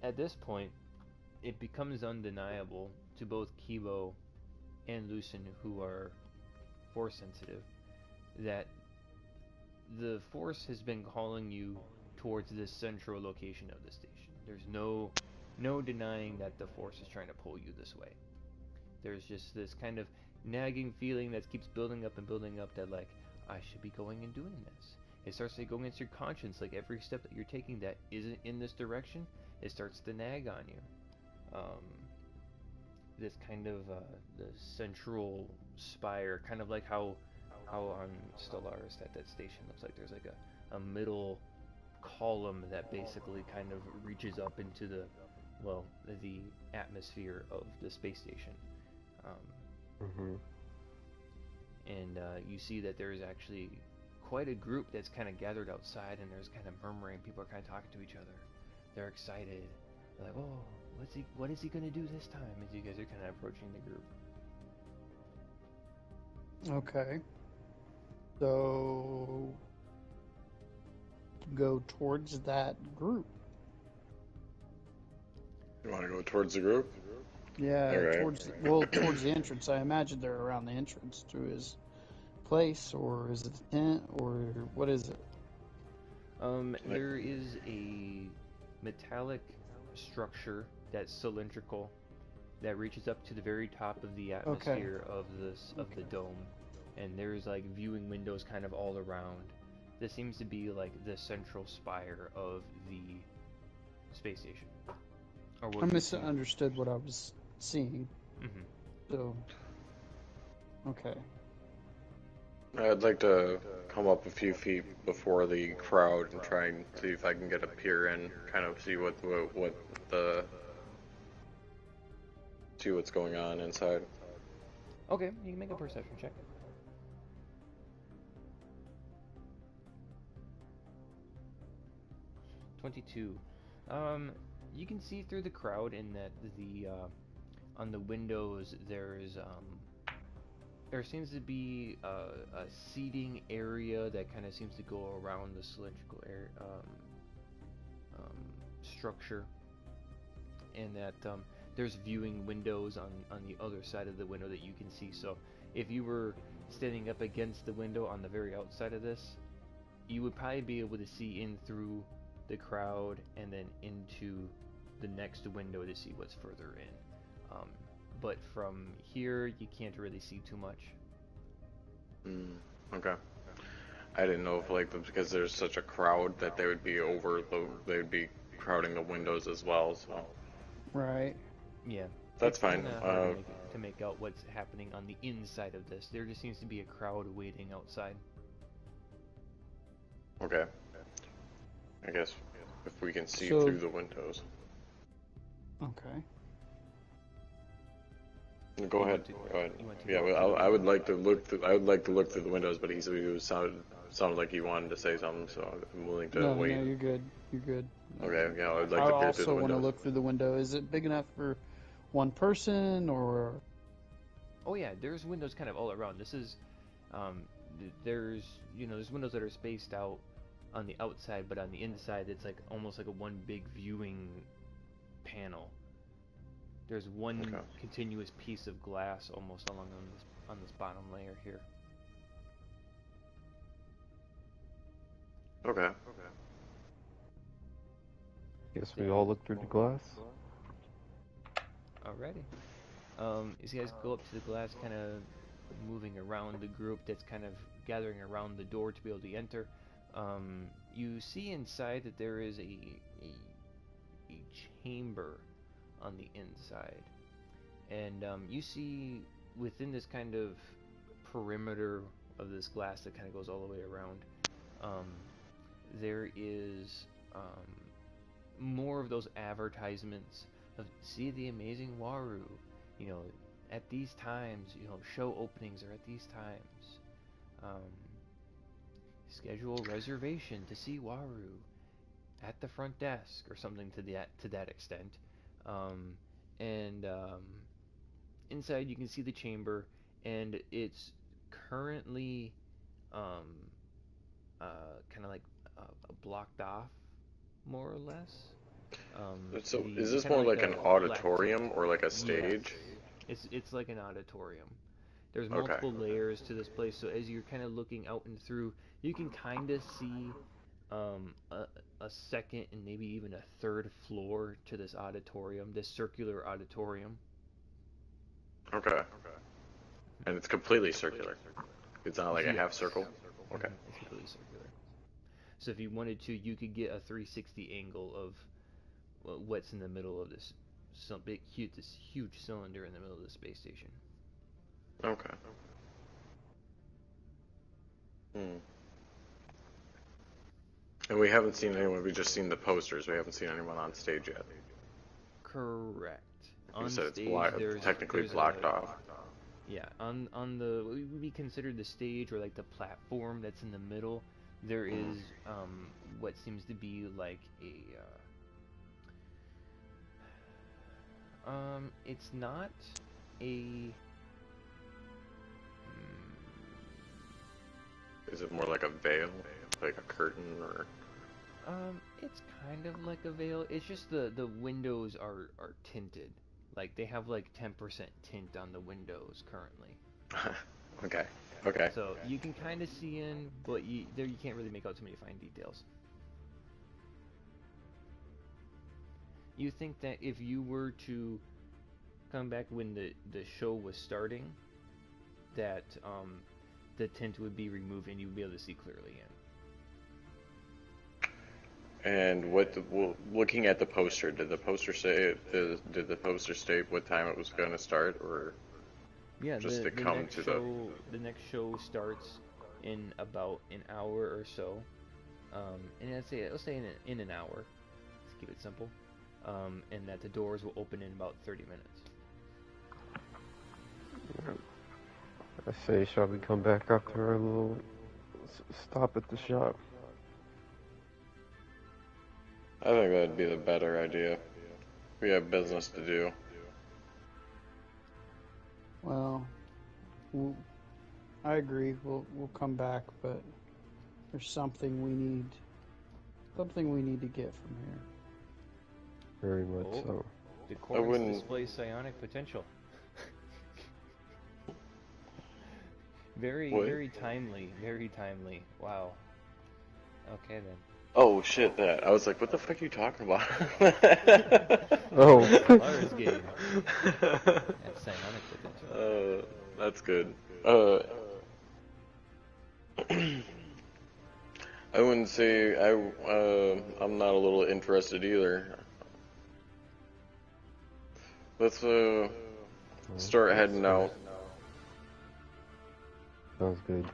A: at this point, it becomes undeniable to both Kibo and Lucen, who are force sensitive, that the force has been calling you towards this central location of the station. There's no denying that the Force is trying to pull you this way. There's just this kind of nagging feeling that keeps building up and building up that, like, I should be going and doing this. It starts to go against your conscience, like every step that you're taking that isn't in this direction, it starts to nag on you. This kind of the central spire, kind of like how on StarWars that station looks like there's like a middle column that basically kind of reaches up into the atmosphere of the space station. And you see that there's actually quite a group that's kind of gathered outside, and there's kind of murmuring. People are kind of talking to each other. They're excited. They're like, oh, what is he going to do this time? As you guys are kind of approaching the group.
D: Okay. So go towards that group.
B: You want to go towards the group?
D: Yeah,
B: right.
D: towards the entrance. I imagine they're around the entrance to his place, or is it a tent, or what is it?
A: There is a metallic structure that's cylindrical that reaches up to the very top of the atmosphere of the dome, and there's like viewing windows kind of all around. This seems to be like the central spire of the space station.
D: I misunderstood what I was seeing. So, okay.
B: I'd like to come up a few feet before the crowd and try and see if I can get a peer in, kind of see what's going on inside.
A: Okay, you can make a perception check. $22. You can see through the crowd in that on the windows there seems to be a seating area that kind of seems to go around the cylindrical structure, and that there's viewing windows on the other side of the window that you can see. So if you were standing up against the window on the very outside of this, you would probably be able to see in through the crowd and then into the next window to see what's further in. But from here, you can't really see too much.
B: Okay. I didn't know if because there's such a crowd that they would be crowding the windows as well. So.
D: Right.
A: Yeah.
B: That's fine.
A: Hard to make out what's happening on the inside of this. There just seems to be a crowd waiting outside.
B: Okay. I guess if we can see through the windows.
D: Okay.
B: Go ahead. Yeah, I would like to look through. I would like to look through the windows, but he sounded like he wanted to say something, so I'm willing to wait.
D: No, you're good. You're good.
B: Okay. Yeah, I'd like to peer through the windows. I also want to
D: look through the window. Is it big enough for one person, or?
A: Oh yeah, there's windows kind of all around. This is, there's windows that are spaced out on the outside, but on the inside it's like almost like a one big viewing panel. There's one continuous piece of glass almost along on this bottom layer here.
B: Okay.
C: Guess we all look through the glass.
A: Alrighty. As you guys go up to the glass, kind of moving around the group that's kind of gathering around the door to be able to enter, you see inside that there is a chamber on the inside, and you see within this kind of perimeter of this glass that kind of goes all the way around, there is more of those advertisements of see the amazing Waru, at these times, show openings are at these times, schedule reservation to see Waru at the front desk or something to that extent. Inside you can see the chamber, and it's currently kind of like blocked off, more or less.
B: So is this more like an auditorium or like a stage?
A: Yes. It's like an auditorium. There's multiple layers to this place, so as you're kind of looking out and through, you can kind of see a second and maybe even a third floor to this auditorium, this circular auditorium.
E: Okay. And it's completely circular. It's not like a half circle. Okay.
A: It's completely circular. So if you wanted to, you could get a 360 angle of what's in the middle of this this huge cylinder in the middle of the space station.
E: Okay. And we haven't seen anyone. We've just seen the posters. We haven't seen anyone on stage yet.
A: Correct.
E: You
A: On
E: said
A: stage,
E: it's technically blocked off.
A: Yeah, on the what would be considered the stage or like the platform that's in the middle, there is what seems to be like it's not a
E: Is it more like a veil, like a curtain, or?
A: It's kind of like a veil. It's just the windows are tinted. Like they have like 10% tint on the windows currently.
E: Okay. Okay.
A: So you can kind of see in, but you can't really make out too many fine details. You think that if you were to come back when the show was starting, that the tint would be removed and you would be able to see clearly in.
E: And looking at the poster, did the poster say did the poster state what time it was going to start, or
A: yeah,
E: just
A: the
E: come
A: next
E: to
A: show, the next show starts in about an hour or so, and let's say in an hour. Let's keep it simple, and that the doors will open in about 30 minutes.
C: I say, shall we come back after our little stop at the shop?
E: I think that'd be the better idea. We have business to do.
D: Well, I agree. We'll come back, but there's something we need to get from here.
C: Very much so.
A: The chorus displays psionic potential. Very timely. Very timely. Wow. Okay then.
E: Oh shit! That I was like, what the fuck are you talking about?
C: Oh.
A: Lars game. That's psionic potential.
E: That's good. I wouldn't say I'm not a little interested either. Let's start heading out.
C: Sounds good.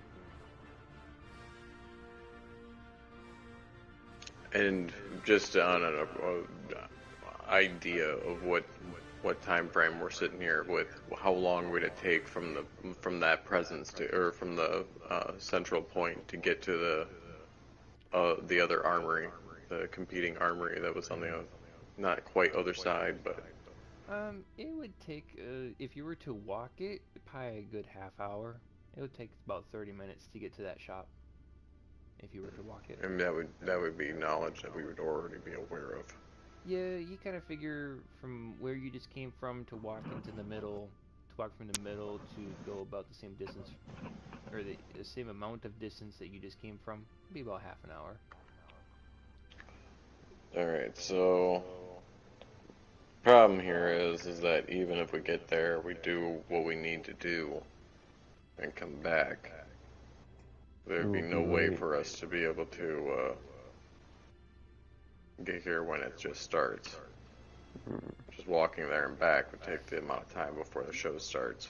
E: And just on an idea of what time frame we're sitting here with, how long would it take from that presence or from the central point to get to the other armory, the competing armory that was on the not quite other side, but
A: it would take if you were to walk it, probably a good half hour. It would take about 30 minutes to get to that shop. If you were to walk it.
E: And that would be knowledge that we would already be aware of.
A: Yeah, you kind of figure from where you just came from to walk into the middle, to go about the same distance, or the same amount of distance that you just came from, it'd be about half an hour.
E: Alright, so problem here is that even if we get there, we do what we need to do and come back, there'd be no way for us to be able to get here when it just starts. Just walking there and back would take the amount of time before the show starts.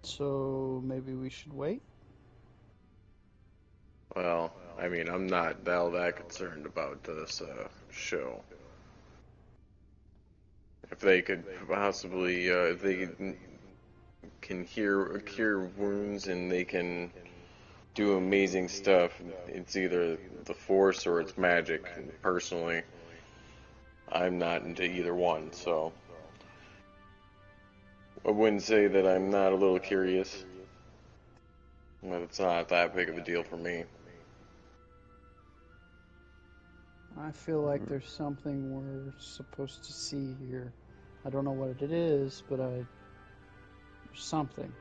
D: So maybe we should wait?
E: Well, I mean, I'm not all that concerned about this show. If they could possibly, if they can cure wounds and they can do amazing stuff, it's either the Force or it's magic. And personally, I'm not into either one, so I wouldn't say that I'm not a little curious, but it's not that big of a deal for me.
D: I feel like there's something we're supposed to see here. I don't know what it is, but there's something.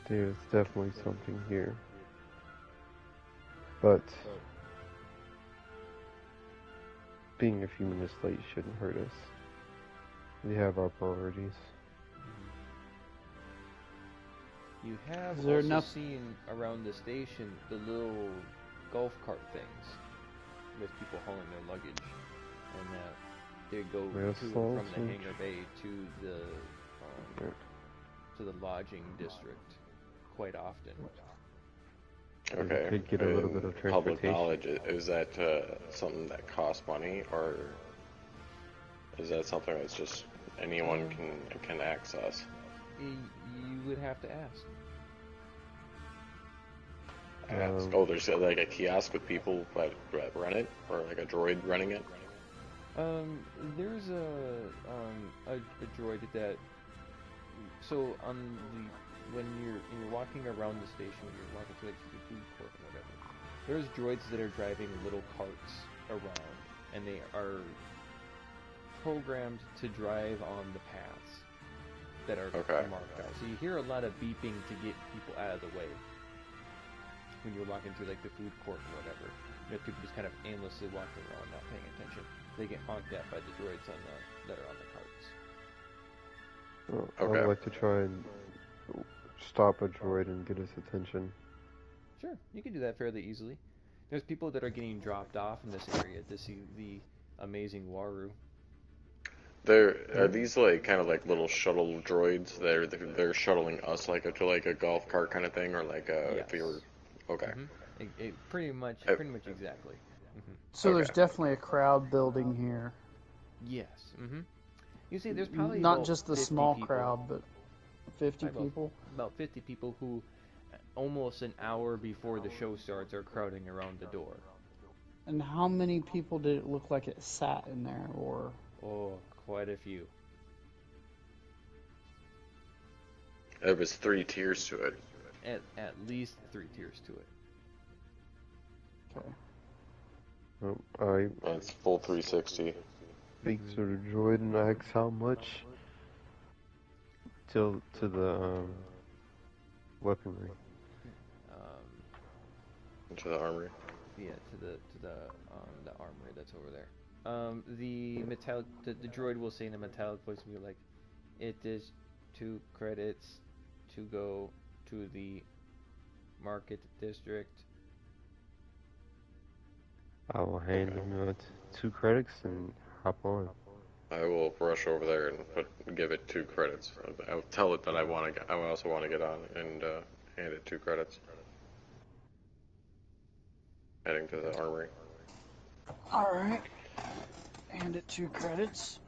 C: There's definitely something here. But being a few minutes late shouldn't hurt us. We have our priorities.
A: You have also seen around the station the little golf cart things with people hauling their luggage, and they go to and from the hangar bay to the lodging district quite often.
B: Okay.
C: Could get a little bit of transportation.
B: Public knowledge, is that something that costs money, or is that something that's just anyone can access?
A: You would have to ask.
B: There's like a kiosk with people that run it, or like a droid running it.
A: There's a droid that. So when you're walking around the station, when you're walking to like the food court or whatever, there's droids that are driving little carts around, and they are programmed to drive on the paths that are marked out. So you hear a lot of beeping to get people out of the way when you're walking through like the food court or whatever. You know, people just kind of aimlessly walking around, not paying attention. They get honked at by the droids that are on the carts.
C: I would like to try and stop a droid and get his attention.
A: Sure, you can do that fairly easily. There's people that are getting dropped off in this area to see the amazing Waru.
B: Are these like kind of like little shuttle droids? They're shuttling us like to like a golf cart kind of thing, or like if we were okay.
A: Mm-hmm. Pretty much exactly. Mm-hmm.
D: So there's definitely a crowd building here.
A: Yes. Mm-hmm. You see, there's probably
D: not just the small
A: people.
D: crowd, but 50 people.
A: About 50 people who, almost an hour before the show starts, are crowding around the door.
D: And how many people did it look like it sat in there, or?
A: Oh, quite a few.
B: There was 3 tiers to it.
A: At least 3 tiers to it.
D: Okay.
B: That's full 360.
C: Speak to the droid and ask how much to the weaponry.
B: To the armory.
A: Yeah, to the armory that's over there. The droid will say in a metallic voice, will be like, "It is 2 credits to go to the market district."
C: I will hand him 2 credits and hop on.
B: I will rush over there and give it 2 credits. I'll tell it that I also want to get on and hand it 2 credits. Heading to the armory.
D: All right. Hand it 2 credits.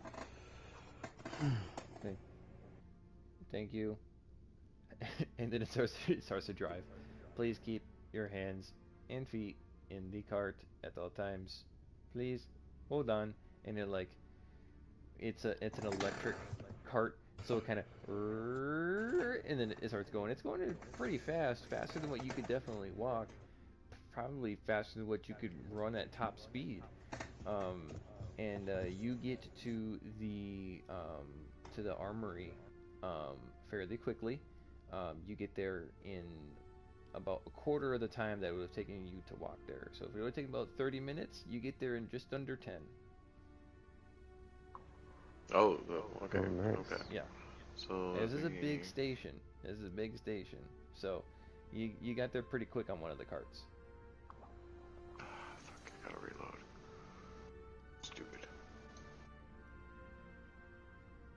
A: Okay. Thank you. And then it starts to drive. Please keep your hands and feet in the cart at all times. Please hold on. And it's an electric cart, so it kind of, and then it starts going. It's going pretty fast, faster than what you could definitely walk, probably faster than what you could run at top speed. And you get to the armory fairly quickly. You get there in about a quarter of the time that it would have taken you to walk there. So if it would take about 30 minutes, you get there in just under 10.
B: Oh, okay.
C: Oh, nice.
B: Okay.
A: Yeah.
B: So
A: this is a big station. So you got there pretty quick on one of the carts.
B: Fuck, I gotta reload. Stupid.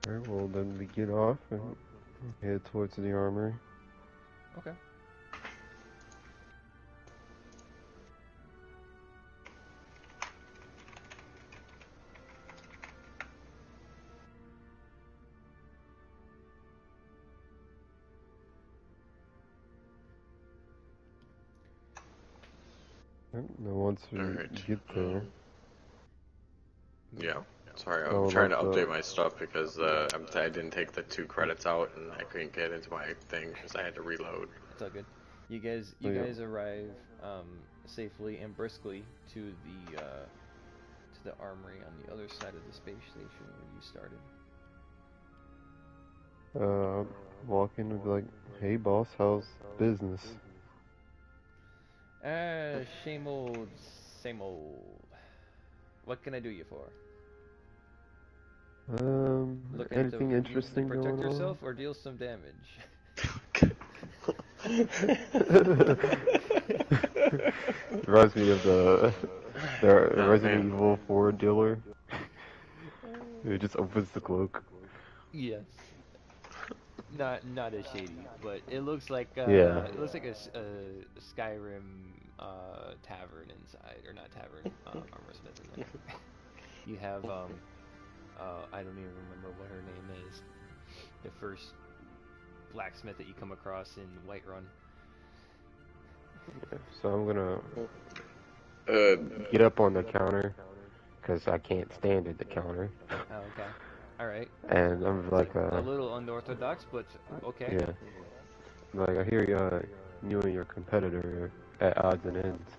C: Alright, well then we get off and head towards the armory.
A: Okay.
C: Now once we get there...
B: Yeah. Sorry, I'm trying to update my stuff because I didn't take the 2 credits out and I couldn't get into my thing because I had to reload.
A: It's all good. You guys arrive safely and briskly to the armory on the other side of the space station where you started.
C: Walk in and be like, "Hey, boss, how's business?"
A: Same old, same old. What can I do you for? Looking to
C: Anything
A: use it to
C: interesting
A: protect
C: going on?
A: yourself or deal some damage?
C: Reminds me of the
E: Oh
C: Resident
E: man.
C: Evil 4 dealer. It just opens the cloak.
A: Yes. Not as shady, but
C: Yeah.
A: it looks like a Skyrim tavern inside, or not tavern, armor smith in there. You have I don't even remember what her name is. The first blacksmith that you come across in Whiterun.
C: So I'm gonna
E: Uh,
C: get up on the counter because I can't stand at the counter.
A: Oh, okay. All right.
C: And I'm
A: It's
C: like,
A: a little unorthodox, but okay.
C: yeah. Like, I hear you and your competitor are at odds and ends.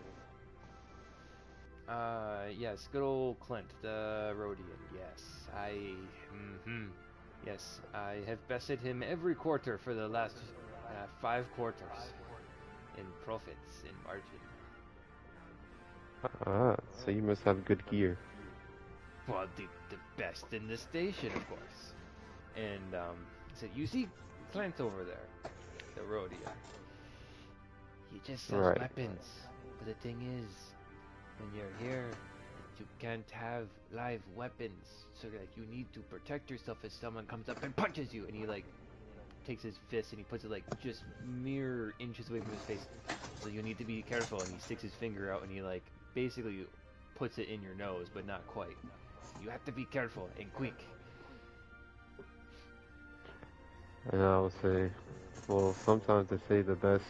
A: Yes, good old Clint, the Rhodian. Yes, yes, I have bested him every quarter for the last 5 quarters in profits, in margin.
C: Ah, so you must have good gear.
A: Well, the best in the station, of course. And, he said, you see Clint over there, the Rhodian. He just sells
C: Right.
A: weapons. But the thing is, when you're here, you can't have live weapons. So like you need to protect yourself if someone comes up and punches you. And he like takes his fist and he puts it like just mere inches away from his face. So you need to be careful. And he sticks his finger out and he like basically puts it in your nose, but not quite. You have to be careful and quick.
C: And I would say, well, sometimes they say the best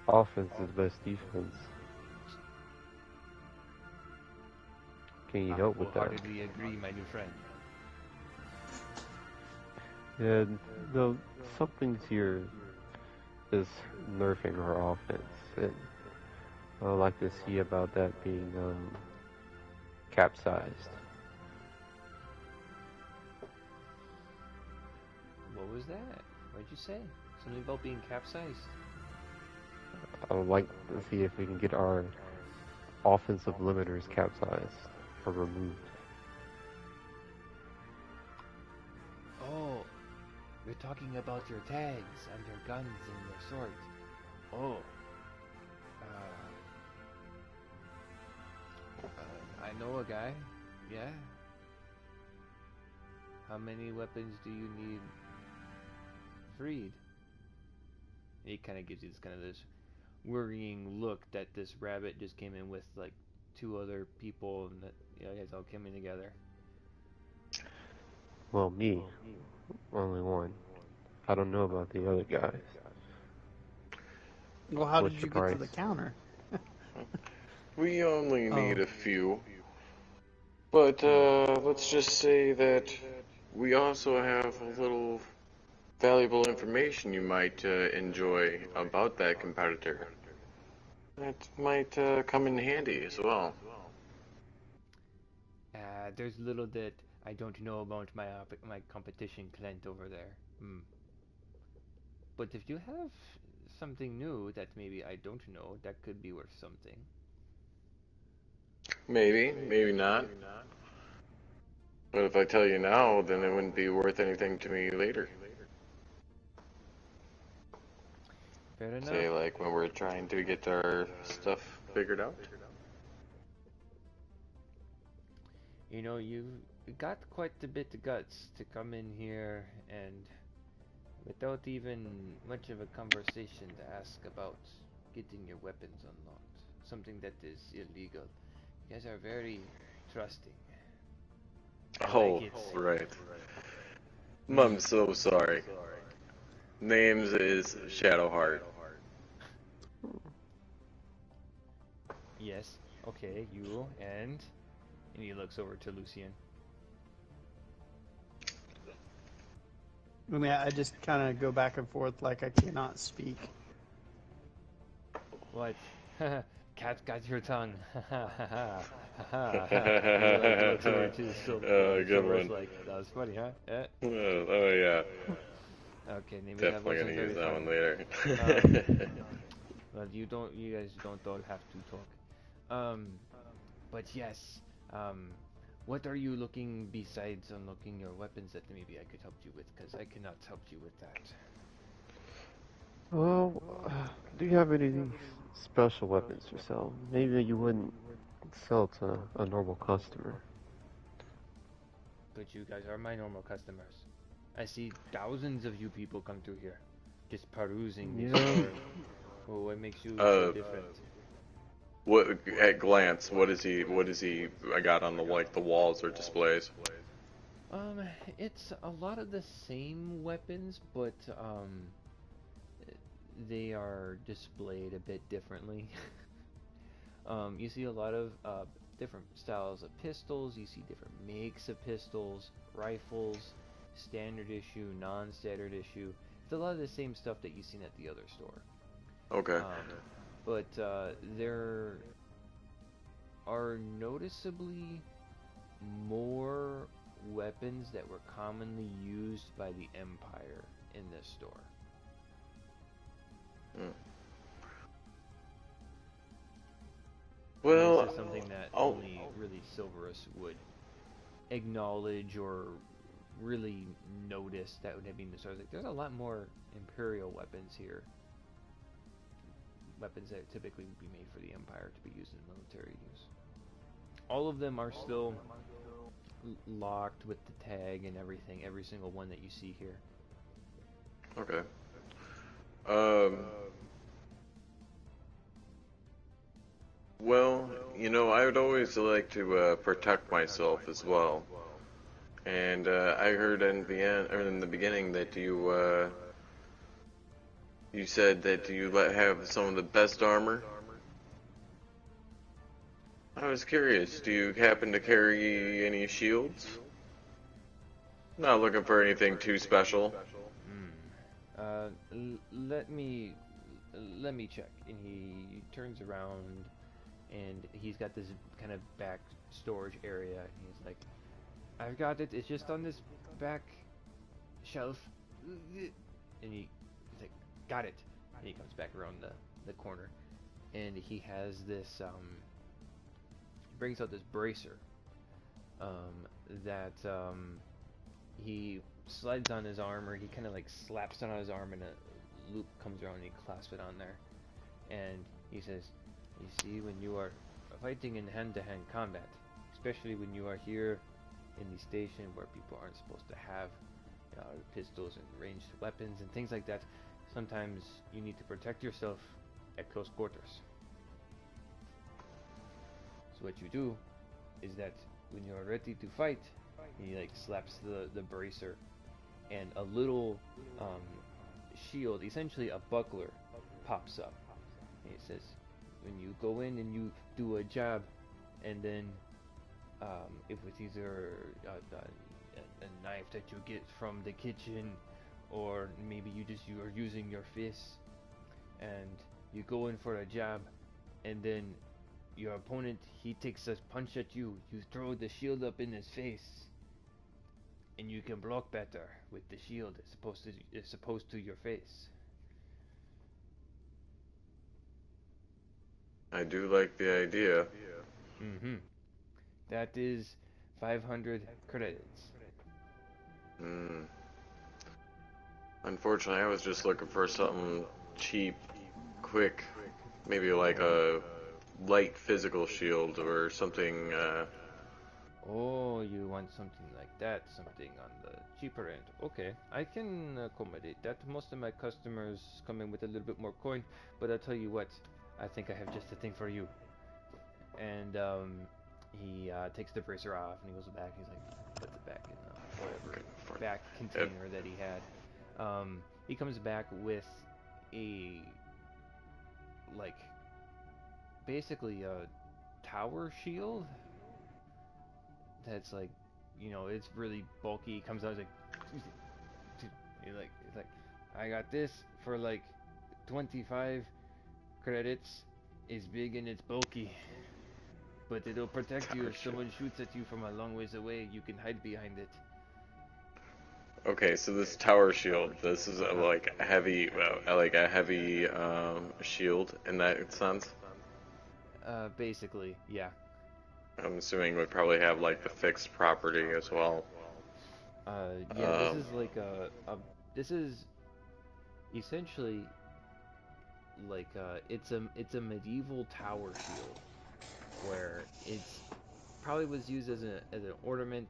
C: offense is best defense. Can you help with that?
A: I wholeheartedly agree, my new friend.
C: Yeah, no, some things here is nerfing our offense, and I would like to see about that being capsized.
A: What was that? What'd you say? Something about being capsized?
C: I would like to see if we can get our offensive limiters capsized or removed.
A: Oh, you're talking about your tags and your guns and your swords. Oh. I know a guy. Yeah. How many weapons do you need freed? He kind of gives you this worrying look that this rabbit just came in with like 2 other people and that you guys all came in together.
C: Well, me, only one. I don't know about the other guys.
D: Well, how did you get to the counter?
B: We only need a few. But let's just say that we also have a little valuable information you might enjoy about that competitor. That might come in handy as well.
A: There's little that I don't know about my competition Clint over there. But if you have something new that maybe I don't know, that could be worth something.
B: Maybe, maybe not. But if I tell you now, then it wouldn't be worth anything to me later.
A: Fair enough.
B: Say, like, when we're trying to get our stuff figured out.
A: You know, you've got quite a bit of guts to come in here and without even much of a conversation to ask about getting your weapons unlocked. Something that is illegal. You guys are very trusting.
B: Oh, right. I'm so sorry. Names is Shadowheart.
A: Yes, okay, you, and he looks over to Lucian.
D: I mean, I just kind of go back and forth like I cannot speak.
A: What? Cat got your tongue. Haha. He like looks over to the
E: Good one.
A: like, that was funny, huh?
E: Oh yeah.
A: Okay, maybe that
E: Definitely
A: wasn't
E: gonna use
A: very
E: that
A: funny.
E: one later.
A: Well, you guys don't all have to talk. But yes, what are you looking besides unlocking your weapons that maybe I could help you with? Because I cannot help you with that.
C: Well, do you have any special weapons to sell? Maybe you wouldn't sell to a normal customer.
A: But you guys are my normal customers. I see thousands of you people come through here, just perusing this store. Well, what makes you so different?
E: What at glance? What is he? I got on the walls or displays.
A: It's a lot of the same weapons, but they are displayed a bit differently. You see a lot of different styles of pistols. You see different makes of pistols, rifles, standard issue, non-standard issue. It's a lot of the same stuff that you've seen at the other store.
E: Okay.
A: But there are noticeably more weapons that were commonly used by the Empire in this store.
E: Well,
A: this is something that only really Silverus would acknowledge or really notice. That would be in the stores. Like, there's a lot more Imperial weapons here. Weapons that typically would be made for the Empire to be used in military use. All of them are still locked with the tag and everything. Every single one that you see here.
E: Okay. Well, I would always like to protect myself as well. And I heard in the beginning that you said that you have some of the best armor. I was curious, do you happen to carry any shields? Not looking for anything too special.
A: Let me check. And he turns around, and he's got this kind of back storage area. And he's like, "I've got it. It's just on this back shelf." And he's like, "Got it." And he comes back around the corner, and he has this brings out this bracer that he slides on his arm, or he kind of like slaps it on his arm, and a loop comes around and he clasps it on there. And he says, "You see, when you are fighting in hand-to-hand combat, especially when you are here in the station where people aren't supposed to have pistols and ranged weapons and things like that, sometimes you need to protect yourself at close quarters. So what you do is that when you're ready to fight," he like slaps the bracer, and a little shield, essentially a buckler, pops up. And he says, "When you go in and you do a job, and then if it's either a knife that you get from the kitchen, or maybe you are using your fists, and you go in for a job, and then your opponent, he takes a punch at you, you throw the shield up in his face, and you can block better with the shield as opposed to your face."
E: I do like the idea.
A: That is 500 credits.
E: Unfortunately, I was just looking for something cheap, quick, maybe like a light physical shield or something.
A: Oh, you want something like that, something on the cheaper end. Okay, I can accommodate that. Most of my customers come in with a little bit more coin, but I'll tell you what, I think I have just the thing for you. And he takes the bracer off, and he goes back. He's like, puts it back in whatever back container that he had. He comes back with a basically a tower shield that's it's really bulky. He comes out, he's like, "I got this for 25 credits. It's big and it's bulky, but it'll protect you if someone shoots at you from a long ways away. You can hide behind it.
E: Okay, so this tower shield, this is like a heavy, shield in that sense.
A: Basically, yeah.
E: I'm assuming would probably have like the fixed property as well.
A: Yeah. This is like this is essentially like it's a medieval tower shield where it's probably was used as an ornament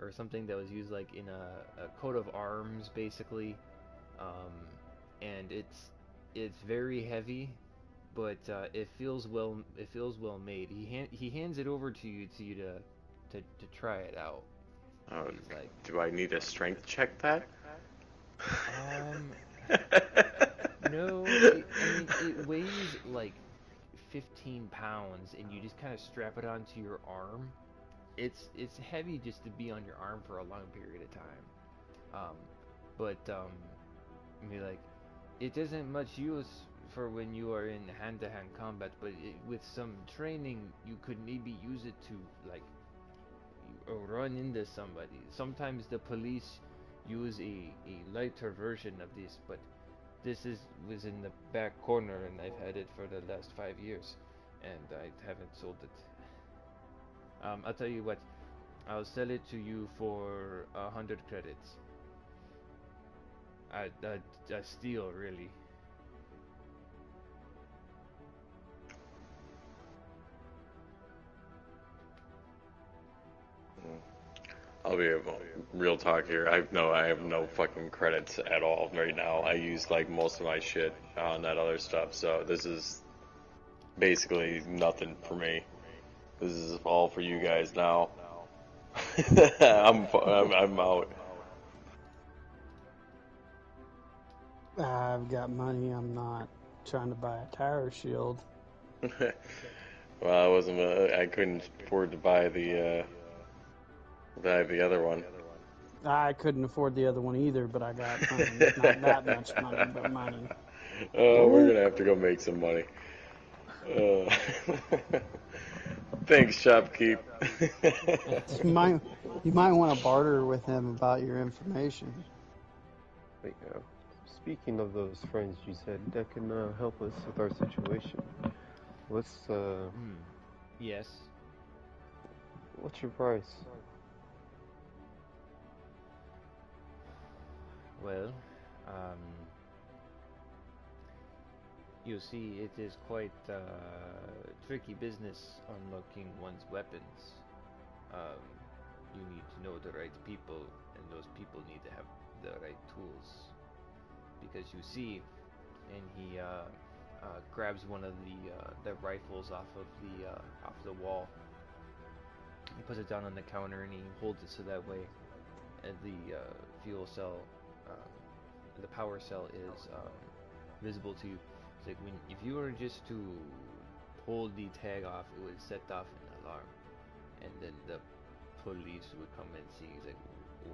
A: or something that was used like in a coat of arms basically, and it's very heavy, but it feels well made. He hands it over to you to try it out.
E: Oh,
A: He's like,
E: do I need a strength check that?
A: um, no, I mean it weighs like 15 pounds, and you just kind of strap it onto your arm. It's heavy just to be on your arm for a long period of time. But I mean, like, it isn't much use for when you are in hand-to-hand combat, but with some training, you could maybe use it to like run into somebody. Sometimes the police use a lighter version of this, but was in the back corner, and I've had it for the last 5 years, and I haven't sold it. I'll tell you what, I'll sell it to you for 100 credits. A steal, really.
E: I'll be real talk here. I have no fucking credits at all right now. I use like most of my shit on that other stuff, so this is basically nothing for me. This is all for you guys now. I'm out.
D: I've got money. I'm not trying to buy a tower shield.
E: Well, I couldn't afford to buy the other one.
D: I couldn't afford the other one either, but I got money. Not that much money, but money.
E: We're gonna have to go make some money. Thanks, shopkeep.
D: You might want to barter with him about your information.
C: Wait, speaking of those friends you said that can help us with our situation,
A: Yes.
C: What's your price?
A: Well, you see, it is quite tricky business unlocking one's weapons. You need to know the right people, and those people need to have the right tools. Because you see, and he grabs one of the rifles off the wall. He puts it down on the counter, and he holds it so that way the fuel cell, the power cell is visible to you. It's like if you were just to hold the tag off, it would set off an alarm, and then the police would come and see. He's like,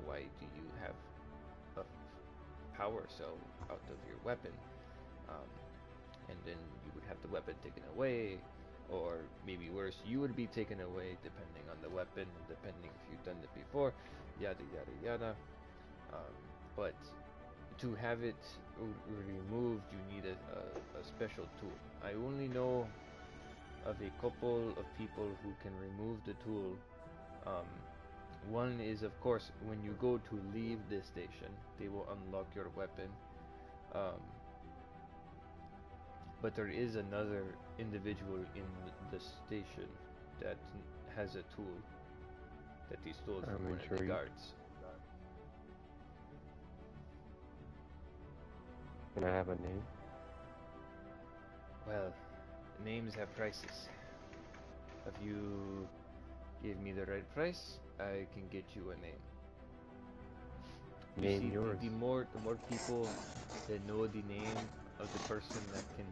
A: why do you have a power cell out of your weapon? And then you would have the weapon taken away, or maybe worse, you would be taken away depending on the weapon, depending if you've done it before, yada yada yada. But to have it removed, you need a special tool. I only know of a couple of people who can remove the tool. One is, of course, when you go to leave this station, they will unlock your weapon. But there is another individual in the station that has a tool that he stole from one of the guards.
C: Can I have a name?
A: Well, names have prices. If you give me the right price, I can get you a name.
C: Name yours.
A: The more people that know the name of the person that can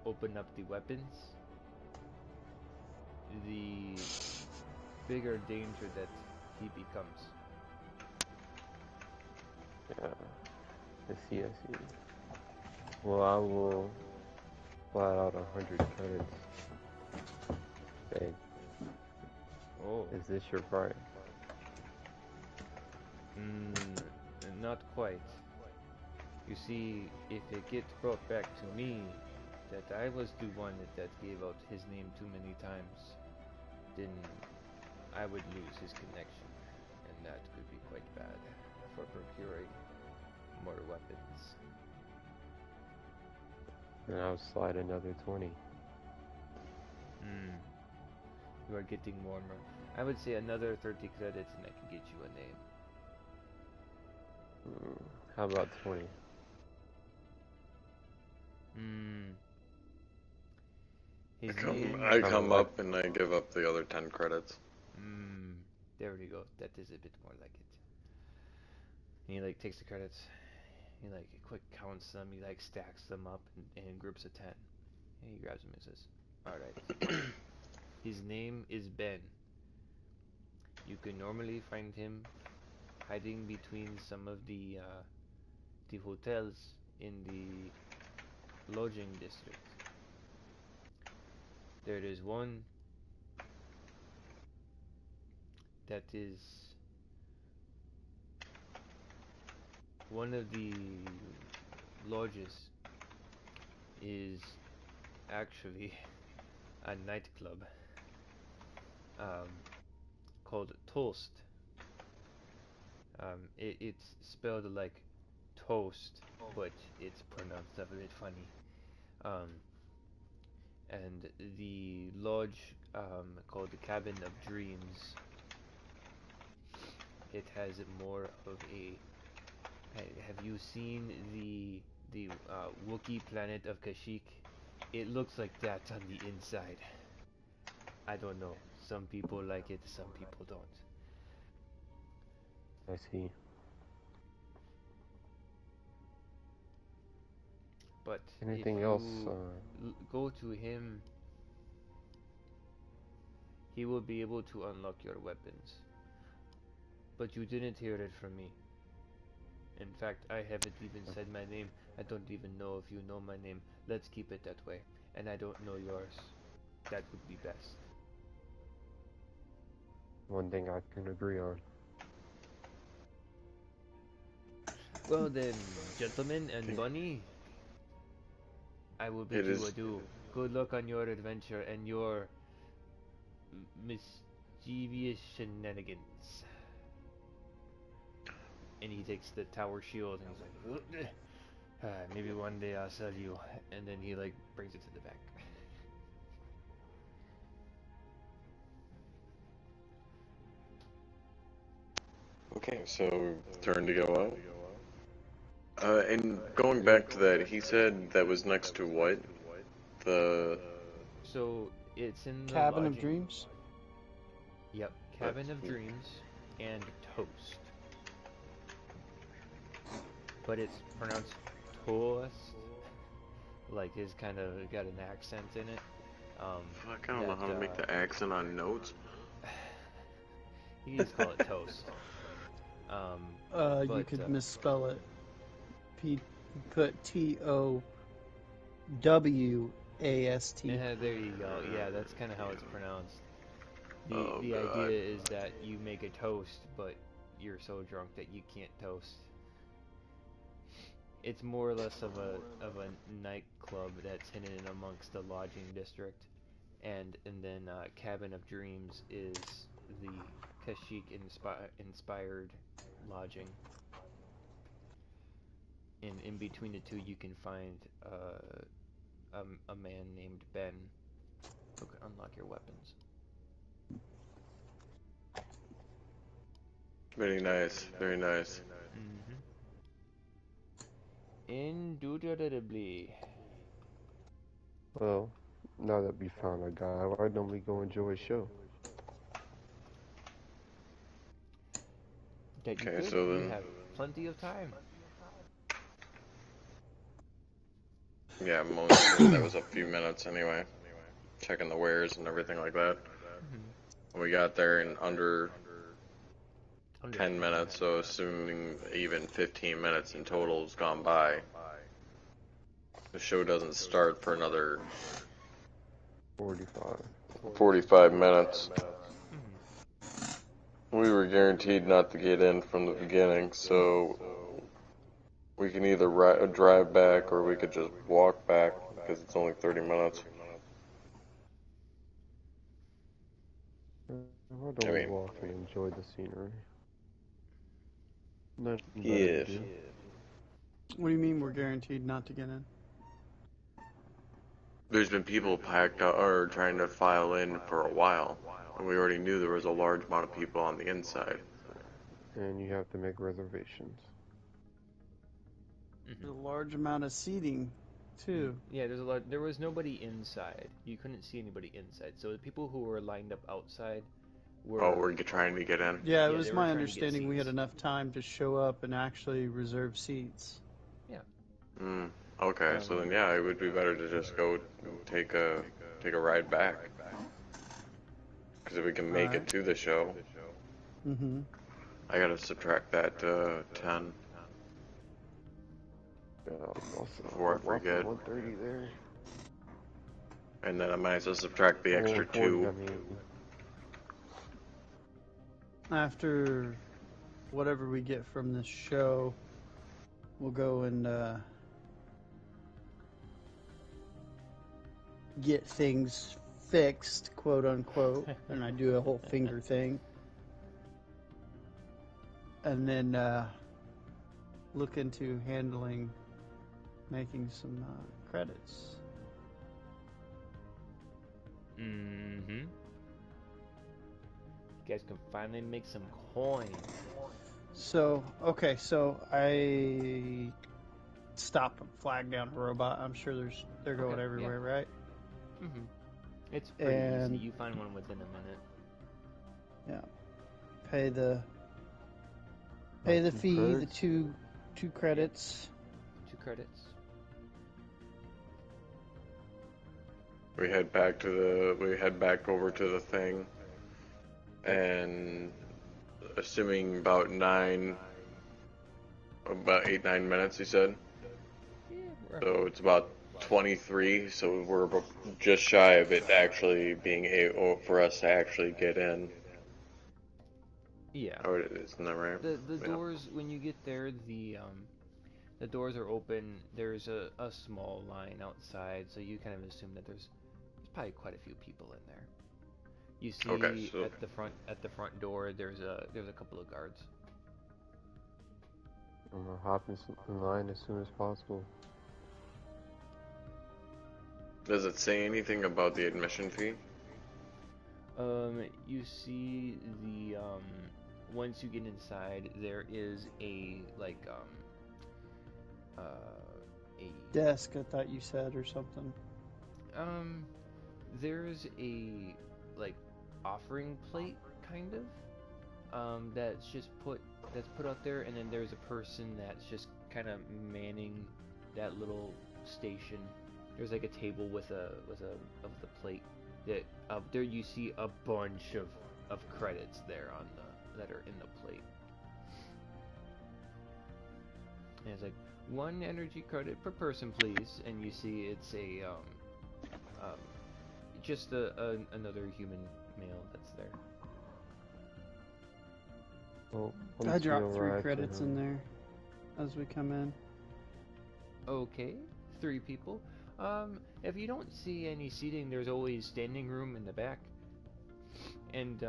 A: open up the weapons, the bigger danger that he becomes.
C: Yeah, I see. Well, I will flat out 100 credits. Hey.
A: Oh.
C: Is this your prize?
A: Not quite. You see, if it gets brought back to me that I was the one that gave out his name too many times, then I would lose his connection, and that could be quite bad for procuring more weapons.
C: And I'll slide another 20.
A: You are getting more and more. I would say another 30 credits and I can get you a name.
C: How about 20?
B: I come up and I give up the other 10 credits.
A: There we go. That is a bit more like it. And he like takes the credits. He like quick counts them. He like stacks them up in groups of 10. And he grabs them and says, "Alright." His name is Ben. You can normally find him hiding between some of the hotels in the lodging district. There is one that is one of the lodges is actually a nightclub called Toast. It's spelled like toast, but it's pronounced a bit funny. And the lodge called the Cabin of Dreams. It has more of a. Have you seen the Wookiee planet of Kashyyyk? It looks like that on the inside. I don't know. Some people like it, some people don't.
C: I see.
A: But
C: anything
A: if
C: else?
A: you go to him, he will be able to unlock your weapons. But you didn't hear it from me. In fact, I haven't even said my name. I don't even know if you know my name. Let's keep it that way. And I don't know yours. That would be best.
C: One thing I can agree on.
A: Well then, gentlemen and Bunny, I will bid you adieu. Good luck on your adventure and your mischievous shenanigans. And he takes the tower shield and he's like, maybe one day I'll sell you. And then he like brings it to the back.
B: Okay, so turn to go out. And going back to that, he said that was next to what?
A: So it's in the
D: Cabin
A: lodging.
D: of Dreams?
A: Yep, Cabin of Dreams and Toast. But it's pronounced Toast. Like it's kind of got an accent in it.
B: Fuck, I don't know how to make the accent on notes.
A: You just call it Toast.
D: You could misspell it. Put T-O-W-A-S-T.
A: Yeah, there you go. Yeah, that's kind of how it's pronounced. The idea is that you make a toast, but you're so drunk that you can't toast. It's more or less of a nightclub that's hidden in amongst the lodging district, and then Cabin of Dreams is the Kashyyyk inspired lodging. And in between the two, you can find a man named Ben who can unlock your weapons.
B: Very nice, very nice.
A: Indubitably.
C: Well, now that we found a guy, why don't we go enjoy a show?
A: Okay, so then we have plenty of time.
B: Yeah, mostly that was a few minutes anyway. Checking the wares and everything like that. We got there in under 10 minutes, so assuming even 15 minutes in total has gone by. The show doesn't start for another
C: 45.
E: 45 minutes.
A: Mm-hmm.
E: We were guaranteed not to get in from the beginning, so we can either drive back or we could just walk back because it's only 30 minutes.
C: Why don't we walk and enjoy the scenery? Nothing better to do.
D: What do you mean we're guaranteed not to get in?
E: There's been people packed out or trying to file in for a while, and we already knew there was a large amount of people on the inside.
C: And you have to make reservations.
D: There's a large amount of seating, too.
A: Yeah, there was nobody inside. You couldn't see anybody inside. So the people who were lined up outside were...
E: Oh, we're trying to get in?
D: Yeah, it was my understanding we had enough time to show up and actually reserve seats.
A: Yeah.
E: Okay, so then yeah, it would be better to just go take a ride back. Because if we can make it to the show, I gotta subtract that 10. Before I forget.
C: 130 there.
E: And then I might as well subtract the extra 2.
D: After whatever we get from this show, we'll go and get things fixed, quote unquote, and I do a whole finger thing. And then look into making some credits.
A: Mm-hmm. You guys can finally make some coin.
D: So, okay, so I stop and flag down a robot. I'm sure they're going everywhere, right?
A: Mm-hmm. It's pretty easy. You find one within a minute.
D: Yeah. Pay the fee, the two credits.
A: 2 credits.
E: We head back over to the thing, and assuming about 8-9 minutes, he said. Yeah, so it's about 23, so we're just shy of it actually being able for us to actually get in.
A: Yeah.
E: Oh, isn't that right?
A: The doors, when you get there, the doors are open. There's a small line outside, so you kind of assume that there's probably quite a few people in there. You see at the front door, there's a couple of guards.
C: I'm gonna hop in line as soon as possible.
E: Does it say anything about the admission fee?
A: You see the once you get inside, there is a
D: desk. I thought you said or something.
A: There's a offering plate kind of that's put out there, and then there's a person that's just kind of manning that little station. There's a table with the plate that there you see a bunch of credits there that are in the plate. And it's 1 energy credit per person, please. And you see it's just another human male that's there.
C: Well,
D: I dropped 3 credits in there as we come in.
A: Okay, 3 people. If you don't see any seating, there's always standing room in the back. And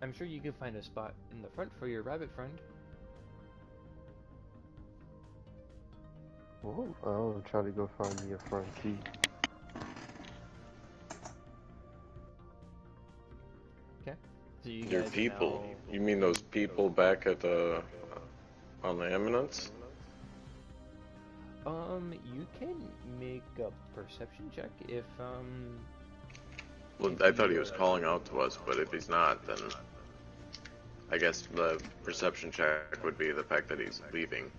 A: I'm sure you can find a spot in the front for your rabbit friend.
C: Well, I'll try to go find me a front seat.
A: Okay. So
E: Your people? You mean those people back at on the eminence?
A: You can make a perception check if
E: Well, I thought he was calling out to us, but if he's not, then I guess the perception check would be the fact that he's leaving.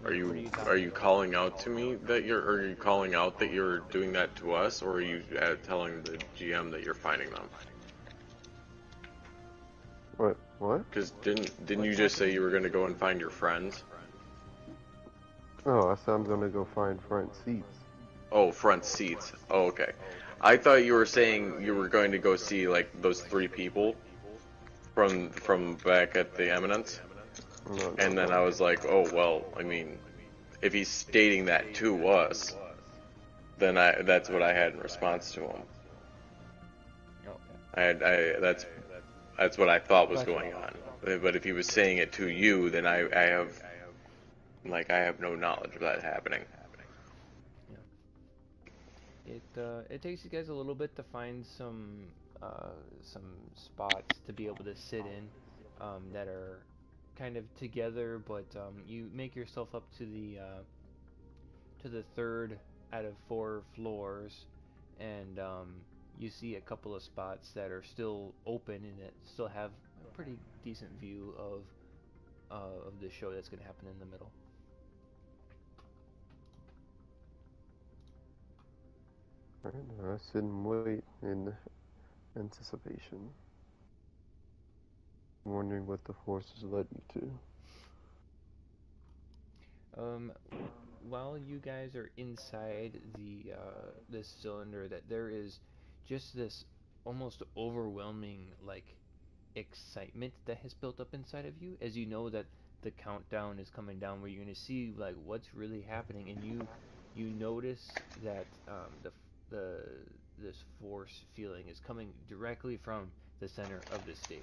E: Are you calling out to me that are you calling out that you're doing that to us, or are you telling the GM that you're finding them?
C: What?
E: Because didn't you just say you were going to go and find your friends?
C: Oh, I said I'm gonna go find front seats.
E: Oh, front seats. Oh, okay. I thought you were saying you were going to go see like those 3 people from back at the Eminence,
C: No,
E: and then I was like, oh well. I mean, if he's stating that to us, then that's what I had in response to him.
A: Okay.
E: That's what I thought was
A: Gotcha.
E: going on. But if he was saying it to you, then I have no knowledge of that happening.
A: It takes you guys a little bit to find some spots to be able to sit in that are kind of together, but you make yourself up to the third out of 4 floors, and you see a couple of spots that are still open and that still have a pretty decent view of the show that's going to happen in the middle.
C: Alright, I sit and wait in anticipation. I'm wondering what the forces led me to.
A: While you guys are inside this cylinder, that there is just this almost overwhelming excitement that has built up inside of you, as you know that the countdown is coming down, where you're gonna see what's really happening, and you notice that the this force feeling is coming directly from the center of the stage.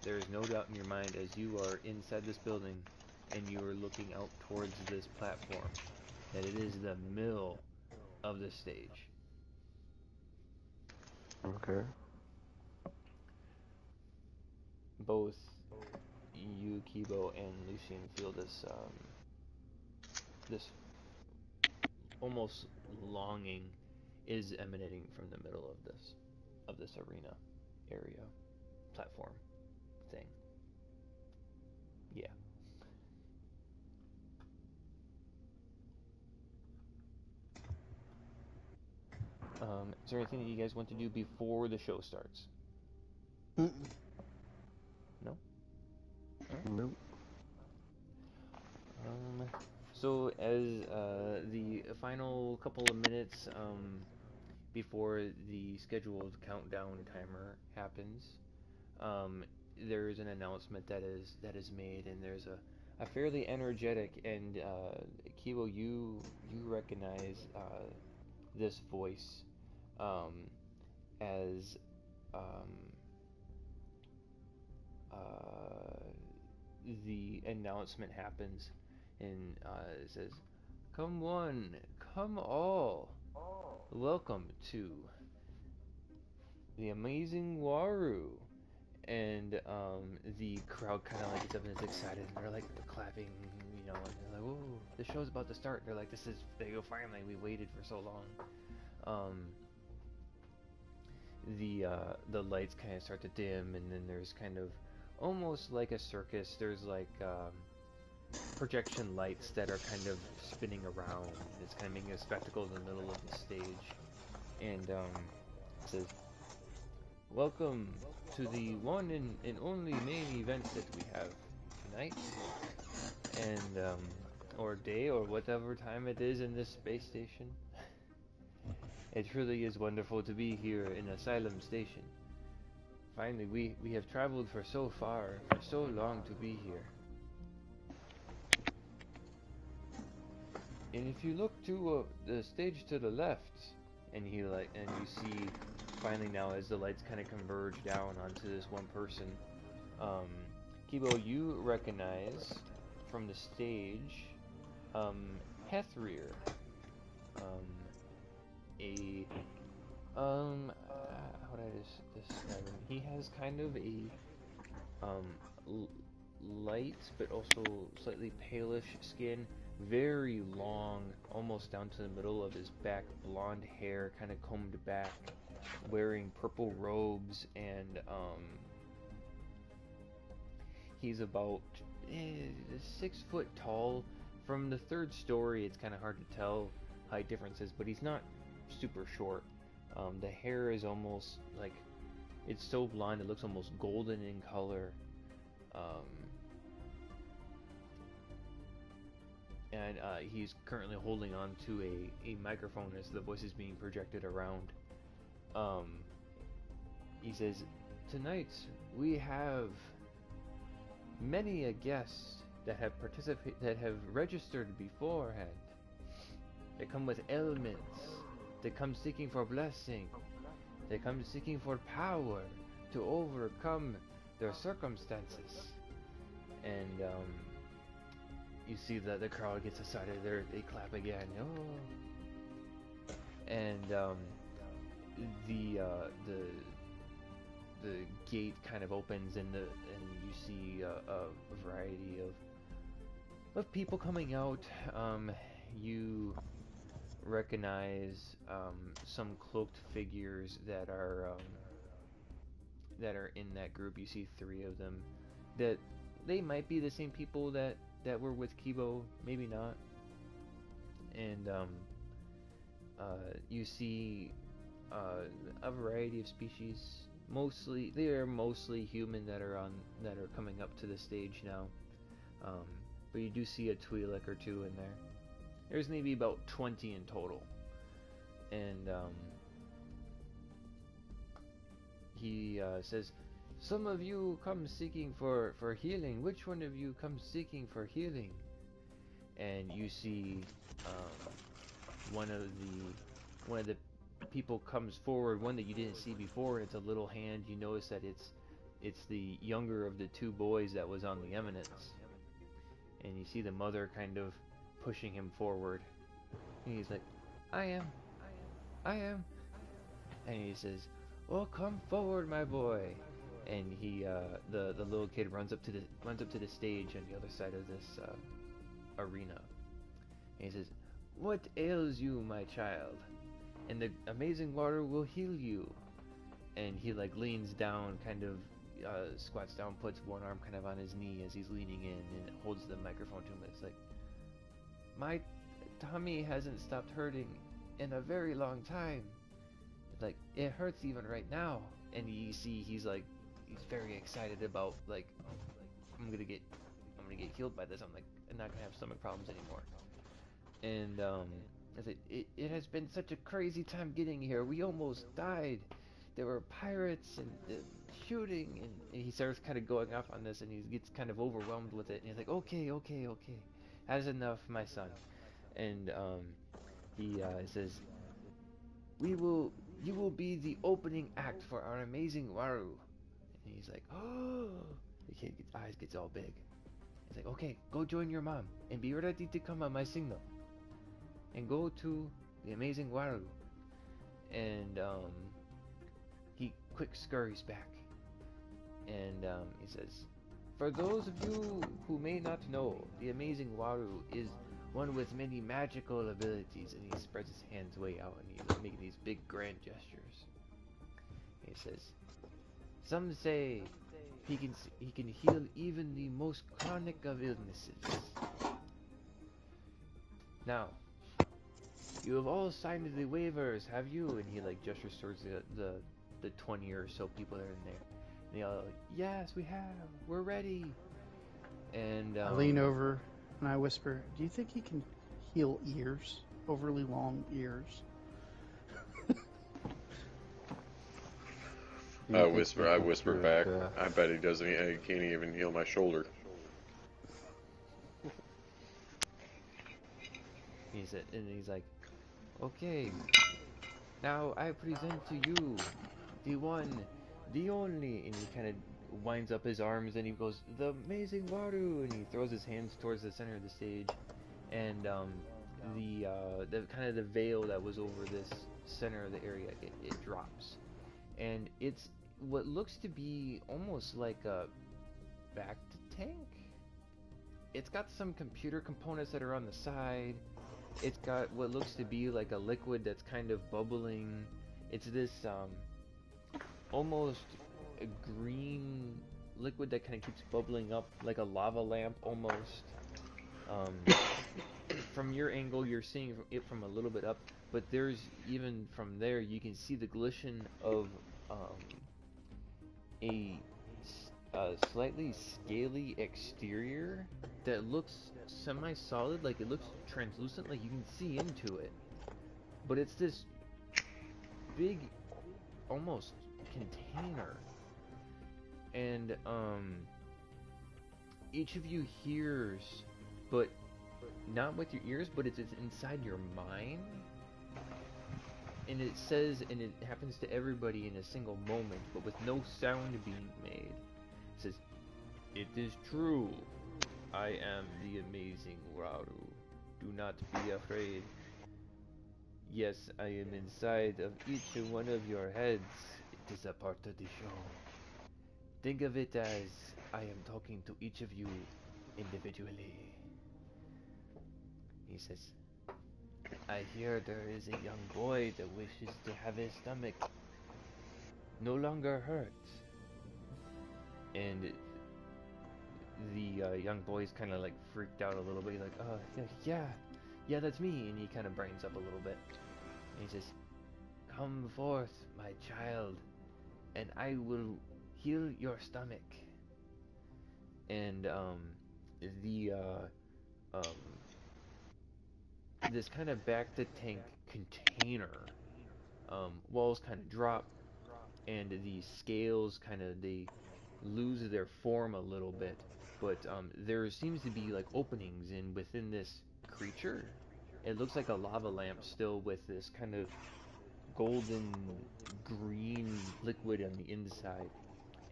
A: There is no doubt in your mind as you are inside this building and you are looking out towards this platform that it is the middle of the stage.
C: Okay.
A: Both you, Kibo, and Lucian feel this almost longing is emanating from the middle of this arena area platform thing. Yeah. Is there anything that you guys want to do before the show starts?
D: Mm-mm.
A: No?
C: Nope.
A: So as the final couple of minutes before the scheduled countdown timer happens, there is an announcement that is made, and there's a fairly energetic and Kibo, you recognize this voice as um, the announcement happens, and it says, "Come one, come all, welcome to the amazing Waru." And the crowd kind of gets up and is excited, and they're clapping, and they're like, "Whoa, the show's about to start." They're like, they go, "Finally, we waited for so long." The lights kind of start to dim, and then there's kind of almost like a circus. There's projection lights that are kind of spinning around. It's kind of making a spectacle in the middle of the stage, and it says, "Welcome to the one and only main event that we have tonight, and or day, or whatever time it is in this space station. It truly is wonderful to be here in Asylum Station. Finally, we have traveled for so far, for so long to be here. And if you look to the stage to the left," and you see finally now as the lights kind of converge down onto this one person, Kibo, you recognize from the stage Hethrir, how would I describe him? He has kind of a light but also slightly palish skin, very long, almost down to the middle of his back, blonde hair kind of combed back, wearing purple robes, and he's about 6 foot tall. From the third story, it's kind of hard to tell height differences, but he's not super short. The hair is almost it's so blonde it looks almost golden in color. and he's currently holding on to a microphone as the voice is being projected around. He says, "Tonight we have many a guest that have registered beforehand. They come with ailments. They come seeking for blessing. They come seeking for power to overcome their circumstances." And you see that the crowd gets excited. They clap again. Oh. And the gate kind of opens, and you see a variety of people coming out. You recognize some cloaked figures that are in that group. You see 3 of them. That they might be the same people that were with Kibo, maybe not. And you see a variety of species. They are mostly human that are coming up to the stage now. But you do see a Twi'lek or 2 in there. There's maybe about 20 in total. And he says, "Some of you come seeking for healing. Which one of you comes seeking for healing?" And you see one of the people comes forward, one that you didn't see before, and it's a little hand. You notice that it's the younger of the 2 boys that was on the eminence. And you see the mother kind of pushing him forward. And he's like, I am. And he says, "Oh, come forward, my boy." And he, the little kid runs up to the stage on the other side of this arena. And he says, "What ails you, my child? And the amazing water will heal you." And he like leans down, kind of squats down, puts one arm kind of on his knee as he's leaning in, and holds the microphone to him. It's like, "My tummy hasn't stopped hurting in a very long time. Like, it hurts even right now." And you see he's very excited about, like, I'm gonna get healed by this. I'm not gonna have stomach problems anymore. And I said, it has been such a crazy time getting here. We almost died. There were pirates and shooting, and he starts kind of going off on this, and he gets kind of overwhelmed with it. And he's like, okay, that's enough, my son. And he says, you will be the opening act for our amazing Waru." And he's like, "Oh!" The kid's eyes gets all big. He's like, "Okay, go join your mom and be ready to come on my signal. And go to the amazing Waru." And he quick scurries back. And he says, "For those of you who may not know, the amazing Waru is one with many magical abilities." And he spreads his hands way out, and he's making these big grand gestures. And he says, "Some say he can heal even the most chronic of illnesses. Now, you have all signed the waivers, have you?" And he like gestures towards the 20 or so people that are in there. And they all like, "Yes, we have. We're ready." And
D: I lean over and I whisper, "Do you think he can heal ears? Overly long ears?"
B: I whisper back, "I bet he doesn't. He can't even heal my shoulder."
A: He's like, "Okay, now I present to you the one, the only," and he kind of winds up his arms and he goes, "The amazing Waru," and he throws his hands towards the center of the stage, and the kind of the veil that was over this center of the area, it drops, and it's what looks to be almost like a Bacta tank. It's got some computer components that are on the side. It's got what looks to be like a liquid that's kind of bubbling. It's this almost a green liquid that kind of keeps bubbling up like a lava lamp almost. From your angle, you're seeing it from a little bit up, but there's even from there you can see the glisten of a slightly scaly exterior that looks semi-solid, like it looks translucent, like you can see into it. But it's this big, almost container. And each of you hears, but not with your ears, but it's inside your mind. And it says, and it happens to everybody in a single moment, but with no sound being made. It says, "It is true. I am the amazing Raru. Do not be afraid. Yes, I am inside of each one of your heads. It is a part of the show. Think of it as I am talking to each of you individually." He says, "I hear there is a young boy that wishes to have his stomach no longer hurt." And the young boy's kind of like freaked out a little bit. He's like, yeah, that's me." And he kind of brightens up a little bit. And he says, "Come forth, my child, and I will heal your stomach." And the this kind of back to tank container, walls kind of drop, and the scales they lose their form a little bit, but there seems to be like openings in within this creature. It looks like a lava lamp still with this kind of golden green liquid on the inside,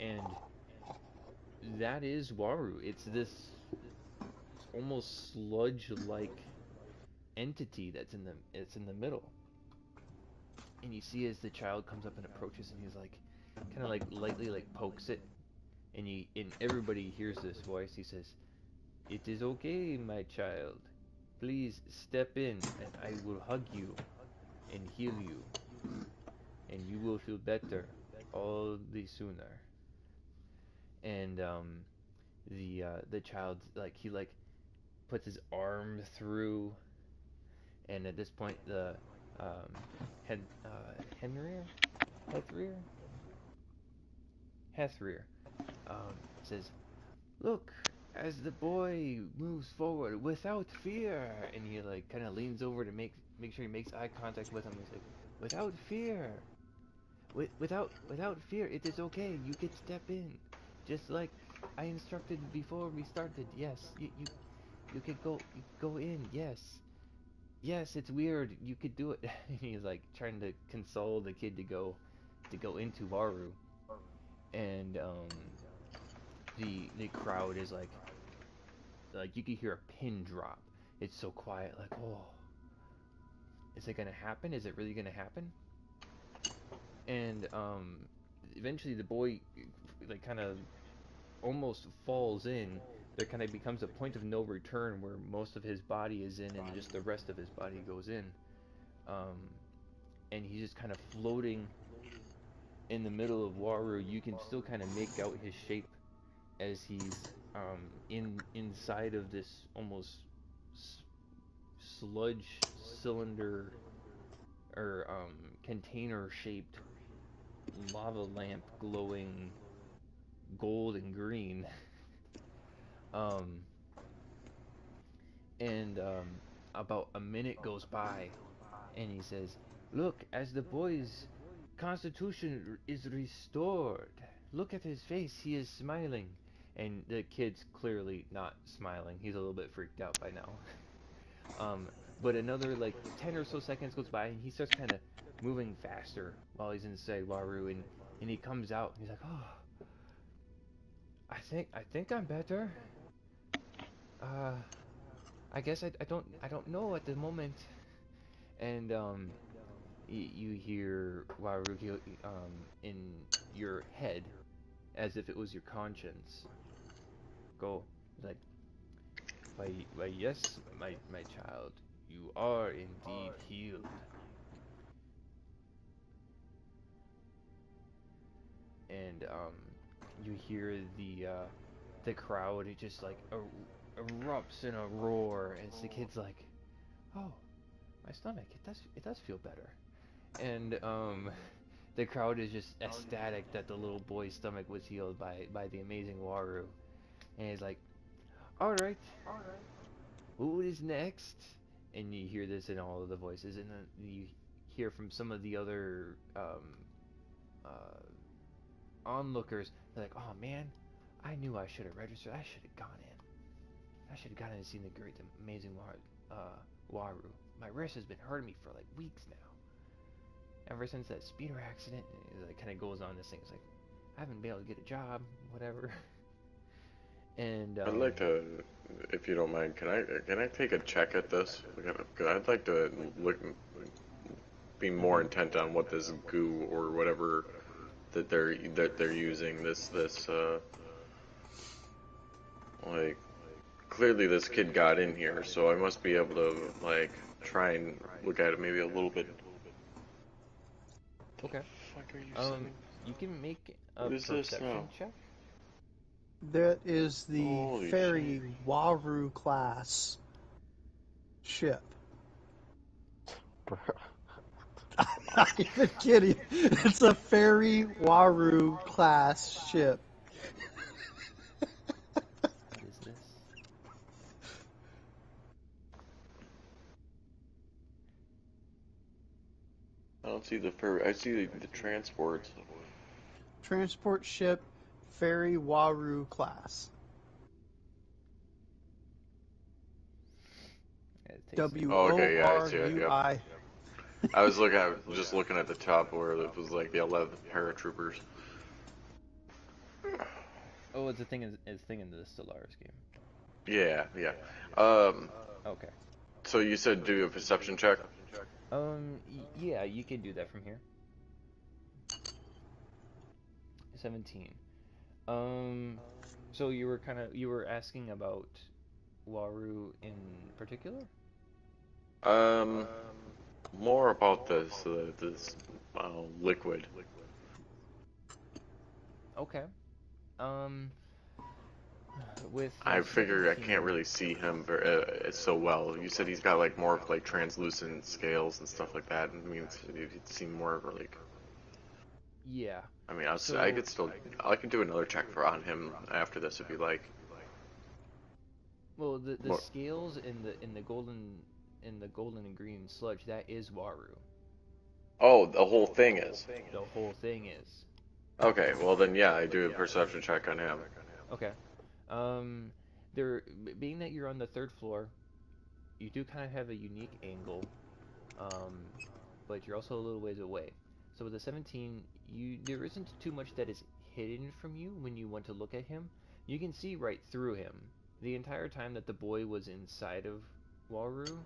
A: and that is Waru. It's this almost sludge-like entity it's in the middle. And you see as the child comes up and approaches, and he's like kind of like lightly like pokes it, and everybody hears this voice. He says, "It is okay, my child. Please step in, and I will hug you and heal you, and you will feel better all the sooner." And the child, like, he like puts his arm through, and at this point the head Henrir Hethrir Hethrir says, "Look, as the boy moves forward without fear," and he like kind of leans over to make sure he makes eye contact with him. He's like, "Without fear, without fear, it is okay. You can step in, just like I instructed before we started. Yes, you could go in. Yes, it's weird. You could do it." And he's like trying to console the kid to go into Varu, and the crowd is like you can hear a pin drop. It's so quiet, like, oh, is it gonna happen? Is it really gonna happen? And eventually the boy like kind of almost falls in. There kind of becomes a point of no return where most of his body is in and just the rest of his body goes in. And he's just kind of floating in the middle of Waru. You can still kind of make out his shape as he's inside of this almost sludge cylinder or container shaped lava lamp glowing gold and green. And about a minute goes by, and he says, "Look, as the boy's constitution is restored. Look at his face, he is smiling." And the kid's clearly not smiling. He's a little bit freaked out by now. But another like 10 or so seconds goes by, and he starts kind of moving faster while he's inside Waru, and he comes out, and he's like, "Oh, I think I'm better. I guess I don't know at the moment." And you hear Waru in your head, as if it was your conscience, go like, why yes, my child, you are indeed healed." And you hear the crowd, it just like erupts in a roar as the kid's like, "Oh, my stomach, it does feel better." And the crowd is just ecstatic that the little boy's stomach was healed by the amazing Waru. And he's like, alright, who is next? And you hear this in all of the voices, and then you hear from some of the other onlookers. They're like, oh man, I knew I should have registered. I should have gone in. I should have gone in and seen the great, amazing Waru. My wrist has been hurting me for like weeks now. Ever since that speeder accident, it like, kind of goes on this thing. It's like, I haven't been able to get a job, whatever. And
E: I'd like to, if you don't mind, can I take a check at this? I'd like to be more intent on what this goo or whatever that they're using. This like, clearly this kid got in here, so I must be able to like try and look at it maybe a little bit.
A: Okay.
E: Fuck are you saying?
A: You can make a perception check.
D: That is the
E: Holy
D: Fairy
E: shit.
D: Waru class ship. I'm not even kidding. It's a Fairy Waru class ship.
A: What is this?
E: I don't see the fur. I see the transports.
D: Transport ship, Fairy Waru class. WORUI.
E: I was just looking at the top where it was like the 11th paratroopers.
A: Oh, it's a thing in the StarWars game.
E: Yeah.
A: Okay.
E: So you said do a perception check?
A: Yeah, you can do that from here. 17. So you were asking about Waru in particular?
E: More about this liquid.
A: Okay. With
E: I figure I
A: 17,
E: can't really see him so well. You said he's got like more of like translucent scales and stuff like that. I mean, it'd seem more of like.
A: Yeah.
E: I mean, I could do another check on him after this if you like.
A: Well, the scales in the golden and green sludge, that is Waru.
E: Oh, the whole thing is.
A: The whole thing is.
E: Okay, well then yeah, I do a perception check on him.
A: Okay. Being that you're on the 3rd floor, you do kind of have a unique angle, but you're also a little ways away. So with the 17, there isn't too much that is hidden from you when you want to look at him. You can see right through him. The entire time that the boy was inside of Waru,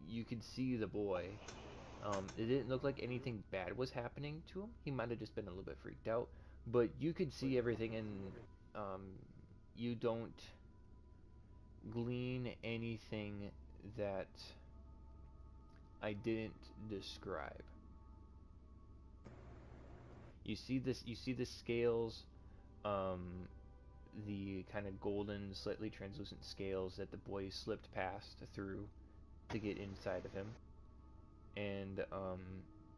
A: you could see the boy. It didn't look like anything bad was happening to him. He might have just been a little bit freaked out, but you could see everything, and you don't glean anything that I didn't describe. You see the scales, the kind of golden, slightly translucent scales that the boy slipped past through to get inside of him. And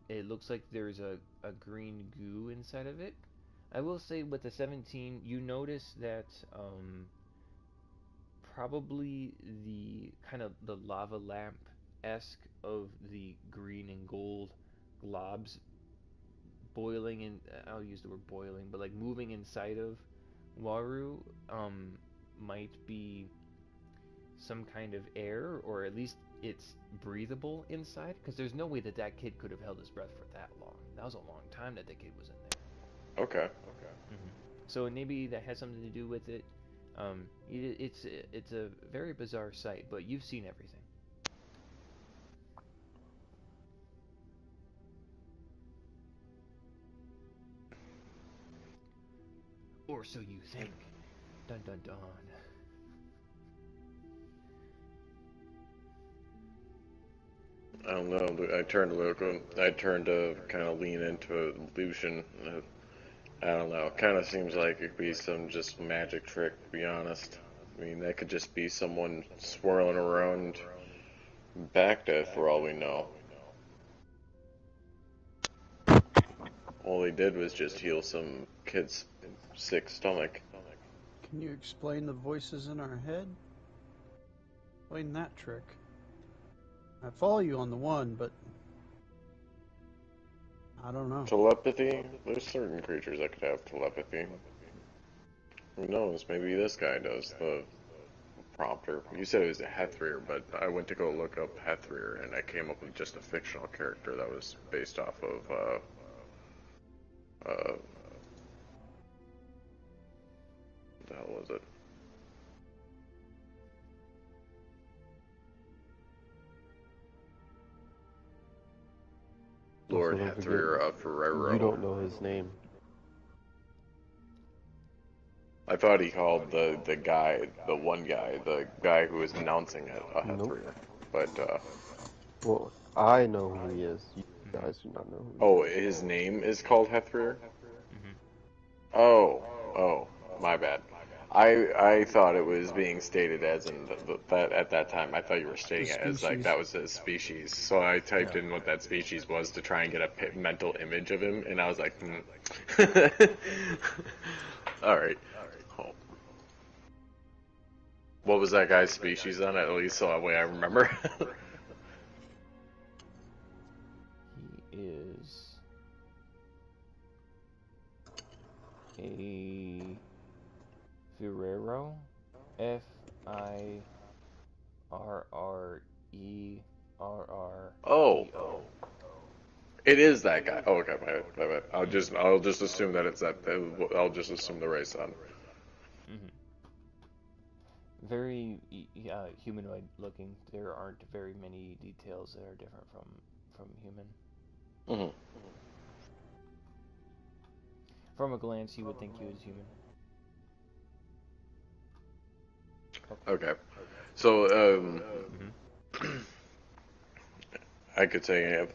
A: it looks like there's a green goo inside of it. I will say with the 17, you notice that probably the kind of the lava lamp-esque of the green and gold globs boiling in, I'll use the word boiling, but like moving inside of Waru might be some kind of air, or at least it's breathable inside, because there's no way that kid could have held his breath for that long. That was a long time that the kid was in there.
E: Okay.
A: So maybe that has something to do with it. It's a very bizarre sight, but you've seen everything. Or so you think. Dun dun dun.
E: I don't know. I turned to kind of lean into Lucian. I don't know. It kind of seems like it could be some just magic trick, to be honest. I mean, that could just be someone swirling around Baghdad for all we know.
B: All he did was just heal some kid's sick stomach.
D: Can you explain the voices in our head? Explain that trick. I follow you on the one, but I don't know.
B: Telepathy? There's certain creatures that could have telepathy. Who knows? Maybe this guy does, the prompter. You said it was a Hethrir, but I went to go look up Hethrir, and I came up with just a fictional character that was based off of, what the hell was it? Lord Hethrir of Ferrero.
C: You don't know his name.
B: I thought he called the guy, the guy who was announcing it, a Hethrir. Nope. But,
C: well, I know who he is. You guys do not know who
B: he is. Oh, his name is called Hethrir? Oh, my bad. I thought it was being stated as in that at that time. I thought you were stating it as like that was his species. So I typed in what that species was to try and get a mental image of him, and I was like, all right. Oh. What was that guy's species then? At least so that way I remember.
A: He is a Ferrero, Firrererr.
B: Oh, it is that guy. Oh, okay, my bad. I'll just assume that it's that. I'll just assume the race then.
A: Very humanoid looking. There aren't very many details that are different from human. From a glance, you would think he was human.
B: Okay. So, I could say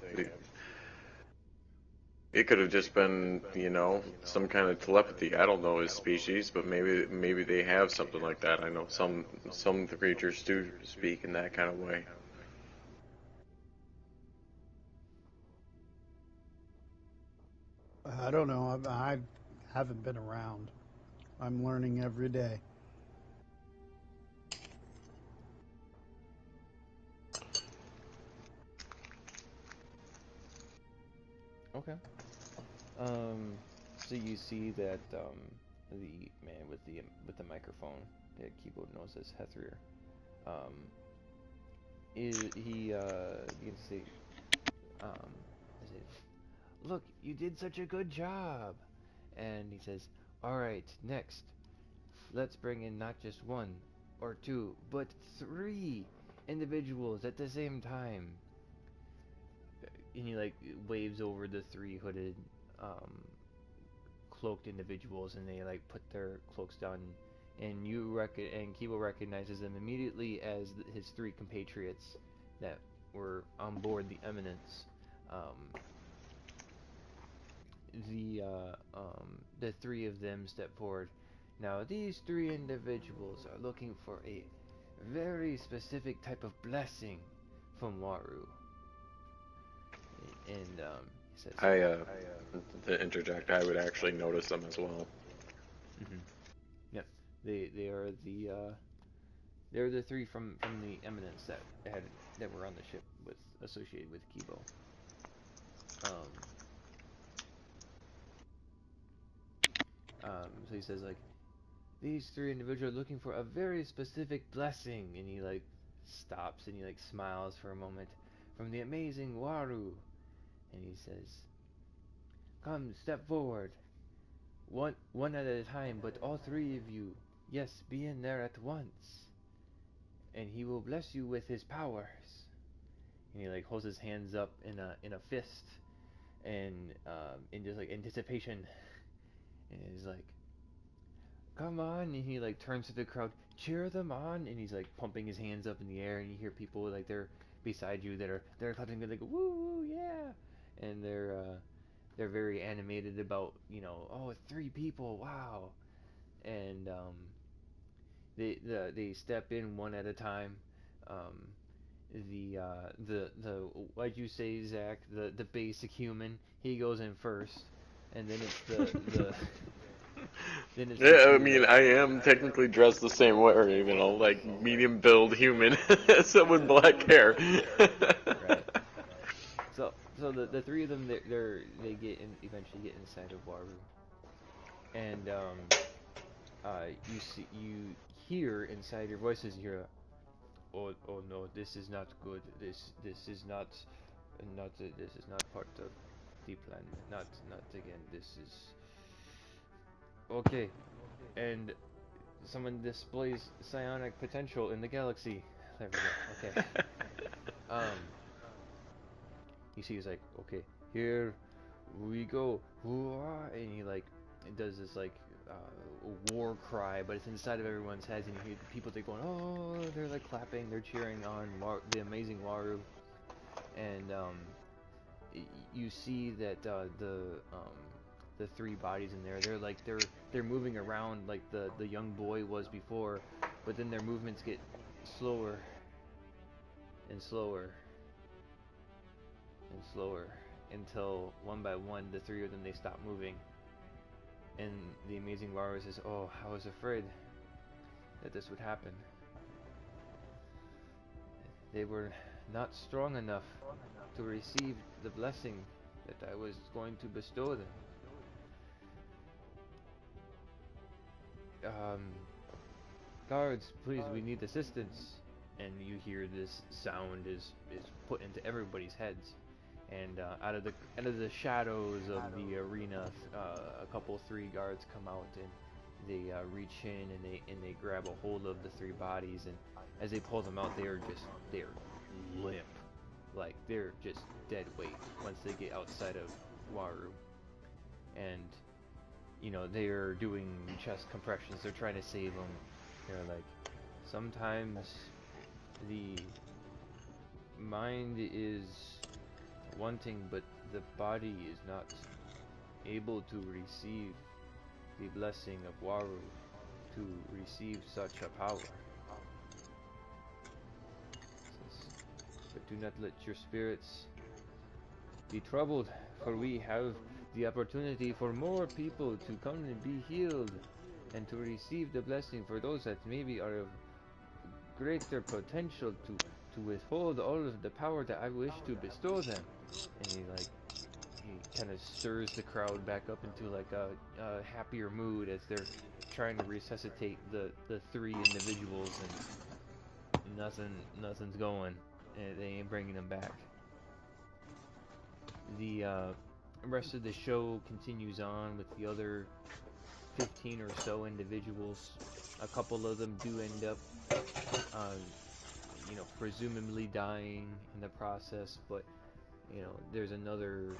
B: it could have just been, some kind of telepathy. I don't know his species, but maybe they have something like that. I know some of the creatures do speak in that kind of way.
D: I don't know. I haven't been around. I'm learning every day.
A: Okay. So you see that the man with the microphone, the keyboard knows as Hethrir. He begins to say, "Look, you did such a good job," and he says, "All right, next, let's bring in not just one or two, but 3 individuals at the same time." And he like waves over the 3 hooded, cloaked individuals, and they like put their cloaks down, and and Kibo recognizes them immediately as his 3 compatriots that were on board the Eminence. The 3 of them step forward. Now these 3 individuals are looking for a very specific type of blessing from Waru. And he says,
B: to interject, I would actually notice them as well.
A: Yep, they are they're the 3 from the Eminence that were on the ship associated with Kibo. So he says like, these 3 individuals are looking for a very specific blessing, and he like stops and he like smiles for a moment, from the amazing Waru, and he says, "Come, step forward. One at a time, but all 3 of you. Yes, be in there at once. And he will bless you with his powers." And he like holds his hands up in a fist, and in just like anticipation, and he's like, "Come on!" And he like turns to the crowd, "Cheer them on!" And he's like pumping his hands up in the air, and you hear people like they're beside you they're clapping, they're like, "Woo, yeah!" And they're very animated about, oh, 3 people, wow. And they step in one at a time. The why'd you say, Zach, the basic human, he goes in first. And then it's the then it's
E: Yeah, I mean, I am technically dressed the same way, you know, like medium build human, so with black hair.
A: Right. So the three of them they eventually get inside of Waru, and you hear inside your voices, you hear, oh no, this is not good. This is not this is not part of the plan. Not again. This is okay. And someone displays psionic potential in the galaxy. There we go. Okay. Um. You see, he's like, okay, here we go, and he like does this like war cry, but it's inside of everyone's heads, and you hear people they going, oh, they're like clapping, they're cheering on the amazing Waru, and you see that the three bodies in there, they're moving around like the young boy was before, but then their movements get slower and slower and slower until one by one the three of them they stop moving, and the amazing Waru says, oh, I was afraid that this would happen. They were not strong enough to receive the blessing that I was going to bestow them. Guards, please, we need assistance. And you hear this sound is put into everybody's heads, and out of the shadows of the arena, three guards come out, and they reach in and they grab a hold of the three bodies, and as they pull them out, they're limp, like they're just dead weight once they get outside of Waru, and you know they're doing chest compressions. They're trying to save them. They're like, sometimes the mind is wanting, but the body is not able to receive the blessing of Waru, to receive such a power. But do not let your spirits be troubled, for we have the opportunity for more people to come and be healed, and to receive the blessing for those that maybe are of greater potential to withhold all of the power that I wish to bestow them. And he kind of stirs the crowd back up into like a happier mood as they're trying to resuscitate the three individuals, and nothing's going, and they ain't bringing them back. The rest of the show continues on with the other 15 or so individuals. A couple of them do end up presumably dying in the process, but there's another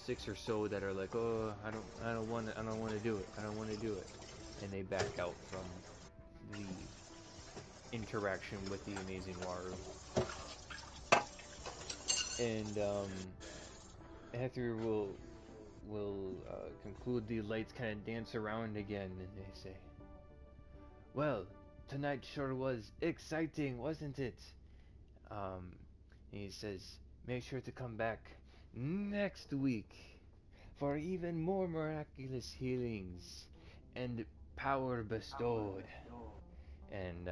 A: 6 or so that are like, oh, I don't want to do it, and they back out from the interaction with the amazing Waru. And Ether will conclude. The lights kind of dance around again, and they say, well, tonight sure was exciting, wasn't it? And he says, make sure to come back next week for even more miraculous healings and power bestowed. And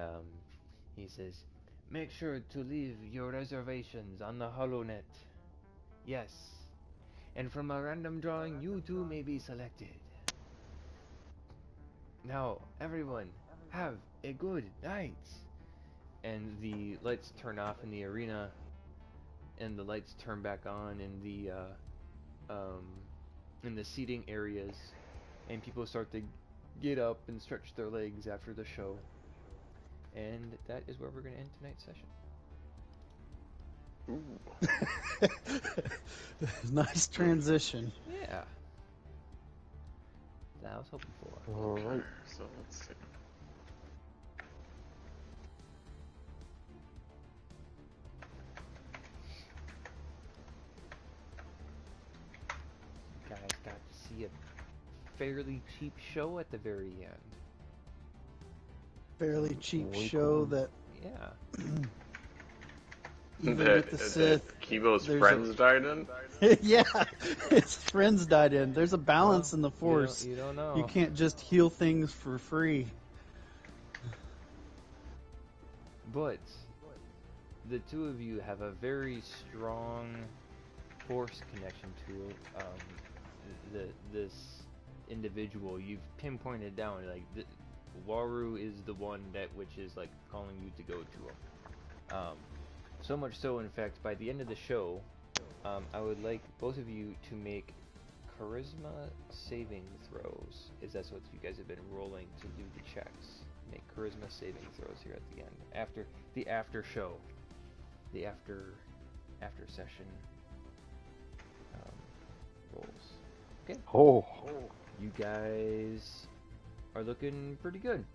A: he says, make sure to leave your reservations on the HoloNet. Yes. And from a random drawing, you too may be selected. Now, everyone, have a good night. And the lights turn off in the arena, and the lights turn back on in the seating areas, and people start to get up and stretch their legs after the show. And that is where we're going to end tonight's
D: session. Nice transition.
A: Yeah. That I was hoping for.
C: Alright.
E: So let's see.
A: You guys got to see a fairly cheap show at the very end.
D: Fairly cheap show that...
A: Yeah.
D: Even
B: that,
D: with the Sith,
B: Kibo's friends died in?
D: Yeah, his friends died in. There's a balance in the Force.
A: You don't know.
D: You can't just heal things for free.
A: But the two of you have a very strong Force connection to this individual. You've pinpointed down like Waru is the one which is like calling you to go to him. So much so, in fact, by the end of the show, I would like both of you to make charisma saving throws, as that's what you guys have been rolling to do the checks. Make charisma saving throws here at the end, after the after show, the after session rolls. Okay.
C: Oh.
A: You guys are looking pretty good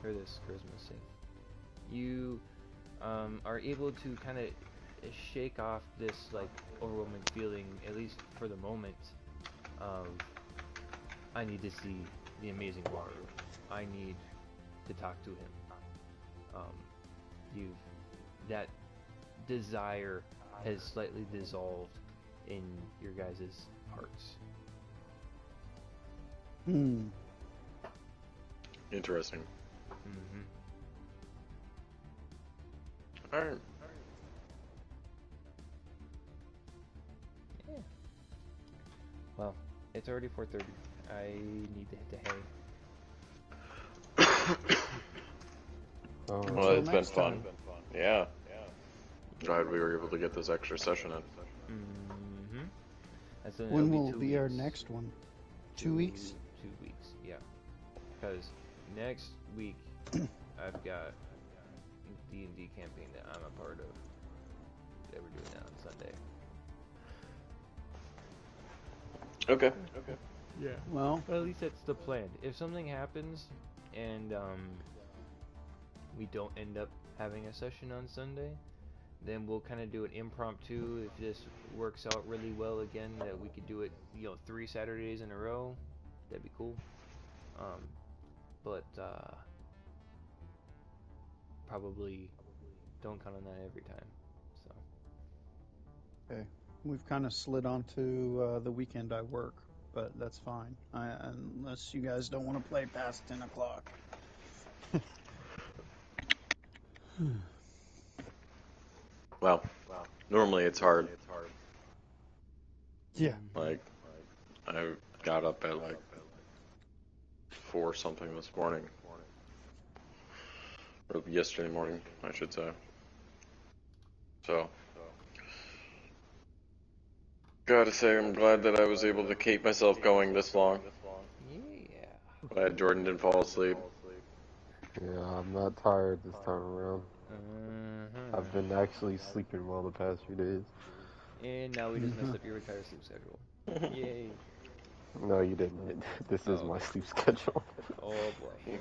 A: for this charisma save. You are able to kind of shake off this like overwhelming feeling, at least for the moment, of I need to see the amazing Waru. I need to talk to him. That desire has slightly dissolved in your guys' hearts.
B: Interesting. Alright.
A: Yeah. Well, it's already 4:30. I need to hit the hay.
B: Well, it's been fun. Yeah. Glad we were able to get this extra session in.
D: When will be our next one? 2 weeks?
A: 2 weeks, yeah. Because next week I've got D&D campaign that I'm a part of. That we're doing that on Sunday.
B: Okay.
A: Yeah.
D: Well,
A: at least that's the plan. If something happens and we don't end up having a session on Sunday, then we'll kind of do an impromptu. If this works out really well again, that we could do it, 3 Saturdays in a row. That'd be cool. But probably don't count on that every time. So.
D: Okay. We've kind of slid onto the weekend I work, but that's fine. Unless you guys don't want to play past 10 o'clock.
B: Well, normally it's hard.
D: Yeah.
B: Like, I got up at like 4 something this morning. Or yesterday morning, I should say. So, gotta say, I'm glad that I was able to keep myself going this long.
A: Yeah.
B: Glad Jordan didn't fall asleep.
C: Yeah, I'm not tired this time around. I've been actually sleeping well the past few days.
A: And now we just messed up your entire sleep schedule. Yay.
C: No, you didn't. This is my sleep schedule.
A: Oh boy.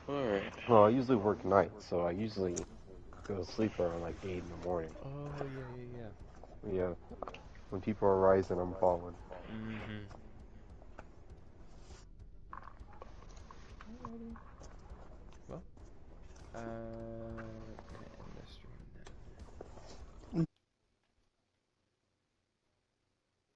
B: Alright.
C: Well, I usually work nights, so I usually go to sleep around like 8 in the morning.
A: Oh, yeah.
C: Yeah. When people are rising, I'm falling.
A: Alrighty. Well,